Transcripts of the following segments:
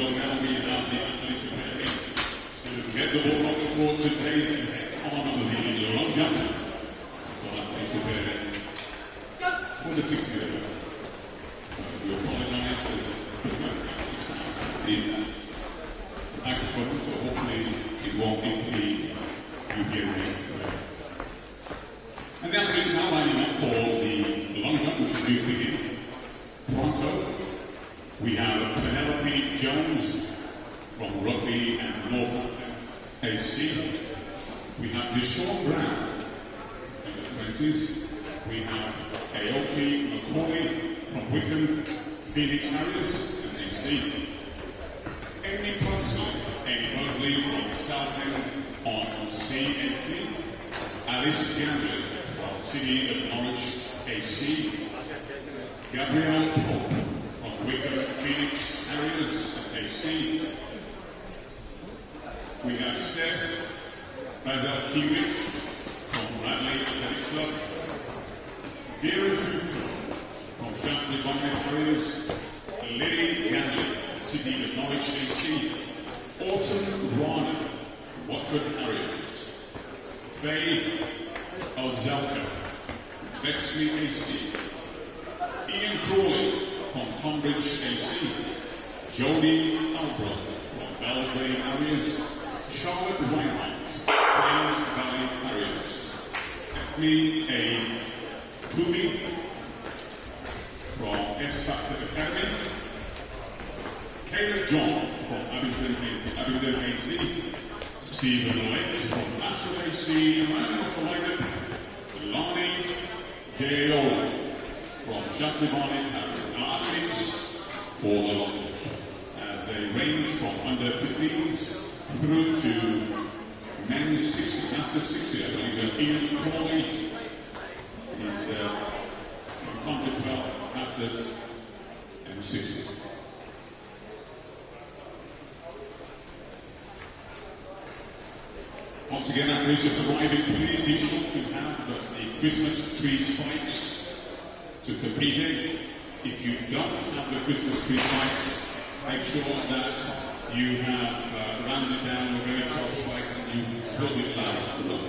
So now we have the athletes preparing to get the ball up for today's event on the long jump. So athletes preparing for the 60 meters. We apologize for the microphone, so hopefully it won't impede you hearing me. And the athletes now lining up for the long jump, which is due to begin. Pronto, we have Penelope Jones from Rugby and Northampton AC. We have Deshaun Brown in the 20s. We have Aofi McCauley from Wickham, Phoenix Harriers and AC. Amy Pugsley from Southend on CNC. Alice Gamble from City of Norwich AC. Gabrielle Pope from Wickham, Phoenix Harriers and AC. We have Steph Vazalkiewicz from Bradley Athletic Club. Vera Duto from Shaftesbury Bonnet Harriers. Lily Ganley, City of Norwich AC. Autumn Rana, Watford Harriers. Faye Ozelka, Bexley AC. Ian Crawley from Tonbridge AC. Jodie Albrook from Belgrade Harriers. Charlotte Reinhardt, James Valley Harriers. Ethne A. Kubi from Bftta Academy. Kayla John from Abingdon AC. Stephen Lake from Ashford AC. And rounding off the lineup, Lonnie J.O. from Shaftesbury Bonnet Harriers. Our athletes for the long jump, as they range from under 15s through to men's 60, master 60. I believe Ian Crawley is from the 12, masters and 60. Once again, athletes just arriving, please be sure to have the Christmas tree spikes to compete in. If you don't have the Christmas tree spikes, make sure that you have rounded down the very short spikes and you pull it loud to run.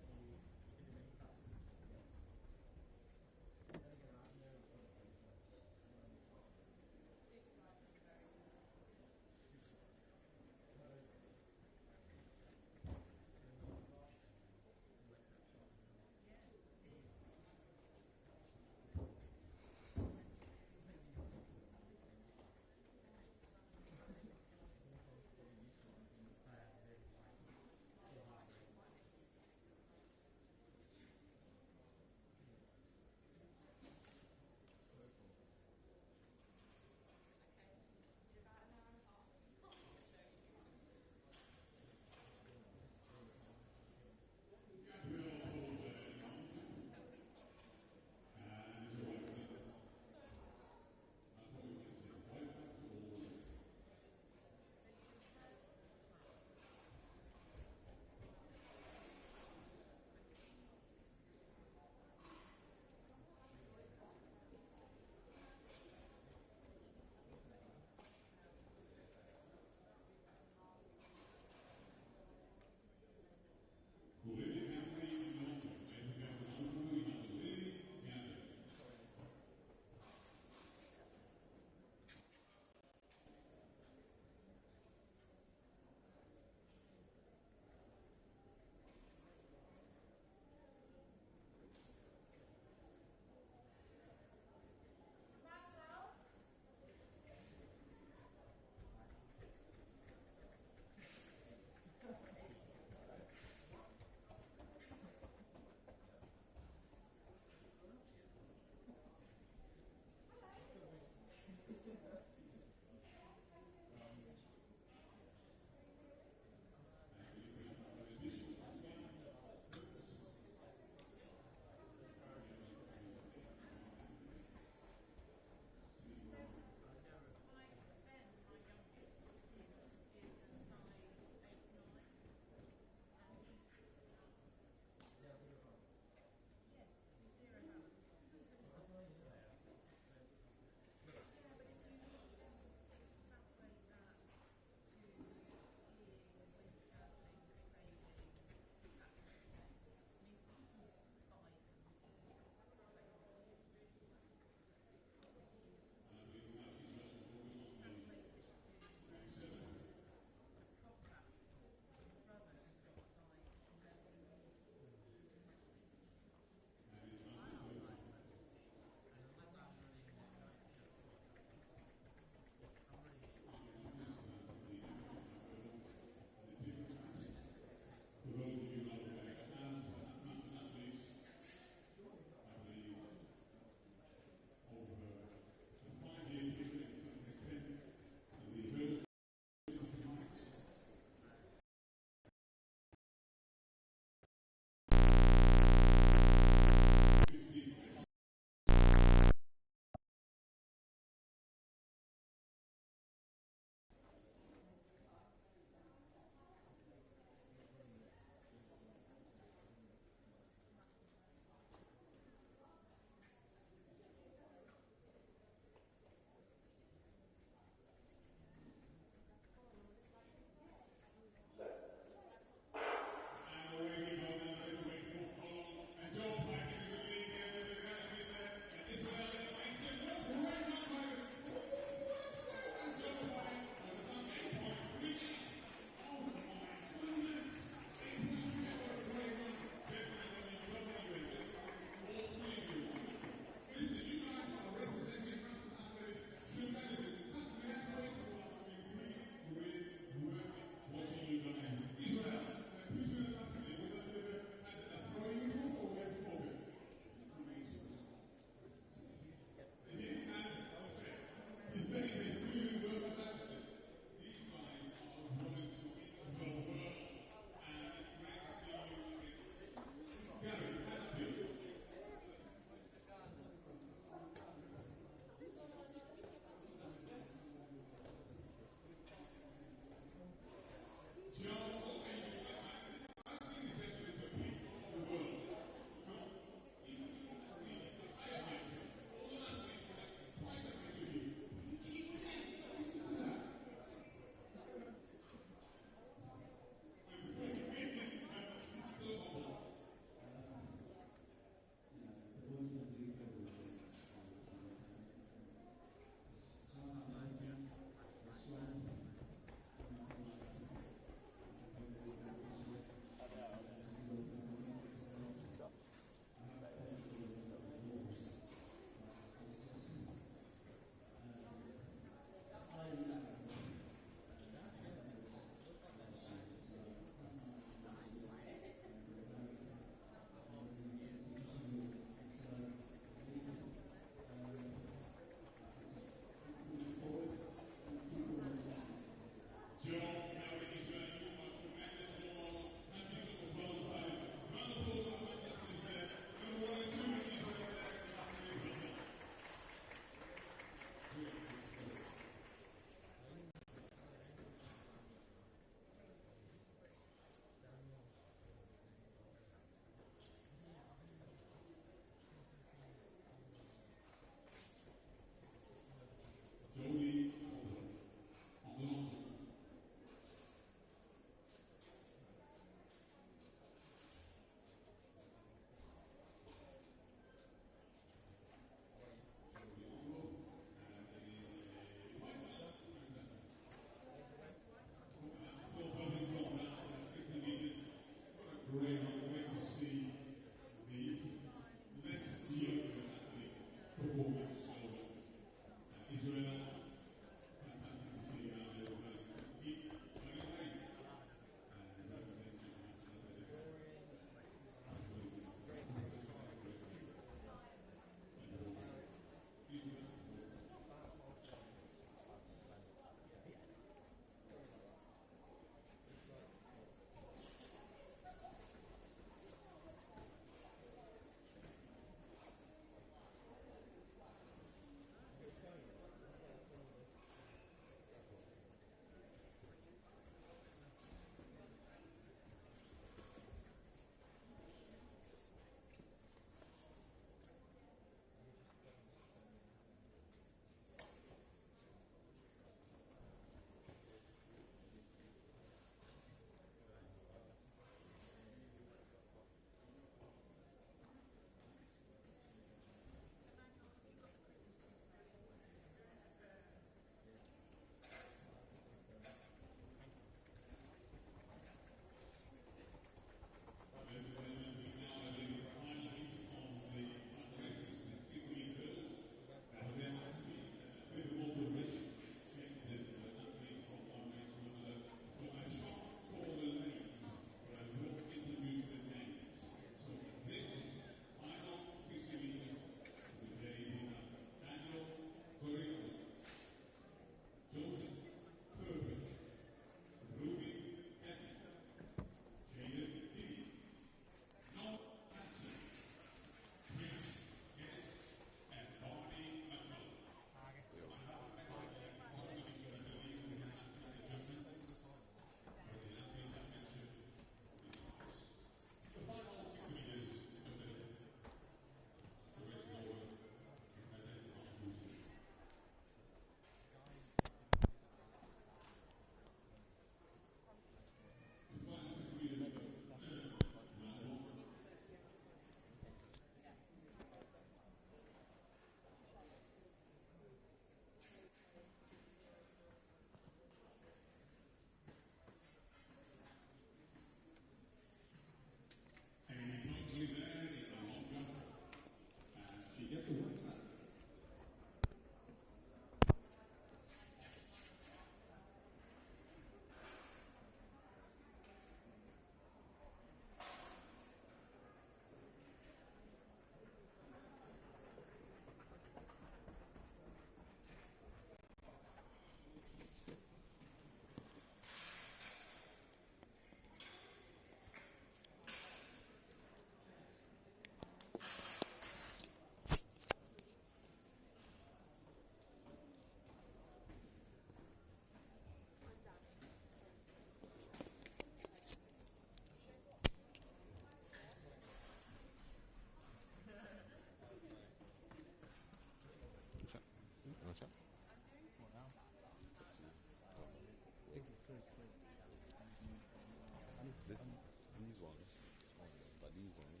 ones, it's fine. But these ones,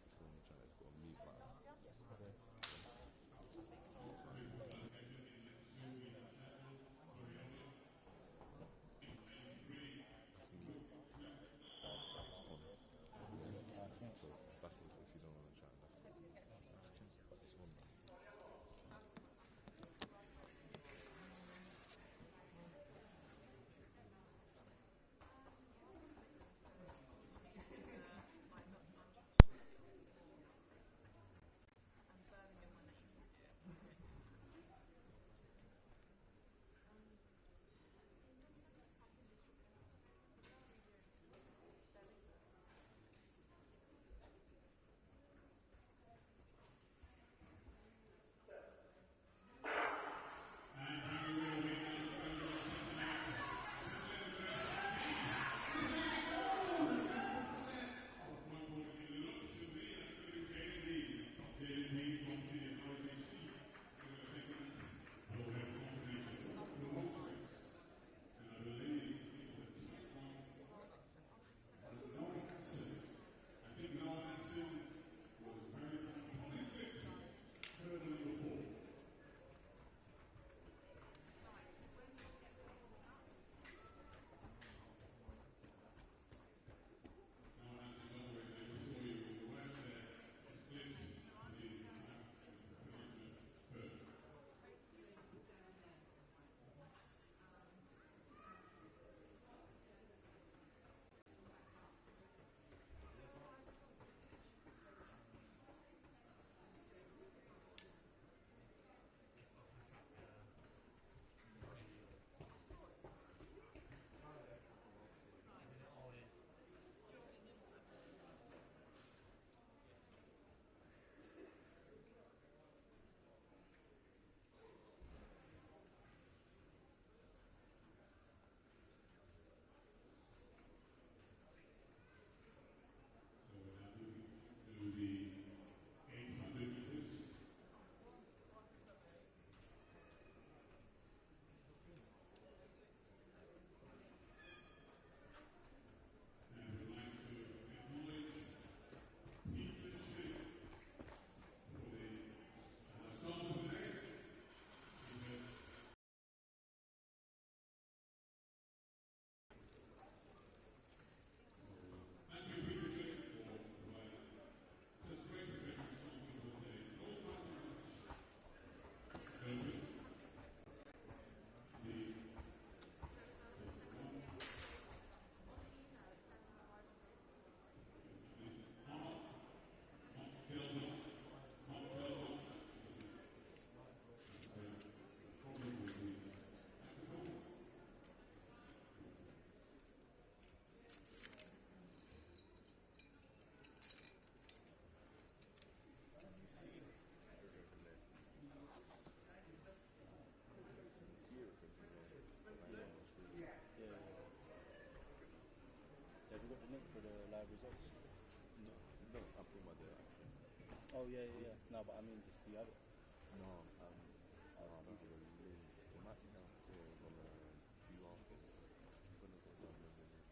if you want to try, it's got a meat vibe. Okay. That's meat. It's gone. So that's what, if you don't want to try, that's but it's on. Have you got the link for the live results? No, I put my there actually. Oh yeah. No, but I mean, just do you have it? No, no, I don't have a link. It might be downstairs on a QR code. I'm gonna go down there with it.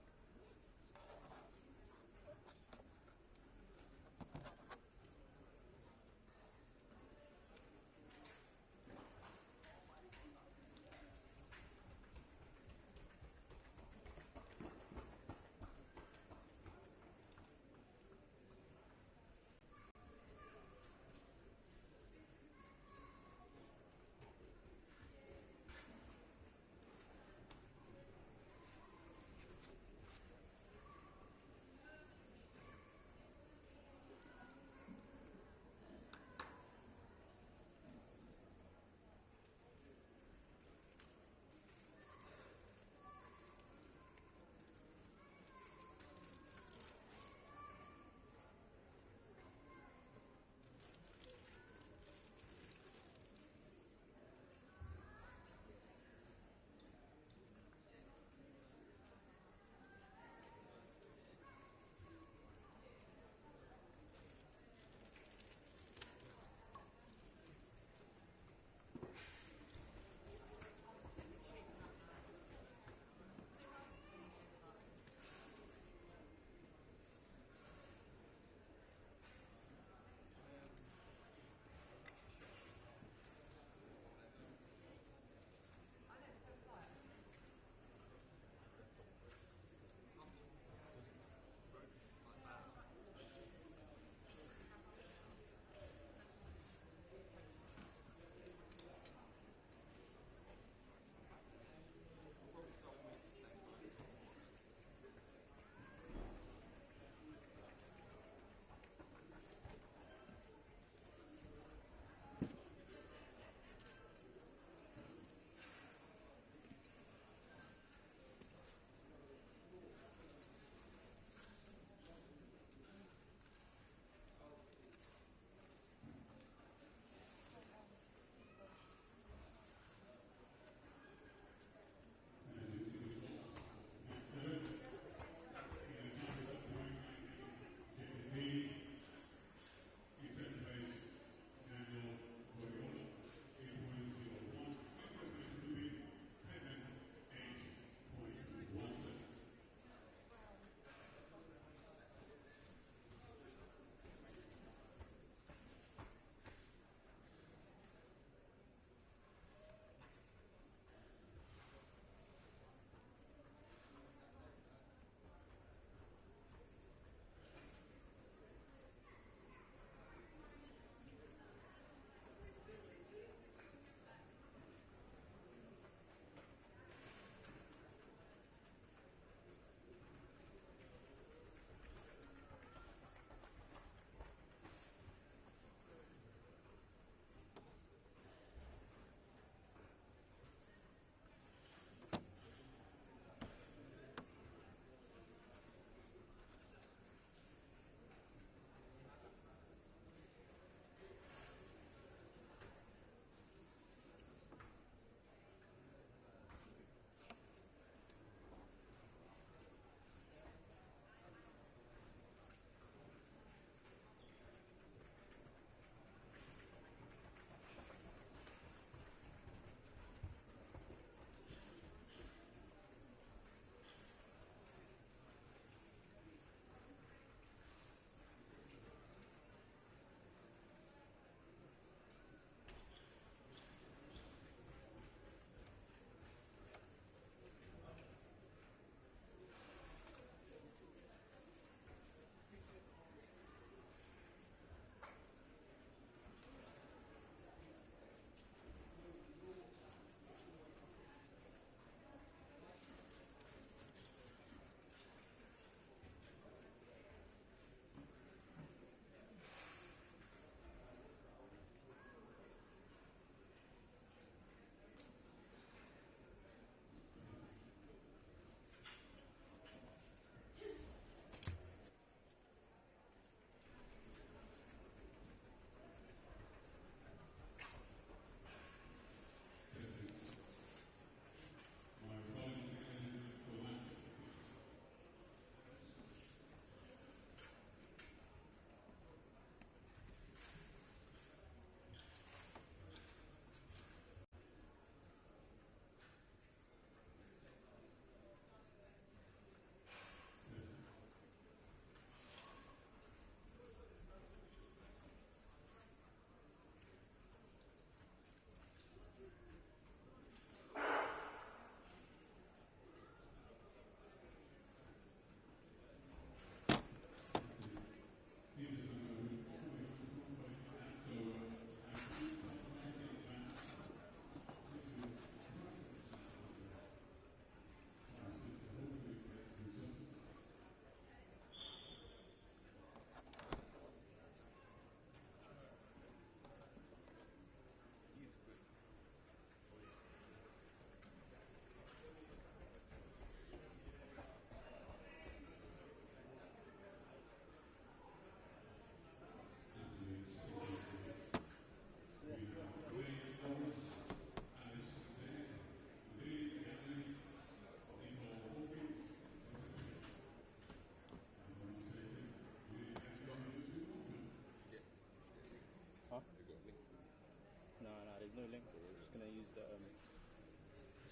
there's no link. We're just gonna use the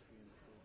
screen for.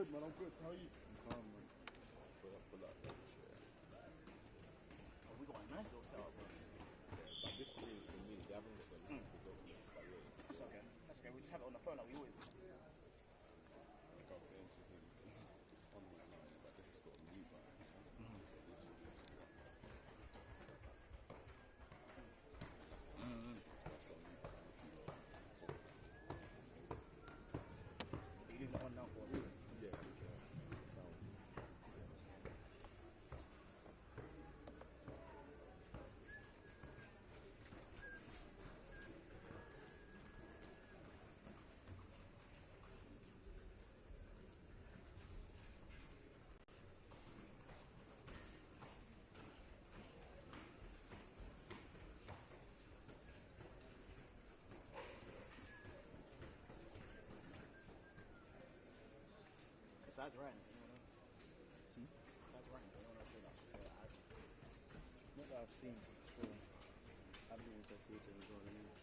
good, man. I'm good. How are you? I'm calm, man. Pull up that shit. Oh, we got a nice little setup, bro. But this screen for me, they haven't got the link to go to it. But yeah, That's okay. That's okay. We just have it on the phone like we always do. like I was saying to him, just on my line, but this has got a mute button. So literally just that's got a mute button if you go. Are you leaving it on now for a reason? Yeah, okay. Sound. Besides Ryan, anyone else? Besides Ryan, anyone else feel like Not that I've seen, just haven't been so creative as well. Anyway.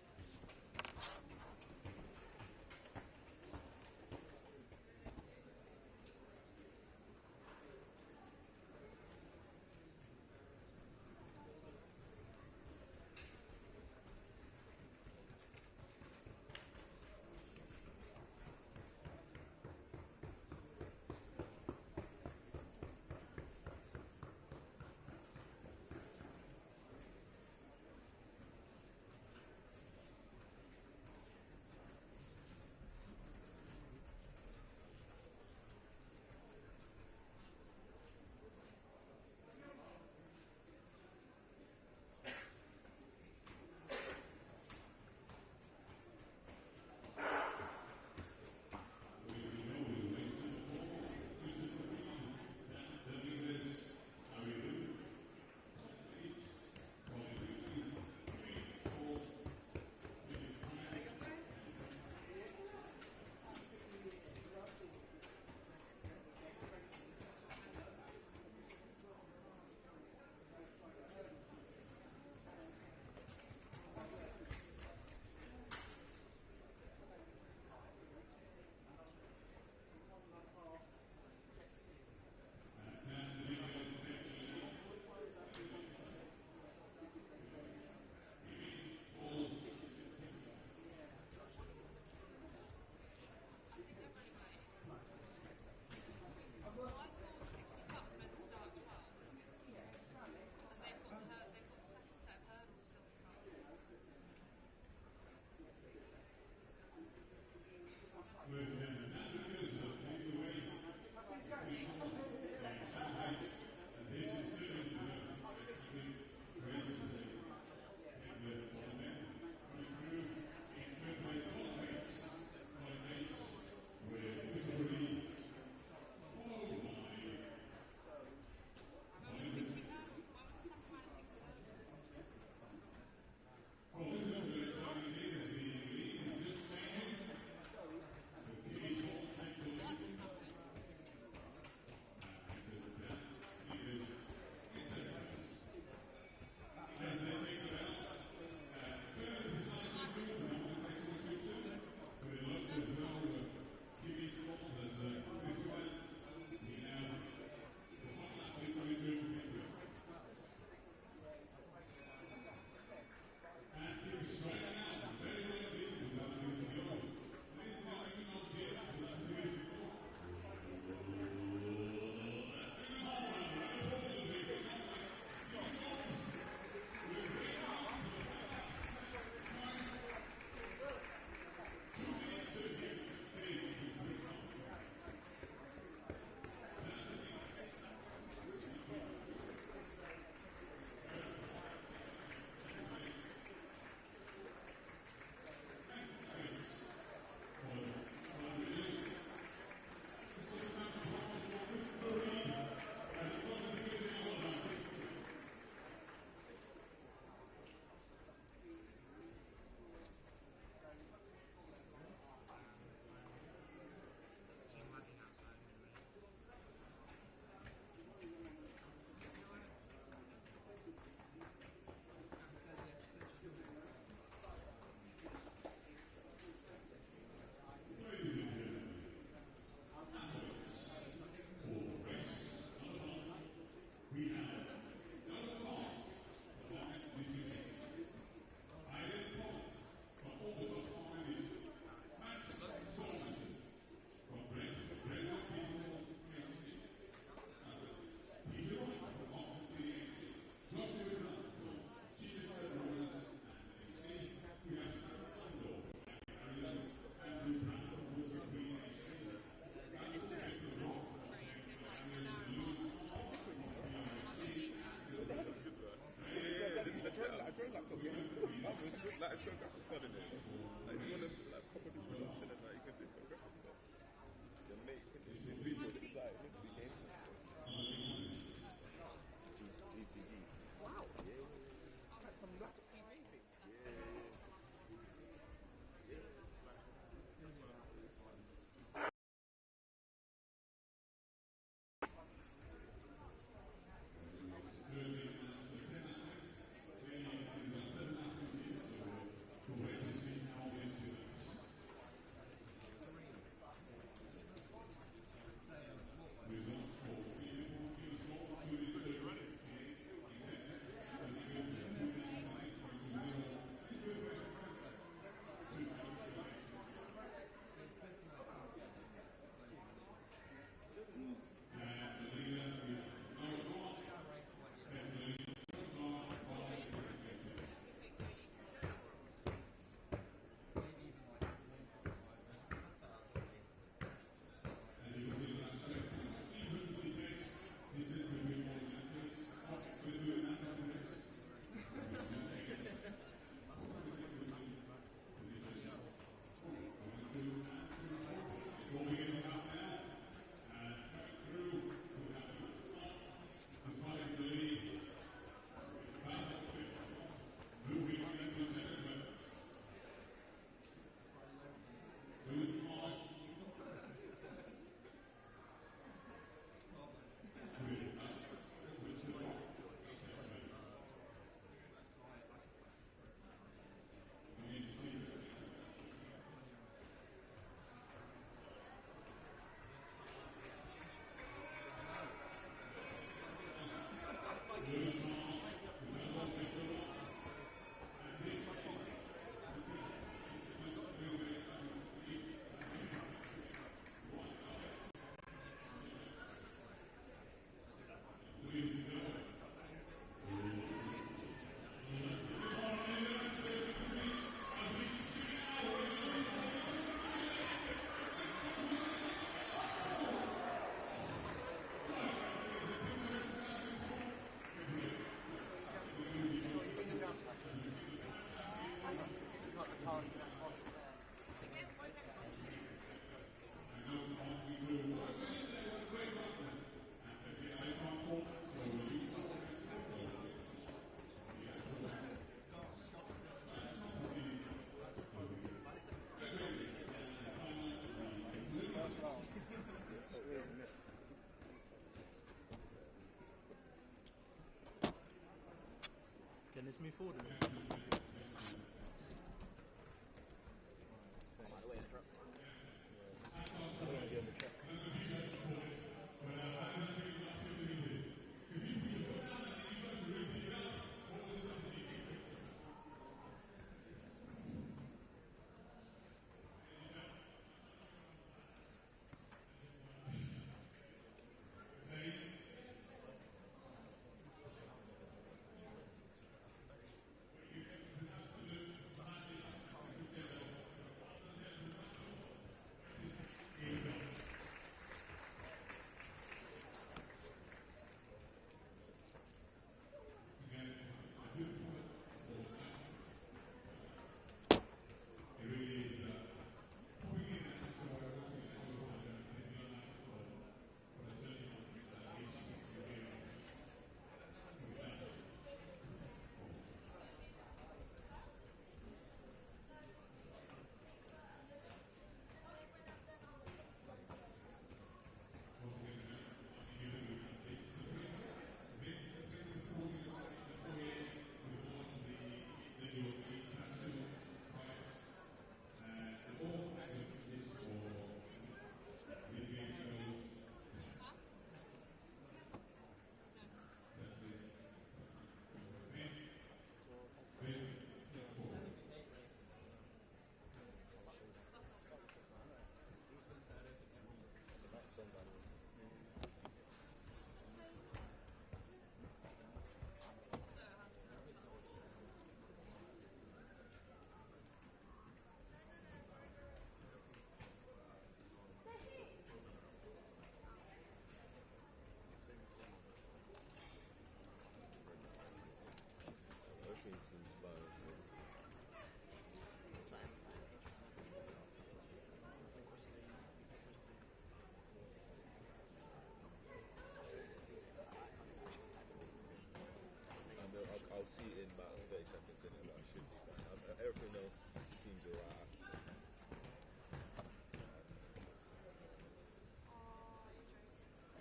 Then let's move forward a little. By the way, in the truck. I don't want to be on the track. Everything seems fine. I'll see it in about 30 seconds in it, but I should be fine. Everything else seems alright.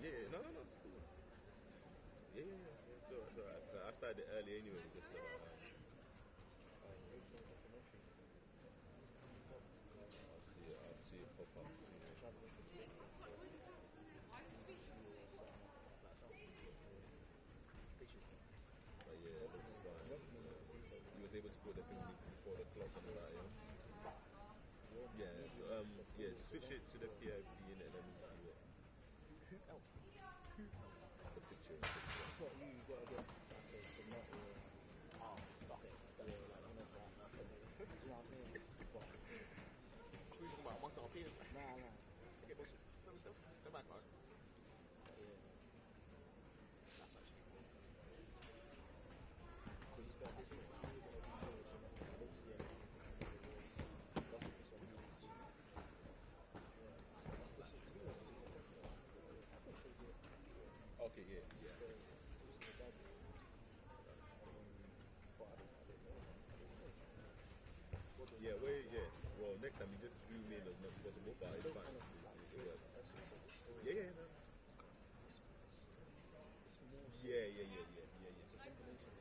Yeah, no, it's cool. Yeah, it's alright. Like, I started it early anyway, just so I'll see it pop up. But yeah, it looks fine. He was able to put the thing before the clock and all that, yeah. Yeah, so switch it to the PIP and let me see what the picture is. That's what you got to get the nut or Fuck it. like whenever you know what I'm saying? But, Who you talking about? Amongst our peers? nah. Okay, boss. Film still? Go back, man. Yeah. That's actually cool. So you spent this week, it's really going to be good, you know? I don't see anything. That's the first one you really see. Yeah. This is, to be honest, it's a test card. I thought so good. Okay, yeah. This is the bad one. But I don't know. Yeah, well, next time you just zoom in as much as possible, but it's fine. It works. Yeah, no. It's more so Yeah. it's a combination of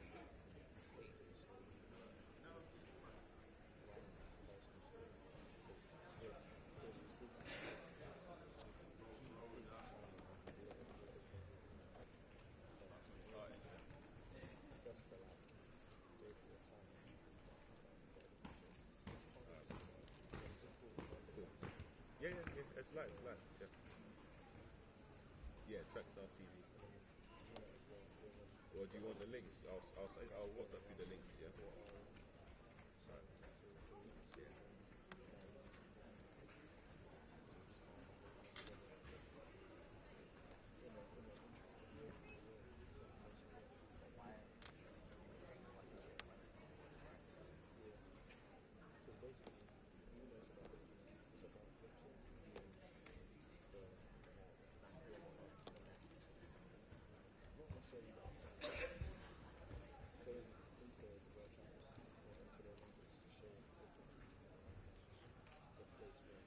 Yeah, it's live, yeah. Yeah, Trackstars TV. Or do you want the links? I'll WhatsApp you the links, yeah? basically, you know, it's about options being the standard not necessarily that going into the World Champs or into the Olympics to show the place where the sprint talent is coming. That's basically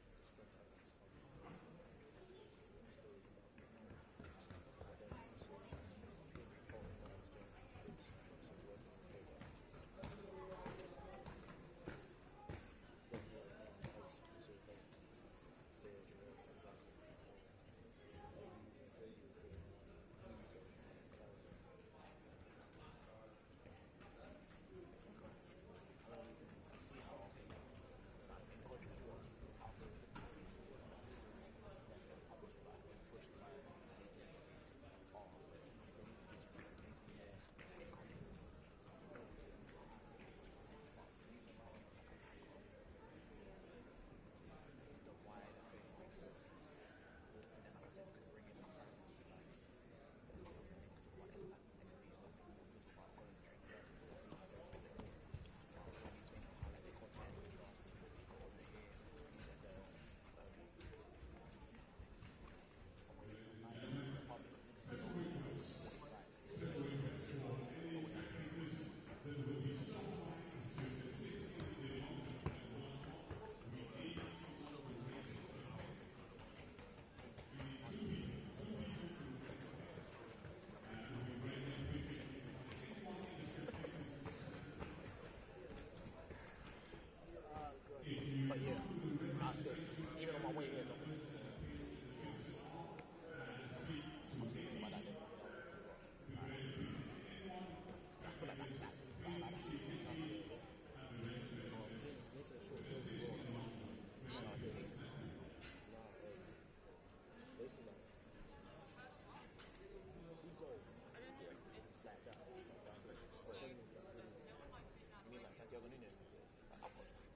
what the story is about. But then also, I think Colton Ryan's doing is also working with Kodak.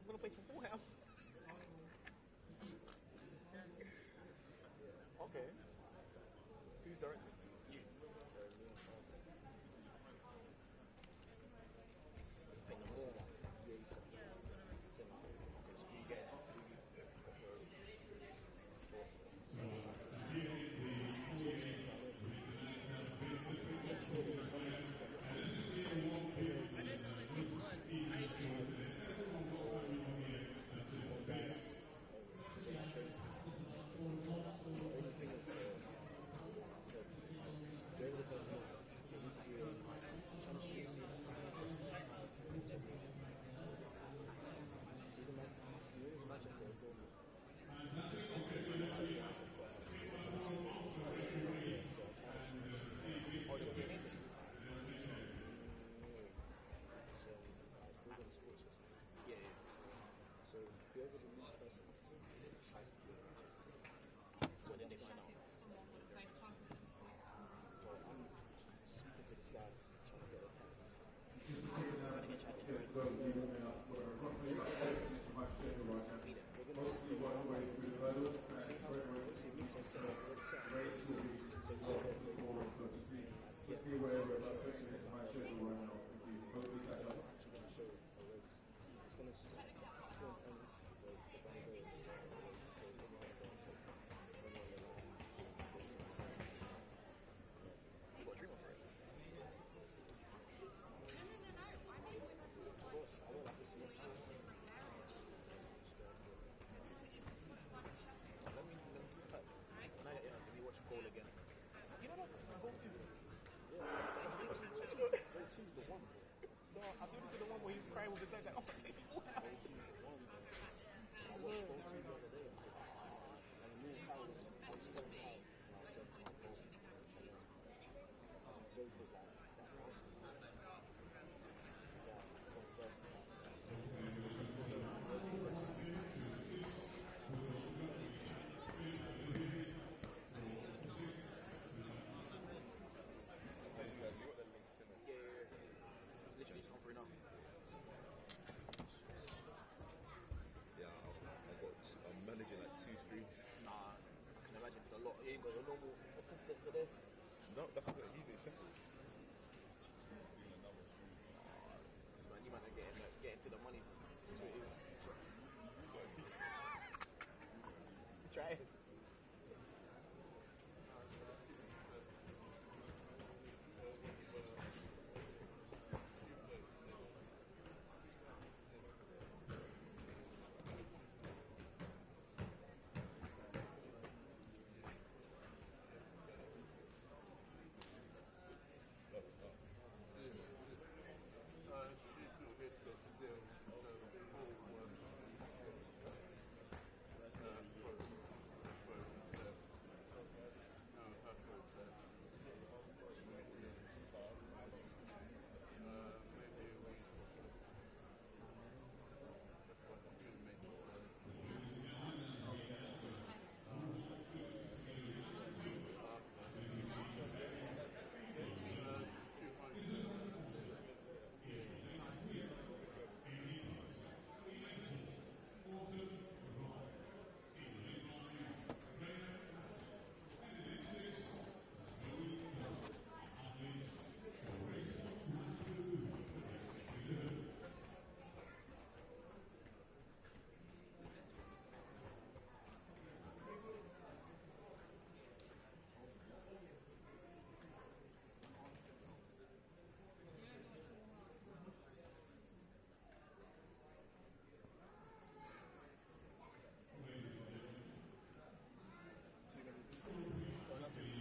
I'm gonna play for Fulham. Okay. Who's directing? You. Think the more. Yeah, he's So you get whoever the person is, they need to be trying to shoot see the man, he is Manchester, yeah. so whoever the lead person is has to be a Manchester. So then they find out. Well, I'm speaking to this guy, trying to get a pass. You got a dream for it. Let me cut. When I get in, let me watch a goal again. You know that goal two? Let's go. Goal 2's the one, bro. No, I think this is the one where he's crying with his dad like, oh, Goal 2's the one, bro. I watched Goal 2 the other day and said, and me and Kyle was telling Kyle, and I said to my goal, both was like, that Arsenal, that from first yeah. Literally just come through now. Yeah, I'm managing like 2 screens. Nah, I can imagine it's a lot. You ain't got your normal assistant today. No, that's what he's in Sheffield. Man, you might not getting to the money. That's what it is. Try it.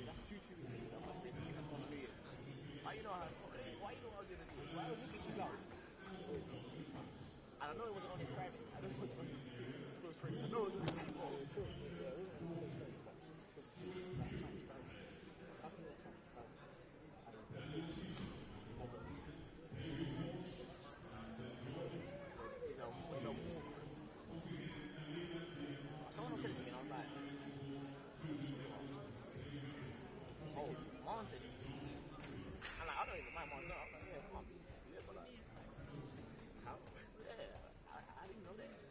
That's 2-2. That's basically how fun it is. Why you know how? Why you know what I was gonna do? Why was looking too loud? And I know it wasn't on his private. I know it wasn't on his close friend. I know it wasn't. Someone else said it to me and I was like, oh, Mom said it. I'm like, I don't even mind Mom's not. I'm like, yeah, Mom. Yeah, but like, how? Yeah, I didn't know that.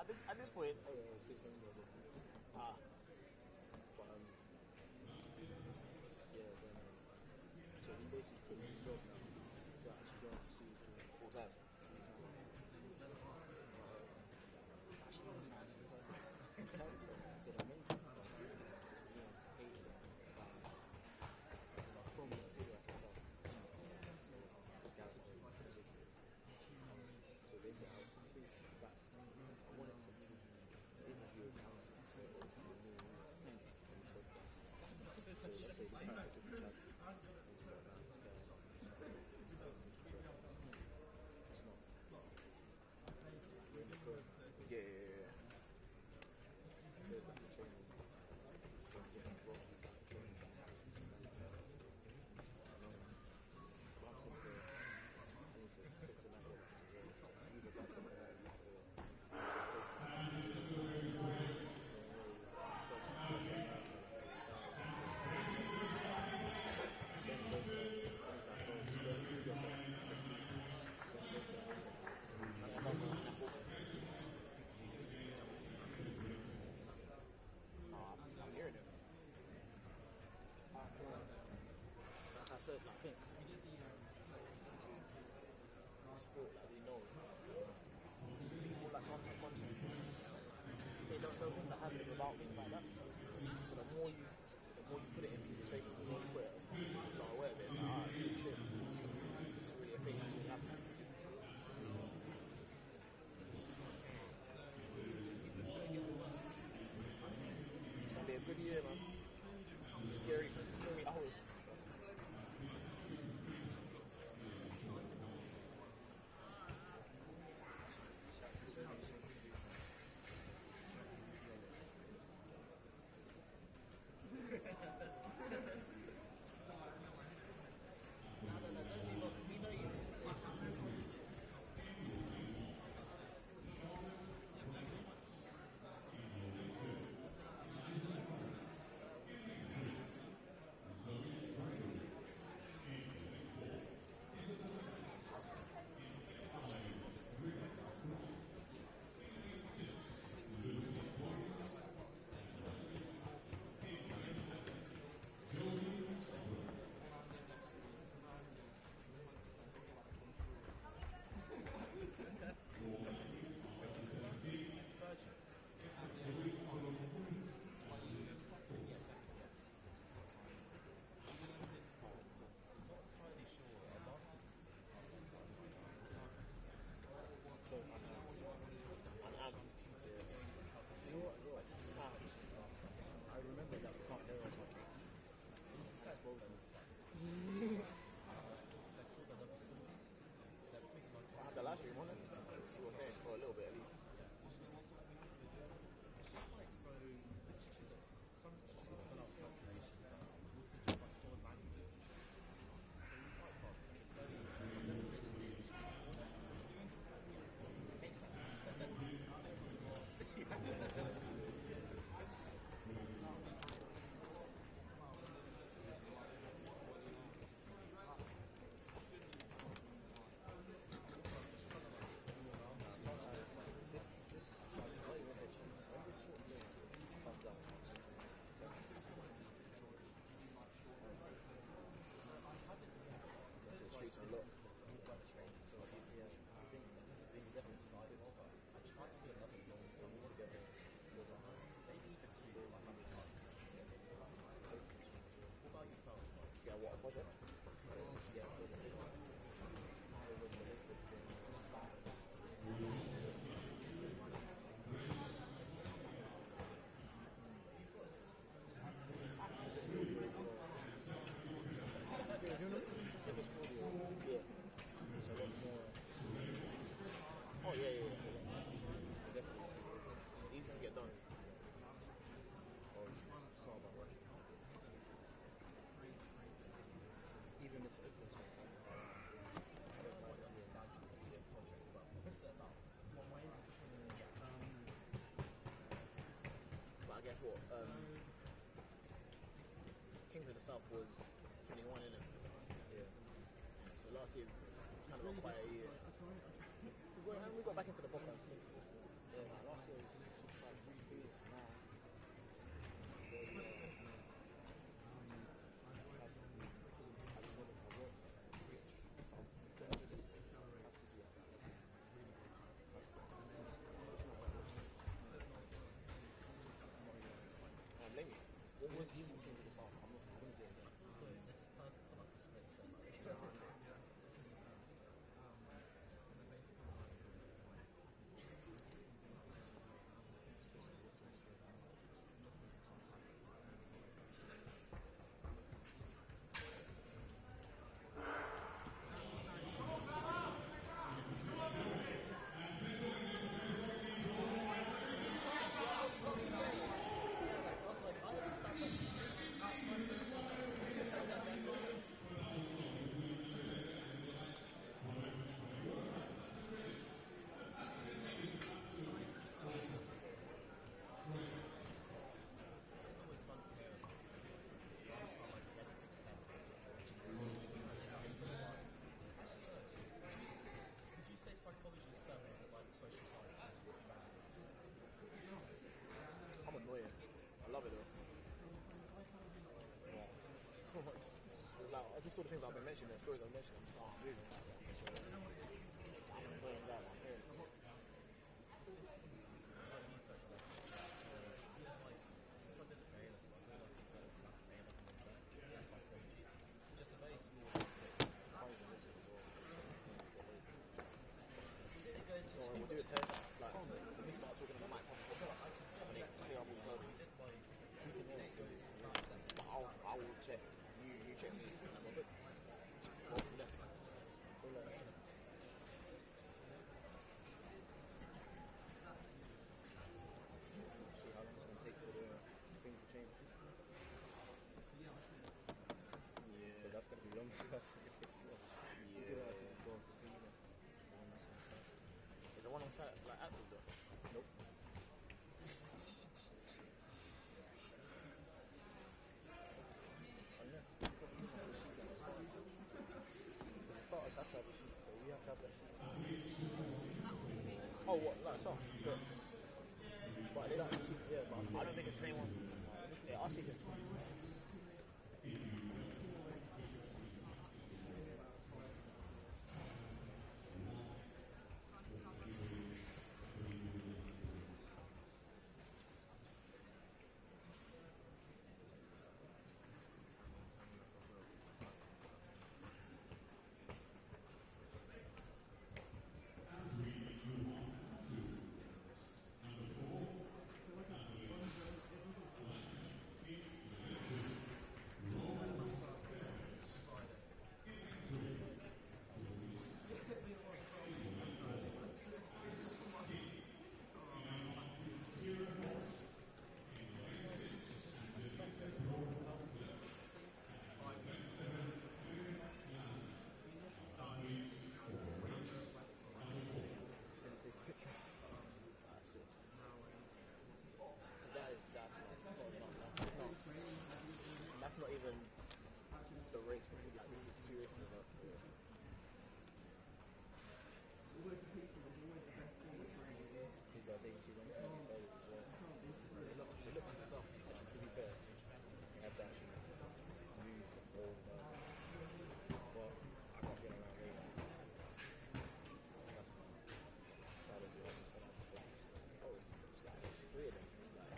at this point, Oh yeah, it's his name was it. ah, But yeah, then so he basically quits his job now to actually go and pursue his dream full time. Actually, no, it's the character. So the main character is Liam hated him. So like from the video I saw, this character is very ridiculous. So basically, I think that's I wanted to interview him and see what he was doing on the podcast. So let's say this character could be like, this guy, it's not. We're in the club. Yeah. There's the training. From getting rocky type of training sessions. Bumps into. I need to talk to Matt about this as well. So either bumps into that I'm hearing him. like I said, I think sport that we know, People like content. They don't know things that happen about things like that. So the more you put it in people's faces, the more you put it, you're not aware of it. It's like, ah, shit, this is really a thing. This is really happening. It's gonna be a good year, man. Scary hours. so unamped. You know what? As well? I remember that part there. I was like, this is exposed. I had the last stream on it. See what I'm saying for a little bit at least. Streets are locked. Yeah, I think we definitely decided. I tried to do another long song together. Maybe even 200 times. What about yourself? Yeah, what a project. Yeah, it was a big one. It was the liquid thing. If it's cool, yeah. It's a lot more. Oh yeah. Definitely. Easy to get done. Or it's not about rushing. Even if it opens with something like that, I don't like that contracts, but it's about one way. But I guess what? Kings of the South was 21, innit? Yeah. So last year was kind of a quiet year. We got back into the podcast. Yeah, like last year was like really fierce. Now, very, has to be. I just wanted to work some whatever this is. Has to be at that level. Has to be. It's not like this. Blame me. What was he looking to the south? I'm not going to do it again. This is perfect for like a sprint set. It's always fun to hear about last time I did anything STEM GCSE. It's been a while. Actually, no. Would you say psychology STEM or is it like social sciences or humanities? I'm annoying. I love it though. Yeah. So much. Like, I just saw the things I've been mentioning, the stories I've mentioned. I'm just like, oh, really? I'm an annoying guy, man. Yeah. Like research like this. Like, since I did it for A level, I feel like I'm better than A level and better. It's psychology. Just a very small Funny to listen as well. We didn't go into So too we'll do a much test. Like, when we start talking on the mic, I can see I think I will tell you. we did like, we didn't go into that. But I will check. You check me. I'm good. Go from there. To see how long it's going to take for the thing to change. Yeah. But that's going to be long. That's going to take so long. Yeah. You don't have to just go off the thing, you know. The one that's on site. Is the one on site like active though? Nope. Unless you've got to the sheet that the starters. So the starters have to have a sheet, so we have to have that sheet. Oh, what? No, it's not. But they don't have a sheet, yeah, but I don't think it's the same one. Yeah, I'll see it. That's not even the race before like this is 2 races ago. These are taking too long to tell you as well. They look like a soft. Actually, to be fair, they had to actually move all the but I can't get around late. That's fine. Decided to have set up the oh, it's like there's 3 of them. Like,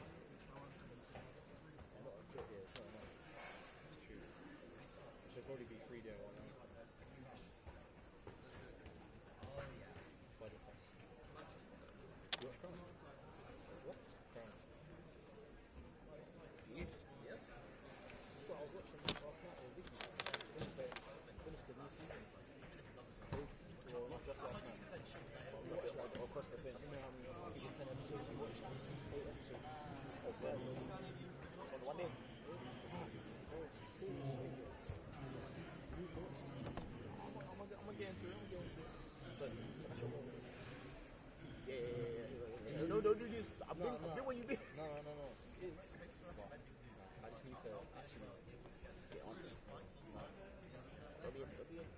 they're not as good here, so no. It's true. There should probably be 3 there right now. Oh yeah. Budget pass. You watch Crown? What? Crown. Do you? Yes. So I was watching last night with Vicky. Finished the new season. Well, not just last night. We watched like across the fence. I don't know how many, I think it's 10 episodes. We watched 8 episodes of them on one day. Oh, it's a serious show. You need to watch it. I'm gonna get into it. So it's a show. Yeah. No, don't do this. I've been where you been. No. It's, well, I just need to actually get on this. It'll be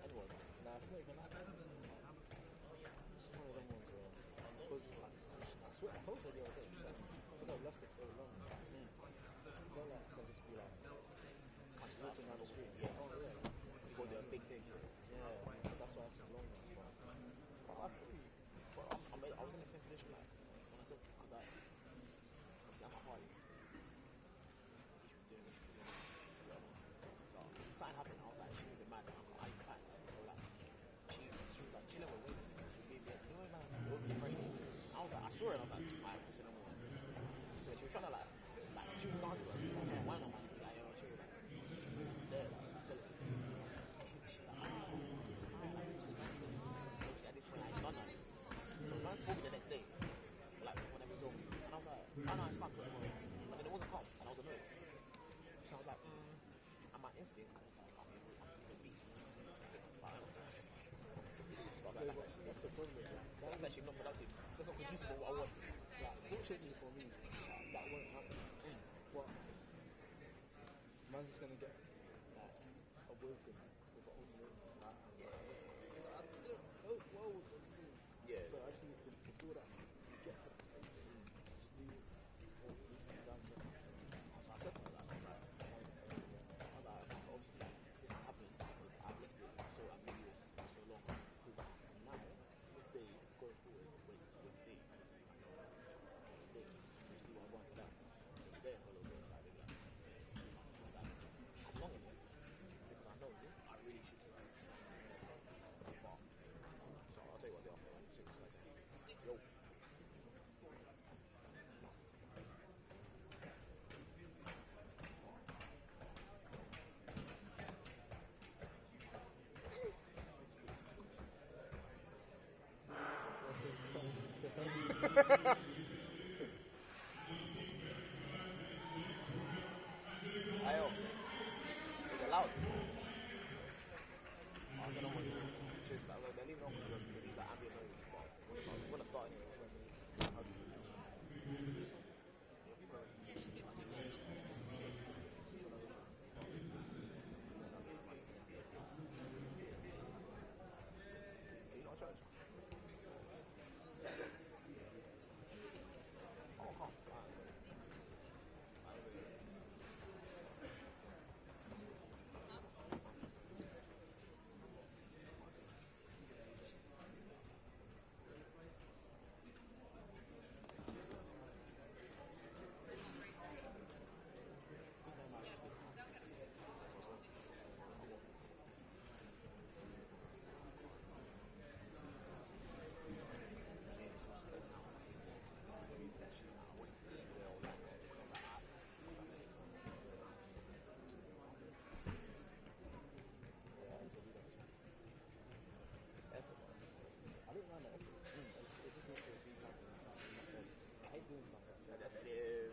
anyone. Nah, it's not even like that. It's one of them ones where, because I swear, I told her the other day, because I've left it so long, it's not like I can just be like, walking down the street. Yeah. Oh yeah. To go do a big thing. Yeah, that's why it's long now. But I feel you. But I was in the same position like when I said to because obviously I'm a Harley. So something happened. I was like, she was a bit mad. I need to pack. So like, she was like chilling with women. She was being, you know, man, overly friendly. I was like, I saw her and I was like, alright, we'll sit no more. So she was trying to like she was dancing with her, like, trying to whine on my like, yo, she was like, there, like, tell her. She's like, it's fine, like, it's just fine. Obviously, at this point, I ain't done none of this. So man spoke the next day, like whenever he told me, and I was like, oh no, it's fine, but then it wasn't calm, and I was annoyed. So I was like, and my instinct was like, I'm the beast. But I don't know. But I was like, That's the problem. that's actually not productive. That's not conducive to what I want. Like, fortunately for me, that won't happen. But man's just gonna get like awoken with an ultimatum. Like, I don't cope well with the rules. Yeah. So actually, to feel that you get to that stage, just leave it. Or at least I'm down there. So I said to her, like, obviously, this is happening because I've left it so ambiguous for so long. And now, this day, going forward, when they, you see what I want for that. So we're there for a little bit, like maybe like 2 months. And I was like, I'm long in it because I know I really should try. But, so I'll tell you what they offer. See what I say. Yo. Ayo. Is it loud? I said no more. Cheers, but they're leaving on because these like ambient noises. But I'm gonna start anyway. How do you feel? Are you not at church? Oh, come. It's effort. I don't mind the effort. It just needs to be something not dead. I hate doing stuff that's dead.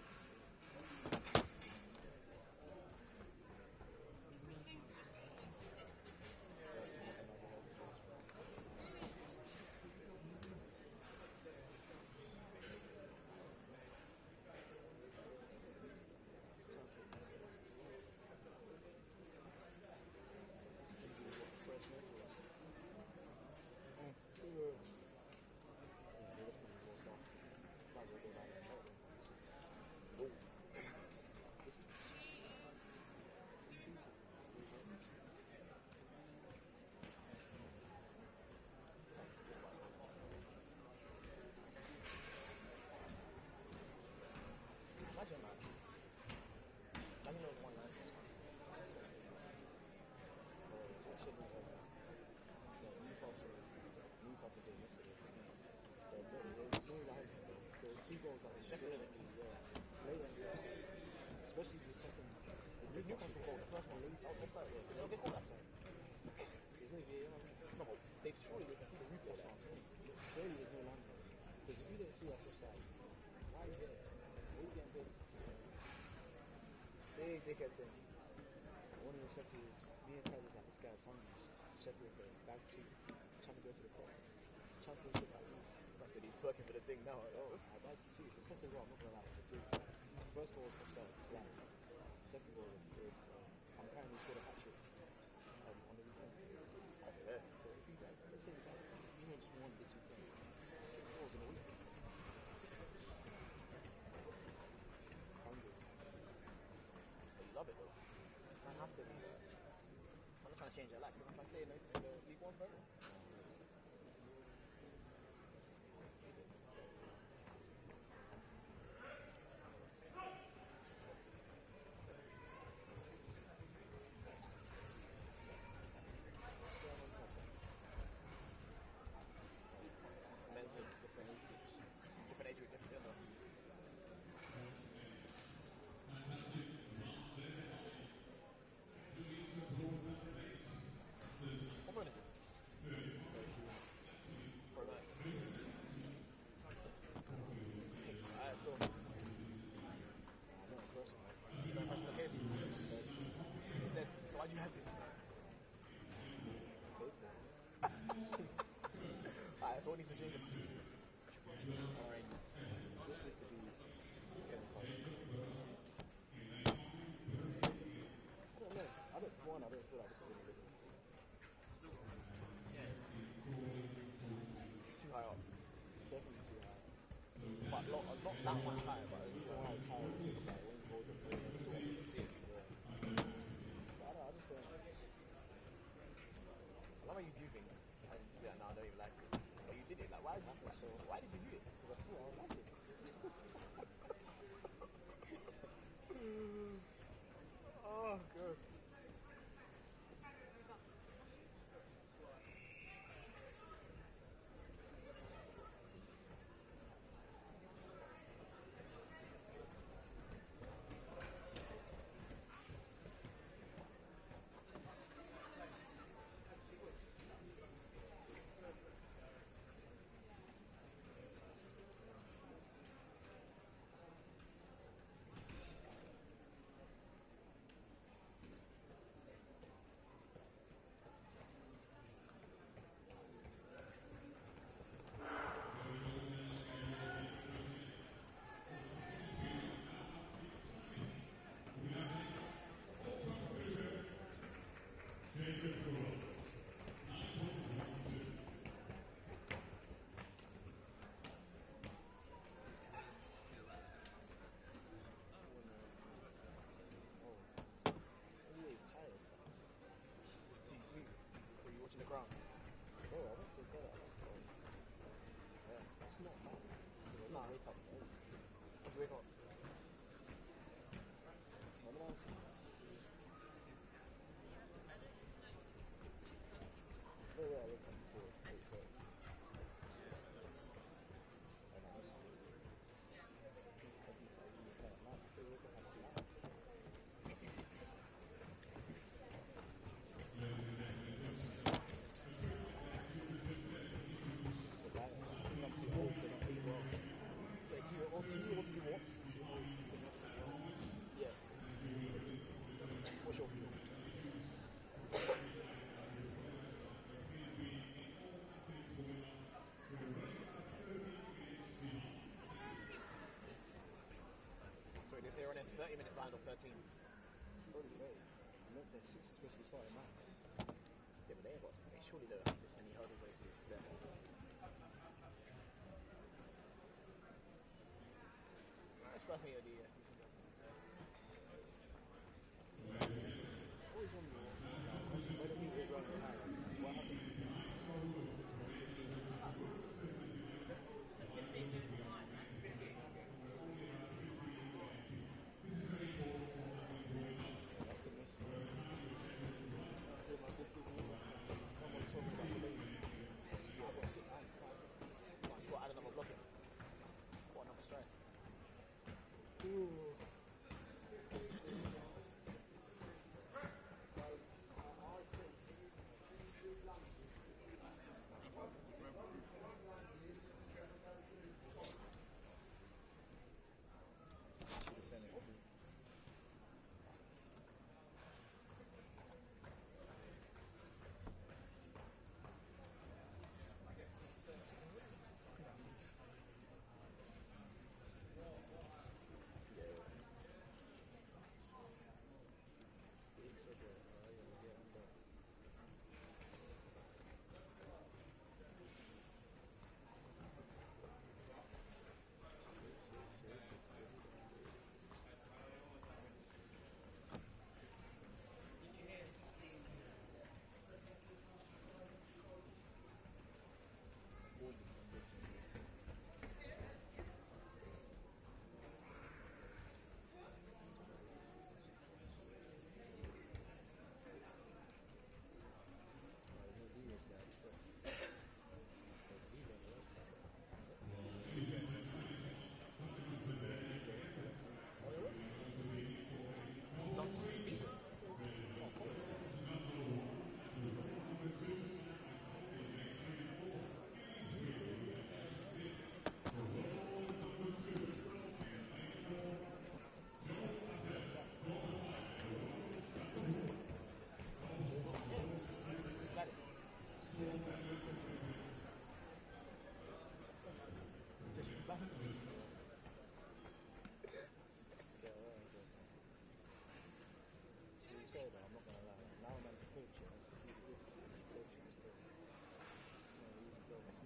Imagine that. Imagine there was one line. Newcastle game yesterday. There's no lines, bro. There was 2 goals that was blatantly, blatantly offside. Especially the second. The Newcastle goal, the first one, late offside. Yeah, they called that offside. There's no VAR. No, but surely they can see the replay. That's what I'm saying. Clearly there's no lines, bro. Because if you don't see us offside, why are you there? What are you getting paid for? Big dickhead thing. One of the Sheffield, me and Ted was like, this guy's hungry. Sheffield for bag 2. Trying to go to the top. Championship at least. I said he's twerking for the thing now. Oh. I bagged 2. The second goal, I'm not gonna lie, was a big bag. First goal was offside, slap. Second goal was good. I'm apparently scored a hat-trick on the weekend. Oh, fair. So if you guys, let's say you just won this weekend, 6 goals in a week. love it though. Man have to. I'm not trying to change their life. If I say in the League One forever. Different age groups. Different age group, different gender. What phone is this? 4 nights. Alright, let's go. I know personally. You know, personal case. He said, so why'd you have this? Paid for it. Alright, so what needs to change? Alright. This needs to be same color. I don't for one, I don't feel like this is in the living. It's too high up. Definitely too high. But it's not that much higher, but it's So high as it looks like when you hold the phone and sort of to see it. But I just don't. I love how you do things and you be like, no, I don't even like it. But you did it. Like, why did you do it? Because I thought I was like it. Oh, God. Always tired. So you sleep? Or you watching the ground? Bro, I went to bed at like 12. Yeah, that's not bad. I Nah. wake up early. Did you wake up? When I was very rare I wake up before 8:30. And I listen to this. Every time you wake up at night, I feel wake up at night. It's a lie. I think I'm too old to not eat well. Wait, too old to do what? Too old to not eat well. Yeah. What's your view? Sorry, they say you're running 30 minutes behind or 13. Probably 30. I meant the 6 is supposed to be starting now. Yeah, but they surely don't have this many hurdle races left. That's first meet of the year. Always wonder when the meet is running high, what happens? 15 minutes behind. That's the most. After my good people, come on, talking about the race. I've got to sit down. Come on, you got to add another block in. What another strike? Ooh.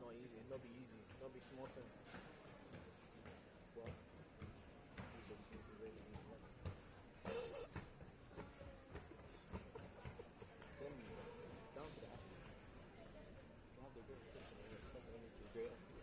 not easy. Not be easy. Not be small thing. Well, these looks will be really less. Tell me, it's down to the athlete. You have the greatest picture, it's not going to make you a great athlete.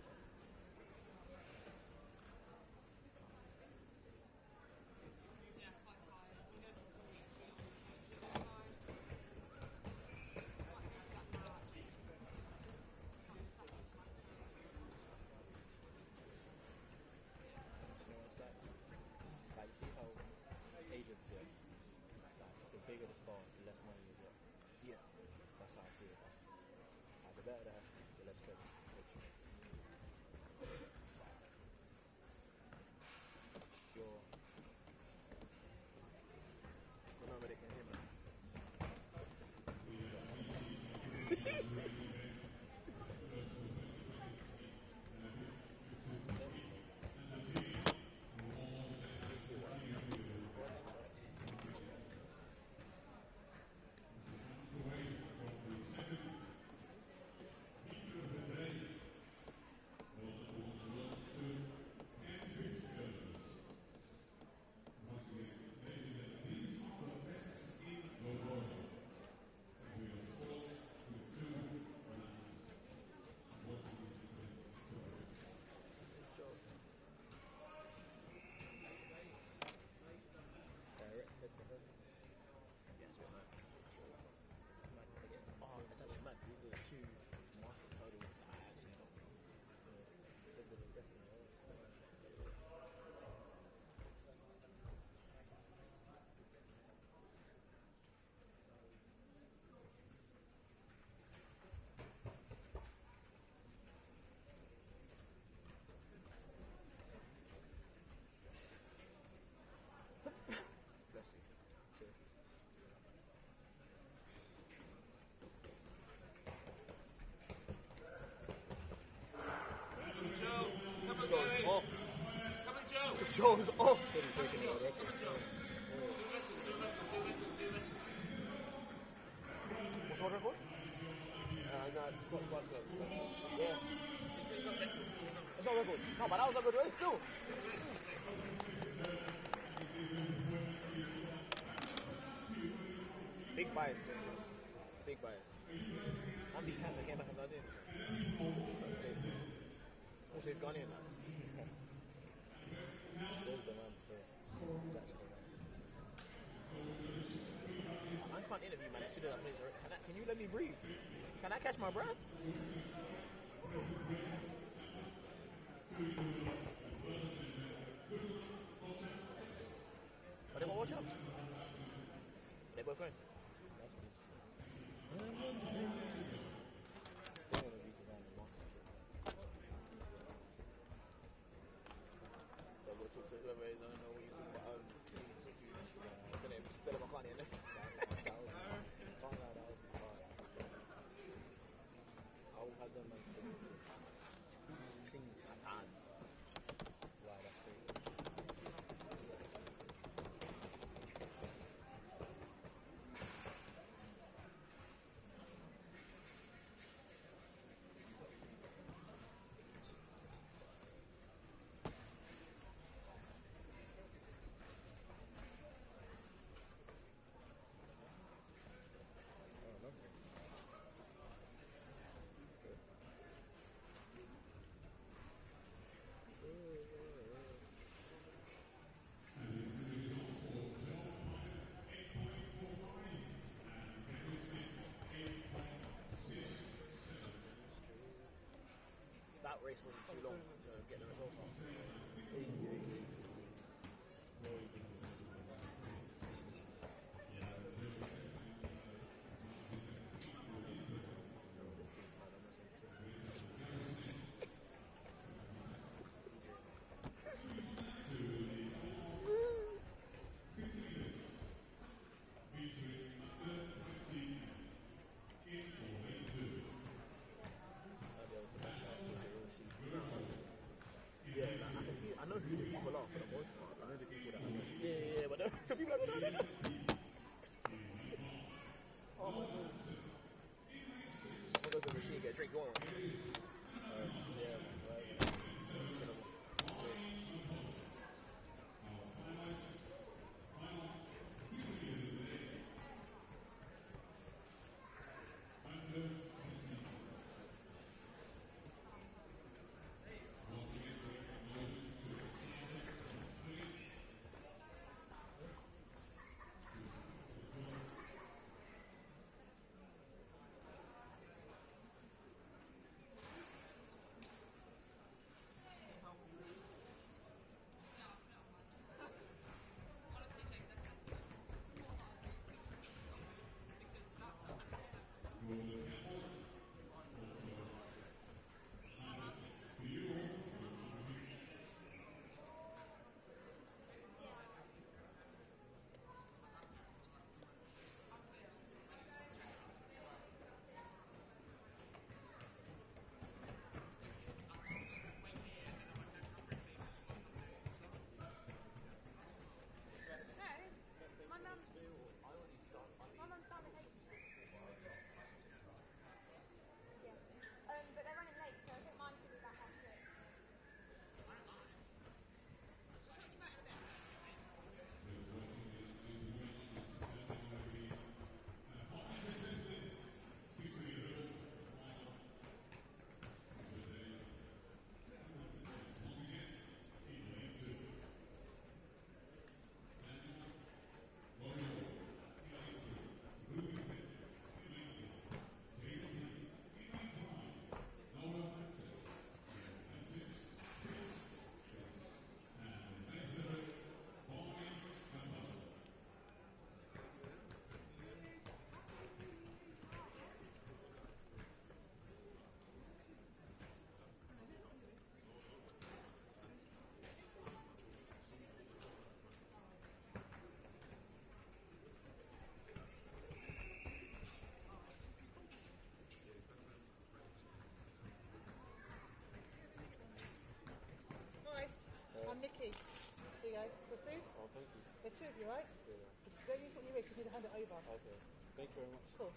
Like, see how agents here, like, the bigger the star, the less money you get. Yeah. That's how I see it. Like, the better the athlete, the less credit. Sure. Remember they can hear me. Direct head to head. Yeah, it's a bit mad. Oh, it's actually mad. These are the two massive hurdles that I actually know. They're the best in the world. Bless you. Cheers. Joe, come on, Joe's Joey. off. Come on, Joe. Joe's off. Said he's breaking the record. Come on, Joe. What's my record? No, it's quite close. Yeah. It's not record. It's not record. No, but that was a good race still. Big bias. Big bias. I'm beat cancer, came back as I did. So safe. Also, he's gone in. Joe's the man still. He's actually the man. I can't interview, man. As soon as I play the can you let me breathe? Can I catch my breath? Are they gonna watch ups? They both going. That's cool. Still wanna redesign the master. They'll go talk to whoever is, I don't know what you talk about. What's the name? Stella McCartney, innit? That would be hard. I will have them man still. King at times. Wow, that's crazy. That race wasn't too long to get the results off. This team's mad, I'm missing the team. I'll be able to match up with the real sheep. Yeah, I can see, I know who they pull off, but food. Oh, thank you. There's two of you, right? Yeah. Don't you put your wish, just need to hand it over. Okay. Thank you very much. Cool.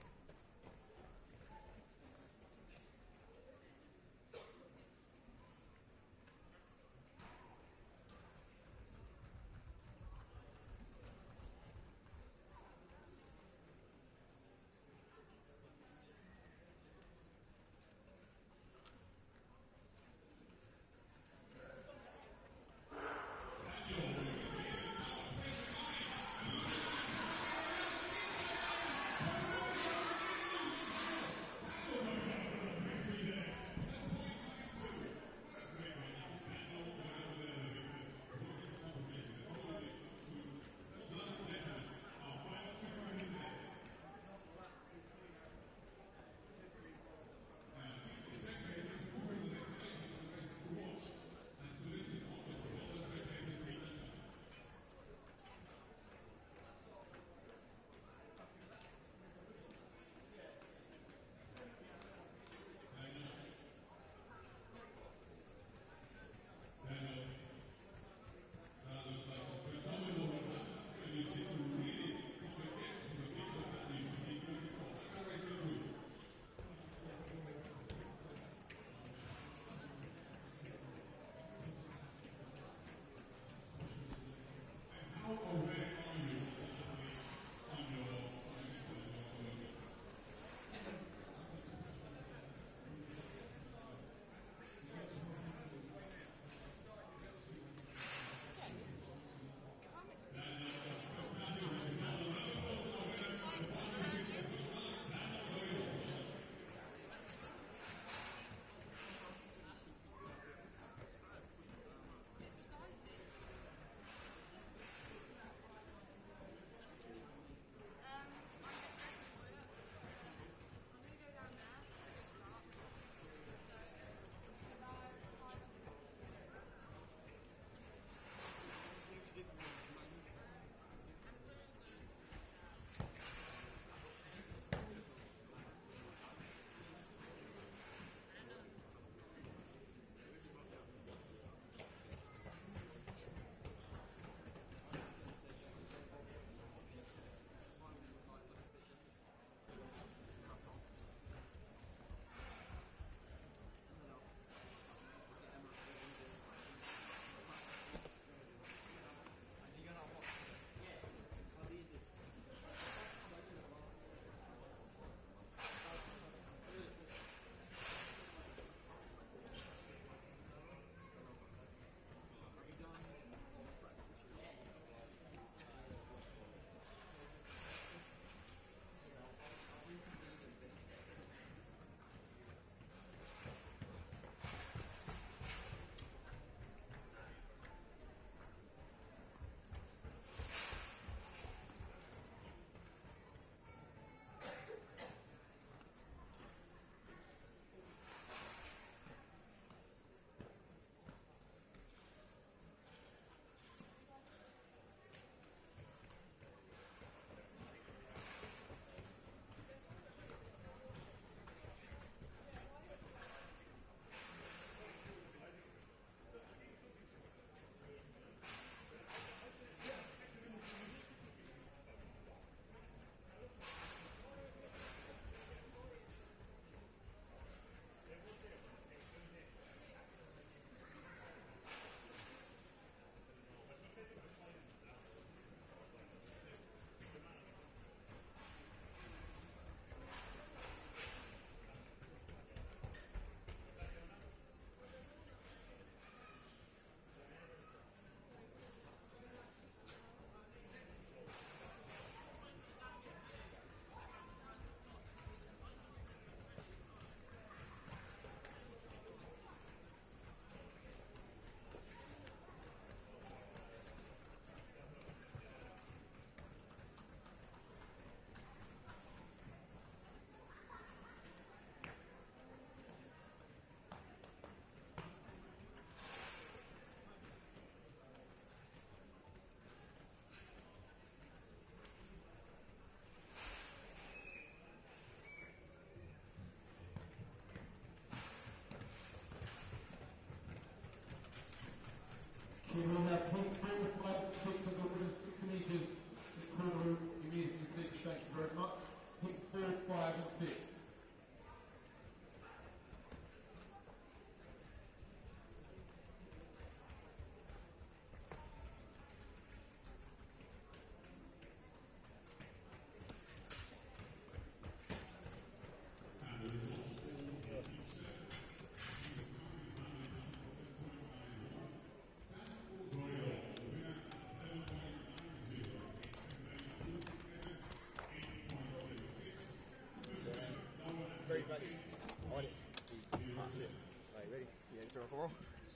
Sure, come on.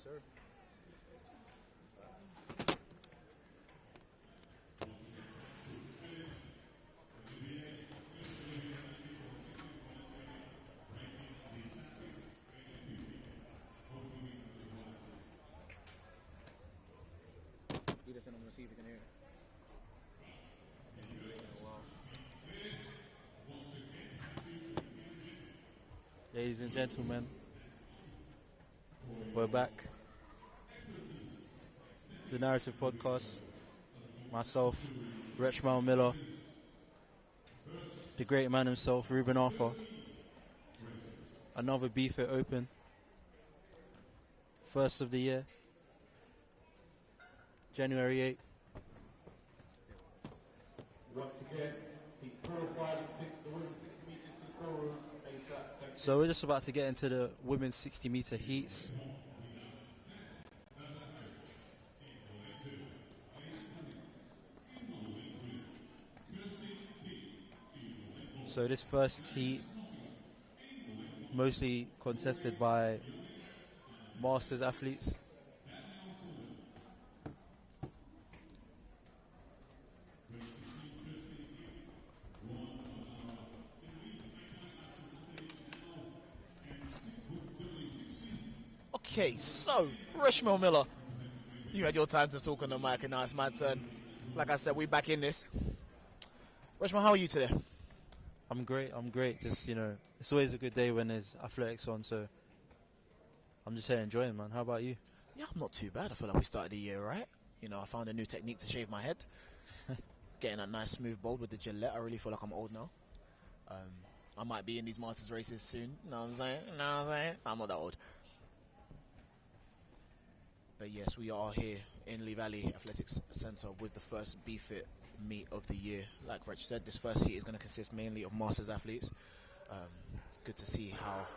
Sir. He doesn't want to see if he can hear it. Ladies and gentlemen, we're back. The Narrative Podcast. Myself, Rechmal Miller, the great man himself, Ruben Arthur. Another Bftta Open. First of the year. January 8th. Once again, the 4, 5, and 6, the women's 60 metres to score. So we're just about to get into the women's 60 metre heats. So this first heat, mostly contested by Masters athletes. Okay, so, Reshmel Miller, you had your time to talk on the mic, and now it's my turn. Like I said, we back in this. Reshmel, how are you today? I'm great. Just, it's always a good day when there's athletics on, so I'm just here enjoying, man. How about you? Yeah, I'm not too bad. I feel like we started the year right. I found a new technique to shave my head. Getting that nice smooth bald with the Gillette. I really feel like I'm old now. I might be in these Masters races soon. Know what I'm saying? I'm not that old. But yes, we are here in Lee Valley Athletics Centre with the first Bftta meet of the year. Like Rich said, this first heat is going to consist mainly of Masters athletes. It's good to see how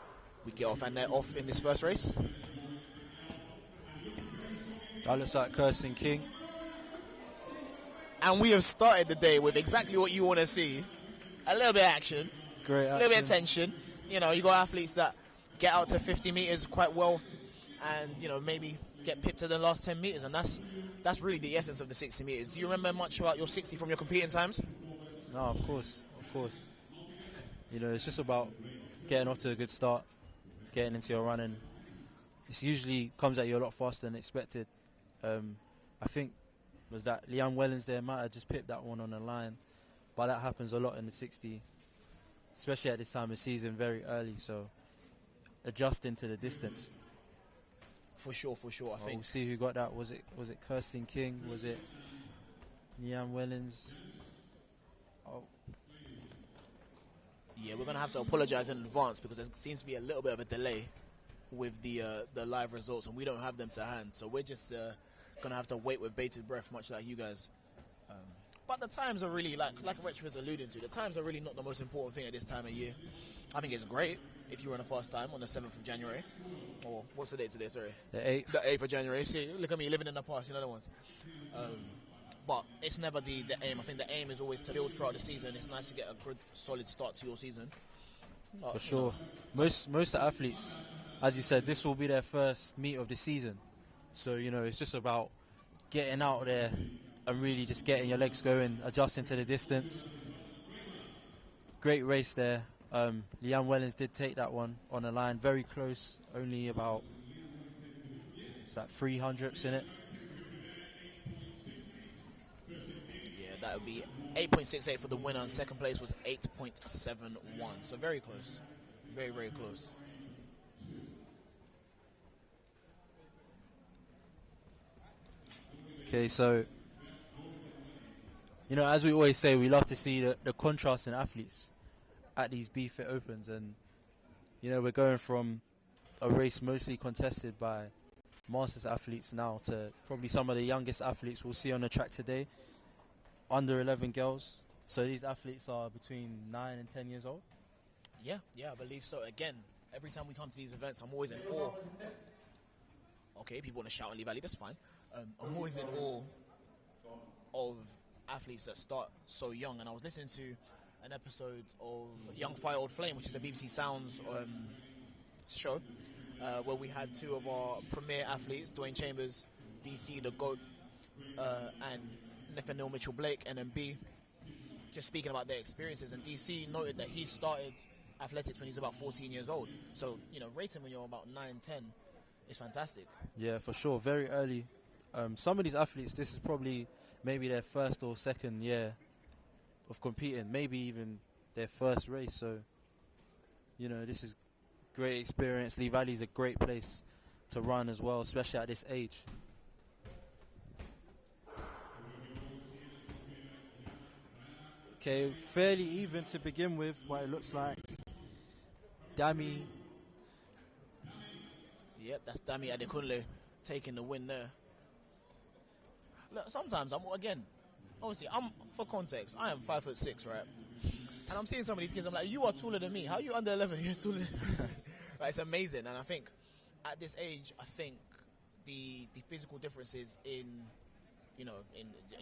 we get off, and they're off in this first race. That looks like Kirsten King. And we have started the day with exactly what you want to see. A little bit of action. Great action. A little bit of tension. You got athletes that get out to 50 metres quite well and, maybe get pipped to the last 10 metres. And that's really the essence of the 60 metres. Do you remember much about your 60 from your competing times? No, of course. It's just about getting off to a good start, getting into your running. It usually comes at you a lot faster than expected. I think was that Leanne Wellens there might have just pipped that one on the line, but that happens a lot in the 60, especially at this time of season, very early. So adjusting to the distance. For sure. I think We'll see who got that. Was it Kirsten King? Was it Leanne Wellens? Oh, yeah, we're gonna have to apologise in advance because there seems to be a little bit of a delay with the live results, and we don't have them to hand. So we're just gonna have to wait with bated breath, much like you guys. But the times are really, like Rich was alluding to, the times are really not the most important thing at this time of year. I think it's great if you run a fast time on the 7th of January. Or what's the date today, sorry? the 8th. The 8th of January. See, look at me living in the past, the ones. But it's never the aim. I think the aim is always to build throughout the season. It's nice to get a good, solid start to your season. For sure. Most athletes, as you said, this will be their first meet of the season. So, it's just about getting out there and really just getting your legs going, adjusting to the distance. Great race there. Leanne Wellens did take that one on the line. Very close, only about 300ths in it. Yeah, that would be 8.68 for the winner, and second place was 8.71. So very close. Very, very close. Okay, so, as we always say, we love to see the contrast in athletes at these Bftta Opens. And, we're going from a race mostly contested by Masters athletes now to probably some of the youngest athletes we'll see on the track today, under 11 girls. So these athletes are between 9 and 10 years old? Yeah, I believe so. Again, every time we come to these events, I'm always in awe. Okay, people want to shout in Lee Valley, that's fine. I'm always in awe of athletes that start so young. And I was listening to an episode of Young Fire Old Flame, which is a BBC Sounds show. where we had two of our premier athletes, Dwayne Chambers, DC, the GOAT, and Nathaniel Mitchell-Blake, NMB, just speaking about their experiences. And DC noted that he started athletics when he's about 14 years old. So, racing when you're about 9, 10 is fantastic. Yeah, for sure. Very early. Some of these athletes, this is probably maybe their first or second year of competing, maybe even their first race. So, this is great experience. Lee Valley is a great place to run as well, especially at this age. Okay, fairly even to begin with, but it looks like Dami. Yep, that's Dami Adekunle taking the win there. Look, sometimes obviously, for context, I am 5'6", right? And I'm seeing some of these kids, I'm like, you are taller than me. How are you under 11? You're taller than me. Like, it's amazing. And I think at this age, I think the physical differences in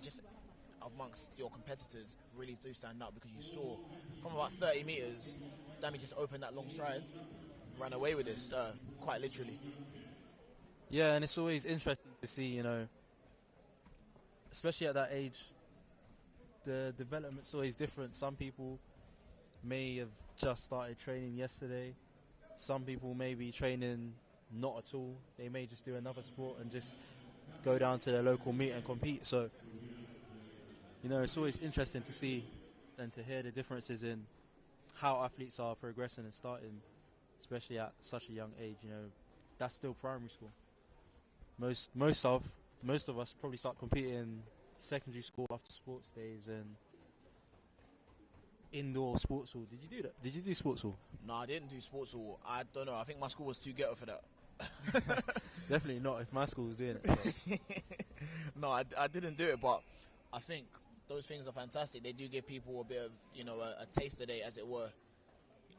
just amongst your competitors really do stand out, because you saw from about 30 meters, Dami just opened that long stride, ran away with this, quite literally. Yeah, and it's always interesting to see, especially at that age, the development's always different. Some people may have just started training yesterday. Some people may be training not at all. They may just do another sport and just go down to their local meet and compete. So, it's always interesting to see and to hear the differences in how athletes are progressing and starting, especially at such a young age. That's still primary school. Most of us probably start competing in secondary school after sports days and indoor sports hall. Did you do that? Did you do sports hall? No, I didn't do sports hall. I don't know. I think my school was too ghetto for that. Definitely not if my school was doing it. No, I didn't do it, but I think those things are fantastic. They do give people a bit of, a taster day, as it were,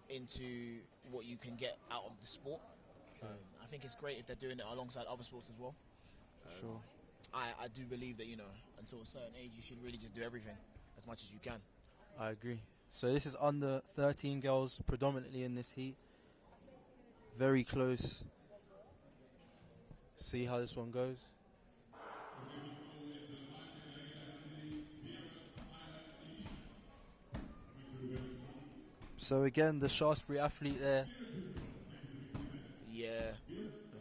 into what you can get out of the sport. Okay. I think it's great if they're doing it alongside other sports as well. Sure. I do believe that, until a certain age, you should really just do everything as much as you can. I agree. So this is under 13 girls, predominantly in this heat. Very close. See how this one goes. So again, the Shaftesbury athlete there. Yeah,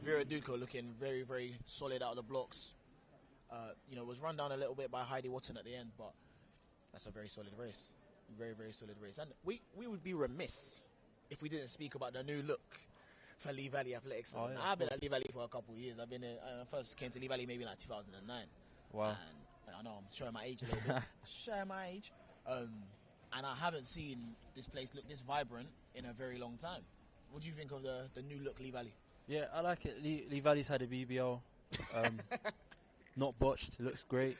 Vera Duco looking very, very solid out of the blocks. Was run down a little bit by Heidi Watson at the end, but that's a very solid race. Very, very solid race. And we would be remiss if we didn't speak about the new look for Lee Valley Athletics. Oh, yeah, I've been at Lee Valley for a couple of years. I first came to Lee Valley maybe like 2009. Wow. And I know I'm showing my age a little bit. Showing my age. And I haven't seen this place look this vibrant in a very long time. What do you think of the new look Lee Valley? Yeah, I like it. Lee Valley's had a BBL. Not botched. It looks great.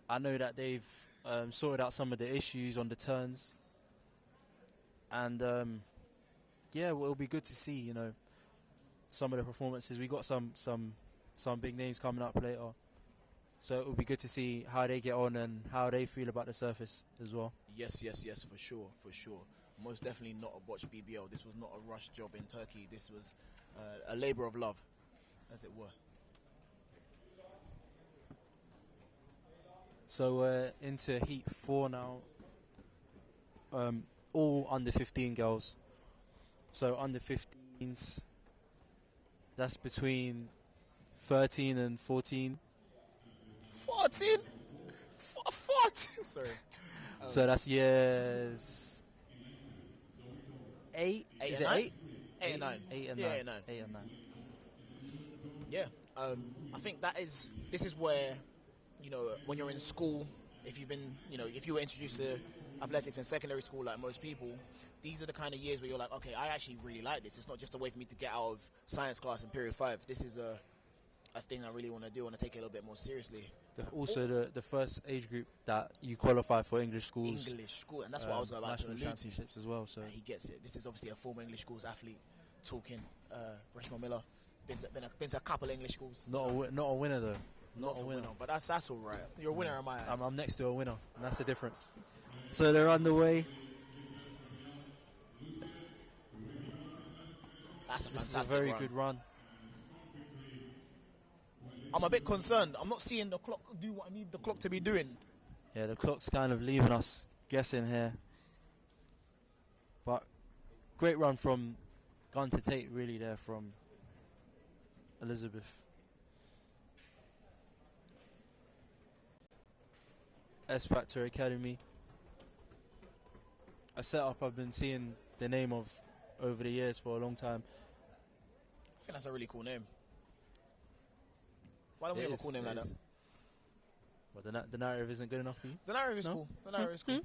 I know that they've sorted out some of the issues on the turns. And, it'll be good to see, some of the performances. We got some big names coming up later. So it will be good to see how they get on and how they feel about the surface as well. Yes, for sure. Most definitely not a botched BBL. This was not a rush job in Turkey. This was a labour of love, as it were. So into Heat 4 now. All under 15 girls. So under 15s, that's between 13 and 14. 14? 14? Sorry. So that's years 8? Is it 8? 8 and 9. 8 and 9. Yeah, 8 and 9. 8 and 9. Yeah. I think this is where, when you're in school, if you were introduced to athletics in secondary school like most people, these are the kind of years where you're like, okay, I actually really like this. It's not just a way for me to get out of science class in period 5. This is a thing I really want to do. I want to take it a little bit more seriously. Also, the first age group that you qualify for English schools. English school, and that's what I was about to national allude to. championships as well. So He gets it. This is obviously a former English schools athlete talking. Reshma Miller, been to a couple English schools. not a winner though. Not a winner, but that's all right. You're a winner in my eyes. I'm next to a winner, and that's the difference. So they're underway. That's a This is a fantastic very run. good run. I'm a bit concerned. I'm not seeing the clock do what I need the clock to be doing. Yeah, the clock's kind of leaving us guessing here. But great run from Gun to Tate, really, there from Elizabeth. Bftta Academy. A setup I've been seeing the name of over the years for a long time. I think that's a really cool name. Why don't we It have a is, cool name it like is. that? Well, the narrative isn't good enough for you? The narrative is No? cool. The narrative is cool.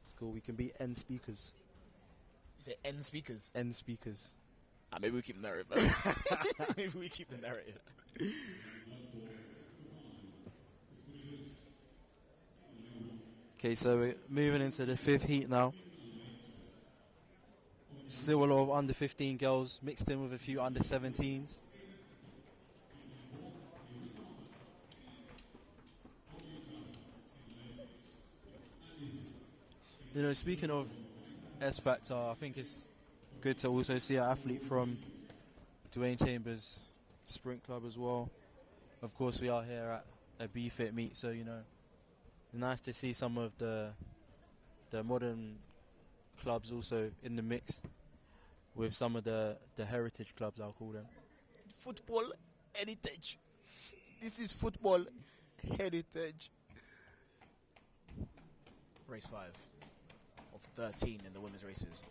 It's cool. We can be N speakers. You say N speakers. N speakers. Maybe we keep the narrative. Maybe we keep the narrative. Okay, so we're moving into the fifth heat now. Still a lot of under 15 girls mixed in with a few under 17s. You know, speaking of Bftta, I think it's good to also see an athlete from Dwayne Chambers Sprint Club as well. Of course, we are here at a Bftta meet, so you know, it's nice to see some of the modern clubs also in the mix with some of the heritage clubs, I'll call them. Football heritage. This is football heritage. Race 5 of 13 in the women's races.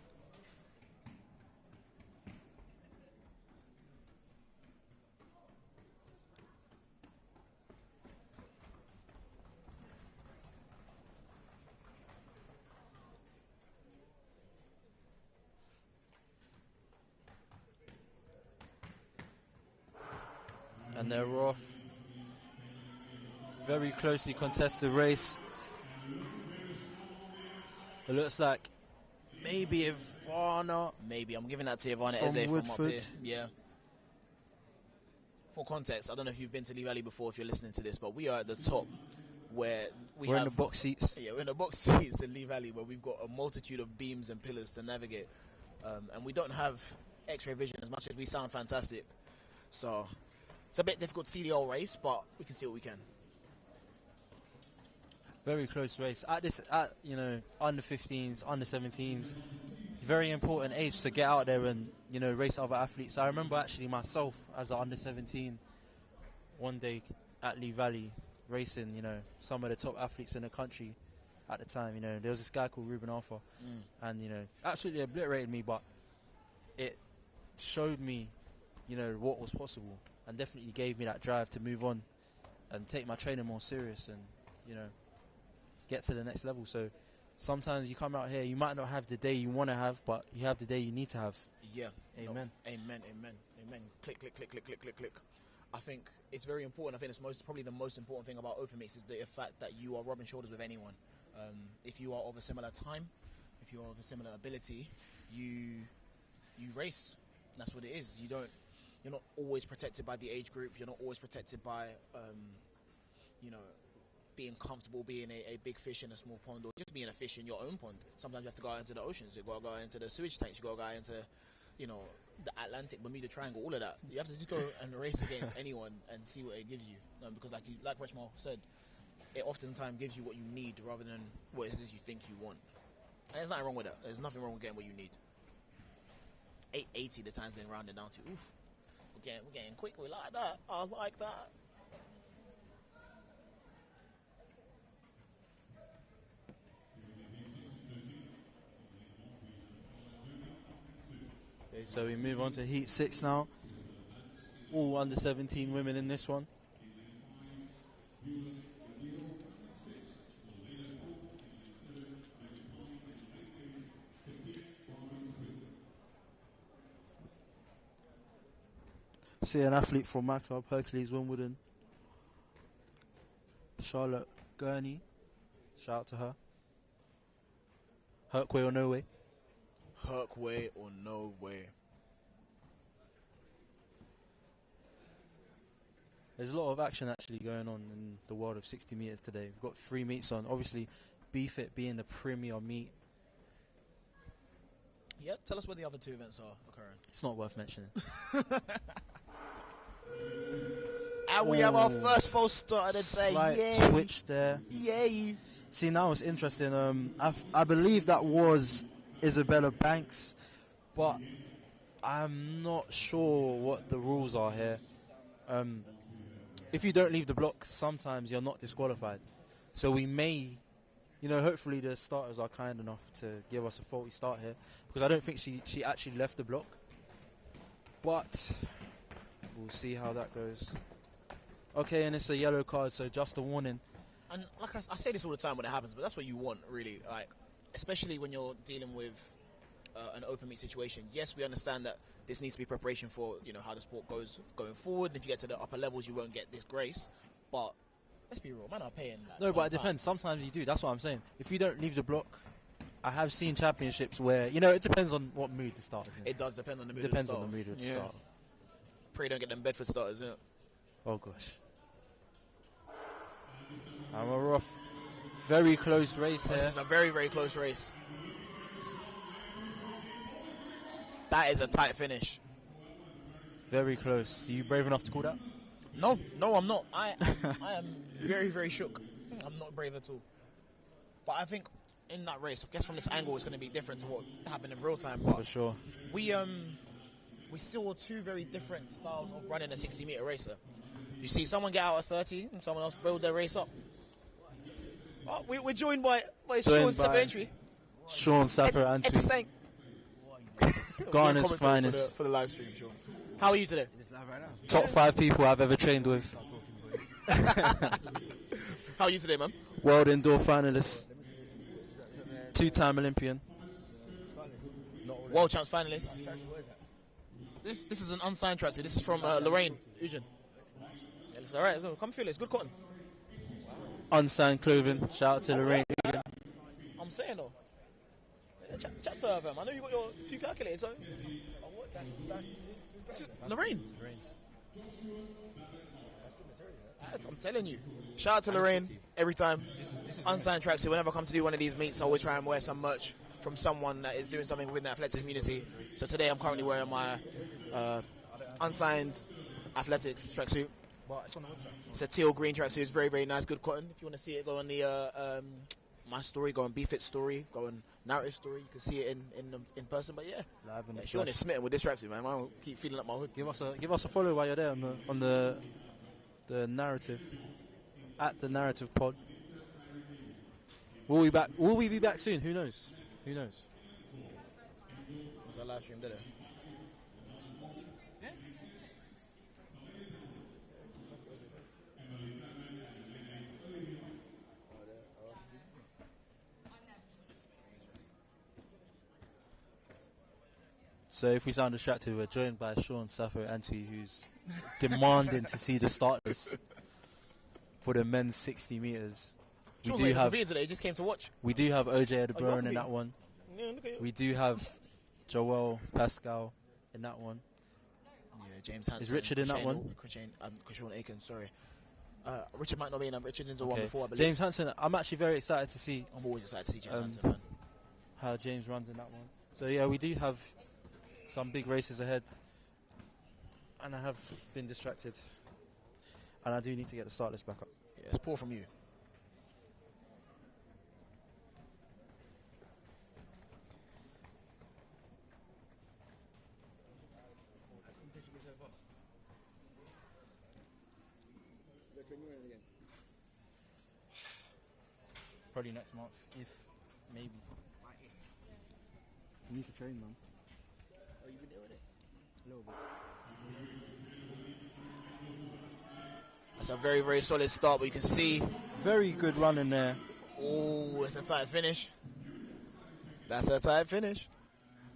And they're off. Very closely contested race. It looks like maybe Ivana. Maybe. I'm giving that to Ivana From Eze from up Woodford. here. Yeah. For context, I don't know if you've been to Lee Valley before, if you're listening to this, but we are at the top where We're in the box seats. Yeah, we're in the box seats in Lee Valley where we've got a multitude of beams and pillars to navigate. And we don't have X-ray vision as much as we sound fantastic. So it's a bit difficult to see the whole race, but we can see what we can. Very close race. At you know, under 15s, under 17s, very important age to get out there and, you know, race other athletes. I remember actually myself as an under 17 one day at Lee Valley racing, you know, some of the top athletes in the country at the time. You know, there was this guy called Ruben Arthur, and, you know, absolutely obliterated me, but it showed me, you know, what was possible, and definitely gave me that drive to move on and take my training more serious and, you know, get to the next level. So sometimes you come out here, you might not have the day you want to have, but you have the day you need to have. Yeah. Amen. No, amen. Click, click, click, click, click, click, click. I think it's very important. I think it's probably the most important thing about open meets is the fact that you are rubbing shoulders with anyone. If you are of a similar time, if you are of a similar ability, you race. That's what it is. You're not always protected by the age group. You're not always protected by, you know, being comfortable being a big fish in a small pond, or just being a fish in your own pond. Sometimes you have to go out into the oceans. You got to go out into the sewage tanks. You got to go out into, you know, the Atlantic, Bermuda Triangle, all of that. You have to just go and race against anyone and see what it gives you. Because like Reshma said, it oftentimes gives you what you need rather than what it is you think you want. And there's nothing wrong with that. There's nothing wrong with getting what you need. 880, the time's been rounded down to. Oof. We're getting quick. We like that. I like that. Okay, so we move on to Heat 6 now. All under 17 women in this one. See an athlete from my club, Hercules Wimbledon. Charlotte Gurney. Shout out to her. Herc way or no way? Herc way or no way. There's a lot of action actually going on in the world of 60 meters today. We've got 3 meets on. Obviously, Bftta being the premier meet, Yeah, tell us where the other 2 events are occurring. it's not worth mentioning. And we have our first false start of the day. Slight Yay! twitch there. Yay! See, now it's interesting. I believe that was Isabella Banks, but I'm not sure what the rules are here. If you don't leave the block, sometimes you're not disqualified. So we may, hopefully the starters are kind enough to give us a faulty start here, because I don't think she actually left the block. But we'll see how that goes. Okay, and it's a yellow card, so just a warning. And like I say this all the time when it happens, but that's what you want, really. Like, especially when you're dealing with an open meet situation. Yes, we understand that this needs to be preparation for how the sport goes going forward. If you get to the upper levels, you won't get this grace. But let's be real, man, are paying. Like, no, but it depends. Sometimes you do. That's what I'm saying. If you don't leave the block, I have seen championships where it depends on what mood the starter is in. It does depend on the mood. Depends of on the the mood of the yeah. starter. Pray you don't get them Bedford starters, innit? Oh gosh. And we're off. Very close race here. This is a very, very close race. That is a tight finish. Very close. Are you brave enough to call that? No, I'm not. I am very, very shook. I'm not brave at all. But I think in that race, I guess from this angle, it's going to be different to what happened in real time. But for sure. We saw 2 very different styles of running a 60-meter racer. You see someone get out at 30 and someone else build their race up. Oh, we're joined by Sean Saventry. Sean Sapper and Ghana's finest. For the live stream, Sean. How are you today? Top 5 people I've ever trained with. How are you today, man? World indoor finalist. 2-time Olympian. World champs finalist. This is an unsigned tracksuit. This is from Lorraine, Eugen. Yeah, it's alright. So come feel it. It's good cotton. Unsigned clothing. Shout out to Lorraine. I'm saying though. Chat to her, fam. I know you got your 2 calculators. So. This is Lorraine. I'm telling you. Shout out to Lorraine every time. Unsigned tracksuit. Whenever I come to do one of these meets, I always try and wear some merch from someone that is doing something within the athletics community. So today I'm currently wearing my unsigned athletics tracksuit. It's a teal green tracksuit. It's very, very nice, good cotton. If you want to see it, go on the my story, go on Bftta story, go on narrative story. You can see it in person. But yeah, Sean is smitten with this tracksuit, man. I keep feeling up my hood. Give us a follow while you're there on the narrative at the narrative pod. Will we be back soon? Who knows? It's a live stream, did it? So if we sound distracted, we're joined by Sean Sappho Antwi, who's demanding to see the starters for the men's 60 meters. We do have today. He just came to watch. We do have OJ Adebaran in that one. Yeah, look at you. We do have Joel Pascal in that one. Yeah, James Hansen. Is Richard in that one? Sean Aiken, sorry. Richard might not be in. Richard is the one Okay. before, I believe. James Hansen, I'm actually very excited to see. I'm always excited to see James Hansen, man. How James runs in that one. So yeah, we do have some big races ahead, and I have been distracted, and I do need to get the start list back up. Yeah, it's poor from you. Probably next month, if maybe. You need to train, man. Oh, you've been doing it? A little bit. That's a very, very solid start, but you can see. Very good run in there. Oh, that's a tight finish. That's a tight finish.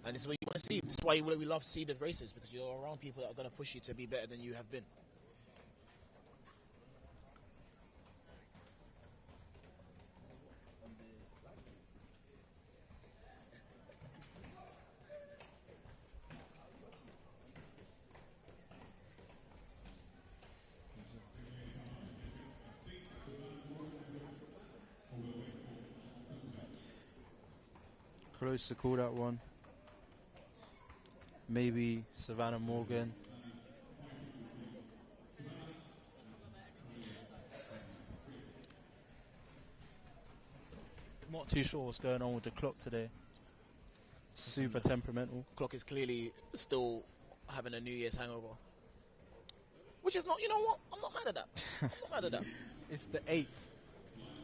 And this is what you want to see. This is why we love seeded races, because you're around people that are going to push you to be better than you have been. close to call that one. Maybe Savannah Morgan. Not too sure what's going on with the clock today. Super temperamental. Clock is clearly still having a New Year's hangover. Which is not, you know what? I'm not mad at that. I'm not mad at that. It's the 8th.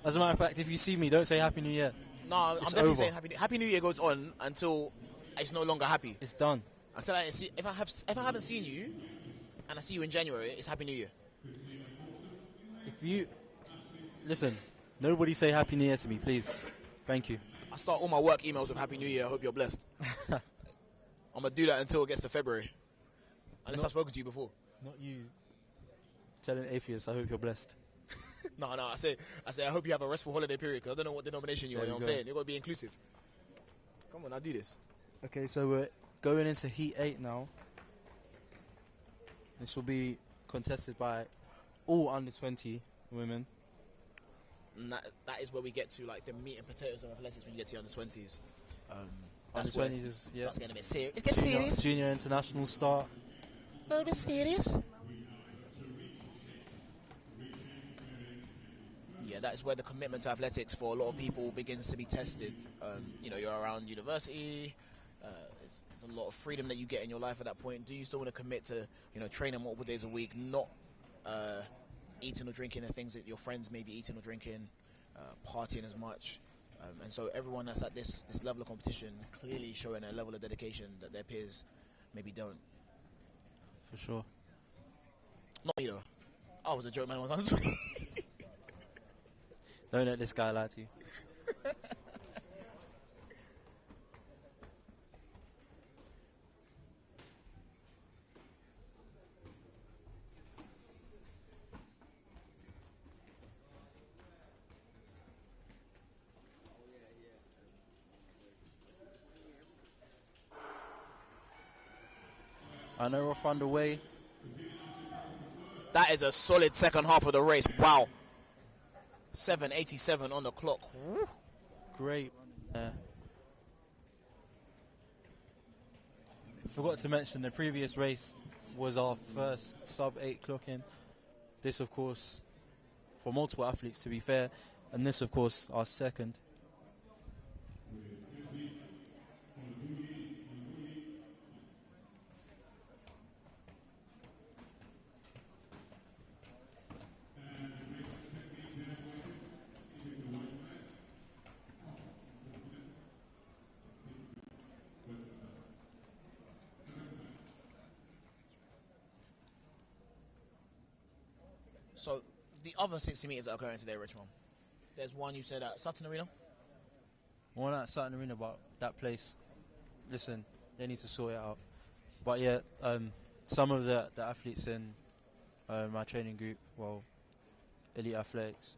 As a matter of fact, if you see me, don't say Happy New Year. No, I'm It's definitely over. saying Happy New Year goes on until it's no longer happy. It's done. Until I see, if I haven't seen you, and I see you in January, it's Happy New Year. If you listen, nobody say Happy New Year to me, please. Thank you. I start all my work emails with Happy New Year. I hope you're blessed. I'm gonna do that until it gets to February, unless I've spoken to you before. Not you. Telling atheists, I hope you're blessed. No, I say I hope you have a restful holiday period, because I don't know what denomination you are. You know what I'm saying? You've got to be inclusive. Come on, I'll do this. Okay, so we're going into Heat 8 now. This will be contested by all under 20 women. And that is where we get to like the meat and potatoes of athletics when you get to the under 20s. Under 20s is starts getting a bit serious. It gets junior, serious. junior international start. A little bit serious. Yeah, that is where the commitment to athletics for a lot of people begins to be tested. You're around university. There's a lot of freedom that you get in your life at that point. Do you still want to commit to, training multiple days a week, not eating or drinking the things that your friends may be eating or drinking, partying as much? And so everyone that's at this level of competition clearly showing a level of dedication that their peers maybe don't. For sure. Not me though. I was a joke man. I was under 20. Don't let this guy lie to you. I know we're off underway. That is a solid second half of the race. Wow. 7:87 on the clock. Woo. Great. Forgot to mention the previous race was our first sub-8 clock-in. This, of course, for multiple athletes, to be fair, and this, of course, our second. So, the other 60 metres that are occurring today, Richmond. There's one you said at Sutton Arena. One at Sutton Arena, but that place, listen, they need to sort it out. But yeah, some of the athletes in my training group, well, elite athletics,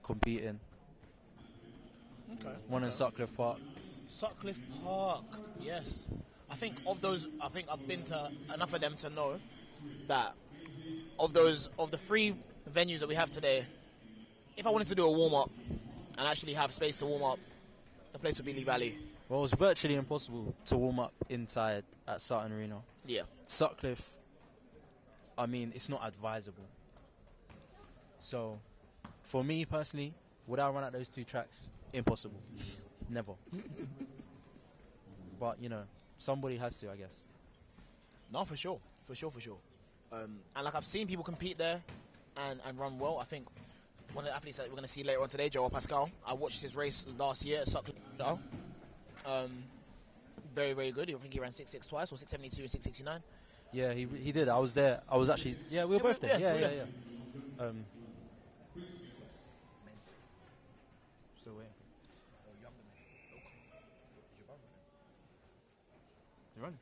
competing. Okay. One in Sutcliffe Park. Sutcliffe Park, yes. I think of those, I've been to enough of them to know that of the 3 venues that we have today, if I wanted to do a warm-up and actually have space to warm up, the place would be Lee Valley. Well, it's virtually impossible to warm up inside at Sutton Arena. Yeah. Sutcliffe, I mean, it's not advisable. So, for me personally, would I run at those 2 tracks? Impossible. Never. But, somebody has to, I guess. No, for sure. And like I've seen people compete there and run well. I think one of the athletes that we're going to see later on today, Joel Pascal, I watched his race last year at Sutcliffe. Very, very good. I think he ran 6.6 twice, or 6.72 and 6.69. Yeah, he did. I was there. I was actually... Yeah, we were both there. Yeah. Still waiting. You're running?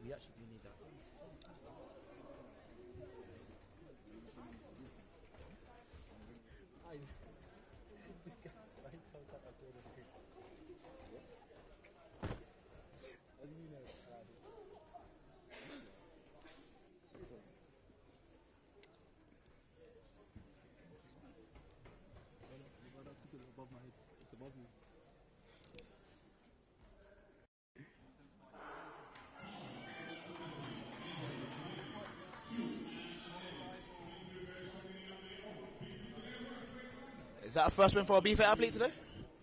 We actually do need that. above my head. It's above me. Is that a first win for a Bftta athlete today?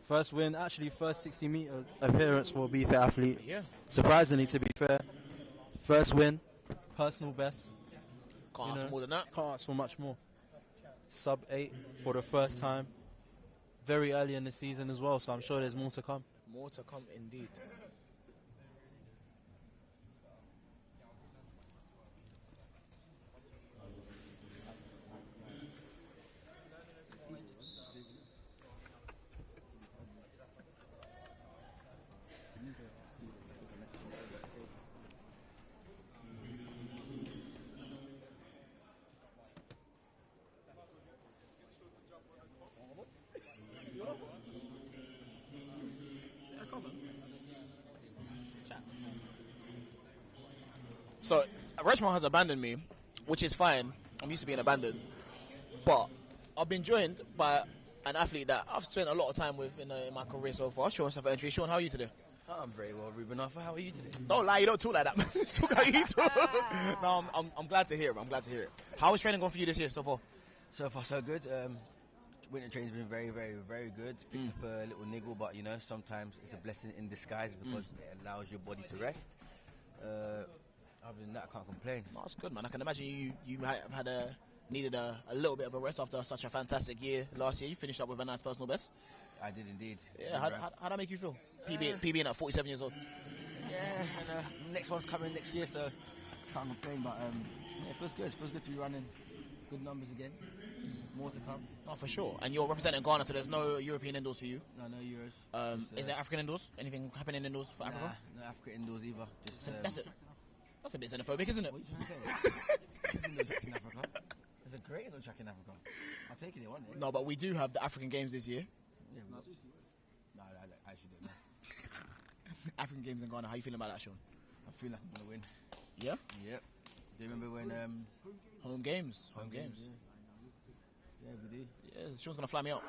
First win, actually first 60-meter appearance for a Bftta athlete. Yeah. Surprisingly, to be fair, first win, personal best. Can't ask for more than that. Can't ask for much more. Sub 8 for the first time. Very early in the season as well, so I'm sure there's more to come. More to come indeed. So, Richmond has abandoned me, which is fine. I'm used to being abandoned. But I've been joined by an athlete that I've spent a lot of time with in my career so far, Sean Self-Entry. Sean, how are you today? I'm very well, Ruben Arthur. How are you today? Don't lie, you don't talk like that, man. Talk how you talk. No, I'm glad to hear it. I'm glad to hear it. How is training going for you this year so far? So far, so good. Winter training's been very, very, very good. Picked up a little niggle, but you know, sometimes it's a blessing in disguise because it allows your body to rest. Other than that, I can't complain. No, that's good, man. I can imagine you might have had needed a little bit of a rest after such a fantastic year last year. You finished up with a nice personal best. I did indeed. Yeah, how'd that make you feel? PBing at 47 years old. Yeah, and next one's coming next year, so can't complain. But yeah, it feels good. It feels good to be running good numbers again. More to come. No, for sure. And you're representing Ghana, so there's no European indoors for you. No Euros. Is there African indoors? Anything happening indoors for Africa? No Africa indoors either. Just That's a bit xenophobic, isn't it? what are you trying to say? There's indoor track in Africa. There's a great indoor track in Africa. I'm taking it one day. No, but we do have the African Games this year. Yeah, no, I actually don't know. African Games in Ghana. How you feeling about that, Sean? I feel like I'm gonna win. Yeah? Yep. Do you remember when Home games. Home games. Yeah, we do. Yeah, Sean's going to fly me out.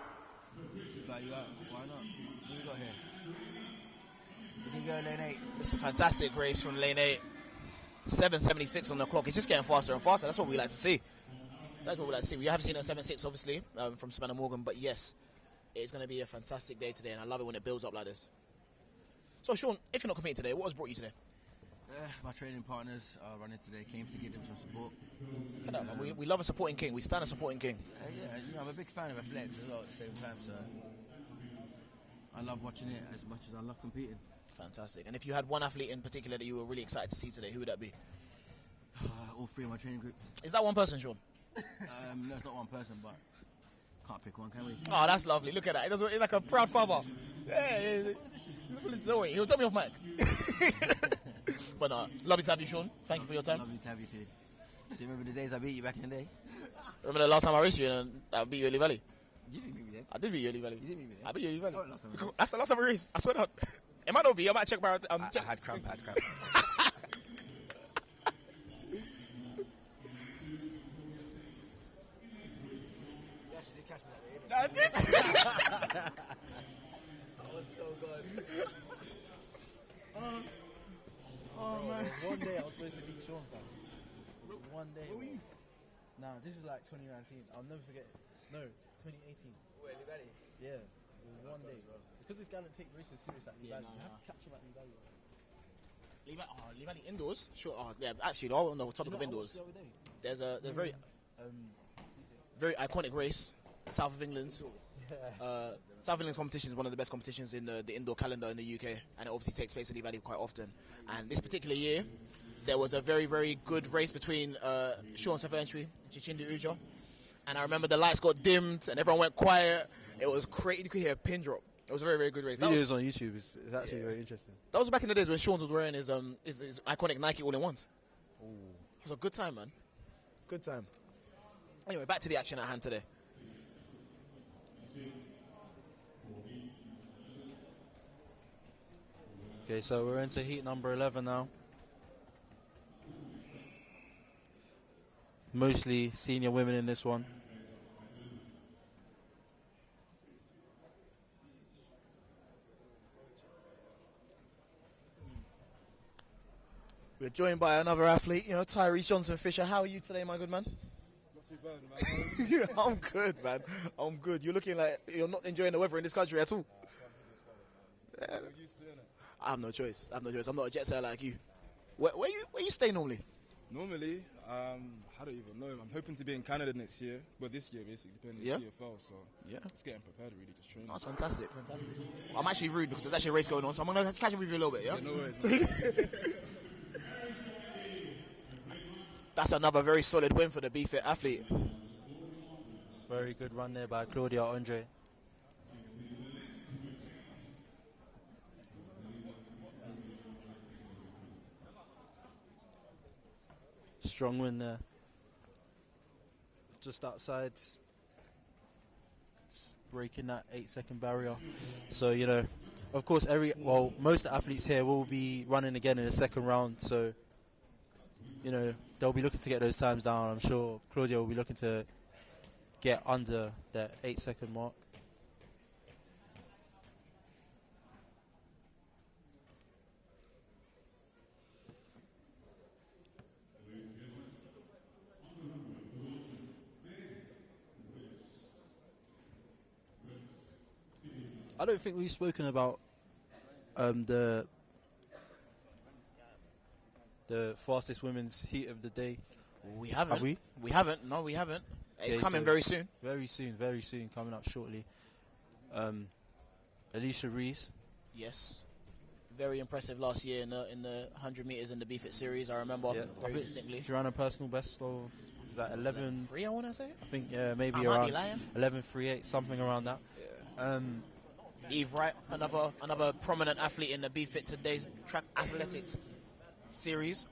Fly you out. Why not? Who we got here? We can go lane 8. It's a fantastic race from lane 8. 7:76 on the clock. It's just getting faster and faster. That's what we like to see. That's what we like to see. We have seen a 7:6, obviously, from Spanner Morgan. But yes, it's going to be a fantastic day today, and I love it when it builds up like this. So, Sean, if you're not competing today, what has brought you today? My training partners are running today. Came to give them some support. Look at that, man. We love a supporting king. We stand a supporting king. Yeah, you know, I'm a big fan of athletics as well at the same time, so I love watching it as much as I love competing. Fantastic. And if you had one athlete in particular that you were really excited to see today, who would that be? All three of my training groups. Is that one person, Sean? No, it's not one person, but can't pick one, can we? Oh, that's lovely. Look at that. It's like a proud father. Yeah. Don't worry. He'll tell me off mic. But lovely to have you, Sean. Thank you for your time. Lovely to have you too. Do you remember the days I beat you back in the day? Remember the last time I raced you and I beat you at Lee Valley? You didn't beat me then. I did beat you at Lee Valley. You didn't beat me then. I beat you at Lee Valley. Oh, last time we raced. That's the last time we raced. I swear to God. It might not be. I might check my... I had cramp. You actually did catch me that day, didn't you? I did. That was so good. Man. One day I was supposed to beat Sean, fam. One day. Where were you? Nah, this is like 2019. I'll never forget it. No, 2018. Where, Lee Valley? Yeah. It was one day, bro. It's because this guy don't take races serious at Lee Valley. You have to catch him at Lee Valley. Lee Valley indoors? Sure. Yeah, actually, on the topic of indoors, The other day. there's a very iconic race, South of England. South of England competition is one of the best competitions in the indoor calendar in the UK, and it obviously takes place at Lee Valley quite often. And this particular year, there was a very, very good race between Sean Self-Entry and Chichindu Uja. And I remember the lights got dimmed and everyone went quiet. It was crazy. You could hear a pin drop. It was a very, very good race. Videos on YouTube is actually very interesting. That was back in the days when Sean was wearing his iconic Nike all-in-ones. It was a good time, man. Good time. Anyway, back to the action at hand today. Okay, so we're into heat number 11 now. Mostly senior women in this one. We're joined by another athlete, Tyrese Johnson Fisher. How are you today, my good man? Not too bad, man. I'm good, man. I'm good. You're looking like you're not enjoying the weather in this country at all. We're used to it. I have no choice. I'm not a jet setter like you. Where you stay normally? Normally, I don't even know. I'm hoping to be in Canada next year, but this year basically depending on CFL. So it's getting prepared really, just training. That's fantastic. I'm actually rude because there's actually a race going on, so I'm gonna catch up with you a little bit. Yeah. No worries. That's another very solid win for the Bftta athlete. Very good run there by Claudia Andre. Strong win there. Just outside. It's breaking that 8-second barrier. So, of course, most athletes here will be running again in the second round. So, they'll be looking to get those times down. I'm sure Claudia will be looking to get under that 8-second mark. I don't think we've spoken about the fastest women's heat of the day. We haven't. Have we? We haven't. No, we haven't. It's Okay, coming so very soon. Very soon, coming up shortly. Alicia Rees. Yes. Very impressive last year in the 100 meters in the Bftta series. I remember very distinctly. She ran a personal best of, is that 11? 3, I want to say. I think, maybe I might around be lying. 11:38, something around that. Eve Wright, another prominent athlete in the Bftta today's track athletics series.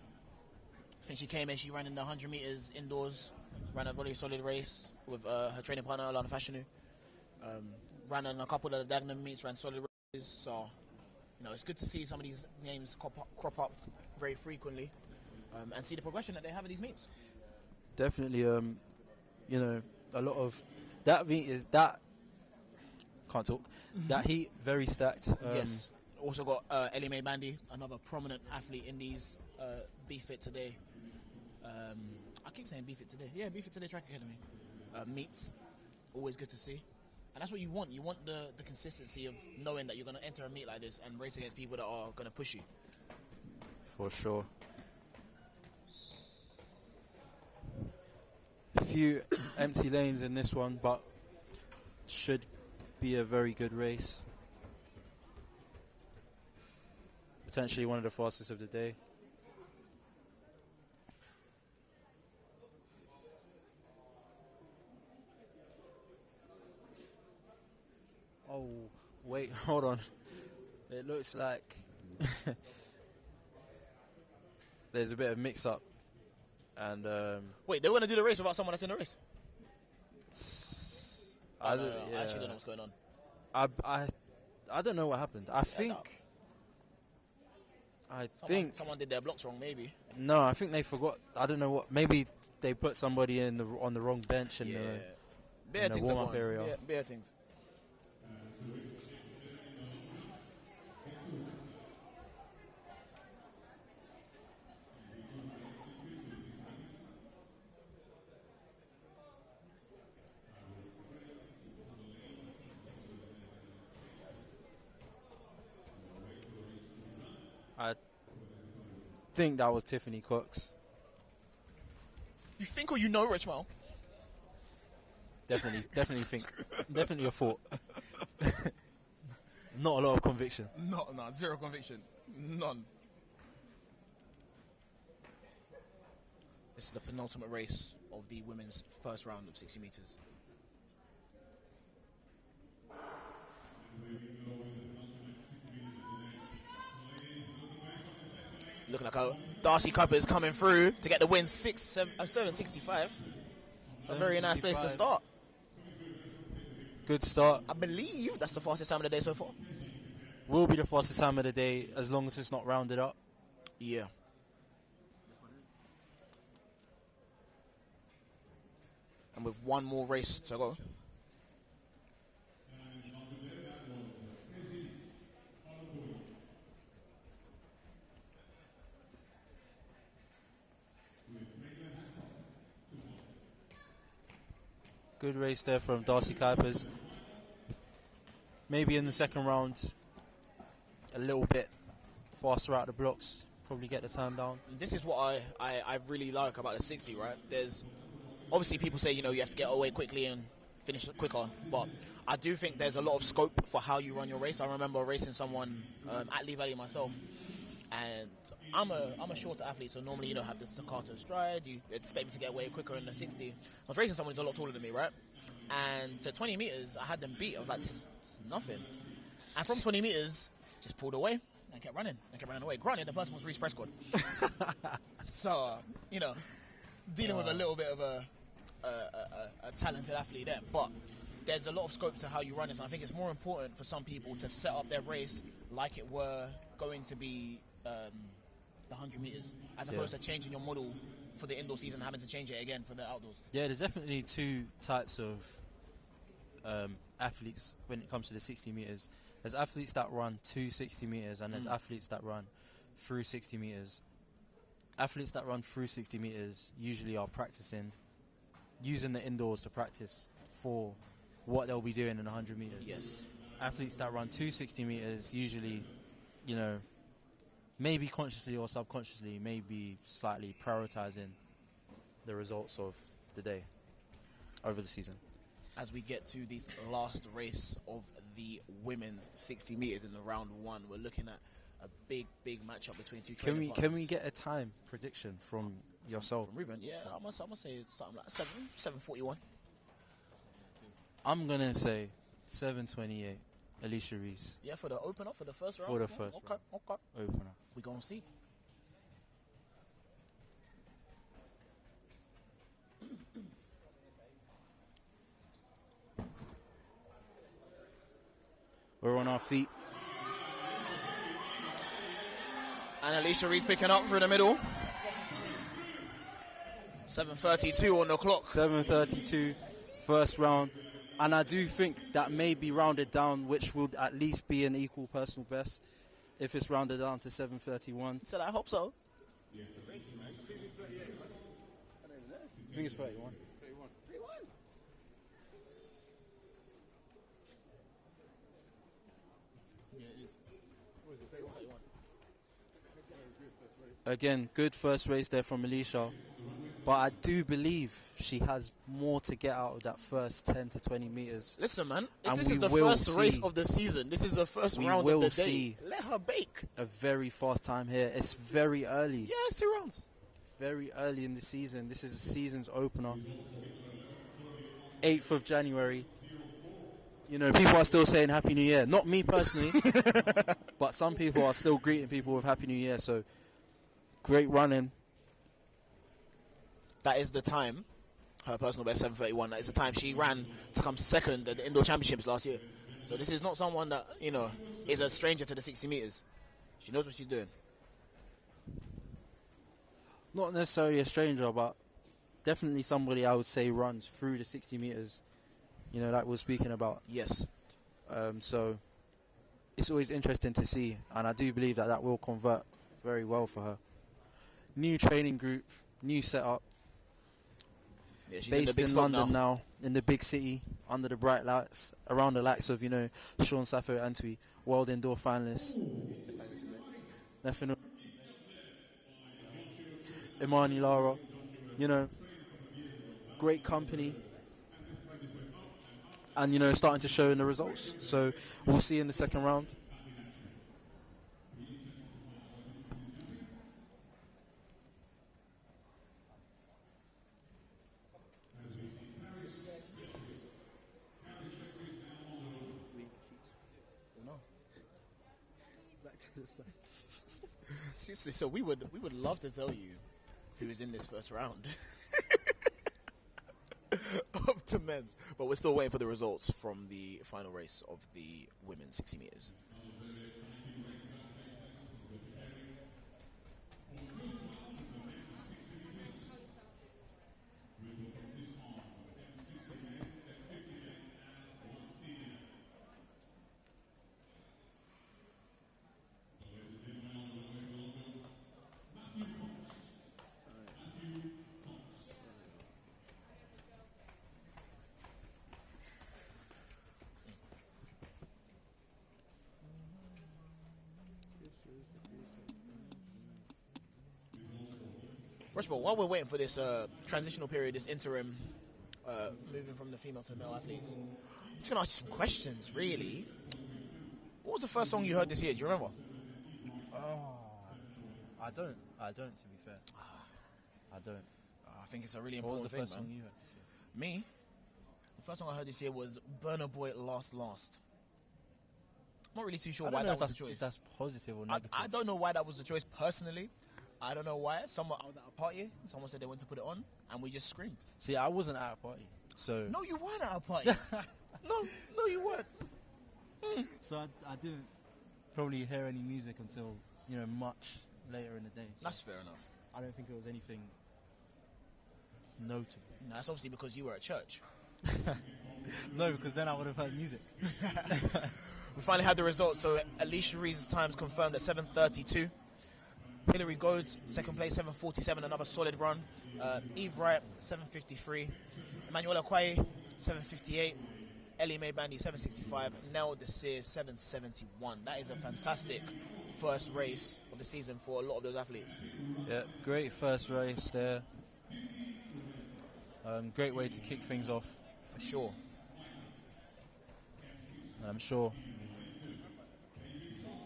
I think she came in, she ran in the 100 meters indoors, ran a very solid race with her training partner, Alana Fashanu. Ran in a couple of the Dagenham meets, ran solid races. So, it's good to see some of these names crop up very frequently and see the progression that they have at these meets. Definitely, a lot of that meet is that. Can't talk. That heat, very stacked. Yes. Also got Ellie Mae Bandy, another prominent athlete in these Bftta today. I keep saying Bftta today. Yeah, Bftta today Track Academy meets. Always good to see. And that's what you want. You want the consistency of knowing that you're going to enter a meet like this and race against people that are going to push you. For sure. A few empty lanes in this one, but should be a very good race. Potentially one of the fastest of the day. Oh, wait, hold on. It looks like there's a bit of mix-up. And wait, they want to do the race without someone that's in the race? I actually don't know what's going on. I don't know what happened. I think someone did their blocks wrong. Maybe. No, I think they forgot. I don't know what. Maybe they put somebody on the wrong bench in the warm-up area. Bare things. I think that was Tiffany Cox. You think or you know, Richmond? Definitely think. Definitely a thought. Not a lot of conviction. No, zero conviction. None. This is the penultimate race of the women's first round of 60 meters. Looking like Darcy Cooper is coming through to get the win, 7:65. It's a very nice place to start. Good start. I believe that's the fastest time of the day so far. Will be the fastest time of the day as long as it's not rounded up. Yeah. And with one more race to go. Good race there from Darcy Kuipers. Maybe in the second round, a little bit faster out the blocks. Probably get the time down. This is what I really like about the 60, right? There's obviously people say, you know, you have to get away quickly and finish it quicker, but I do think there's a lot of scope for how you run your race. I remember racing someone at Lee Valley myself, and I'm a shorter athlete, so normally you don't have the staccato stride. You expect me to get away quicker in the 60. I was racing someone who's a lot taller than me, right? And to 20 meters, I had them beat. I was like, it's nothing. And from 20 meters, just pulled away and kept running. I kept running away. Granted, the person was Reese Prescott. So, you know, dealing with a little bit of a talented athlete there. But there's a lot of scope to how you run this. And I think it's more important for some people to set up their race like it were going to be the 100 meters, as opposed to changing your model for the indoor season, having to change it again for the outdoors. Yeah, there's definitely two types of athletes when it comes to the 60 meters. There's athletes that run to 60 meters, and there's athletes that run through 60 meters. Athletes that run through 60 meters usually are practicing, using the indoors to practice for what they'll be doing in 100 meters. Yes. Athletes that run to 60 meters usually, you know, maybe consciously or subconsciously, maybe slightly prioritizing the results of the day over the season. As we get to this last race of the women's 60 meters in the round one, we're looking at a big matchup between two training partners. Can we get a time prediction from yourself? From Ruben? Yeah, I'm gonna say something like 7:41. I'm gonna say 7:28. Alicia Reese. Yeah, for the opener, for the first round. For the first round. Okay. Opener. We gonna see. We're on our feet. And Alicia Reese picking up through the middle. 7:32 on the clock. 7:32, first round. And I do think that may be rounded down, which would at least be an equal personal best if it's rounded down to 7:31. Said I hope so. I think it's 31. Again, good first race there from Alicia. But I do believe she has more to get out of that first 10 to 20 meters. Listen, man, And this we is the will first race see- of the season. This is the first we round will of the day. see Let her bake. a very fast time here. It's very early. Yeah, it's 2 rounds. Very early in the season. This is the season's opener. 8th of January. You know, people are still saying Happy New Year. Not me personally, but some people are still greeting people with Happy New Year. So, great running. That is the time. Her personal best 7:31. That is the time she ran to come second at the indoor championships last year. So this is not someone that, you know, is a stranger to the 60 meters. She knows what she's doing. Not necessarily a stranger, but definitely somebody I would say runs through the 60 meters. You know, like we're speaking about. Yes. So it's always interesting to see, and I do believe that that will convert very well for her. New training group, new setup, Yeah, she's based in the big in spot London now. now, in the big city, under the bright lights, around the likes of, you know, Sean Sappho Antwi, world indoor finalists, Nefino, Imani Lara, you know, great company. And, you know, starting to show in the results. So we'll see in the second round. So we would love to tell you who is in this first round of the men's, but we're still waiting for the results from the final race of the women's 60 meters. First of all, while we're waiting for this transitional period, this interim, moving from the female to male athletes, I'm just gonna ask you some questions. Really, what was the first song you heard this year? Do you remember? I don't. To be fair, I don't. I think it's a really What was important the first thing, man. song you heard? This year? Me, the first song I heard this year was Burna Boy Last. I'm not really too sure I why don't know that if was the choice. if that's positive or I negative. don't know why that was the choice personally. I don't know why. I was at a party. Someone said they went to put it on, and we just screamed. See, I wasn't at a party, so No, you weren't at a party. no, you weren't. so I didn't probably hear any music until much later in the day. So That's fair enough. I don't think it was anything notable. No, that's obviously because you were at church. No, because then I would have heard music. We finally had the results. So Alicia Reese's time's confirmed at 7:32. Hillary Goad, second place, 7:47, another solid run. Eve Wright, 7:53. Emmanuel Akwaye, 7:58. Ellie Mae Bandy, 7:65. Nell Desir, 7:71. That is a fantastic first race of the season for a lot of those athletes. Yeah, great first race there. Great way to kick things off. For sure. I'm sure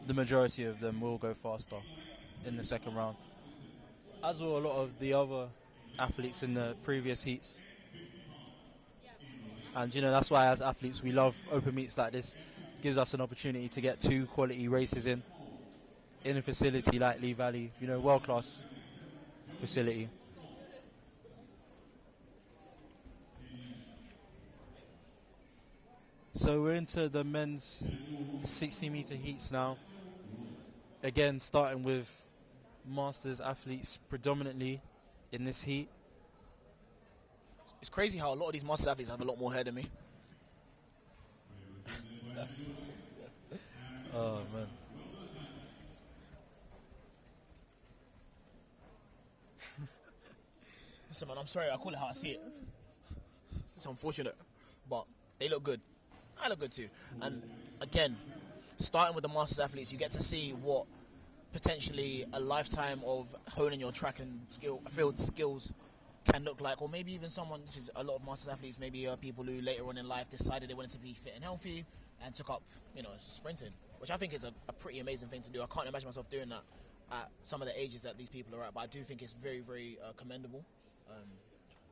the majority of them will go faster in the second round, as will a lot of the other athletes in the previous heats. And that's why as athletes we love open meets like this. Gives us an opportunity to get 2 quality races in a facility like Lee Valley, world class facility. So we're into the men's 60-meter heats now. Again, starting with Masters athletes predominantly in this heat. It's crazy how a lot of these Masters athletes have a lot more hair than me. Oh, man. Listen, man, I'm sorry. I call it how I see it. It's unfortunate, but they look good. I look good too. And again, starting with the Masters athletes, you get to see what potentially a lifetime of honing your track and field skills can look like. Or maybe even this is a lot of Masters athletes, maybe people who later on in life decided they wanted to be fit and healthy and took up, sprinting, which I think is a pretty amazing thing to do. I can't imagine myself doing that at some of the ages that these people are at, but I do think it's very, very commendable.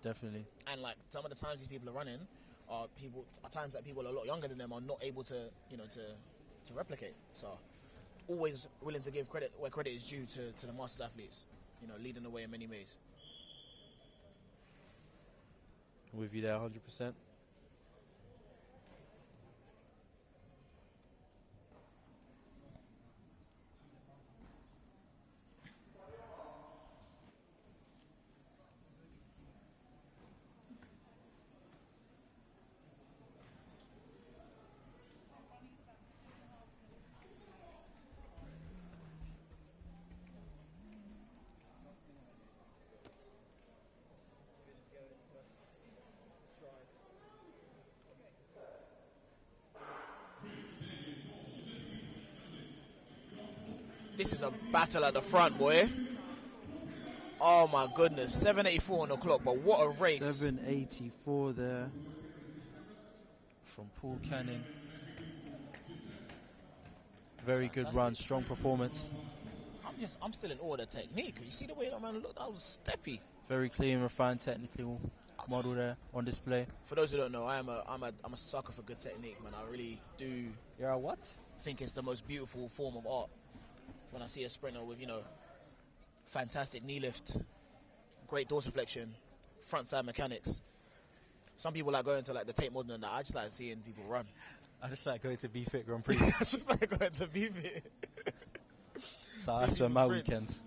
Definitely. And like some of the times these people are running are times that people a lot younger than them are not able to to replicate. So always willing to give credit where credit is due to the Masters athletes, leading the way in many ways. With you there 100%. This is a battle at the front, boy. Oh my goodness, 7:84 on the clock, but what a race. 7:84 there from Paul Cannon. Very good run, strong performance. I'm still in awe of the technique. You see the way that man looked? That was steppy. Very clean, refined technical model there on display. For those who don't know, I'm a sucker for good technique, man. I really do. You're a what? Think it's the most beautiful form of art. When I see a sprinter with, fantastic knee lift, great dorsiflexion, front side mechanics. Some people like going to like the Tate Modern and that. I just like seeing people run. I just like going to Bftta Grand Prix. I just like going to Bftta. So I spend my weekends.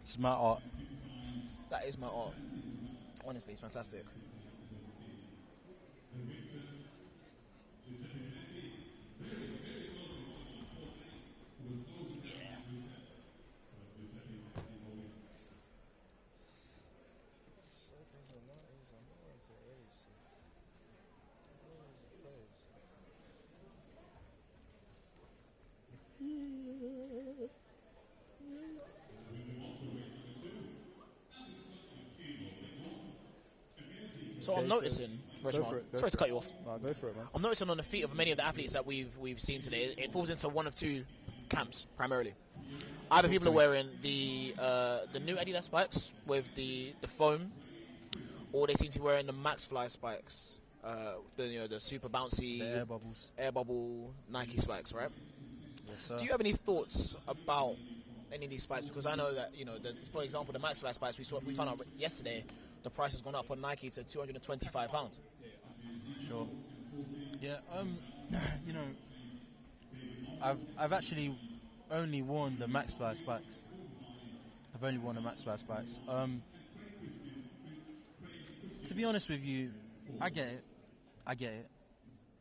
It's my art. That is my art. Honestly, it's fantastic. So I'm noticing, Go for it. sorry to cut you off. Nah, go for it, man. I'm noticing on the feet of many of the athletes that we've seen today, it falls into one of two camps primarily. Either people are wearing the new Adidas spikes with the foam, or they seem to be wearing the Max Fly spikes, the super bouncy, The air bubble Nike spikes, right? Yes, sir. Do you have any thoughts about any of these spikes? Because I know that for example, the Max Fly spikes we found out yesterday, the price has gone up on Nike to £225. Sure. Yeah. I've actually only worn the Max Fly spikes. To be honest with you, I get it.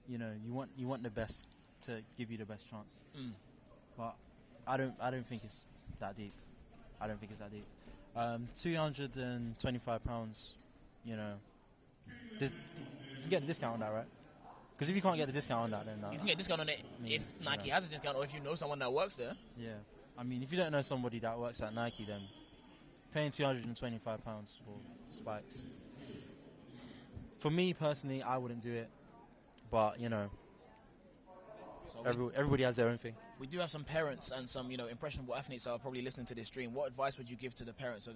You know, you want the best to give you the best chance. But I don't think it's that deep. £225. You know, you can get a discount on that, right? Because if you can't get the discount on that, then you can get a discount on it if Nike has a discount, or if you know someone that works there. Yeah, I mean, if you don't know somebody that works at Nike, then paying £225 for spikes. For me personally, I wouldn't do it, but you know, so everybody has their own thing. We do have some parents and some impressionable athletes that are probably listening to this stream. What advice would you give to the parents of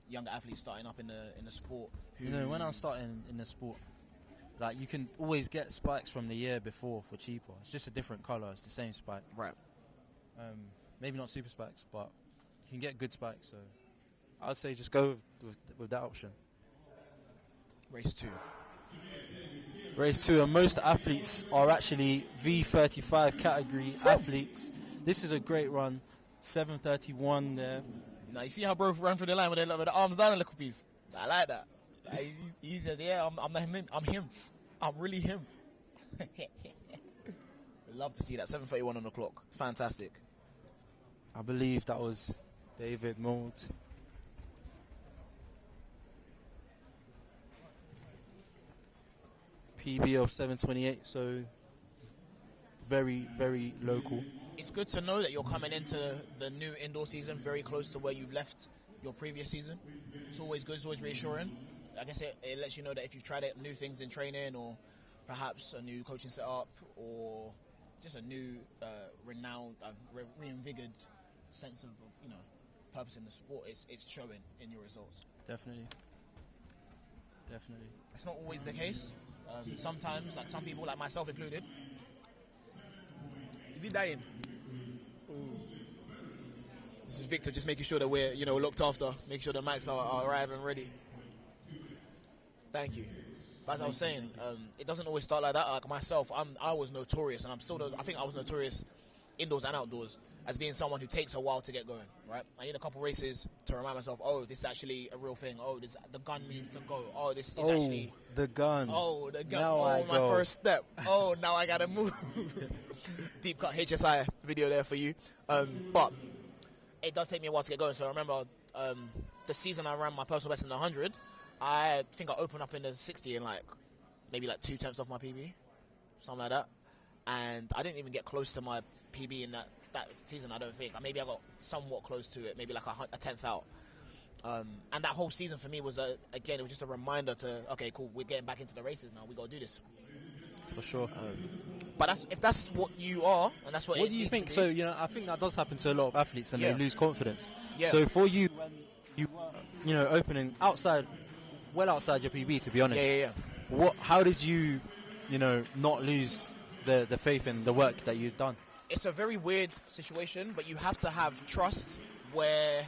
younger athletes starting up in the sport? When I was starting in the sport, like you can always get spikes from the year before for cheaper. It's just a different color. It's the same spike. Right. Maybe not super spikes, but you can get good spikes. So I'd say just go with that option. Race 2, and most athletes are actually V35 category athletes. This is a great run, 7:31 there. Now you see how bro ran through the line with the arms down a little piece. I like that. He said, "Yeah, I'm him. I'm really him." Love to see that 7:31 on the clock. Fantastic. I believe that was David Mould. PB of 7:28, so very, very local. It's good to know that you're coming into the new indoor season very close to where you left your previous season. It's always good, it's always reassuring. I guess it lets you know that if you've tried new things in training, or perhaps a new coaching setup, or just a new renowned, reinvigorated sense of purpose in the sport, it's showing in your results. Definitely. It's not always the case. Sometimes, like some people, like myself included. Is he dying? This is Victor, just making sure that we're looked after, make sure the mics are arriving ready. Thank you. But as I was saying, it doesn't always start like that. Like myself, I was notorious, and I think I was notorious indoors and outdoors as being someone who takes a while to get going, right? I need a couple races to remind myself, oh, this is actually a real thing. Oh, the gun means to go. Oh, this is actually... the gun. Oh, the gun. Now my first step. Oh, now I gotta move. Deep cut HSI video there for you. But it does take me a while to get going. So I remember the season I ran my personal best in the 100, I think I opened up in the 60 in maybe 2/10 off my PB, something like that. And I didn't even get close to my PB in that season, I don't think. Maybe I got somewhat close to it, maybe a 10th out. And that whole season for me was, again, it was just a reminder to, okay, cool, we're getting back into the races now. We got to do this. For sure. But if that's what you are, and that's what do you think? So, I think that does happen to a lot of athletes, and they lose confidence. Yeah. So for you, when you were, opening well outside your PB, to be honest. Yeah. How did you, not lose the faith in the work that you've done? It's a very weird situation, but you have to have trust where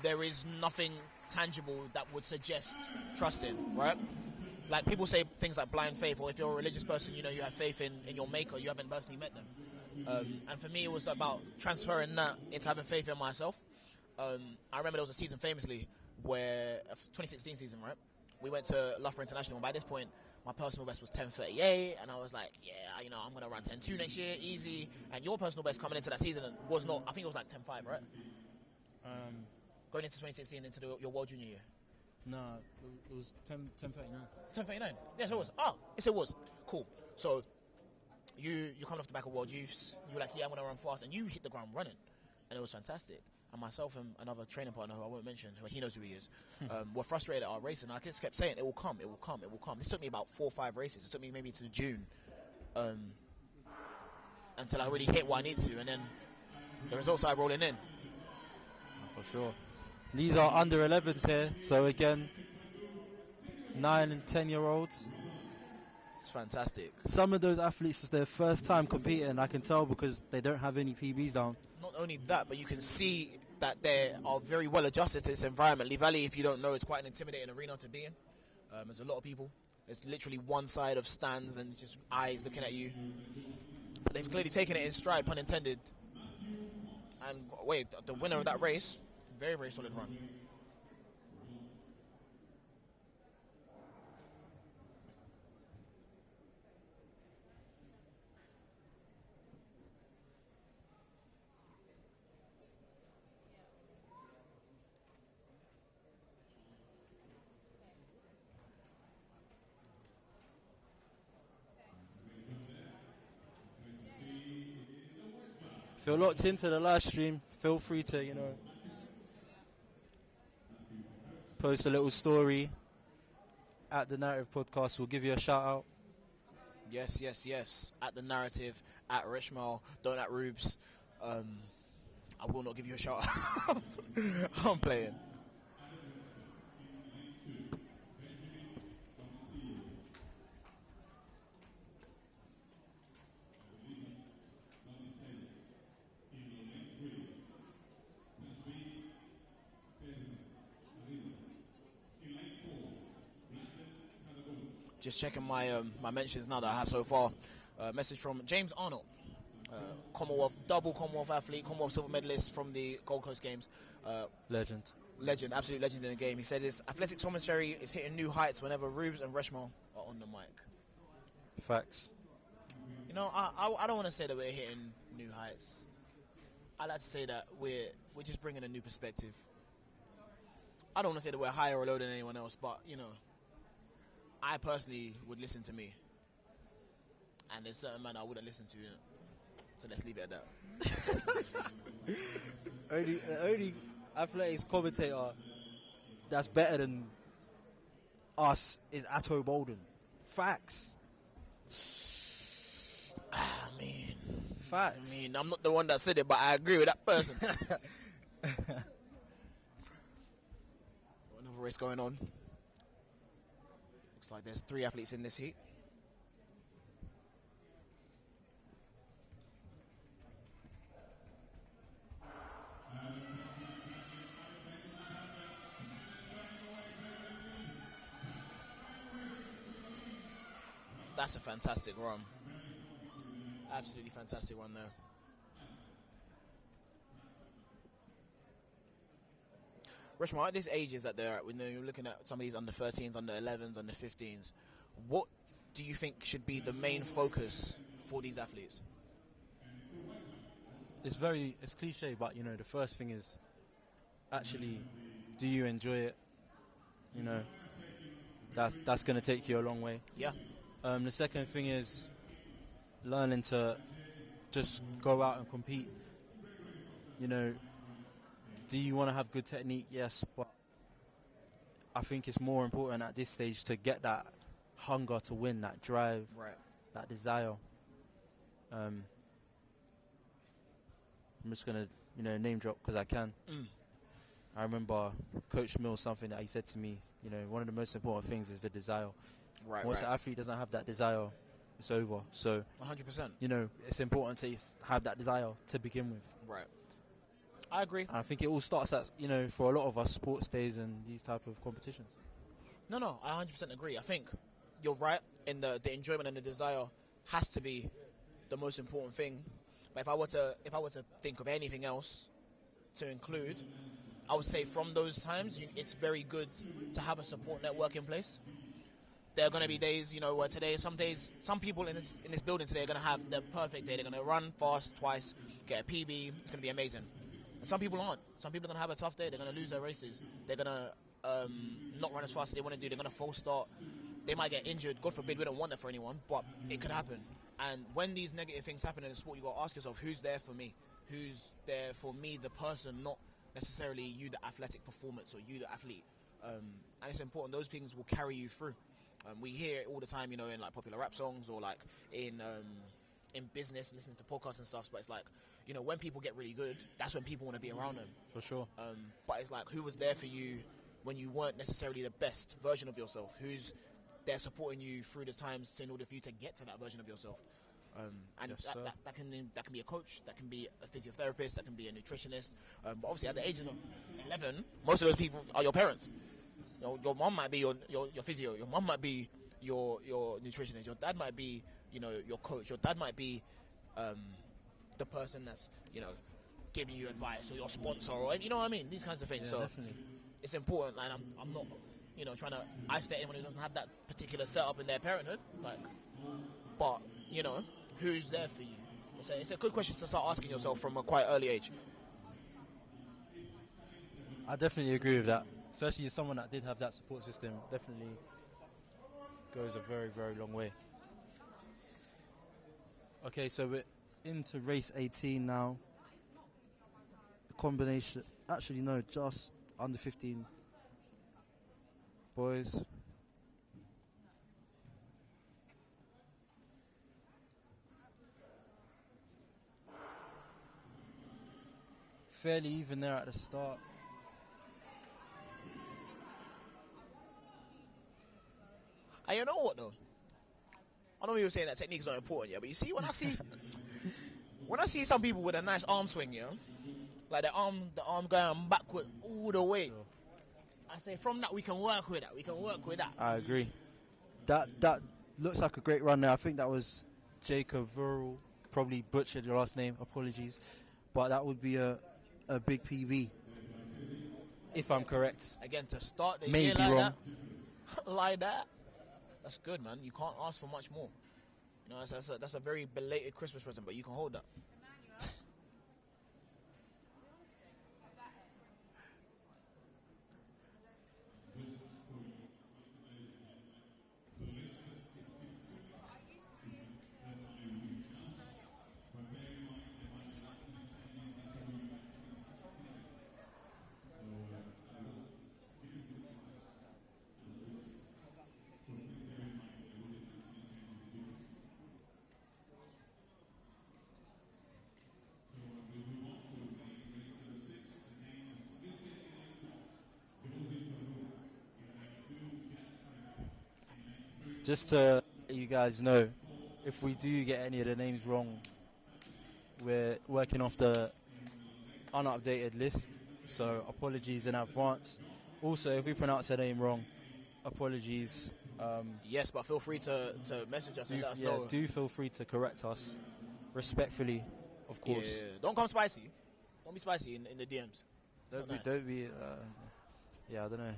there is nothing tangible that would suggest trusting, right? Like people say things like blind faith, or if you're a religious person, you have faith in your maker, you haven't personally met them. And for me, it was about transferring that into having faith in myself. I remember there was a season famously where, 2016 season, right? We went to Loughborough International, and by this point, my personal best was 10:38, and I was like, I'm going to run 10:2 next year, easy. And your personal best coming into that season was not, I think it was 10:5, right? Going into 2016, into your World Junior year. No, it was 10:39. 10:39? Yes, it was. Oh, yes, it was. Cool. So, you come off the back of World Youths, you're like, I'm going to run fast, and you hit the ground running. And it was fantastic. and myself and another training partner who I won't mention, who he knows who he is, were frustrated at our race, and I just kept saying, it will come, it will come, it will come. This took me about 4 or 5 races. It took me maybe to June until I really hit what I need to, and then the results started rolling in. For sure. These are under 11s here, so again, 9 and 10-year-olds. It's fantastic. Some of those athletes, it's their first time competing, I can tell, because they don't have any PBs down. Not only that, but you can see that they are very well adjusted to this environment. Lee Valley, if you don't know, it's quite an intimidating arena to be in. There's a lot of people. There's literally one side of stands and just eyes looking at you. But they've clearly taken it in stride, pun intended. And wait, the winner of that race, very, very solid run. If you're locked into the live stream, feel free to, post a little story at the Narrative Podcast. We'll give you a shout out. Yes, yes, yes. At the Narrative, at Rishmal, don't at Rubes. I will not give you a shout out. I'm playing. Just checking my my mentions now that I have so far. Message from James Arnold, double Commonwealth athlete, Commonwealth silver medalist from the Gold Coast Games. Legend, absolute legend in the game. He said his athletics commentary is hitting new heights whenever Rubes and Reshmal are on the mic. Facts. I don't want to say that we're hitting new heights. I like to say that we're just bringing a new perspective. I don't want to say that we're higher or lower than anyone else, but I personally would listen to me, and there's certain men I wouldn't listen to. So let's leave it at that. only athletics commentator that's better than us is Atto Bolden. Facts. Facts. I'm not the one that said it, but I agree with that person. Another race going on. Looks like there's 3 athletes in this heat. That's a fantastic run. Absolutely fantastic run there. Reshma, at these ages that they're at, you're looking at some of these under 13s, under 11s, under 15s. What do you think should be the main focus for these athletes? It's cliche, but the first thing is actually, do you enjoy it? That's going to take you a long way. Yeah. The second thing is learning to just go out and compete. Do you want to have good technique? Yes, but I think it's more important at this stage to get that hunger to win, that drive, right, that desire. I'm just going to, name drop because I can. I remember Coach Mills, something that he said to me, one of the most important things is the desire. Right, Once the athlete doesn't have that desire, it's over. So 100%. It's important to have that desire to begin with. Right. I agree. And I think it all starts at, for a lot of us, sports days and these type of competitions. No, I 100% agree. I think you're right in the enjoyment and the desire has to be the most important thing. But if I were to think of anything else to include, I would say from those times, it's very good to have a support network in place. There are going to be days, where today, some people in this building today are going to have the perfect day. They're going to run fast twice, get a PB. It's going to be amazing. And some people aren't. Some people are going to have a tough day. They're going to lose their races. They're going to not run as fast as they want to do. They're going to false start. They might get injured. God forbid, we don't want that for anyone, but it could happen. And when these negative things happen in the sport, you got to ask yourself, who's there for me? Who's there for me, the person, not necessarily you the athletic performance or you the athlete. And it's important. Those things will carry you through. We hear it all the time, you know, in like popular rap songs or like in business, listening to podcasts and stuff. But it's like, you know, when people get really good, that's when people want to be around them. For sure. But it's like, who was there for you when you weren't necessarily the best version of yourself? Who's there supporting you through the times in order for you to get to that version of yourself? And Yes, that can be a coach, that can be a physiotherapist, that can be a nutritionist. But obviously, at the age of 11, most of those people are your parents. Your mom might be your physio. Your mom might be your nutritionist. Your dad might be, you know, your coach. Your dad might be the person that's, you know, giving you advice, or your sponsor, or, you know what I mean. These kinds of things. Yeah, So definitely. it's important. And I'm not, you know, trying to isolate anyone who doesn't have that particular setup in their parenthood. Like, but you know, who's there for you? It's a good question to start asking yourself from a quite early age. I definitely agree with that. Especially as someone that did have that support system, definitely goes a very, very long way. Okay, so we're into race 18 now. The combination, actually no, just under 15 boys. Fairly even there at the start. And you know what though? I know you were saying that technique is not important, yeah, but you see when I see some people with a nice arm swing, yeah, like the arm going backward all the way. Sure. I say from that we can work with that. I agree. That looks like a great run there. I think that was Jacob Vural. Probably butchered your last name. Apologies, but that would be a big PB, if I'm correct. Again, to start the May year be like wrong. that, like that, that's good, man. You can't ask for much more. You know, that's a very belated Christmas present, but you can hold that. Just to let you guys know, if we do get any of the names wrong, we're working off the unupdated list, so apologies in advance. Also, if we pronounce a name wrong, apologies. Yes, but feel free to message us and let us know. Do feel free to correct us respectfully, of course. Yeah. Don't come spicy. Don't be spicy in the DMs. Don't not be. nice. Yeah, I don't know.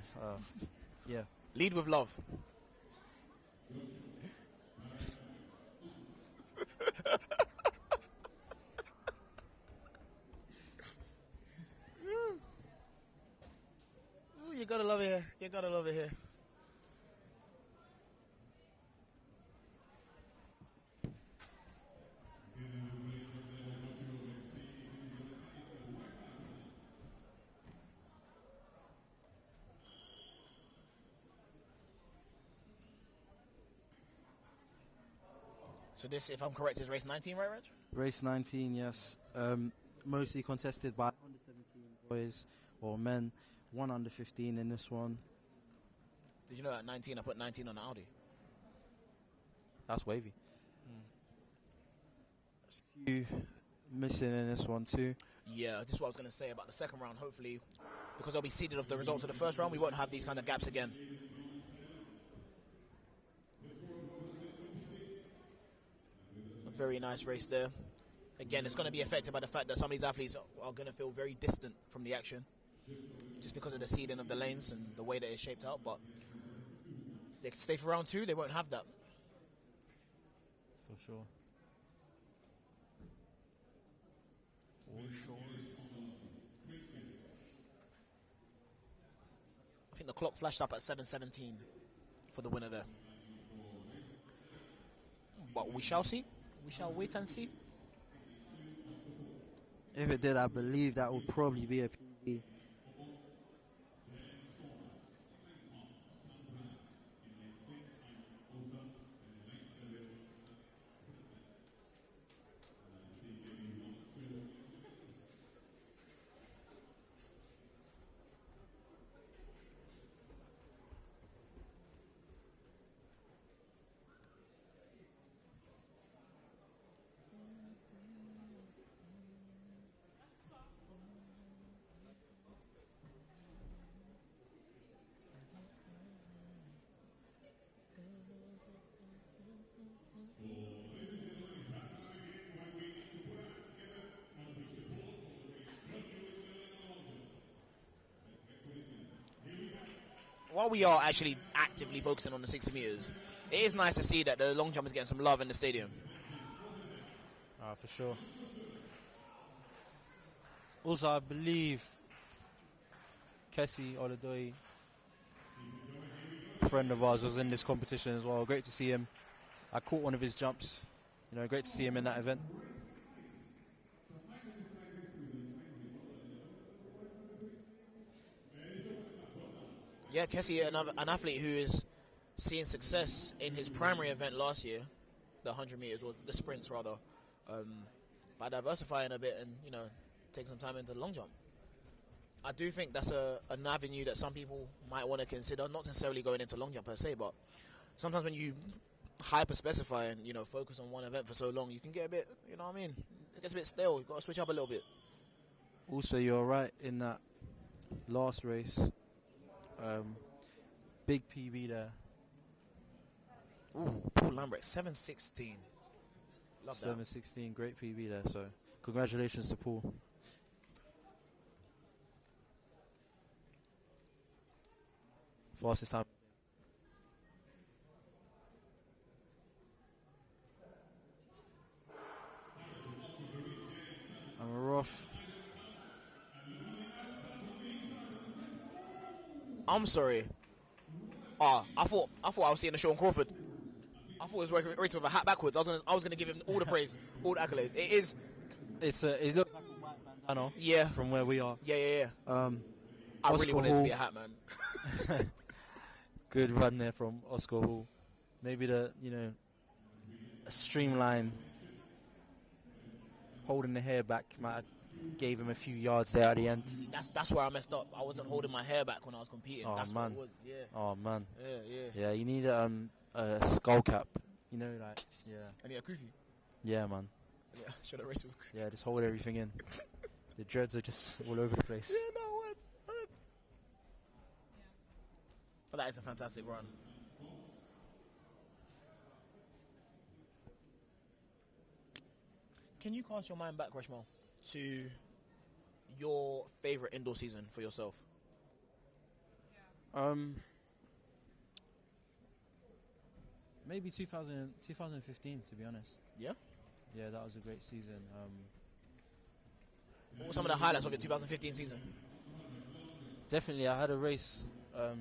Yeah. Lead with love. Ooh, you gotta love it here. You gotta love it here. So this, if I'm correct, is race 19, right, Reg? Race 19, yes. Mostly contested by under 17 boys or men. One under 15 in this one. Did you know at 19 I put 19 on the Audi? That's wavy. There's a few missing in this one too. Yeah, this is what I was going to say about the second round. Hopefully, because they'll be seeded off the results of the first round, we won't have these kind of gaps again. A very nice race there. Again, it's going to be affected by the fact that some of these athletes are going to feel very distant from the action, just because of the seeding of the lanes and the way that it's shaped out. But if they can stay for round two, they won't have that. For sure. I think the clock flashed up at 7:17 for the winner there. But we shall see. We shall wait and see. If it did, I believe that would probably be a PB. While we are actually actively focusing on the 60 meters, it is nice to see that the long jump is getting some love in the stadium. For sure. Also, I believe Kessie Oladoyi, a friend of ours, was in this competition as well. Great to see him. I caught one of his jumps. You know, great to see him in that event. Yeah, Kessie, an athlete who is seeing success in his primary event last year, the 100 meters, or the sprints rather, by diversifying a bit and, you know, take some time into the long jump. I do think that's an avenue that some people might want to consider, not necessarily going into long jump per se, but sometimes when you hyper specify and, you know, focus on one event for so long, you can get a bit, you know what I mean, it gets a bit stale. You've got to switch up a little bit. Also, you're right in that last race. Big PB there. Ooh, Paul Lambert, 7:16. Love that. 7:16, great PB there. So, congratulations to Paul. Fastest time. And we're off. I'm sorry. I thought I was seeing a Sean Crawford. I thought he was racing with a hat backwards. I was gonna give him all the praise, all the accolades. It is. It looks like a white bandana. Yeah. From where we are. Yeah. I Oscar really wanted it to be a hat, man. Good run there from Oscar Hall. Maybe a streamline, holding the hair back might have gave him a few yards there at the end. See, that's where I messed up. I wasn't holding my hair back when I was competing. Oh, That's man. what it was. Yeah. Oh man. Yeah. Yeah, you need a skull cap. You know, like I need a kufi. Yeah, man. Yeah, should have raced with a kufi. Yeah, just hold everything in. The dreads are just all over the place. Yeah, no, what? But that is a fantastic run. Can you cast your mind back, Reshmo, to your favourite indoor season for yourself? Maybe 2015, to be honest. Yeah? Yeah, that was a great season. What were some of the highlights of your 2015 season? Definitely, I had a race. Do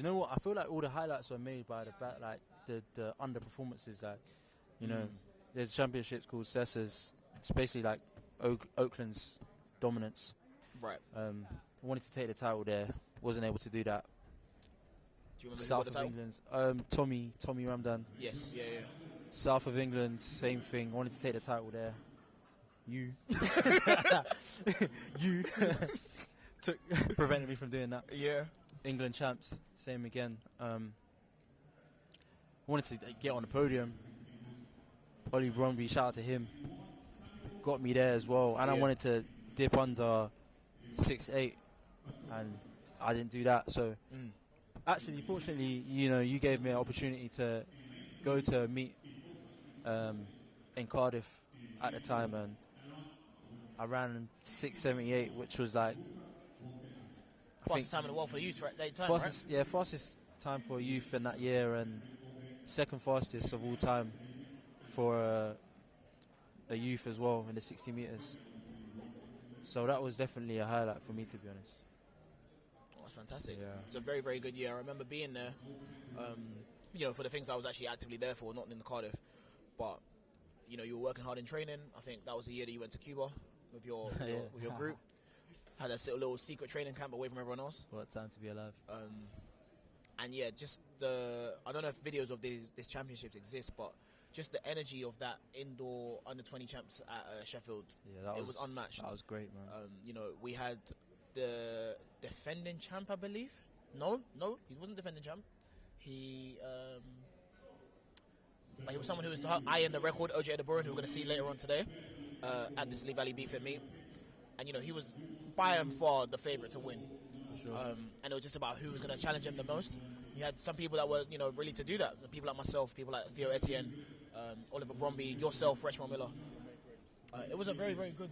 you know what? I feel like all the highlights were made by the underperformances. Like, you know, there's championships called Cessas. It's basically like Oakland's dominance. Right. I wanted to take the title there. Wasn't able to do that. Do you remember South who got of the title? England. Tommy Ramdan. Yes, yeah. South of England, same thing. Wanted to take the title there. You prevented me from doing that. Yeah. England champs, same again. Wanted to get on the podium. Ollie Bromby, shout out to him. Got me there as well. And I wanted to dip under 6'8", and I didn't do that. So, actually, fortunately, you gave me an opportunity to go to a meet in Cardiff at the time, and I ran 6:78, which was like fastest time in the world for youth at that time, fastest, right? Yeah, fastest time for youth in that year, and second fastest of all time for a youth as well in the 60 meters. So that was definitely a highlight for me, to be honest. Oh, that's fantastic. Yeah. It's a very, very good year. I remember being there, for the things I was actually actively there for, not in the Cardiff. But, you were working hard in training. I think that was the year that you went to Cuba, with your Yeah. with your group. Had a little secret training camp away from everyone else. What time to be alive? And yeah, just I don't know if videos of these championships exist, but just the energy of that indoor under-20 champs at Sheffield, Yeah, it was unmatched. That was great, man. We had the defending champ, I believe. No, he wasn't defending champ. He was someone who was eyeing the record, OJ Edeborough, who we're going to see later on today at this Lee Valley Bftta meet. And, he was by and far the favourite to win. For sure. And it was just about who was going to challenge him the most. You had some people that were, ready to do that. People like myself, people like Theo Etienne, Oliver Bromby, yourself, Reshma Miller. It was a very, very good...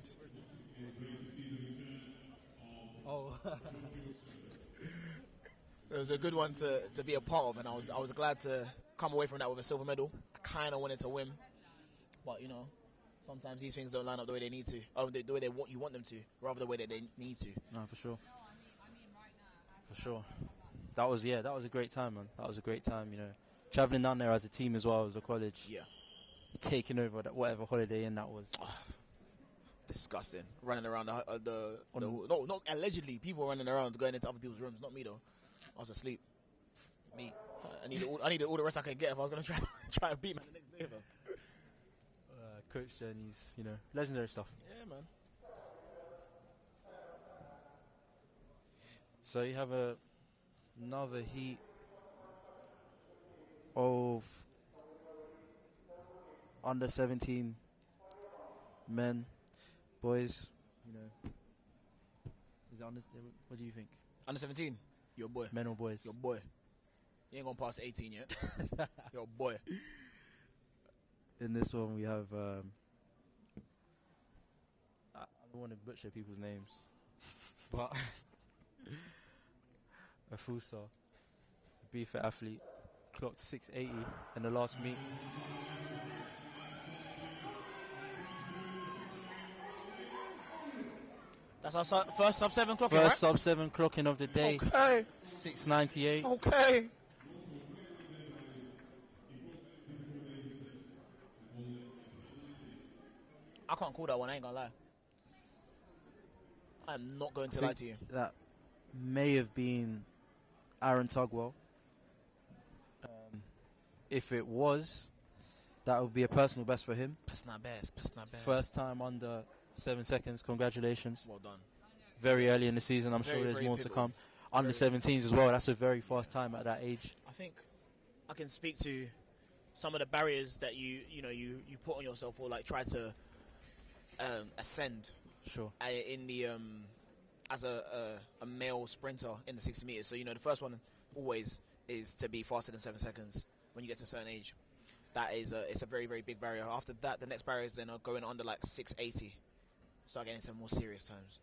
Oh. It was a good one to be a part of, and I was glad to come away from that with a silver medal. I kind of wanted to win, but sometimes these things don't line up the way they need to, or the way you want them to, rather the way that they need to. No, for sure. For sure. That was a great time, man. That was a great time, traveling down there as a team as well as a college. Yeah. Taking over whatever Holiday Inn that was. Disgusting. Running around no, not allegedly. People running around going into other people's rooms. Not me though. I was asleep. Me. I needed all the rest I could get if I was gonna try and beat man the next day. Though. Coach journeys, legendary stuff. Yeah, man. So you have another heat of under 17 men, boys. Is it under? What do you think? Under 17, your boy. Men or boys? Your boy. You ain't gonna pass 18 yet. Your boy. In this one, we have. I don't want to butcher people's names, but a full star, a Bftta athlete, clocked 680 in the last meet. That's our first sub-7 clocking, First right? sub-7 clocking of the day. Okay. 698. Okay. I can't call that one, I ain't gonna lie. I'm not going to lie to you. That may have been Aaron Tugwell. If it was, that would be a personal best for him. Personal best. First time under 7 seconds. Congratulations. Well done. Very early in the season. I'm Very, sure there's very more to pivotal. come. Under 17s as well. That's a very fast time at that age. I think I can speak to some of the barriers that you put on yourself or like try to ascend. Sure. In the as a male sprinter in the 60 meters. So the first one always is to be faster than 7 seconds when you get to a certain age. That is it's a very, very big barrier. After that, the next barrier is then going under like 680. Start getting some more serious times.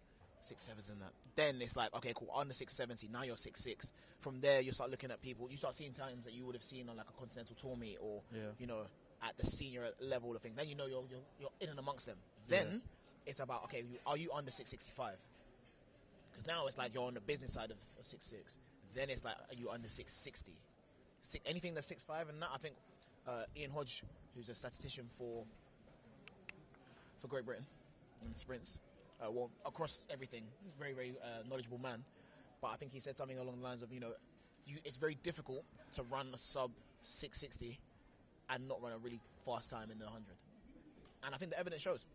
6.7s in that. Then it's like, okay, cool, under 670. Now you're 6.6. From there, you start looking at people. You start seeing times that you would have seen on like a continental tour meet or at the senior level of things. Then you're in and amongst them. Then it's about, okay, are you under 665? Because now it's like you're on the business side of 6.6. Then it's like, are you under 660? Anything that's 6.5 and that, I think Ian Hodge, who's a statistician for Great Britain in sprints, across everything, very, very knowledgeable man. But I think he said something along the lines of, it's very difficult to run a sub 660 and not run a really fast time in the 100. And I think the evidence shows.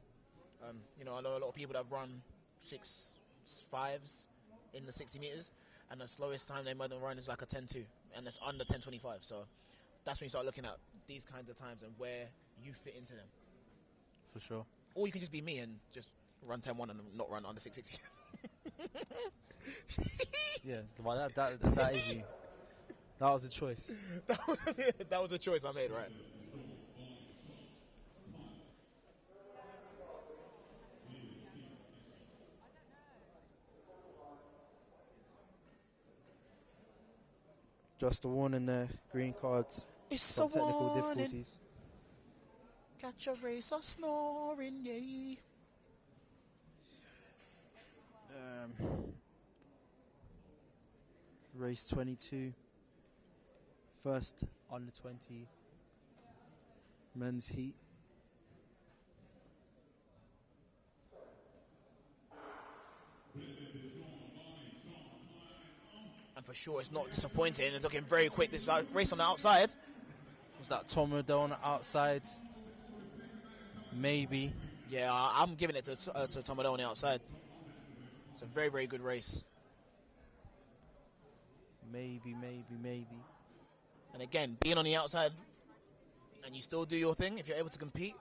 I know a lot of people that have run 6.5s in the 60 meters, and the slowest time they might have run is like a 10.2, and it's under 10.25. So that's when you start looking at these kinds of times and where you fit into them. For sure. Or you can just be me and just run 10.1 and not run under 660. Yeah, well, that is you. That was a choice. That was a choice I made, right? Just a warning there. Green cards. It's Some a technical warning. difficulties. Catch a racer snoring, yeah. Race 22. First under 20 men's heat. And for sure, it's not disappointing. And looking very quick. This race on the outside. Was that Tom Riddle on the outside? Maybe. Yeah, I'm giving it to Tom Riddle on the outside. It's a very, very good race. Maybe. And again, being on the outside, and you still do your thing, if you're able to compete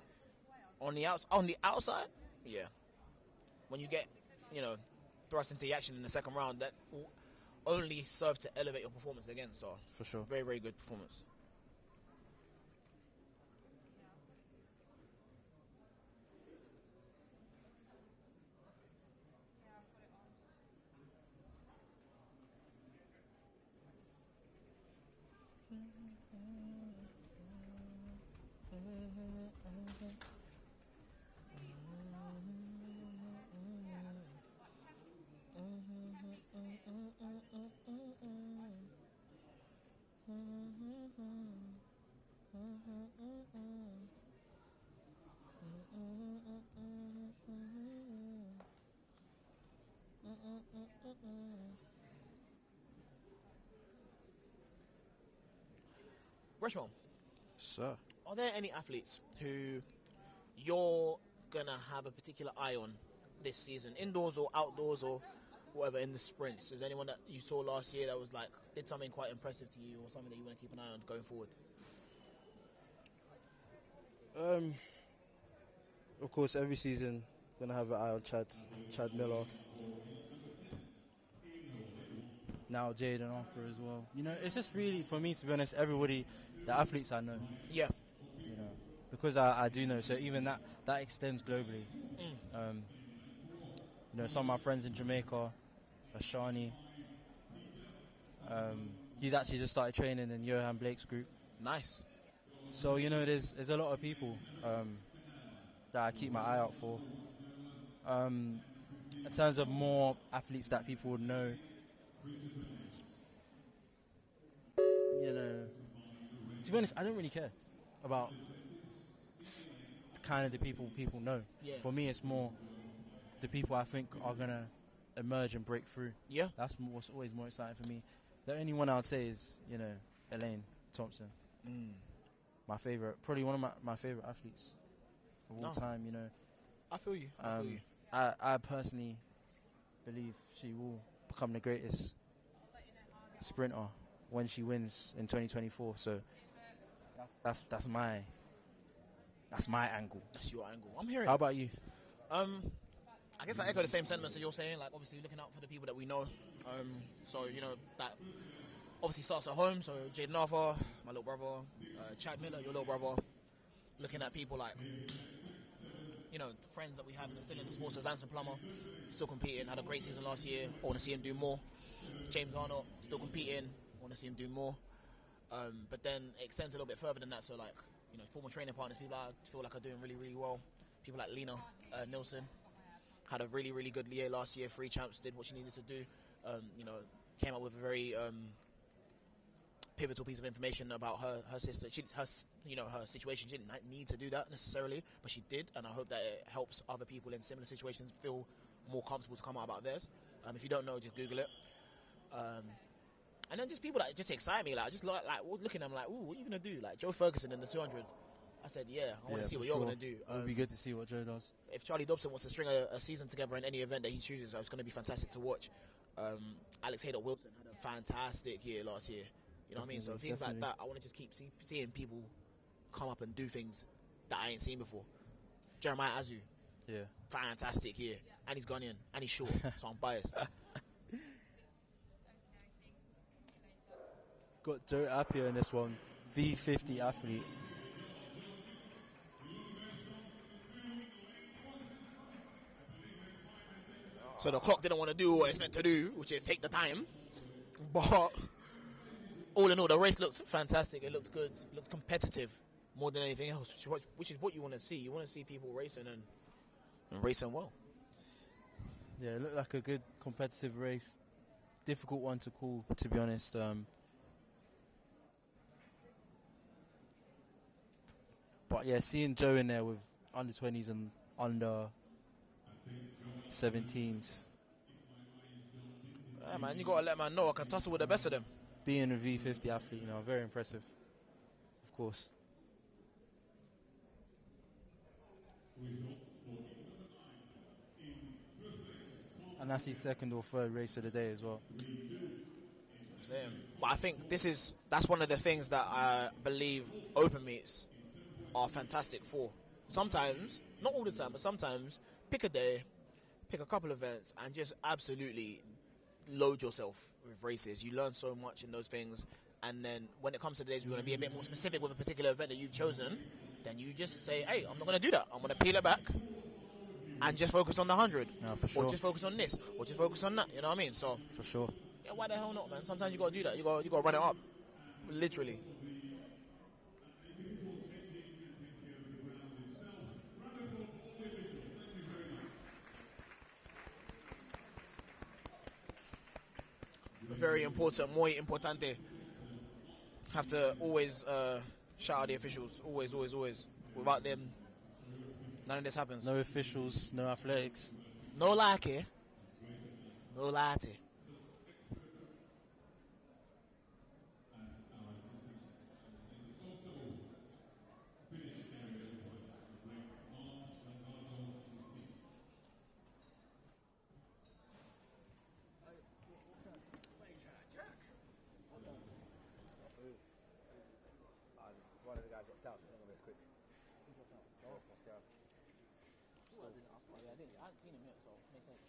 on the outside, yeah. When you get, thrust into the action in the second round, that will only serve to elevate your performance again. So, For sure. very, very good performance. Rushmore, Sir. are there any athletes who you're going to have a particular eye on this season, indoors or outdoors or whatever, in the sprints? Is there anyone that you saw last year that was did something quite impressive to you, or something that you want to keep an eye on going forward? Of course, every season gonna have an eye on Chad Miller. Now Jaden Arthur as well. It's just really, for me, to be honest, everybody, the athletes I know. Yeah. Because I do know. So even that extends globally. Some of my friends in Jamaica, Ashani, he's actually just started training in Johan Blake's group. Nice. So, there's a lot of people that I keep my eye out for. In terms of more athletes that people would know, to be honest, I don't really care about kind of the people know. Yeah. For me, it's more the people I think are going to emerge and break through. Yeah. That's what's always more exciting for me. The only one I would say is, Elaine Thompson. My favourite, probably one of my favourite athletes of all time, I feel you. I personally believe she will become the greatest sprinter when she wins in 2024. So that's my angle. That's your angle. I'm hearing. How about you? I guess I echo the same sentiments that you're saying. Obviously looking out for the people that we know. So that obviously starts at home. So Jaden Arthur, my little brother, Chad Miller, your little brother. Looking at people like, the friends that we have still in the sports. As Anson Plummer, still competing, had a great season last year. I want to see him do more. James Arnott, still competing. I want to see him do more. But then it extends a little bit further than that. So former training partners, people I feel like are doing really, really well. People like Lena Nilsson had a really, really good year last year. 3 champs, did what she needed to do. Came up with a very pivotal piece of information about her sister. Her situation. She didn't need to do that necessarily, but she did, and I hope that it helps other people in similar situations feel more comfortable to come out about theirs. If you don't know, just Google it. And then just people that just excite me, looking at them ooh, what are you gonna do? Like Joe Ferguson in the 200. I said, I want to see what you're gonna do. It would be good to see what Joe does. If Charlie Dobson wants to string a season together in any event that he chooses, it's going to be fantastic to watch. Alex Haydock-Wilson had a fantastic year last year. You know what I mean? So things like that, I want to just keep seeing people come up and do things that I ain't seen before. Jeremiah Azu, fantastic year, and he's Ghanaian, and he's short, so I'm biased. Got Joe Appiah in this one, V50 athlete. So the clock didn't want to do what it's meant to do, which is take the time. But all in all, the race looked fantastic. It looked good. It looked competitive more than anything else, which is what you want to see. You want to see people racing and racing well. Yeah, it looked like a good competitive race. Difficult one to call, to be honest. But yeah, seeing Joe in there with under 20s and under 17s. Yeah, man, you gotta let man know I can tussle with the best of them. Being a V50 athlete, you know, very impressive. Of course. And that's his second or third race of the day as well. But I think that's one of the things that I believe open meets are fantastic for. Sometimes, not all the time, but sometimes, pick a day, pick a couple events, and just absolutely load yourself with races. You learn so much in those things, and then when it comes to the days we want to be a bit more specific with a particular event that you've chosen, then you just say, hey, I'm not going to do that. I'm going to peel it back and just focus on the 100. No, for sure. Or just focus on this, or just focus on that. You know what I mean? So For sure. yeah, why the hell not, man? Sometimes you got to do that. You got to run it up. Literally. Very important, muy importante. Have to always shout out the officials. Always, always, always. Without them, none of this happens. No officials, no athletics. No like it. No like it. One of the guys dropped out, so I don't know if it's quick. Pascal. I hadn't seen him yet, so it makes sense.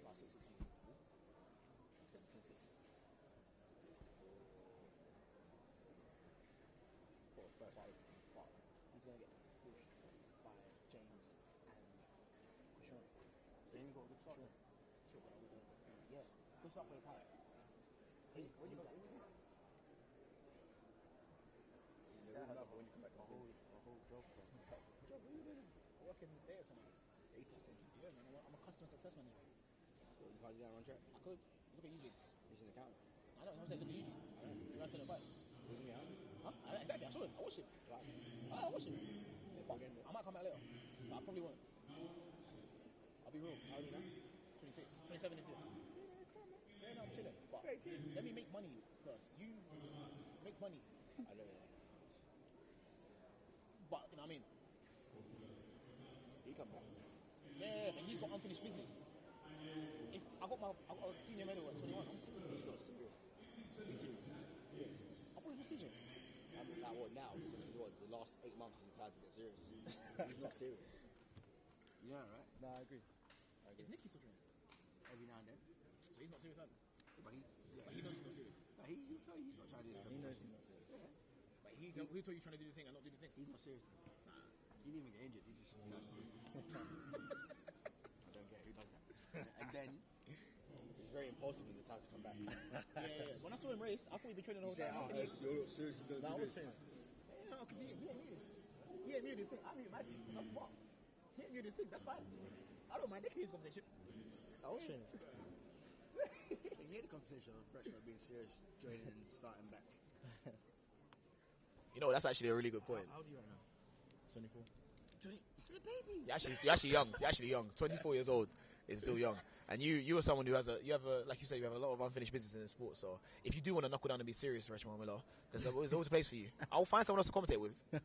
About 660. 1760. For first fight, but he's going to get pushed by James and Kushon. Then you got a good start. Sure, but I would yeah. Push up where it's high. When you got this guy has When you come back to a whole job, bro. Job, what are you doing? Working data center. Data center? Yeah, man. I'm a customer success manager. What, you can't do that on track? I could. Look at Eugene. He's an accountant. I know. I'm saying look at Eugene. The rest of the fight. Huh? Exactly. I saw him. I watched him. I watched him. I might come back later. But I probably won't. I'll be real. How old are you now? 26. 27 this year. Yeah, no, I'm chilling. But let me make money first. You make money. I don't know. But, you know what I mean? He come back. Yeah, but he's got unfinished business. If I got a senior medal at 21. He's not serious. He's serious. Yes. I thought he was serious. I mean, like what now? What, the last 8 months he's tried to get serious. He's not serious. You know, right? No, I agree. Is Nicky still training? Every now and then. So he's not serious either. But he But he knows he's not serious. no, he'll tell you he's not trying to do this. He knows he's not serious. Yeah. But who told you trying to do this thing and not do this thing? He's not serious. He didn't even get injured. He just tried to do it. I don't get who does that. And then he's very impulsive when the time to come back. Yeah. When I saw him race, I thought he'd been training the whole time. I said, You're not serious. You don't No, I do was this. saying. no, because he ain't me. He ain't me this thing. I mean, my team. That's what. He ain't me this thing. That's fine. I don't mind. They can use conversation. I was training. You hear the conversation of pressure of being serious, joining and starting back. You know, that's actually a really good point. How old are you right now? 24. You're still a baby. You're actually young. You're actually young. 24 years old is still young. And you are someone who has like you say, you have a lot of unfinished business in the sport. So if you do want to knuckle down and be serious, Rachman Miller, there's always a place for you. I'll find someone else to commentate with. You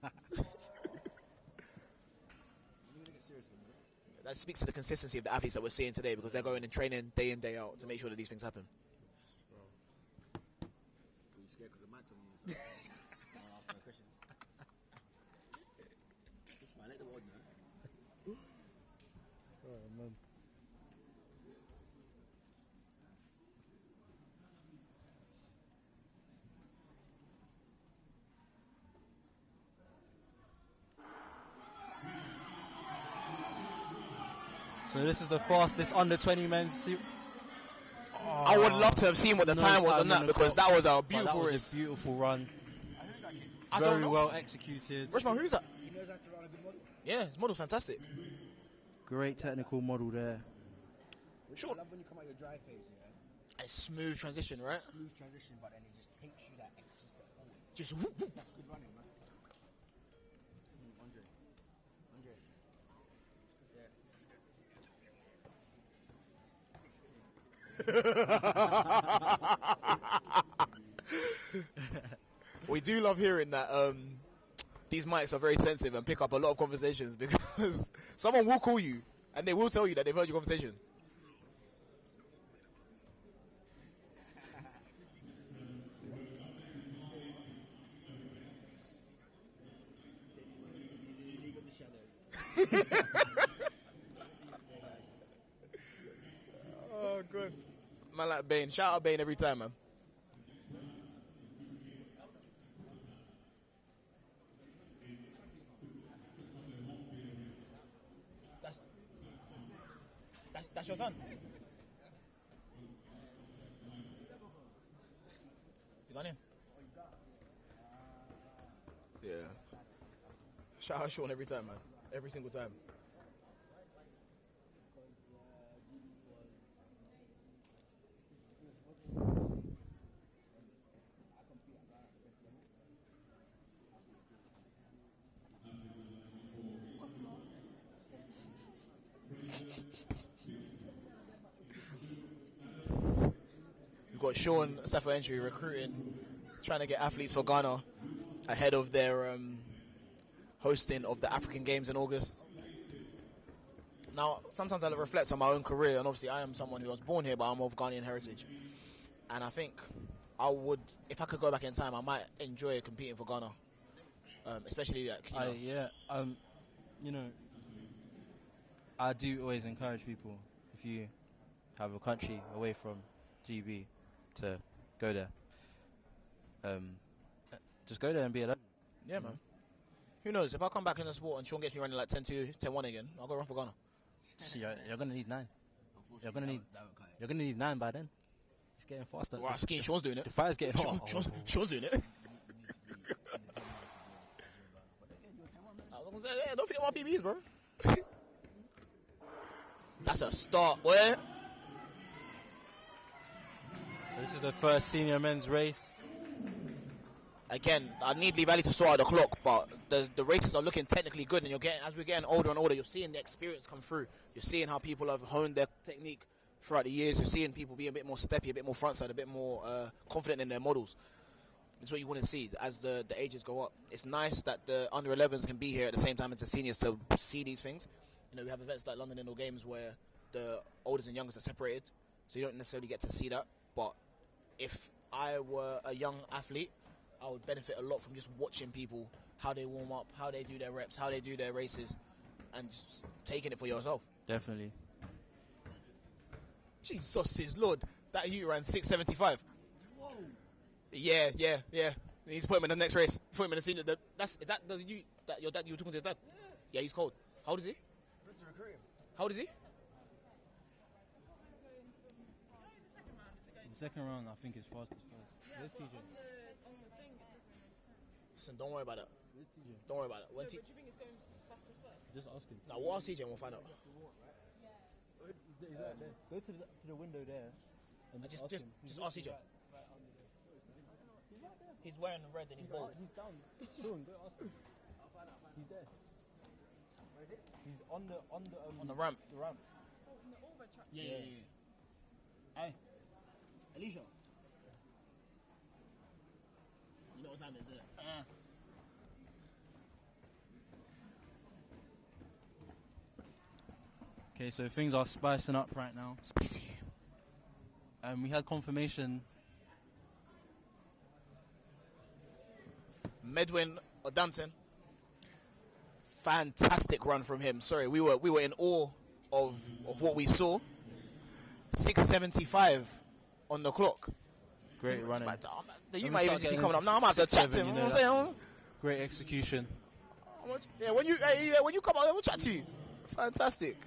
need to get serious with me. That speaks to the consistency of the athletes that we're seeing today, because they're going and training day in, day out to make sure that these things happen. Are you scared because the mic's on you? So I'm not asking no questions. It's fine. Let the world know. Oh, man. So this is the fastest under 20 men's. I would love to have seen what the time was on that, because that was a beautiful That was race. a beautiful run. I don't Very know. well executed. Rachman, who's that? He knows how to run a good model. Yeah, his model's fantastic. Great technical model there. Sure. I love when you come out your dry phase, yeah? A smooth transition, right? Smooth transition, but then it just takes you that extra step forward. Just whoop, whoop. That's good running, man. Andre. Yeah. we do love hearing that these mics are very sensitive and pick up a lot of conversations because someone will call you and they will tell you that they've heard your conversation. Oh, good. Man like Bane. Shout out Bane every time, man. That's your son? Has he gone in? Yeah. Shout out Sean every time, man. Every single time. We've got Sean Safa Entry recruiting, trying to get athletes for Ghana ahead of their hosting of the African Games in August. Now, sometimes I reflect on my own career, and obviously I am someone who was born here, but I'm of Ghanaian heritage. And I think I would, if I could go back in time, I might enjoy competing for Ghana, especially like, you know, I do always encourage people, if you have a country away from GB, to go there. Just go there and be alone. Yeah, man. Who knows? If I come back in the sport and Sean gets me running like 10-2, 10-1 again, I'll go run for Ghana. You're gonna need 9. You're gonna need 9 by then. It's getting faster. Wow, skiing. Sean's doing it. The fire's getting hot. Sean's doing it. I was gonna say, yeah, don't forget my PBs, bro. That's a start, boy. This is the first senior men's race. Again, I need Lee Valley to sort out the clock, but the races are looking technically good, and as we're getting older and older, you're seeing the experience come through. You're seeing how people have honed their technique throughout the years. You're seeing people be a bit more steppy, a bit more frontside, a bit more confident in their models. It's what you want to see as the ages go up. It's nice that the under 11s can be here at the same time as the seniors to see these things. You know, we have events like London Indoor Games where the oldest and youngest are separated, so you don't necessarily get to see that. But if I were a young athlete, I would benefit a lot from just watching people, how they warm up, how they do their reps, how they do their races, and just taking it for yourself. Definitely. Jesus, Lord, that you ran 6:75. Whoa. Yeah. You need to put him in the next race. Put him in the senior. Your dad? You were talking to his dad? Yeah, he's cold. How old is he? How old is he? The second round, I think, is fastest first. Where's TJ? Listen, don't worry about that. Don't worry about it. But do you think it's going fastest first? Just ask him. Now, we'll ask TJ and we'll find out. He's right there. Go to the window there. And Just ask TJ. He's wearing red and he's bald. He's down. Sean, go ask him. He's there. He's on the ramp. The ramp. Oh, in the over track. Yeah. Hey, Alicia. You know what time is it? Okay, so things are spicing up right now. Spicy. We had confirmation. Medwin Odampton. Fantastic run from him. Sorry, we were in awe of what we saw. 6:75 on the clock. Great running. You might even just be coming up. Now I'm about to chat to him. You know what I'm saying? Great execution. Yeah, when you come out, we'll chat to you. Fantastic.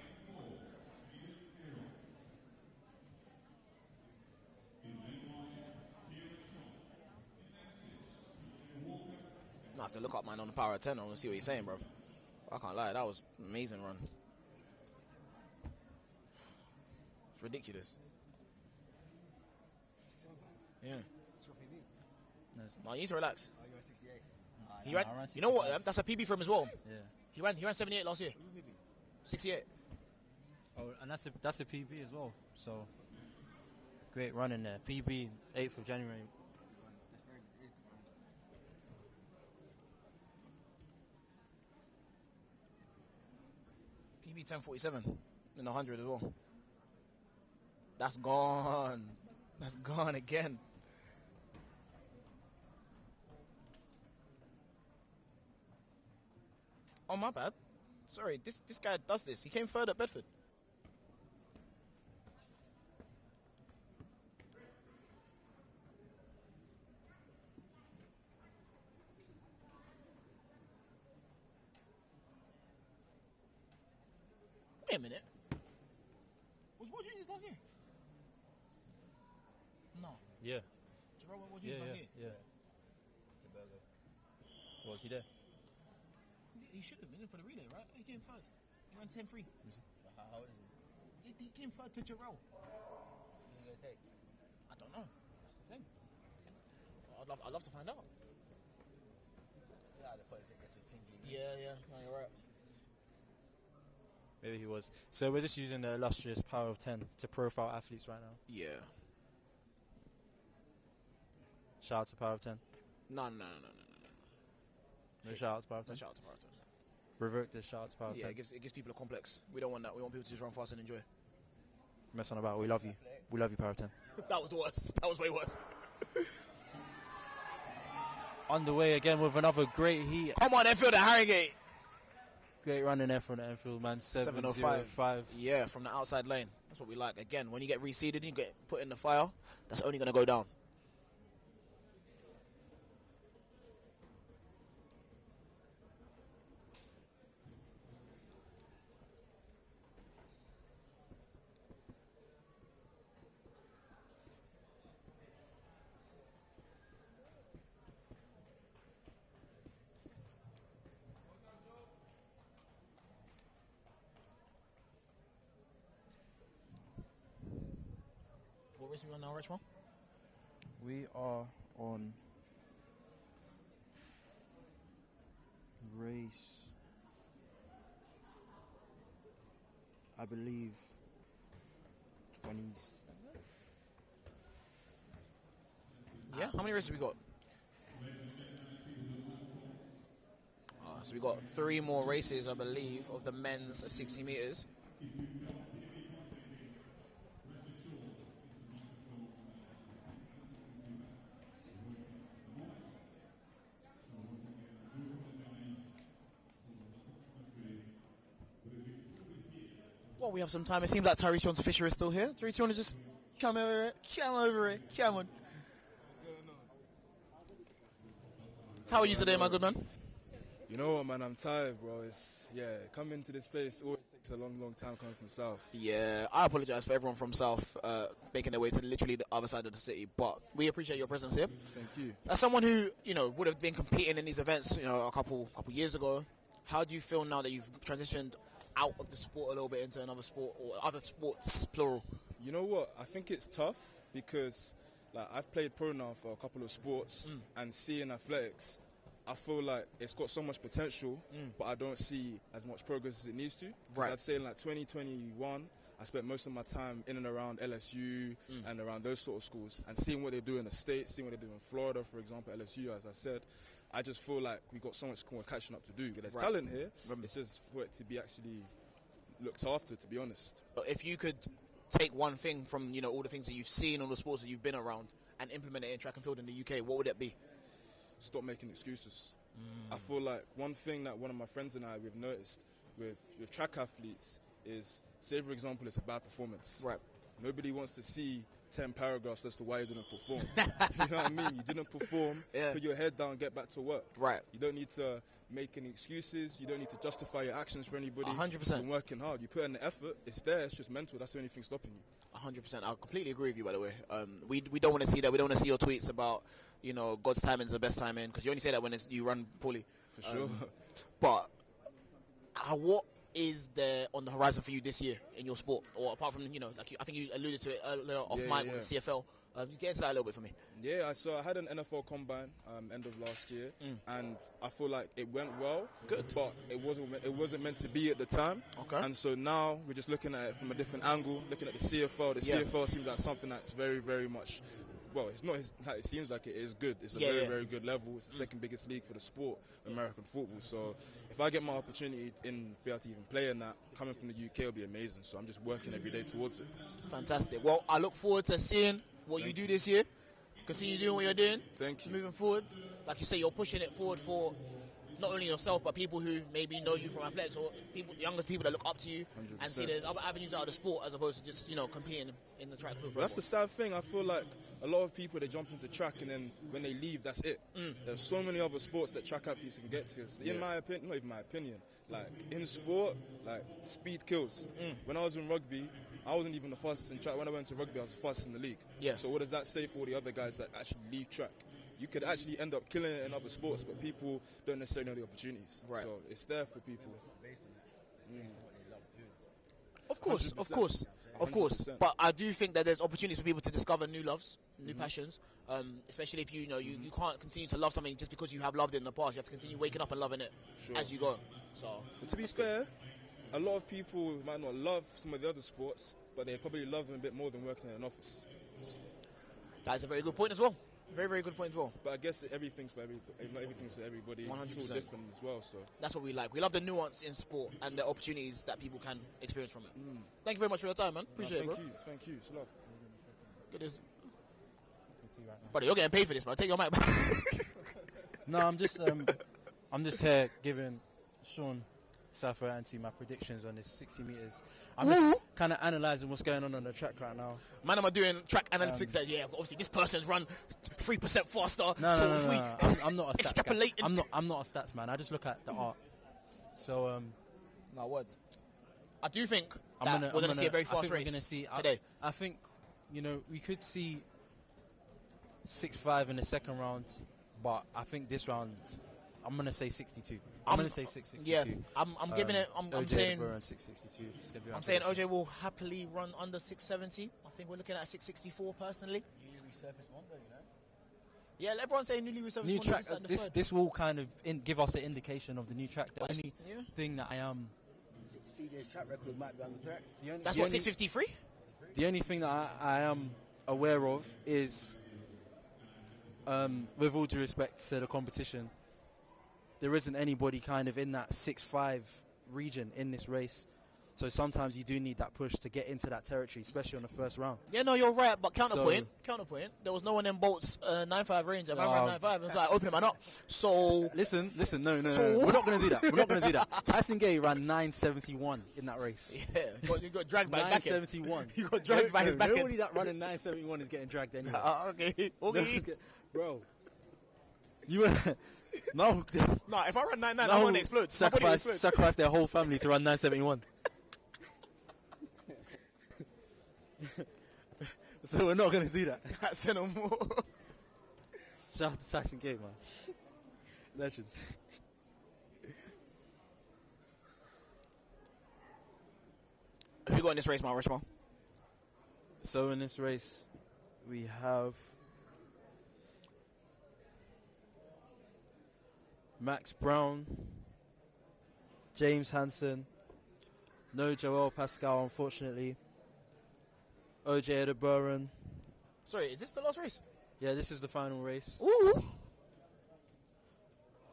I have to look up mine on the power of 10. I want to see what he's saying, bro. I can't lie, that was an amazing run. It's ridiculous. Yeah. No, you need to relax. Oh, you're 68. He ran. You know what? That's a PB for him as well. Yeah. He ran 78 last year. 68. Oh, and that's a PB as well. So great run in there. PB 8th of January. PB 1047 in the 100 as well. That's gone. That's gone again. Oh, my bad. Sorry, this guy does this. He came third at Bedford. Wait a minute. Was World Juniors last year? No. Yeah. Jerome won World Juniors last year? Yeah. Was he there? He should have been in for the relay, right? He came third. He ran 10-3. How old is he? He came third to Jarrell. Who's he going to take? I don't know. That's the thing. I'd love to find out. Yeah, the policy gets with Tingy. Yeah. No, you're right. Maybe he was. So we're just using the illustrious power of 10 to profile athletes right now. Yeah. Shout out to power of 10. No. No shout out to power of 10. No shout out to Marathon. Revoke the shout out to power of Yeah, 10. it gives people a complex. We don't want that. We want people to just run fast and enjoy. Mess on about. We love you. We love you, power of 10. That was worse. That was way worse. Underway again with another great heat. Come on, Enfield at Harrogate. Great run in there from the Enfield, man. 7:05. Yeah, from the outside lane. That's what we like. Again, when you get reseeded, you get put in the fire, that's only going to go down. What race are we on now, Richmond? We are on race, I believe, 20s. Yeah, how many races we got? So we got 3 more races, I believe, of the men's 60 meters. Well, we have some time. It seems like Tyrese Jones Fisher is still here. Tyrese Jones just come over it. Come on. How are you today, my good man? You know what, man? I'm tired, bro. Coming to this place always takes a long time coming from South. Yeah, I apologize for everyone from South making their way to literally the other side of the city, but we appreciate your presence here. Thank you. As someone who, would have been competing in these events, a couple years ago, how do you feel now that you've transitioned out of the sport a little bit into another sport or other sports, plural? You know what? I think it's tough because I've played pro now for a couple of sports and seeing athletics, I feel like it's got so much potential, but I don't see as much progress as it needs to. Right. I'd say in 2021, I spent most of my time in and around LSU and around those sort of schools and seeing what they do in the States, seeing what they do in Florida, for example, LSU, as I said. I just feel like we've got so much more catching up to do. There's talent here. It's just for it to be actually looked after, to be honest. If you could take one thing from, all the things that you've seen, all the sports that you've been around and implement it in track and field in the UK, what would it be? Stop making excuses. I feel like one thing that one of my friends and I, we've noticed with track athletes is, say for example, it's a bad performance. Right. Nobody wants to see 10 paragraphs as to why you didn't perform. You know what I mean? You didn't perform, put your head down, get back to work. Right. You don't need to make any excuses. You don't need to justify your actions for anybody. 100%. You've been working hard. You put in the effort. It's there. It's just mental. That's the only thing stopping you. 100%. I completely agree with you, by the way. We don't want to see that. We don't want to see your tweets about, God's timing is the best timing, because you only say that when you run poorly. For sure. But what is there on the horizon for you this year in your sport? Or apart from, I think you alluded to it earlier off mic with the CFL. Just get into that a little bit for me. Yeah, I had an NFL combine end of last year, and I feel like it went well. Good. But it wasn't meant to be at the time. Okay. And so now we're just looking at it from a different angle, looking at the CFL. The CFL seems like something that's very, very much well, it's not. It seems like it is good. It's a very good level. It's the second biggest league for the sport, American football. So if I get my opportunity in Bftta to even play in that, coming from the UK will be amazing. So I'm just working every day towards it. Fantastic. Well, I look forward to seeing what you do this year. Continue doing what you're doing. Thank you. Moving forward, like you say, you're pushing it forward for not only yourself, but people who maybe know you from athletics, or younger people that look up to you 100%. and see there's other avenues out of the sport as opposed to just, competing in the track field. But that's the sad thing. I feel like a lot of people, they jump into track and then when they leave, that's it. There's so many other sports that track athletes can get to. In my opinion, not even my opinion, like in sport, like speed kills. When I was in rugby, I wasn't even the fastest in track. When I went to rugby, I was the fastest in the league. Yeah. So what does that say for all the other guys that actually leave track? You could actually end up killing it in other sports, but people don't necessarily know the opportunities. Right. So it's there for people. Of course, 100%. of course, of course. 100%. But I do think that there's opportunities for people to discover new loves, new passions. Especially if you can't continue to love something just because you have loved it in the past. You have to continue waking up and loving it as you go. So, But to be fair, a lot of people might not love some of the other sports, but they probably love them a bit more than working in an office. that is a very good point as well. Very, very good point as well. But I guess everything's for not everything's for everybody. 100%. It's all different as well. So That's what we like. We love the nuance in sport and the opportunities that people can experience from it. Thank you very much for your time, man. Appreciate it, bro. Thank you. It's love. Good as... Buddy, you're getting paid for this, man. Take your mic back. No, I'm just here giving Sean Safa and my predictions on this 60 meters. I'm just kind of analysing what's going on the track right now. Man, am I doing track analytics that, obviously this person's run 3% faster. No. I'm not a stats guy. Extrapolating. I'm not a stats man. I just look at the art. So No, what? I do think that we're going to see a very fast race today. I think, we could see 6-5 in the second round, but I think this round, I'm going to say 62. I'm going to say 6.62. Yeah, I'm giving it. I'm saying. 6.62. I'm saying OJ will happily run under 6.70. I think we're looking at 6.64 personally. Newly resurfaced one, though, Yeah, everyone's saying newly resurfaced. New one, track. starting the This third. this will kind of give us an indication of the new track. The only thing that I am. CJ's track record might be under threat. That's what 6.53. The only thing that I am aware of is, with all due respect to the competition, there isn't anybody kind of in that 6.5 region in this race. So sometimes you do need that push to get into that territory, especially on the first round. Yeah, no, you're right. But counterpoint. There was no one in Bolt's 9.5 range. I ran 9.5. It was like, open him up. So listen. No. We're not going to do that. Tyson Gay ran 9.71 in that race. Yeah, you got dragged by his back end. 9.71. You got dragged by his back end. Nobody that running 9.71 is getting dragged anyway. Okay. Bro. You were... No. No, if I run 9.9, I'm going to explode. Sacrifice their whole family to run 9.71. So we're not going to do that. That's no more. Shout out to Tyson Gay, man. Legend. Who you got in this race, man, Richmond? So in this race, we have Max Brown, James Hansen, no Joel Pascal, unfortunately. OJ Edeburn. Sorry, is this the last race? Yeah, this is the final race. Ooh.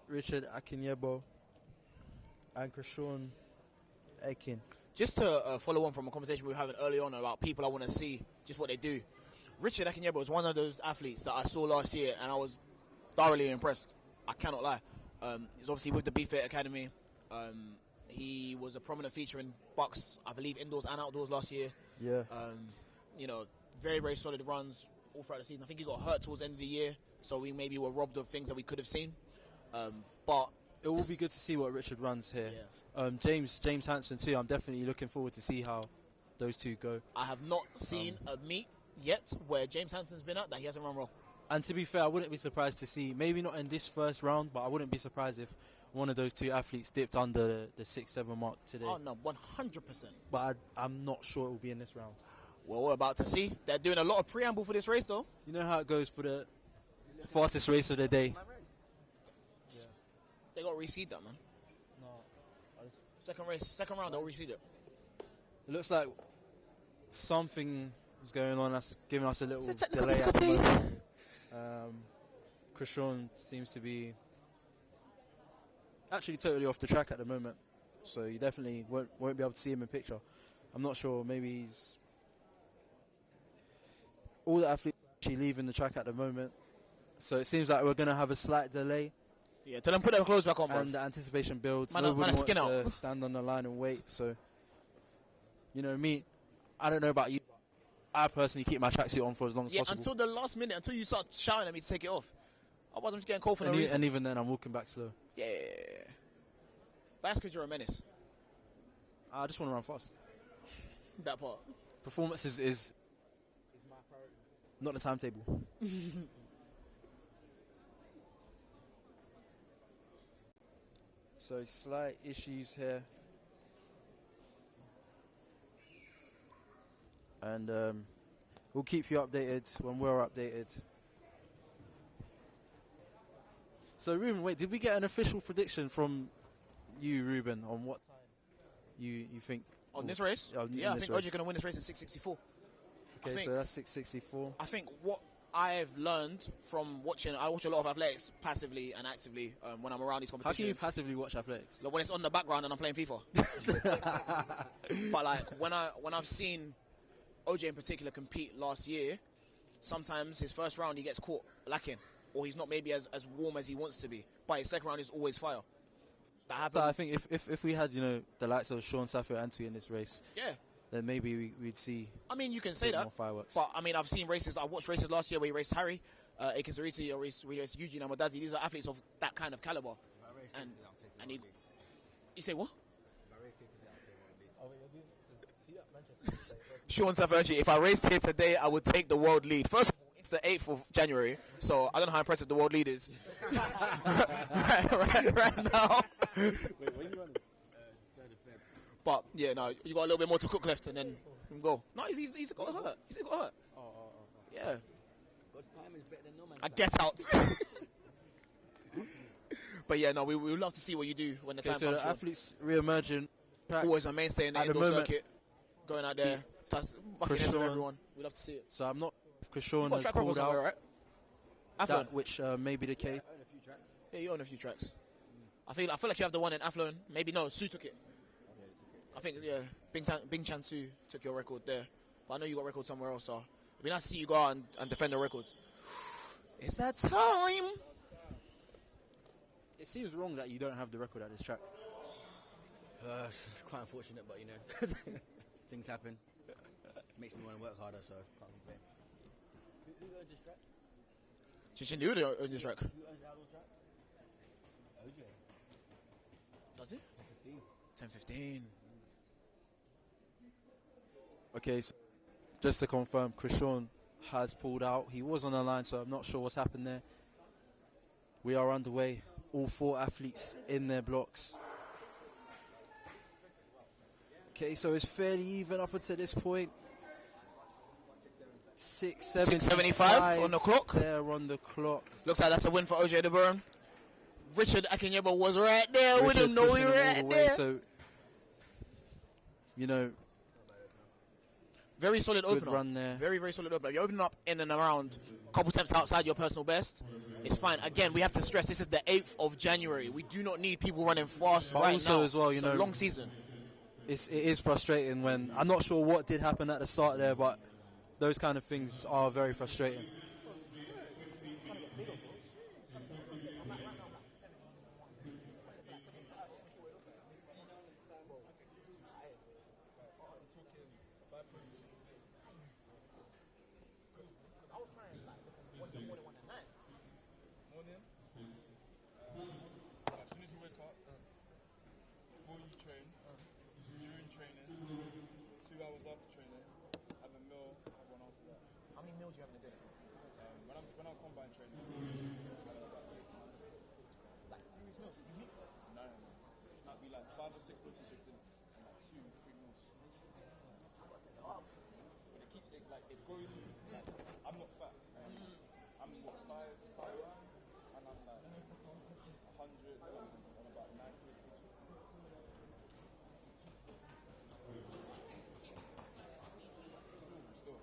Richard Akinyebo and Krishawn Ekin. Just to follow on from a conversation we were having early on about people I want to see, just what they do. Richard Akinyebo was one of those athletes that I saw last year, and I was thoroughly impressed. I cannot lie. He's obviously with the Bftta Academy. He was a prominent feature in Bucks, I believe, indoors and outdoors last year. Yeah. Very, very solid runs all throughout the season. I think he got hurt towards the end of the year, so we maybe were robbed of things that we could have seen. But it will be good to see what Richard runs here. Yeah. James Hansen too. I'm definitely looking forward to see how those two go. I have not seen a meet yet where James Hansen's been at that he hasn't run well. And to be fair, I wouldn't be surprised to see, maybe not in this first round, but I wouldn't be surprised if one of those two athletes dipped under the 6-7 mark today. Oh no, 100%. But I'm not sure it will be in this round. Well, we're about to see. They're doing a lot of preamble for this race, though. You know how it goes for the fastest race of the day. Yeah. They got to reseed that, man. No. Second round, they'll reseed it. It looks like something what's going on. That's giving us a little It's a technical delay at the difficulties. moment. Krishan seems to be actually totally off the track at the moment, so you definitely won't be able to see him in picture. I'm not sure. Maybe he's all the athletes are actually leaving the track at the moment, so it seems like we're going to have a slight delay. Yeah, tell them put their clothes back on, bro. And the anticipation builds. Man, Nobody wants skin to out. stand on the line and wait. So, you know, me, I don't know about you. I personally keep my tracksuit on for as long as possible. Until the last minute, until you start shouting at me to take it off. Otherwise, I'm just getting cold for no reason. And even then, I'm walking back slow. Yeah. But that's because you're a menace. I just want to run fast. That part. Performance is not the timetable. So slight issues here. And we'll keep you updated when we're updated. So Ruben, wait, did we get an official prediction from you, Ruben, on what time you think on this race? Yeah, I think OJ's going to win this race in 6:64. Okay, so that's 6:64. I think what I've learned from watching, I watch a lot of athletics passively and actively when I'm around these competitions. How can you passively watch athletics? Like when it's on the background and I'm playing FIFA. But like when I've seen OJ in particular compete last year, sometimes his first round he gets caught lacking, or he's not maybe as warm as he wants to be. But his second round is always fire. That happened. But I think if we had the likes of Sean Saffio and Antwi in this race, yeah, then maybe we'd see. I mean, you can say that. More fireworks. But I mean, I've seen races. I watched races last year where he raced Harry, Aiken Zariti, or he raced Eugene Amadazi. These are athletes of that kind of caliber. And you say what? Sean Saffio, if I raced here today, I would take the world lead. First of all, it's the 8th of January, so I don't know how impressive the world lead is. right now. Wait, when you running? 3rd of Feb. But yeah, no, you got a little bit more to cook left, and then we can go. No, he's got hurt. He's got hurt. Yeah. God's time is better than no man's I time. get out. But yeah, no, we would love to see what you do when the time so comes. the athletes re-emerging. Always a mainstay in the indoor circuit. Going out there, bucking heads with everyone. We'd love to see it. So I'm not if Krishan got has track pulled record out. somewhere, right? Athlone. That which may be the case. I own a few tracks. Yeah, you own a few tracks. I feel like you have the one in Athlone. Maybe no, Sue took it. I think Bing Chan Sue took your record there. But I know you got record somewhere else. So it'd be nice to see you go out and defend the records. Is that time? It seems wrong that you don't have the record at this track. It's quite unfortunate, but you know, things happen. Makes me want to work harder, so can't complain. Who owns this track? She knew they owned this track. Who owns the outdoor track? OJ. Does it? 10:15. 10:15. Okay, so just to confirm, Krishan has pulled out. He was on the line, so I'm not sure what's happened there. We are underway. All 4 athletes in their blocks. Okay, so it's fairly even up until this point. 6:75 on the clock. There on the clock. Looks like that's a win for OJ DeBurn. Richard Akinyeba was right there with him. No, we were right there. So, you know, very solid good opener. run there. Very, very solid opener. You open up in and around a couple steps outside your personal best. It's fine. Again, we have to stress this is the 8th of January. We do not need people running fast But right also now. as well, you it's know, a long season. It is frustrating when I'm not sure what did happen at the start there, but those kind of things are very frustrating. As soon as you wake up, before you train, during training, 2 hours after training, have a meal, have one after that. How many meals do you have in a day? When I'm combine training, Like serious meals? no, might be like 5 or 6 protein shakes in, and like 2, 3 meals. But it keeps it like it goes. Like, I'm not fat. I'm what 5'1", and I'm like 100 on about 90 kg. Still.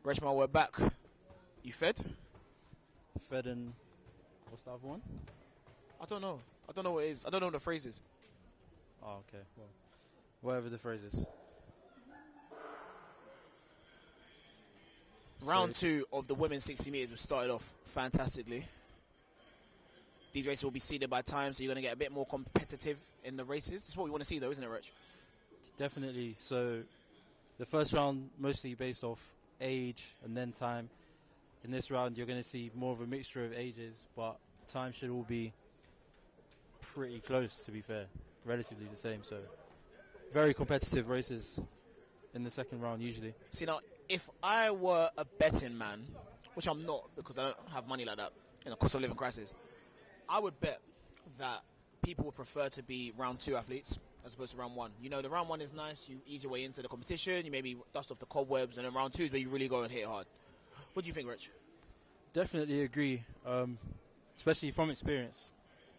Reshma, we're back. You fed? Fed and what's the other one? I don't know. I don't know what it is. I don't know what the phrase is. Oh, okay. Well, whatever the phrase is. Round 2 of the women's 60 meters was started off fantastically. These races will be seeded by time, so you're going to get a bit more competitive in the races. This is what we want to see, though, isn't it, Rich? Definitely. So, the first round mostly based off age and then time. In this round, you're going to see more of a mixture of ages, but time should all be pretty close, to be fair. Relatively the same. So, very competitive races in the second round, usually. See, now, if I were a betting man, which I'm not because I don't have money like that in a cost of living crisis, I would bet that people would prefer to be round 2 athletes as opposed to round 1. You know, the round 1 is nice. You ease your way into the competition. You maybe dust off the cobwebs, and then round 2 is where you really go and hit hard. What do you think, Rich? Definitely agree, especially from experience.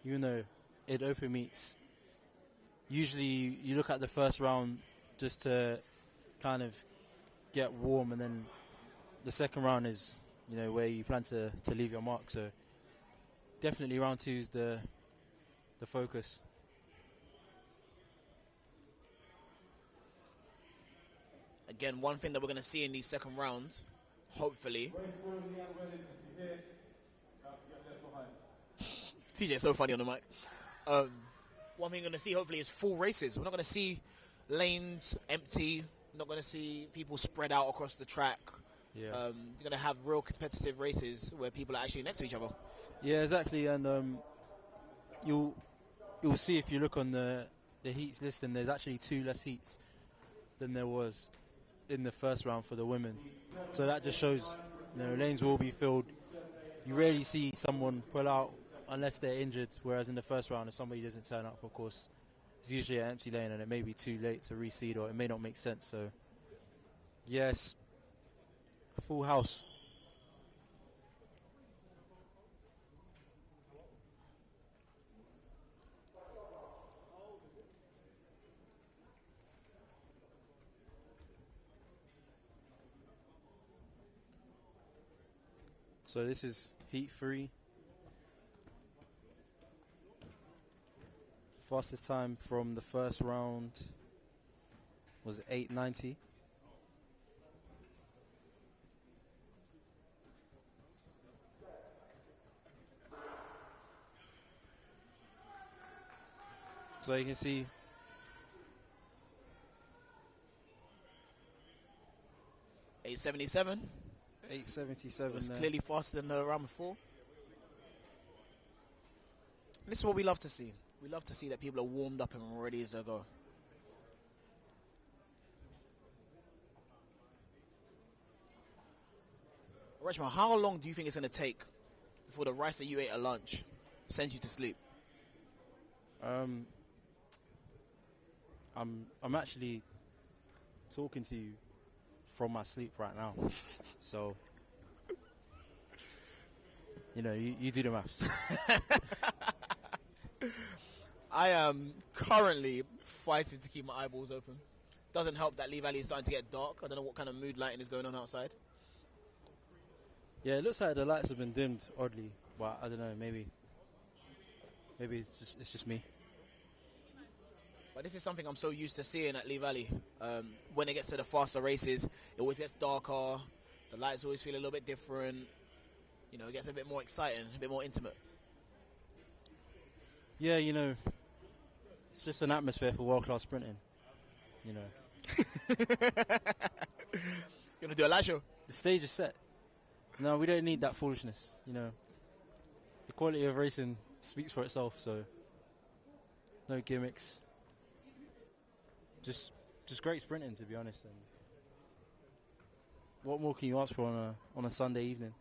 Even though it open meets, usually you look at the first round just to kind of get warm, and then the second round is, you know, where you plan to leave your mark. So definitely round 2 is the focus. Again, one thing that we're going to see in these second rounds, hopefully. TJ, so funny on the mic. One thing we're going to see, hopefully, is full races. We're not going to see lanes empty. We're not going to see people spread out across the track. Yeah. You're going to have real competitive races where people are actually next to each other. Yeah, exactly. And you'll see if you look on the heats list, and there's actually 2 less heats than there was in the first round for the women. So that just shows, you know, lanes will be filled. You rarely see someone pull out unless they're injured, whereas in the first round, if somebody doesn't turn up, of course, it's usually an empty lane and it may be too late to reseed, or it may not make sense. So, yes, full house. So this is heat 3. Fastest time from the first round was 8:90. So you can see 877. 8:77. It's clearly faster than the round before. This is what we love to see. We love to see that people are warmed up and ready to go. Reshma, how long do you think it's going to take before the rice that you ate at lunch sends you to sleep? I'm actually talking to you from my sleep right now. So, you know, you do the maths. I am currently fighting to keep my eyeballs open. Doesn't help that Lee Valley is starting to get dark. I don't know what kind of mood lighting is going on outside. Yeah, it looks like the lights have been dimmed oddly, but I don't know. Maybe it's just me. But this is something I'm so used to seeing at Lee Valley. When it gets to the faster races, it always gets darker. The lights always feel a little bit different. You know, it gets a bit more exciting, a bit more intimate. Yeah, you know, it's just an atmosphere for world-class sprinting. You know, You want to do a live show? the stage is set. No, we don't need that foolishness. You know, the quality of racing speaks for itself. So, no gimmicks. Just great sprinting, to be honest. And what more can you ask for on a Sunday evening?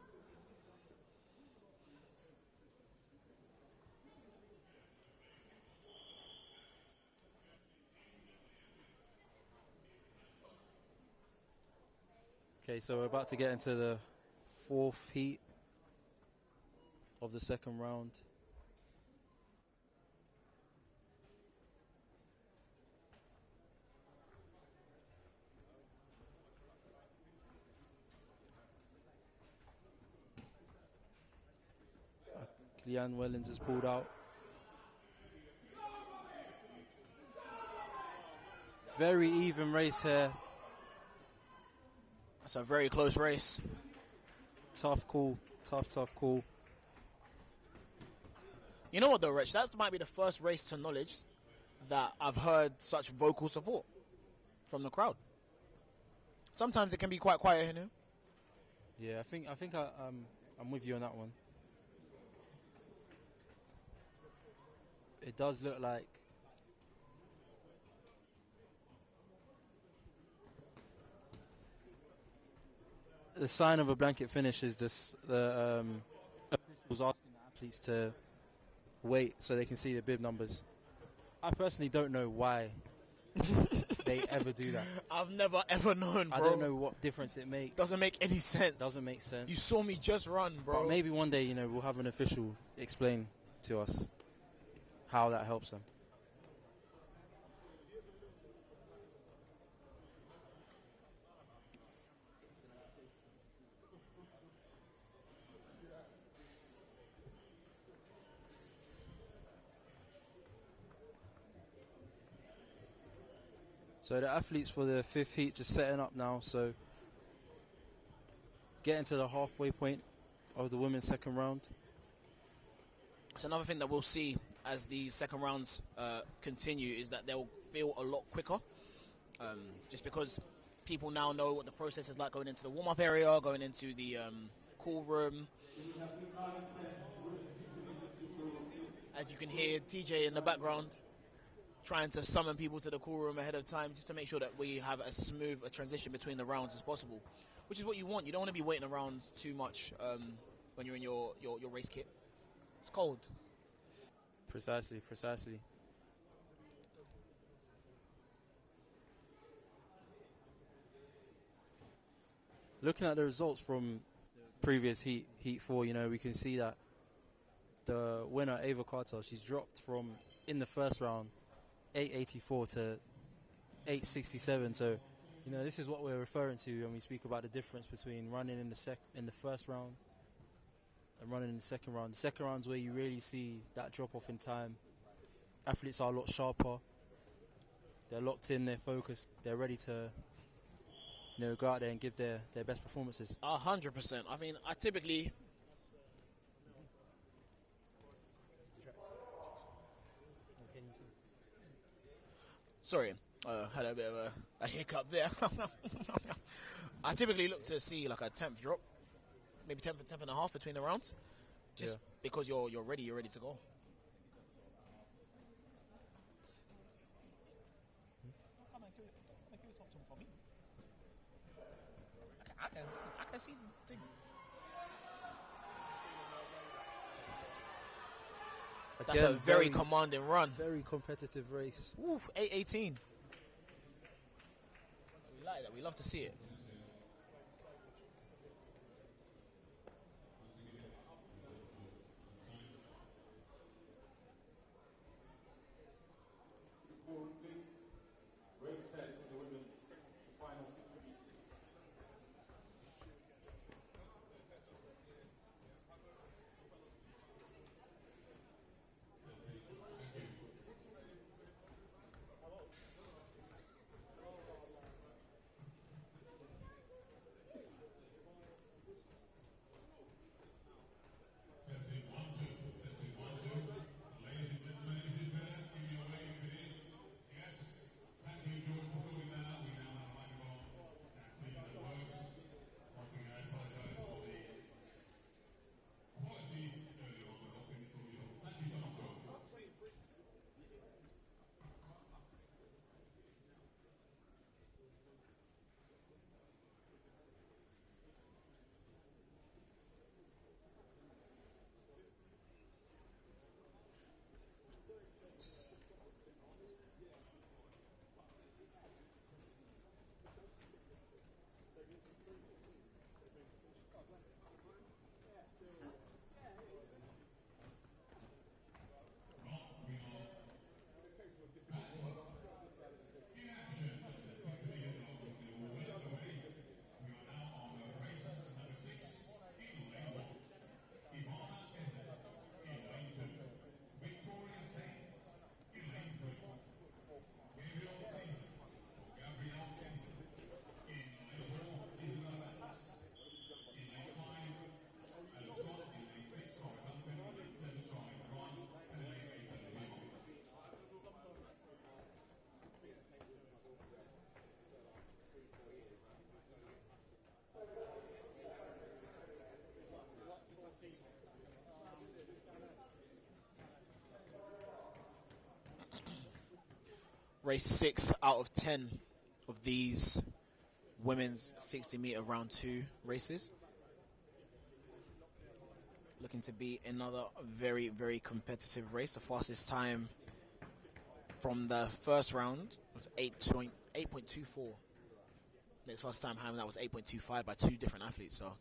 Okay, so we're about to get into the 4th heat of the second round. Leanne Wellens has pulled out. Very even race here. It's a very close race. Tough call. Tough call. You know what though, Rich? That might be the first race to knowledge that I've heard such vocal support from the crowd. Sometimes it can be quite quiet, you know. Yeah, I think I'm with you on that one. It does look like the sign of a blanket finish is this: the officials asking the athletes to wait so they can see the bib numbers. I personally don't know why they ever do that. I've never ever known, bro. I don't know what difference it makes. Doesn't make any sense. Doesn't make sense. You saw me just run, bro. But maybe one day, you know, we'll have an official explain to us how that helps them. So the athletes for the fifth heat just setting up now. So getting to the halfway point of the women's second round. So another thing that we'll see as these second rounds continue is that they'll feel a lot quicker. Just because people now know what the process is like going into the warm-up area, going into the cool room. As you can hear TJ in the background trying to summon people to the cool room ahead of time just to make sure that we have as smooth a transition between the rounds as possible, which is what you want. You don't want to be waiting around too much when you're in your race kit. It's cold. Precisely. Looking at the results from previous heat 4, you know, we can see that the winner, Ava Carter, she's dropped from, in the first round, 884 to 867. So, you know, this is what we're referring to when we speak about the difference between running in the first round and running in the second round. The second round is where you really see that drop off in time. Athletes are a lot sharper. They're locked in, they're focused, they're ready to, you know, go out there and give their best performances. 100%. I mean, I typically... Sorry, had a bit of a hiccup there. I typically look to see like a 10th drop, maybe 10th and a half between the rounds, just because you're ready to go. I can see the thing. That's a very commanding run. Very competitive race. Ooh, 8:18. We like that. We love to see it. Race 6 out of 10 of these women's 60-meter round 2 races. Looking to be another very, very competitive race. The fastest time from the first round was 8.24. Next fastest time having that was 8.25 by 2 different athletes. So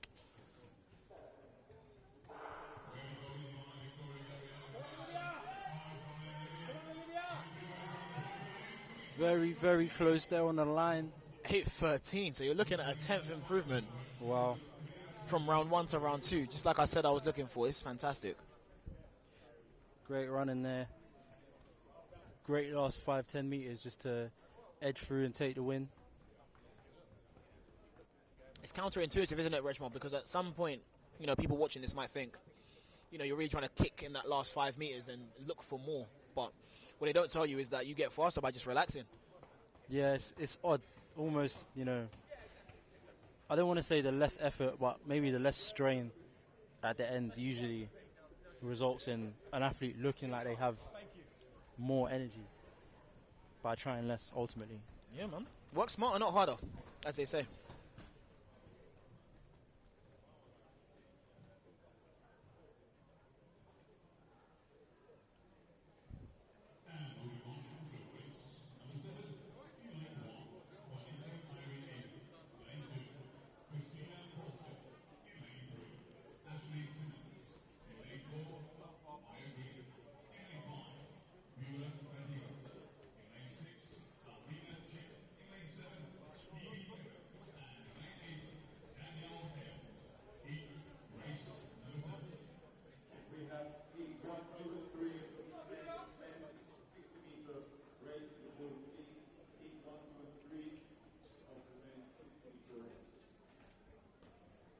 Very, very close there on the line. 8:13. So you're looking at a 10th improvement. Wow. From round 1 to round 2. Just like I said I was looking for. It's fantastic. Great run in there. Great last 5-10 meters just to edge through and take the win. It's counterintuitive, isn't it, Richmond? Because at some point, you know, people watching this might think, you know, you're really trying to kick in that last 5 meters and look for more. But what they don't tell you is that you get faster by just relaxing. Yeah, it's odd. Almost, you know, I don't want to say the less effort, but maybe the less strain at the end usually results in an athlete looking like they have more energy by trying less, ultimately. Yeah, man. Work smarter, not harder, as they say.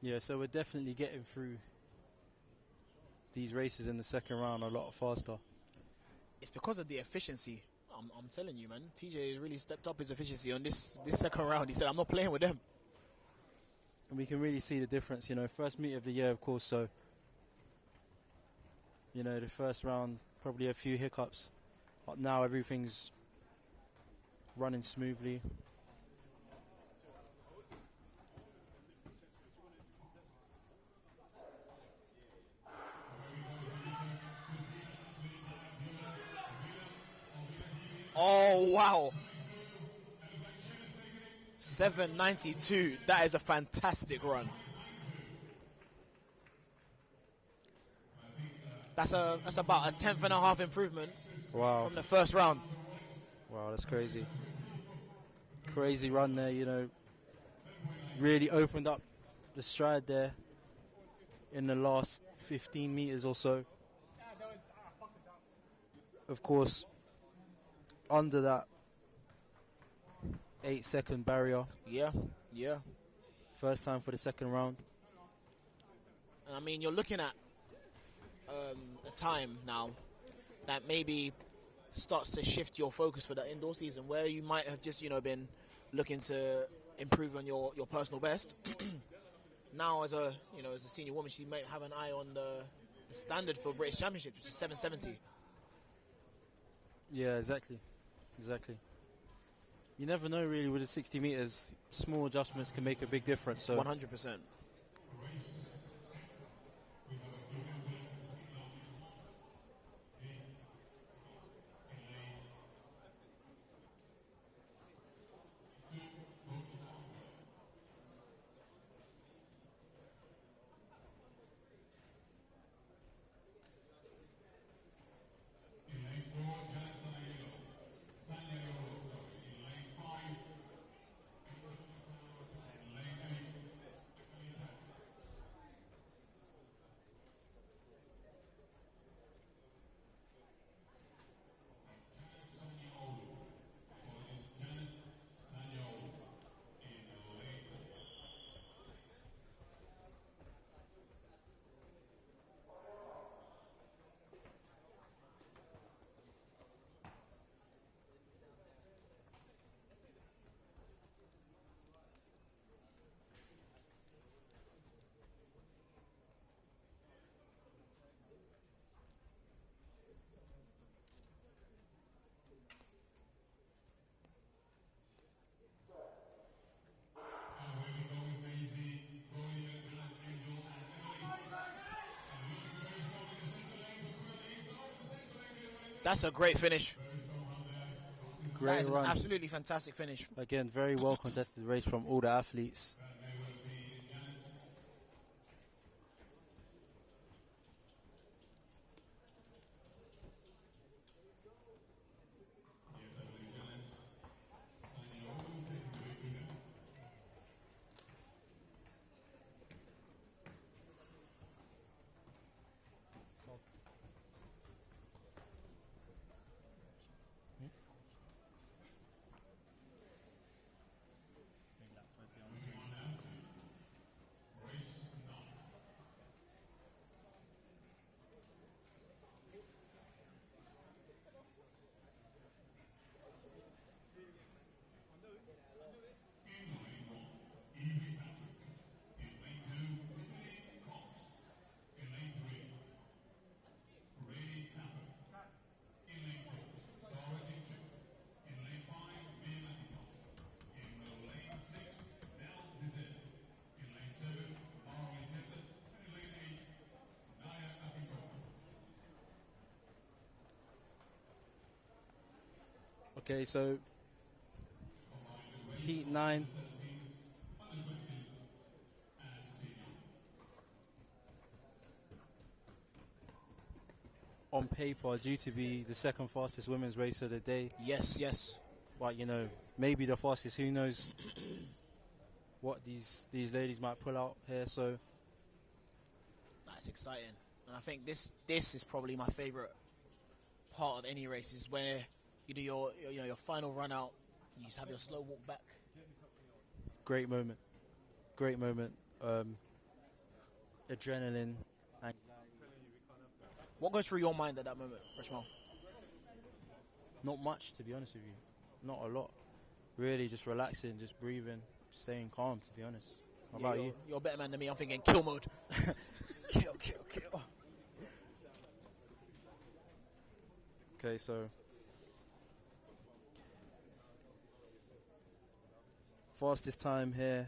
Yeah, so we're definitely getting through these races in the second round a lot faster. It's because of the efficiency. I'm telling you, man. TJ really stepped up his efficiency on this second round. He said, I'm not playing with them. And we can really see the difference, you know, first meet of the year, of course, so, you know, the first round, probably a few hiccups. But now everything's running smoothly. Oh, wow. 7:92. That is a fantastic run. That's about a 10th and a half improvement from the first round. Wow, that's crazy. Crazy run there, you know. Really opened up the stride there in the last 15 meters or so. Of course, under that 8-second barrier. Yeah. First time for the second round. And I mean, you're looking at a time now that maybe starts to shift your focus for the indoor season, where you might have just, you know, been looking to improve on your personal best. Now, as a senior woman, she might have an eye on the standard for British Championships, which is 770. Yeah, exactly. You never know, really, with the 60 meters. Small adjustments can make a big difference. So 100%. That's a great finish. That Great is an run. absolutely fantastic finish. Again, very well contested race from all the athletes. Okay, so Heat 9. On paper, due to be the second fastest women's race of the day. Yes, yes. But, you know, maybe the fastest. Who knows what these ladies might pull out here. So That's exciting. And I think this is probably my favourite part of any race, is where you do your final run out, you just have your slow walk back. great moment. Great moment. Adrenaline. Anxiety. What goes through your mind at that moment, Freshman? Not much, to be honest with you. Not a lot. Really just relaxing, just breathing, staying calm, to be honest. How about you? You're a better man than me. I'm thinking kill mode. Kill. Okay, so fastest time here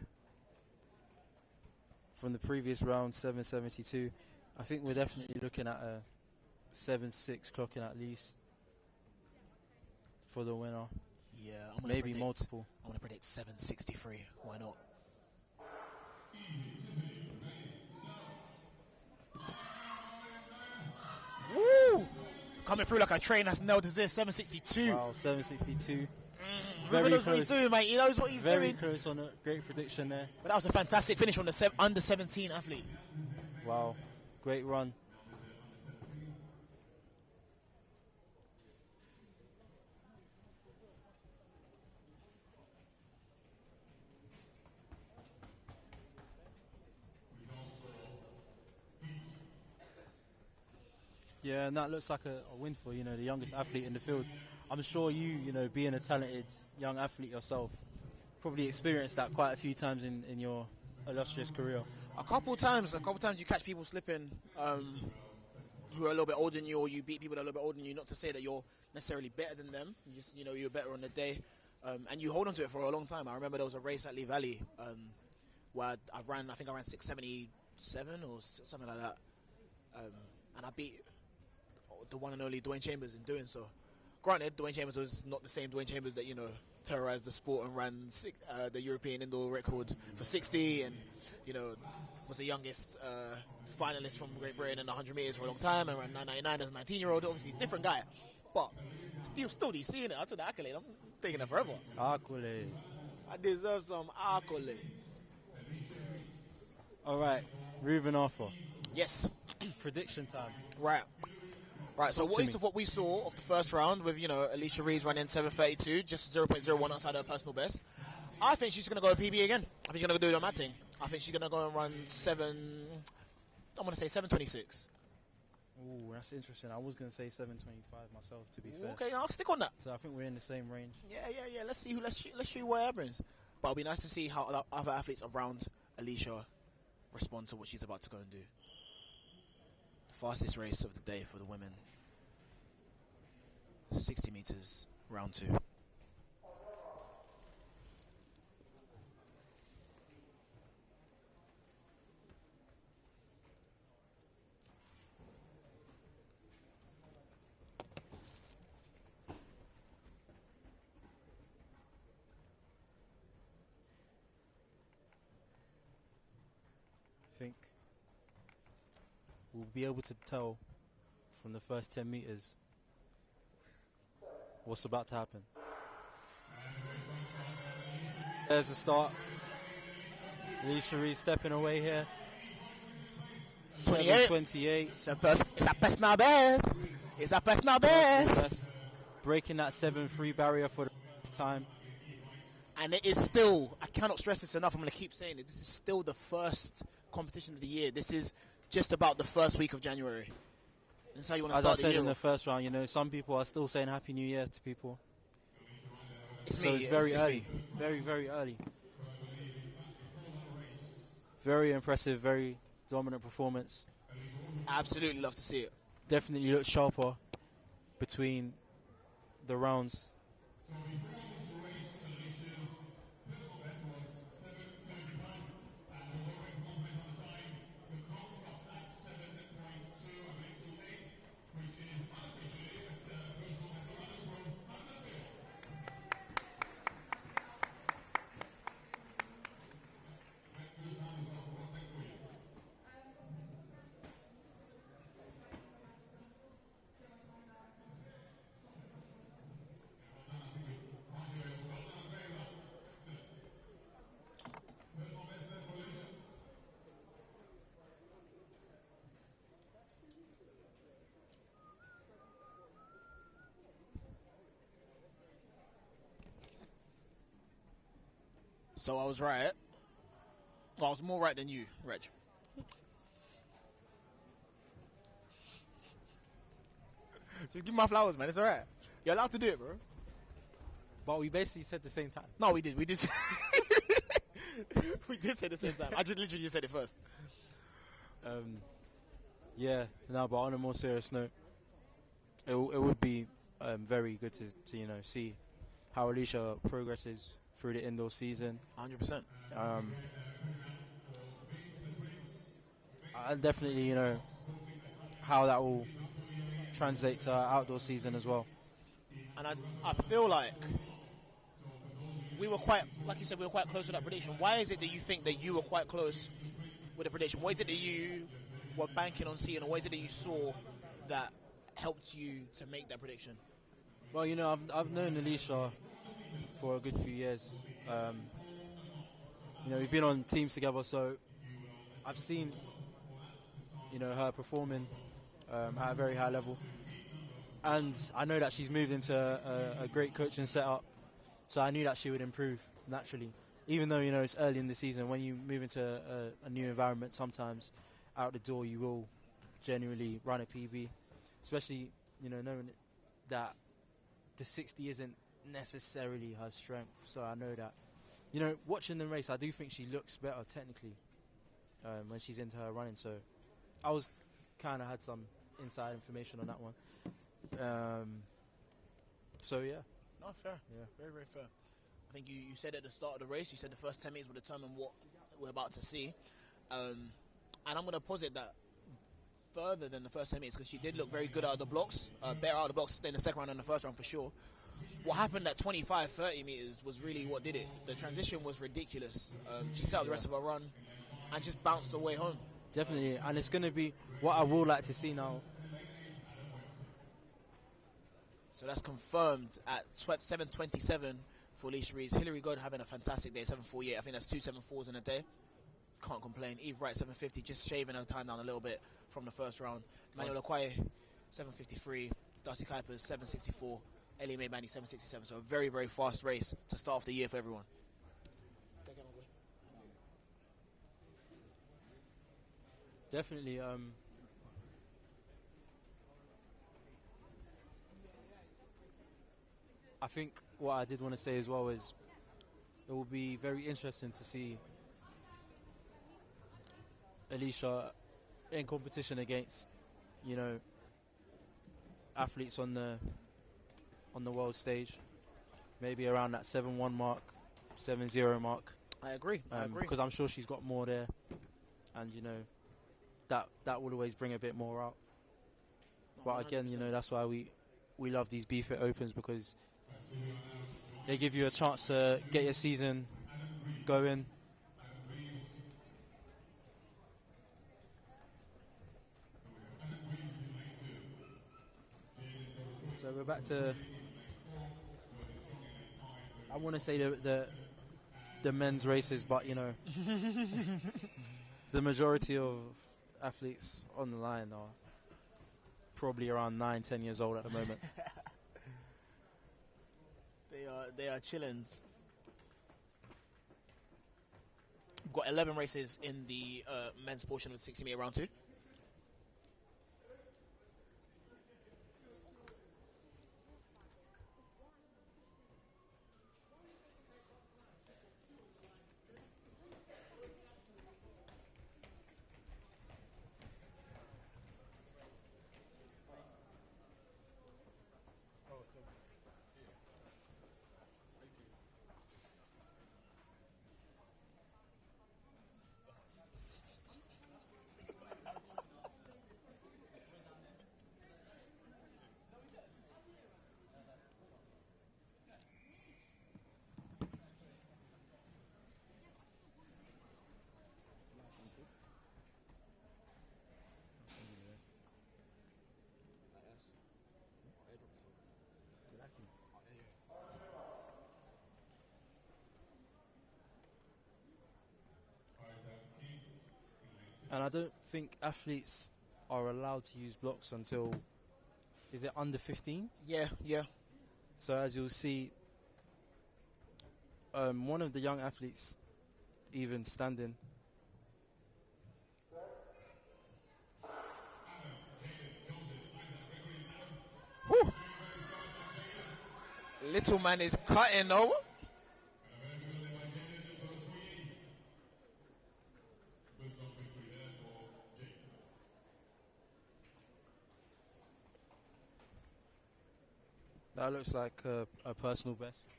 from the previous round, 7:72. I think we're definitely looking at a 7:6 clocking at least for the winner. Yeah, I'm gonna maybe predict, multiple. I'm gonna predict 7:63. Why not? Woo! Coming through like a train that's nailed to this. 7:62. Wow, 7:62. Ruben knows what he's doing, mate. He knows what he's Very doing. close on a great prediction there. But that was a fantastic finish from the under 17 athlete. Wow, great run. Yeah, and that looks like a win for, the youngest athlete in the field. I'm sure you being a talented young athlete yourself, probably experienced that quite a few times in your illustrious career. A couple times you catch people slipping who are a little bit older than you, or you beat people that are a little bit older than you. Not to say that you're necessarily better than them. You just, you're better on the day. And you hold on to it for a long time. I remember there was a race at Lee Valley where I think I ran 6:77 or something like that. And I beat the one and only Dwayne Chambers in doing so. Granted, Dwayne Chambers was not the same Dwayne Chambers that, terrorized the sport and ran the European indoor record for 60 and, was the youngest finalist from Great Britain in 100 metres for a long time and ran 999 as a 19-year-old. Obviously, different guy. But still seeing it. I took the accolade. I'm taking it forever. Accolades. I deserve some accolades. All right, Ruben Arthur. Yes. Prediction time. Right, so what we saw of the first round with, Alicia Reed's running 7:32, just 0.01 outside her personal best. I think she's going to go PB again. I think she's going to do the matting. I think she's going to go and run 7:26. Ooh, that's interesting. I was going to say 7:25 myself, to be fair. Okay, I'll stick on that. So I think we're in the same range. Yeah. Let's see what happens. But it'll be nice to see how other athletes around Alicia respond to what she's about to go and do. Fastest race of the day for the women. 60 meters, round 2. think we'll be able to tell from the first 10 meters what's about to happen. There's the start. Alicia Reed stepping away here. 7:28. It's a personal best. It's a personal best. Breaking that 7:3 barrier for the first time. And it is still, I cannot stress this enough, I'm going to keep saying it, this is still the first competition of the year. This is just about the first week of January. That's how you want to As start I said the year in the off. first round, you know, some people are still saying Happy New Year to people. It's So me, it's yeah, very it's early. me. Very, very early. Very impressive, very dominant performance. I absolutely love to see it. Definitely looks sharper between the rounds. So I was right. Well, I was more right than you, Reg. Just give me my flowers, man. It's all right. You're allowed to do it, bro. But we basically said the same time. No, we did. We did. We did say the same time. I just literally just said it first. Yeah, no, but on a more serious note, it would be very good to you know see how Alicia progresses through the indoor season. 100%. And definitely, you know, how that will translate to our outdoor season as well. And I feel like we were quite, like you said, we were quite close to that prediction. Why is it that you think that you were quite close with the prediction? What is it that you were banking on seeing, or what is it that you saw that helped you to make that prediction? Well, you know, I've known Alicia for a good few years. You know, we've been on teams together, so I've seen, you know, her performing at a very high level. And I know that she's moved into a great coaching setup, so I knew that she would improve naturally. Even though, you know, it's early in the season, when you move into a new environment, sometimes out the door you will genuinely run a PB, especially, you know, knowing that the 60 isn't necessarily her strength. So I know that, you know, watching the race, I do think she looks better technically when she's into her running. So I was kind of had some inside information on that one. So yeah. No, fair. Yeah. Very, very fair. I think you said at the start of the race, you said the first 10 meters will determine what we're about to see. And I'm going to posit that further than the first 10 meters, because she did look very good out of the blocks, better out of the blocks in the second round than the first round for sure. What happened at 25, 30 meters was really what did it. The transition was ridiculous. She set up the rest of her run and just bounced away home. Definitely, and it's going to be what I would like to see now. So that's confirmed at 7:27 for Alicia Reed. Hillary God having a fantastic day, 7:48. I think that's 2 7.4s in a day. Can't complain. Eve Wright, 7:50, just shaving her time down a little bit from the first round. Manuel Okoye, 7:53. Darcy Kuipers, 7:64. Ellie Mae Manny, 7:67. So a very, very fast race to start off the year for everyone. Definitely. I think what I did want to say as well is it will be very interesting to see Alicia in competition against, you know, athletes on the world stage, maybe around that 7-1 mark, 7-0 mark. I agree. Because I'm sure she's got more there, and you know that will always bring a bit more out. But again, you know, that's why we love these Bftta Opens, because they give you a chance to get your season going. So we're back to, I want to say the men's races, but you know, the majority of athletes on the line are probably around 9-10 years old at the moment. They are chillins. We've got 11 races in the men's portion of the 60-meter round 2. And I don't think athletes are allowed to use blocks until, is it under 15? Yeah. So as you'll see, one of the young athletes even standing. Woo. Little man is cutting though. That looks like a personal best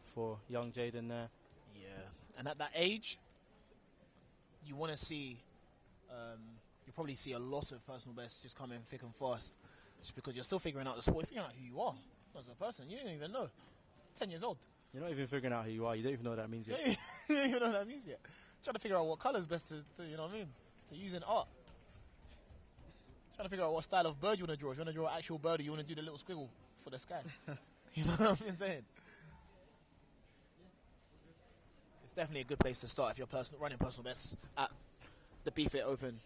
for young Jaden there. Yeah, and at that age, you want to see, you probably see a lot of personal bests just coming thick and fast, just because you're still figuring out the sport, figuring out who you are as a person. You don't even know. 10 years old. You're not even figuring out who you are. You don't even know what that means yet. You don't even know what that means yet. Trying to figure out what colour is best to, you know what I mean, to use in art. Trying to figure out what style of bird you want to draw. If you want to draw an actual bird, or you want to do the little squiggle for the sky. You know what I'm saying? It's definitely a good place to start if you're running personal bests at the Bftta Open.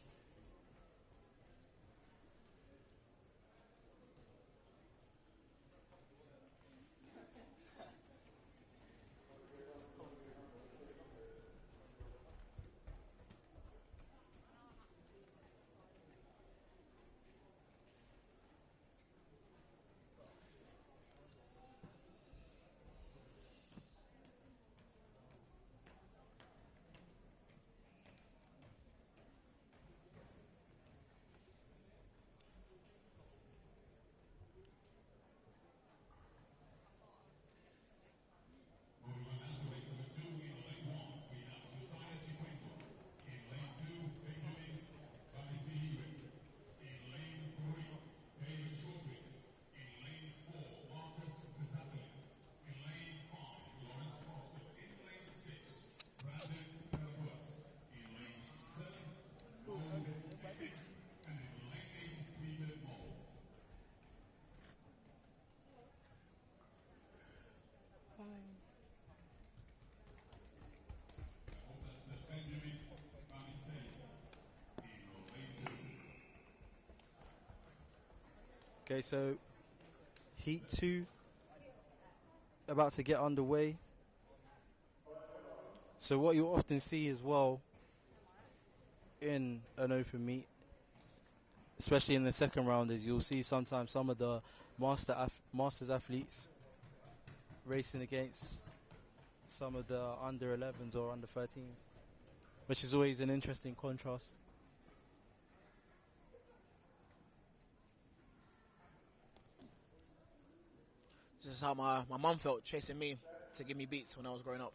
Okay, so Heat 2 about to get underway. So what you often see as well in an open meet, especially in the second round, is you'll see sometimes some of the Masters athletes racing against some of the under 11s or under 13s, which is always an interesting contrast. This is how my mum felt chasing me to give me beats when I was growing up.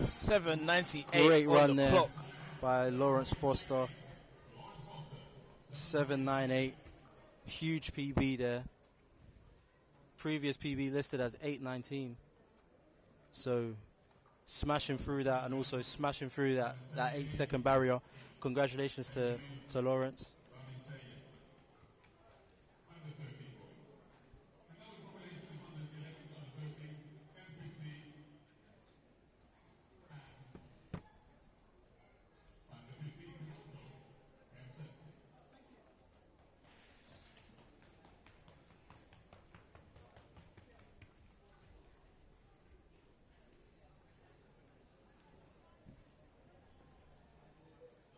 7:98 Great on run the there clock. by Lawrence Foster. 7:98, huge PB there. Previous PB listed as 8:19. So smashing through that and also smashing through that 8-second barrier. Congratulations to Lawrence.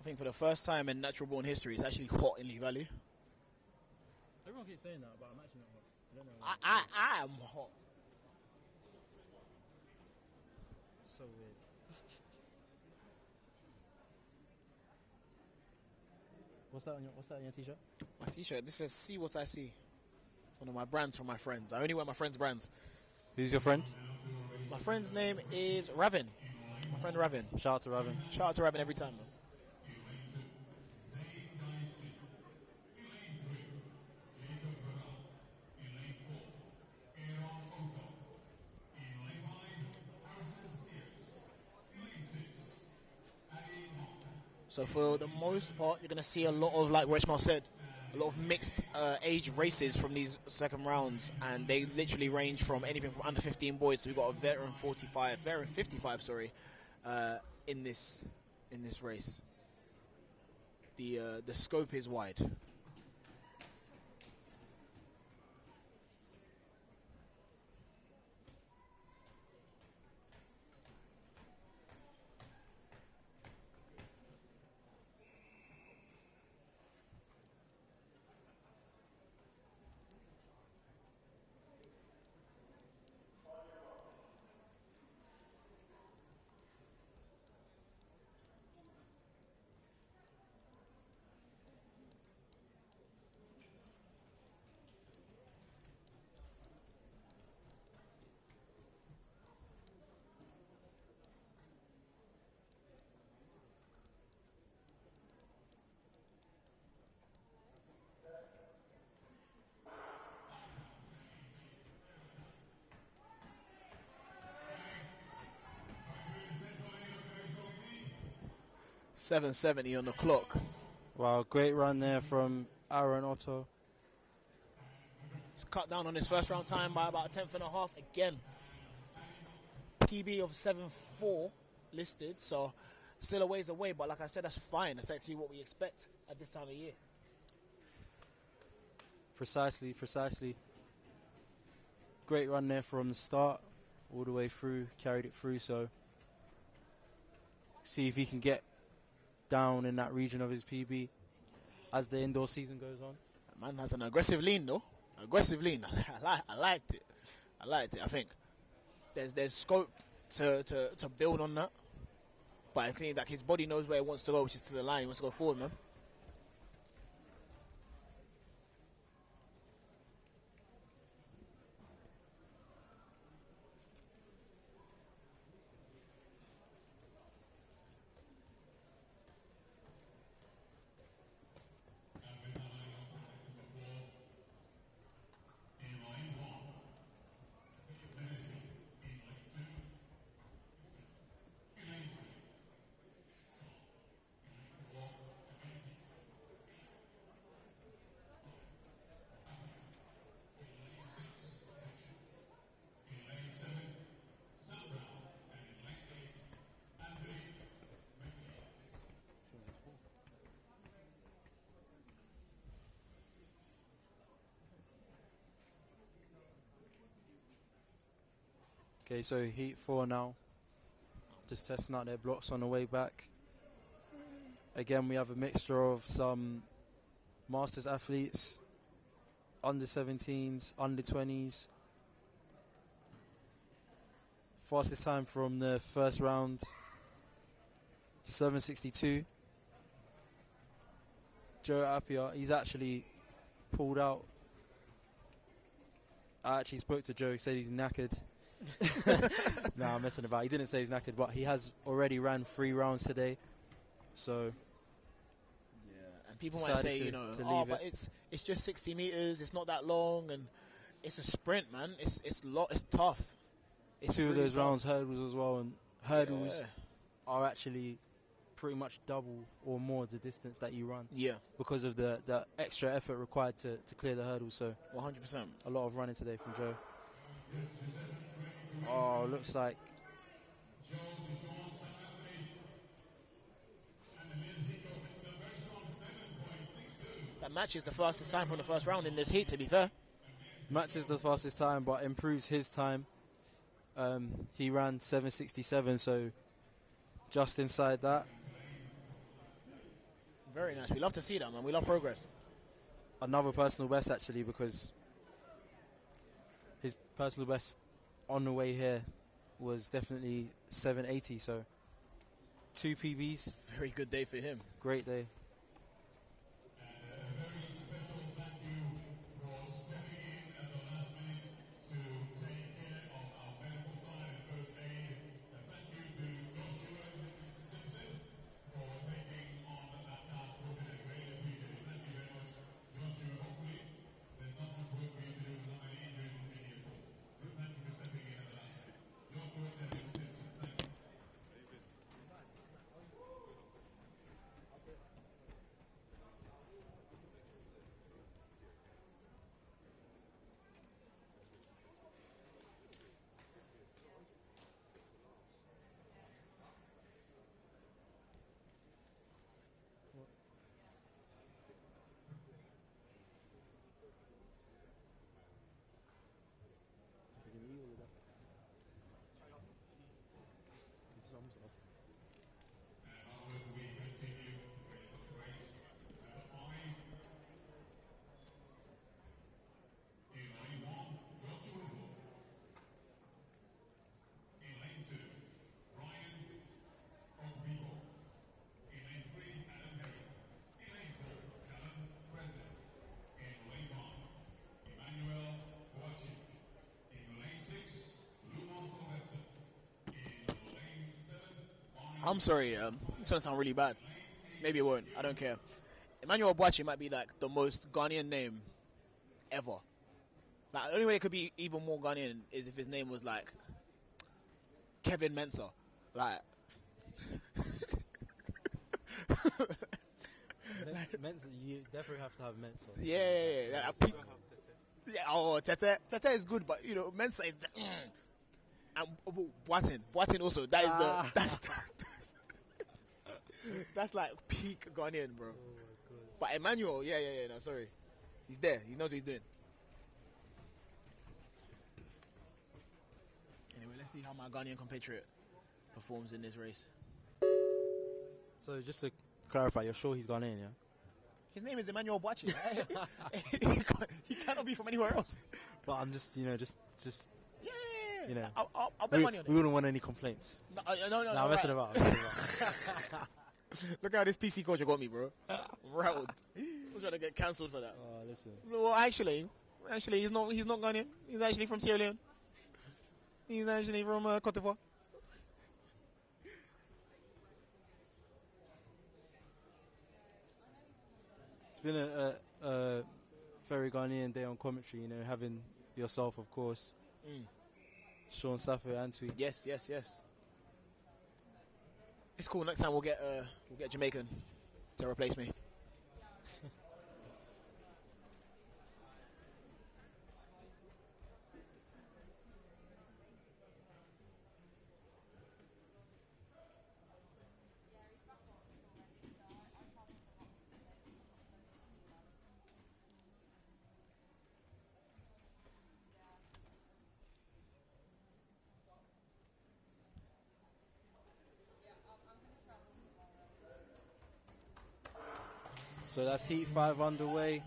I think for the first time in natural born history, it's actually hot in Lee Valley. Everyone keeps saying that, but I'm actually not hot. I don't know. I am hot. So weird. What's that on your t-shirt? My t-shirt, this says "See What I See." It's one of my brands from my friends. I only wear my friends' brands. Who's your friend? My friend's name is Ravin. My friend Ravin. Shout out to Ravin. Shout out to Ravin every time, man. So for the most part, you're going to see a lot of, like Reshmal said, a lot of mixed age races from these second rounds, and they literally range from anything from under 15 boys. So we've got a veteran 55, sorry, in this race. The scope is wide. .770 on the clock. Wow, great run there from Aaron Otto. He's cut down on his first round time by about a tenth and a half again. PB of 7.4 listed, so still a ways away, but like I said, that's fine. That's actually what we expect at this time of year. Precisely. Great run there from the start, all the way through, carried it through, so see if he can get down in that region of his PB as the indoor season goes on. That man has an aggressive lean, though. Aggressive lean. I liked it. I think there's scope to build on that, but I think that his body knows where it wants to go, which is to the line. He wants to go forward, man. Okay, so heat 4 now. Just testing out their blocks on the way back. Again, we have a mixture of some Masters athletes, under 17s, under 20s. Fastest time from the first round, 7:62. Joe Appiah, he's actually pulled out. I actually spoke to Joe, he said he's knackered. No, I'm messing about. He didn't say he's knackered, but he has already ran 3 rounds today. So, yeah. And people might say, but it's just 60 meters. It's not that long, and it's a sprint, man. It's tough. It's 2 of really those tough. rounds hurdles as well, and hurdles are actually pretty much double or more the distance that you run. Yeah, Because of the extra effort required to clear the hurdles. So 100%. a lot of running today from Joe. Oh, looks like That matches the fastest time from the first round in this heat, to be fair. matches the fastest time, but improves his time. He ran 7:67, so just inside that. Very nice. We love to see that, man. We love progress. Another personal best, actually, because his personal best on the way here was definitely 7:80, so 2 PBs. Very good day for him. Great day. I'm sorry, it's gonna sound really bad. Maybe it won't. I don't care. Emmanuel Boachi might be like the most Ghanaian name ever. Like the only way it could be even more Ghanaian is if his name was like Kevin Mensah. Like Mensa, you definitely have to have Mensa. yeah. Yeah, oh, Tete is good, but you know, Mensah is. And Boatin also. That is that's like peak Ghanaian, bro. But Emmanuel, yeah. No, sorry, he's there. He knows what he's doing. Anyway, let's see how my Ghanaian compatriot performs in this race. So just to clarify, you're sure he's gone in, yeah? His name is Emmanuel Boachi. He cannot be from anywhere else. But I'm just, Yeah. I'll bet money on it. We wouldn't want any complaints. No, I'm messing about. Look how this PC culture got me, bro. I'm rattled. I'm trying to get cancelled for that. Oh, listen. Well, actually, he's not Ghanaian. He's actually from Sierra Leone. He's actually from Cote d'Ivoire. It's been a very Ghanaian day on commentary, having yourself, of course, Sean Saffo and Tweet. Yes. It's cool. Next time we'll get Jamaican to replace me. So that's Heat 5 underway.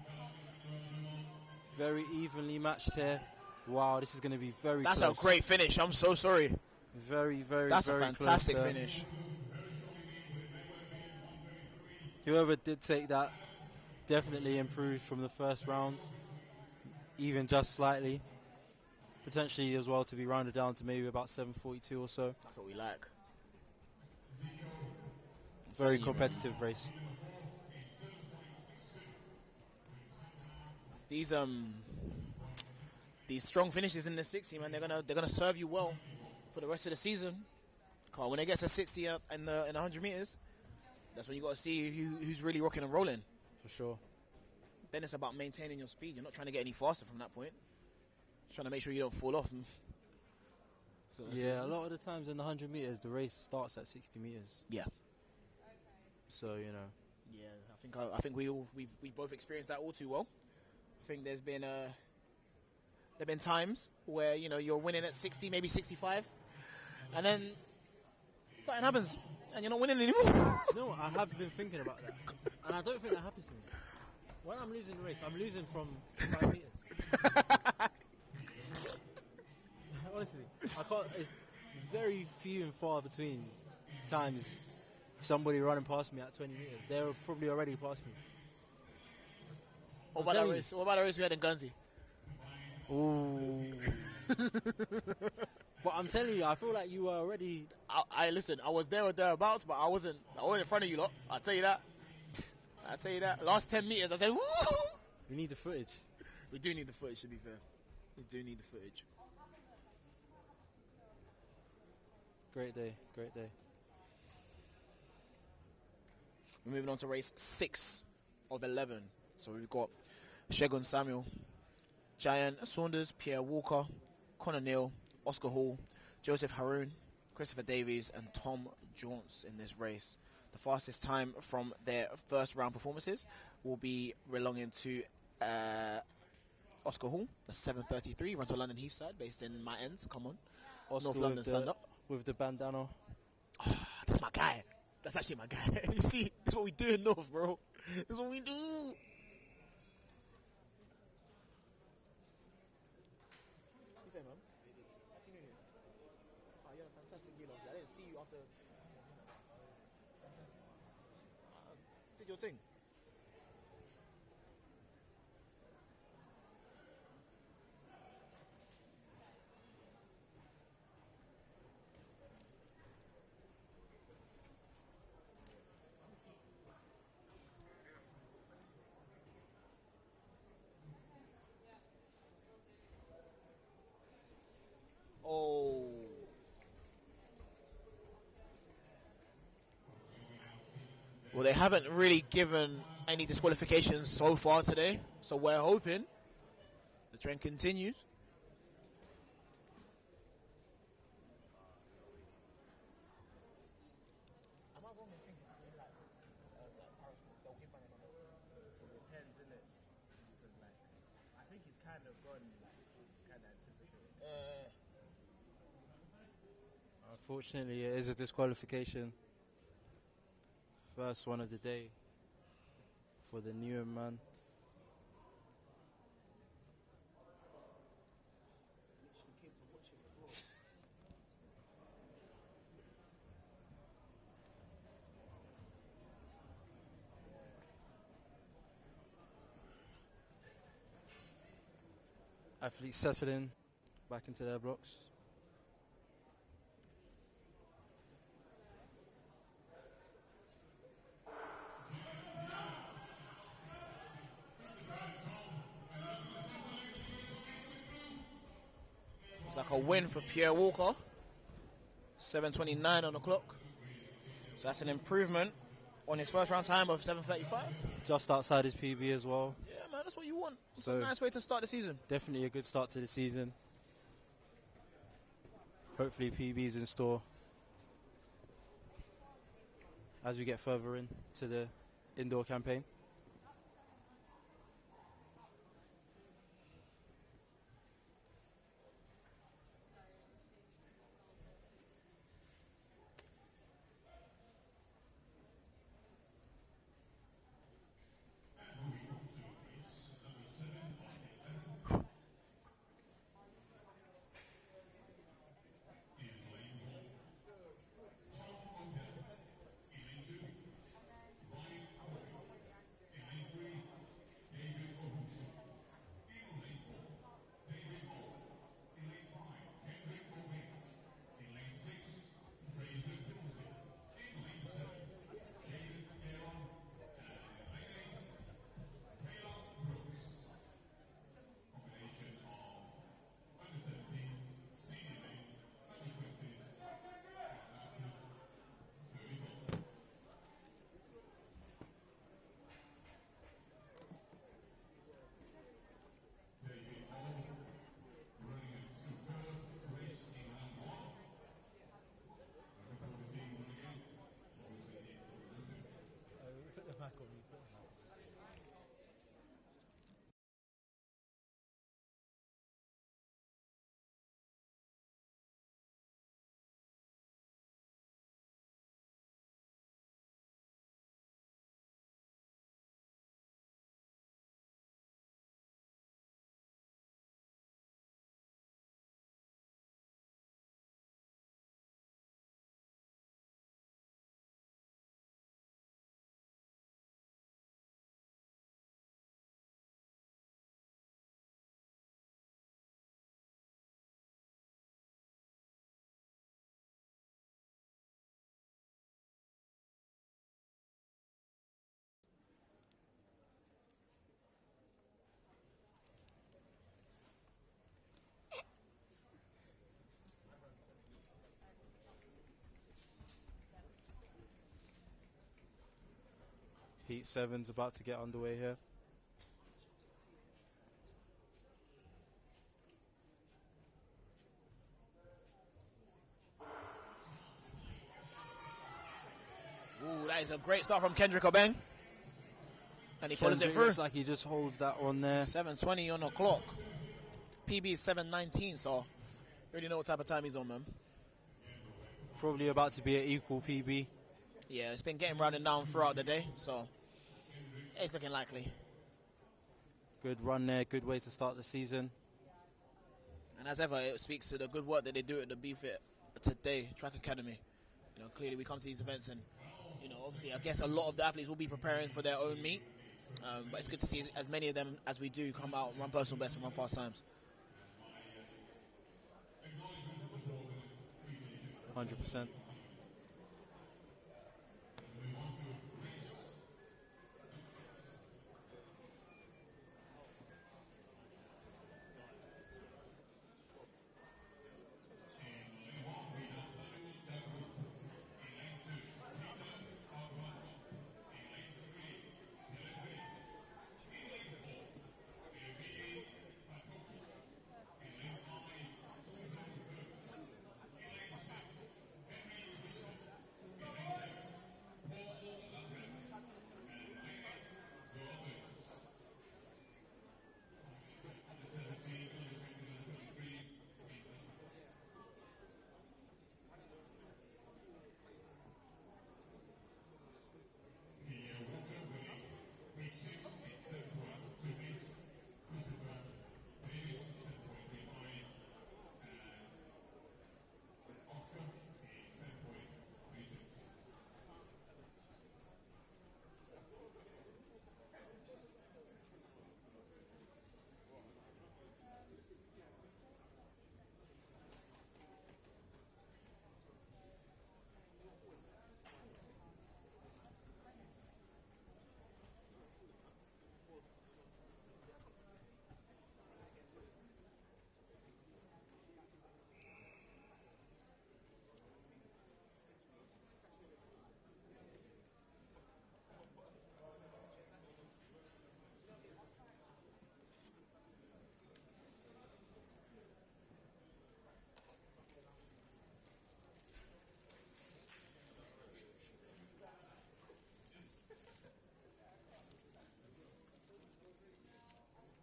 Very evenly matched here. Wow, this is going to be very close. That's a great finish. I'm so sorry. Very, very, That's very a fantastic close there. finish. Whoever did take that definitely improved from the first round, even just slightly. Potentially as well to be rounded down to maybe about 7:42 or so. That's what we like. Very competitive race. These strong finishes in the 60, man, they're gonna serve you well for the rest of the season. When it gets to 60 in the 100 meters, that's when you got to see who's really rocking and rolling. For sure. Then it's about maintaining your speed. You're not trying to get any faster from that point. Just trying to make sure you don't fall off. So Yeah, a lot of the times in the 100 meters, the race starts at 60 meters. Yeah. So, you know. Yeah, I think we've both experienced that all too well. I think there've been times where you're winning at 60, maybe 65, and then something happens and you're not winning anymore. No, I have been thinking about that, and I don't think that happens to me. When I'm losing the race, I'm losing from 5 meters. Honestly, I can't. It's very few and far between times somebody running past me at 20 meters. They're probably already past me. What about the race we had in Guernsey? Ooh. But I'm telling you, I feel like you were already. Listen. I was there or thereabouts, but I wasn't in front of you lot. I'll tell you that. Last 10 meters, I said, woo! We need the footage. We do need the footage, to be fair. We do need the footage. Great day, great day. We're moving on to race 6 of 11. So we've got Shegun Samuel, Giant Saunders, Pierre Walker, Connor Neal, Oscar Hall, Joseph Haroon, Christopher Davies, and Tom Jaunts in this race. The fastest time from their first round performances will be belonging to Oscar Hall, the 7:33, runs to London Heathside, based in my ends. Come on, Oscar North London, stand up. With the bandana. That's my guy. That's actually my guy. You see, this is what we do in North, bro. This is what we do. You say, man? Happy New Year. Oh, you had a fantastic year last year. I didn't see you after. Did your thing. Oh. Well, they haven't really given any disqualifications so far today, so we're hoping the trend continues. Am I wrong in thinking like Paris they'll give money on it? It depends, innit? Because like, I think he's kind of gone, like, kind of anticipated. Unfortunately, it is a disqualification. First one of the day for the newer man. Literally came to watch him as well. Athletes settling back into their blocks. It's like a win for Pierre Walker. 7:29 on the clock. So that's an improvement on his first round time of 7:35. Just outside his PB as well. Yeah, man, that's what you want. It's So a nice way to start the season. definitely a good start to the season. Hopefully PB's in store as we get further into the indoor campaign. Heat 7's about to get underway here. Ooh, that is a great start from Kendrick Obeng. And he follows it Kendrick through. looks like he just holds that on there. 7:20 on the clock. PB is 7:19, so you already know what type of time he's on, man. Probably about to be an equal PB. Yeah, it's been getting rounded down throughout the day, so it's looking likely. Good run there, good way to start the season. And as ever, it speaks to the good work that they do at the Bftta today, Track Academy. You know, clearly we come to these events and, you know, obviously I guess a lot of the athletes will be preparing for their own meet. But it's good to see as many of them as we do come out and run personal best and run fast times. 100%.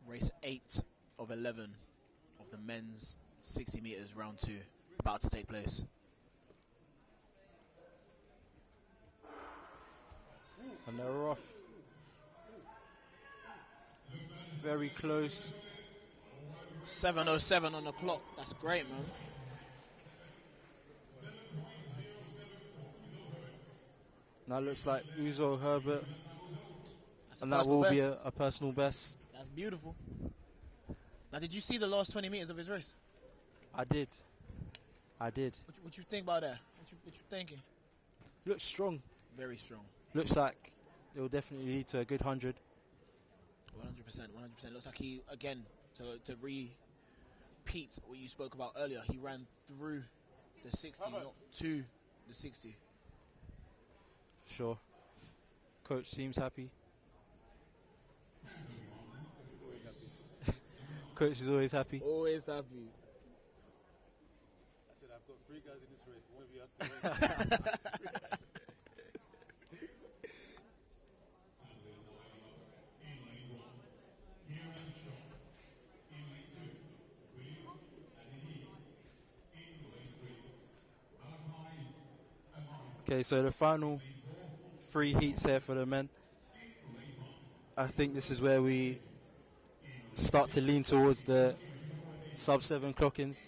Race 8 of 11 of the men's 60 meters round 2 about to take place. And they're off. Very close. 7:07 on the clock. That's great, man. That looks like Uzo Herbert. That's a And that personal will be best. a personal best. That's beautiful. Now, did you see the last 20 meters of his race? I did. What you think about that? What you thinking? Looks strong. Very strong. Looks like it will definitely lead to a good 100. 100%. Looks like he, again, to repeat what you spoke about earlier, he ran through the 60, not to the 60. Sure. Coach seems happy. Coach is always happy. Always happy. I said, I've got 3 guys in this race. One of you have to win. Okay, so the final 3 heats here for the men. I think this is where we start to lean towards the sub-7 clock-ins.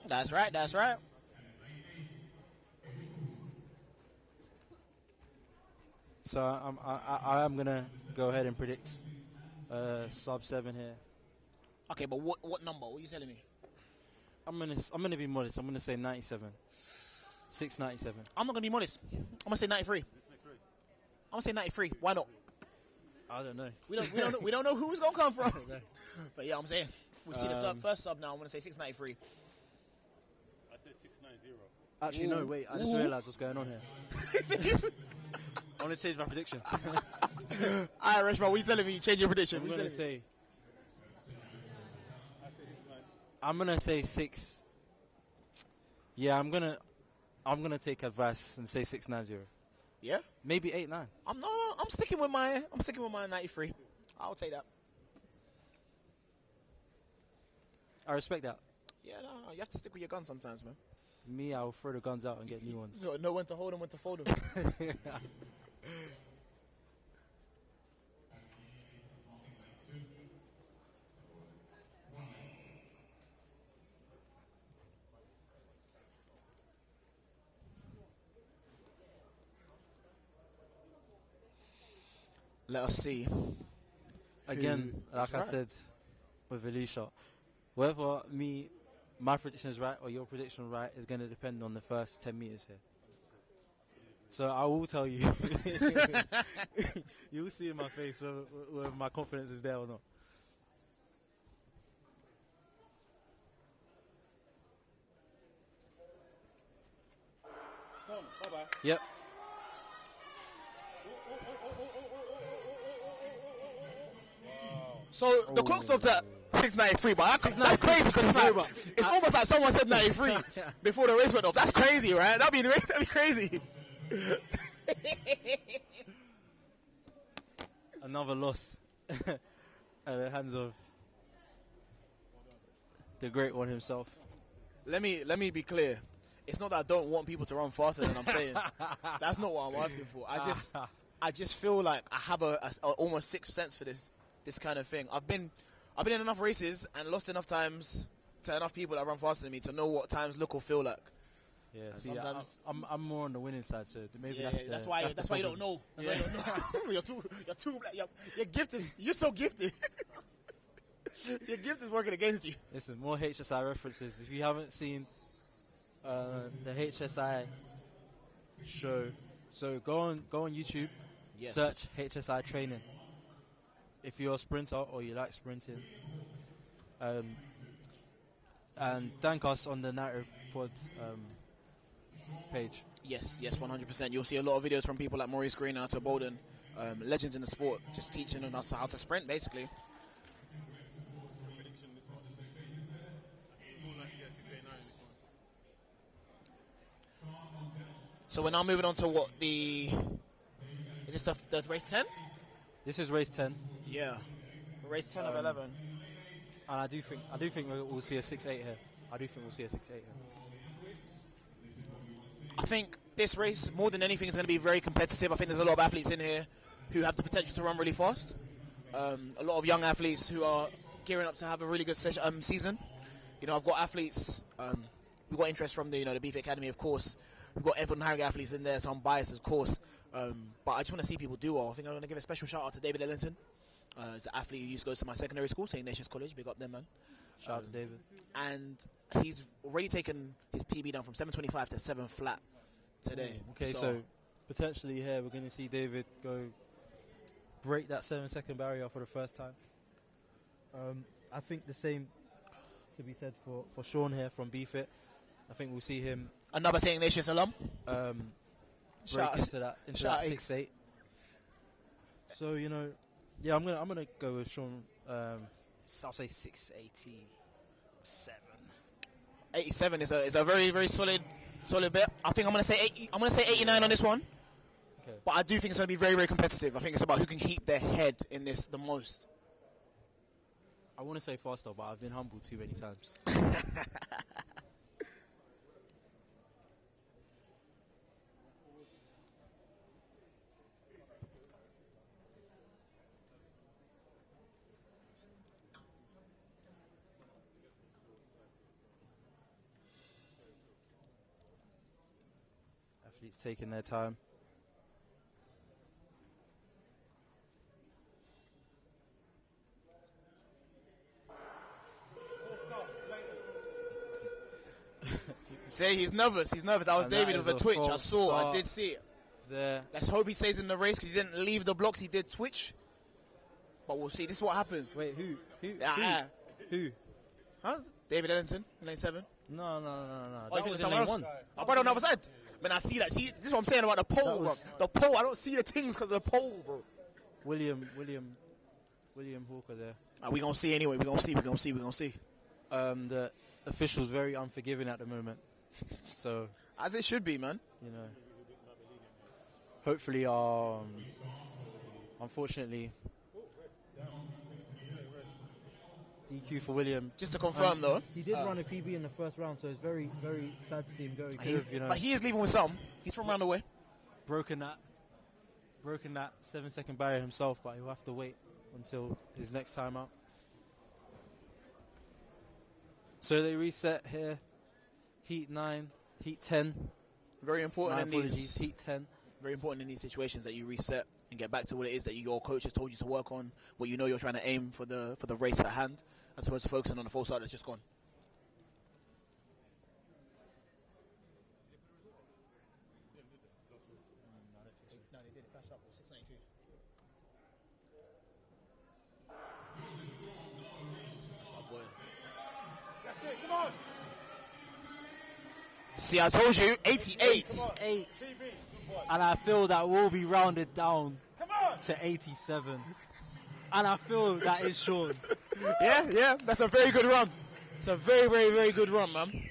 That's right. So I am gonna go ahead and predict sub-7 here. Okay, but what number? What are you telling me? I'm gonna be modest. I'm gonna say 97. 697. I'm not gonna be modest. I'm gonna say 93. I'm gonna say 93. Why not? I don't know. We don't know who's gonna come from. But yeah, I'm saying we see the first sub now. I'm gonna say 693. I said 690. Actually, no. Wait. I just realised what's going on here. I want to change my prediction. Alright, Reshma, what are you telling me? You change your prediction. I'm What you gonna telling me? say. I'm gonna say 6. Yeah, I'm gonna take advice and say 6-9-0. Yeah? Maybe 8-9. I'm sticking with my 93. I'll take that. I respect that. Yeah, no, you have to stick with your guns sometimes, man. Me, I'll throw the guns out and get new ones. You know when to hold them, when to fold them. Let us see. Again, like I said, with Alicia, whether my prediction is right or your prediction right is going to depend on the first 10 meters here. So I will tell you. You'll see in my face whether my confidence is there or not. Bye-bye. Yep. So the clock stopped at 6:93, but that's crazy because it's almost like someone said 93 before the race went off. That's crazy, right? That'd be crazy. Another loss at the hands of the great one himself. Let me be clear. It's not that I don't want people to run faster than I'm saying. That's not what I'm asking for. I just feel like I have a almost sixth sense for this kind of thing. I've been in enough races and lost enough times to enough people that run faster than me to know what times look or feel like. Yeah, And see, sometimes I'm more on the winning side, so maybe that's why you don't know. That's why you don't know. you're too black. Your gift is you're so gifted. Your gift is working against you. Listen, more HSI references. If you haven't seen the HSI show, so go on YouTube, search HSI training. If you're a sprinter or you like sprinting, and thank us on the Narrative Pod page. Yes, 100%. You'll see a lot of videos from people like Maurice Green out to Bolden, legends in the sport, just teaching us how to sprint, basically. So we're now moving on to is this the race 10? This is race 10. Yeah, race 10 of 11. And I do think we'll see a 6-8 here. I do think we'll see a 6-8 here. I think this race, more than anything, is going to be very competitive. I think there's a lot of athletes in here who have the potential to run really fast. A lot of young athletes who are gearing up to have a really good season. You know, I've got athletes. We've got interest from the Bftta Academy, of course. We've got Everton Harrogate athletes in there, so I'm biased, of course. But I just want to see people do well. I think I'm going to give a special shout out to David Ellington. He's an athlete who used to go to my secondary school, St. Ignatius College. Big up them, man. Shout out to David. And he's already taken his PB down from 7:25 to 7 flat today. Okay, so potentially here we're going to see David break that 7-second barrier for the first time. I think the same to be said for Sean here from Bftta. I think we'll see him another St. Ignatius alum break into that 6-8. So yeah, I'm gonna go with Sean. I'll say 6:87. 87 is a very, very solid bet. I think I'm gonna say 89 on this one. Okay. But I do think it's gonna be very, very competitive. I think it's about who can keep their head in this the most. I want to say faster, but I've been humbled too many times. Athletes taking their time. Say he's nervous. I was David with a twitch. I did see it. There. Let's hope he stays in the race because he didn't leave the blocks. He did twitch. But we'll see. This is what happens. Wait, who? Who? Huh? David Ellington, lane 7. No. Oh, That was in lane 1. I brought on the other side. Man, I see that. See, this is what I'm saying about the pole, bro. The pole, I don't see the things because of the pole, bro. William Hawker there. We gonna see anyway. We gonna see. The official's very unforgiving at the moment. So, as it should be, man. You know, hopefully, unfortunately, DQ for William. Just to confirm, though, he did run a PB in the first round, so it's very, very sad to see him go. But he is leaving with something. He's from around the way. Broken that 7-second barrier himself, but he'll have to wait until his next time out. So they reset here. Heat 9, Heat 10. Very important in these Heat 10. Very important in these situations that you reset and get back to what it is that your coach has told you to work on, what you know you're trying to aim for the race at hand, as opposed to focusing on the false start that's just gone. No, they did it. Flash up. 692. That's my boy. That's it. Come on. See, I told you, 88. 8. And I feel that will be rounded down to 87. And I feel that is Sean. Yeah, that's a very good run. It's a very, very, very good run, man.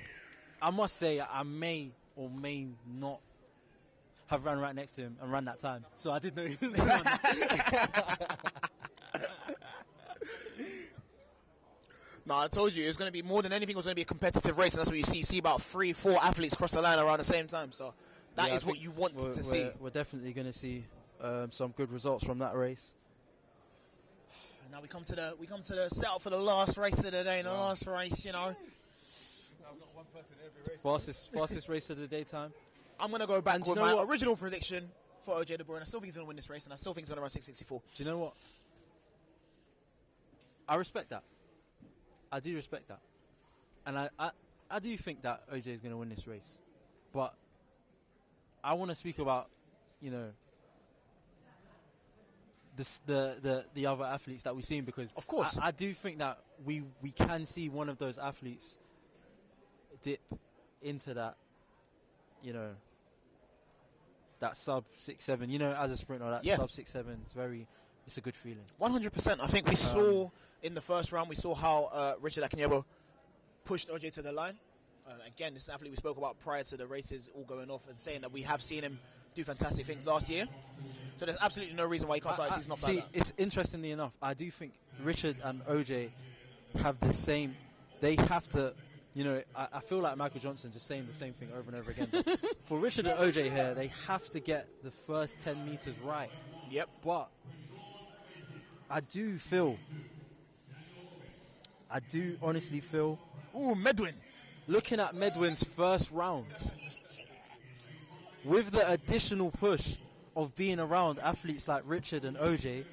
I must say, I may or may not have run right next to him and run that time. So I did know he was the one. No, I told you, it's going to be more than anything, it's going to be a competitive race, and that's what you see. You see about 3-4 athletes cross the line around the same time. So that is what you want to see. We're definitely going to see some good results from that race. And now we come to the setup for the last race of the day. The last race, you know. Fastest race of the daytime. I'm going to go back with my original prediction for OJ De Boer. I still think he's going to win this race, and I still think he's going to run 6:64. Do you know what? I respect that. I do respect that. And I do think that OJ is going to win this race. But I want to speak about, you know, the other athletes that we've seen, because of course I do think that we can see one of those athletes dip into that, you know, that sub 6'7", you know, as a sprinter, that sub 6'7", it's a good feeling. 100%. I think we saw in the first round, we saw how Richard Akinyebo pushed OJ to the line. Again, this is an athlete we spoke about prior to the races all going off, and saying that we have seen him do fantastic things last year. So there's absolutely no reason why he can't start a season off like that. It's interestingly enough, I do think Richard and OJ have the same. They have to, you know, I feel like Michael Johnson just saying the same thing over and over again. For Richard and OJ here, they have to get the first 10 meters right. Yep. But I do honestly feel. Ooh, Medwin. Looking at Medwin's first round, with the additional push of being around athletes like Richard and OJ,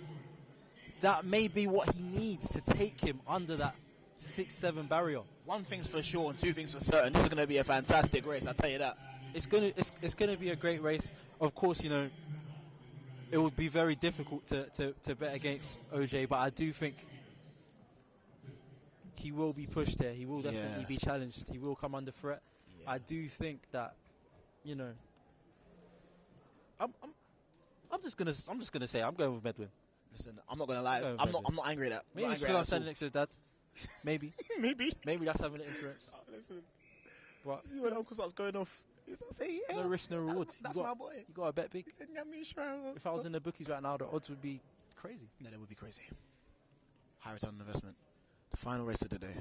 that may be what he needs to take him under that 6'7" barrier. One thing's for sure and two things for certain. This is going to be a fantastic race, I'll tell you that. It's gonna be a great race. Of course, you know, it would be very difficult to bet against OJ, but I do think he will be pushed here. He will definitely be challenged. He will come under threat. Yeah. I do think that, you know, I'm just gonna say I'm going with Medwin. Listen, I'm not gonna lie. I'm not angry at that. Maybe it's because I'm standing next to his dad. Maybe. Maybe that's having an influence. Listen, but see when Uncle starts going off. No risk, no reward. That's my boy. You got to bet big. He said, if I was in the bookies right now, the odds would be crazy. No, they would be crazy. High return on investment. The final race of the day.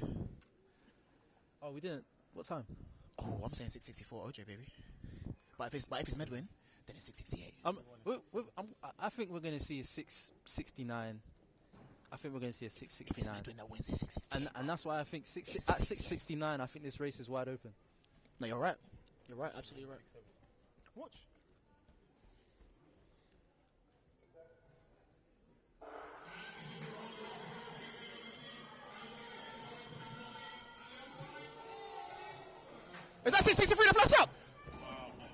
Oh, we didn't. What time? Oh, I'm saying 6:64 OJ, baby. But if it's Medwin, then it's 6:68. I think we're going to see a 6:69. I think we're going to see a 6:69. If it's Medwin that wins, it's 6:68. And that's why I think at 6:69, I think this race is wide open. No, you're right. You're right. Absolutely right. Watch. Is that 6:63 the flash up?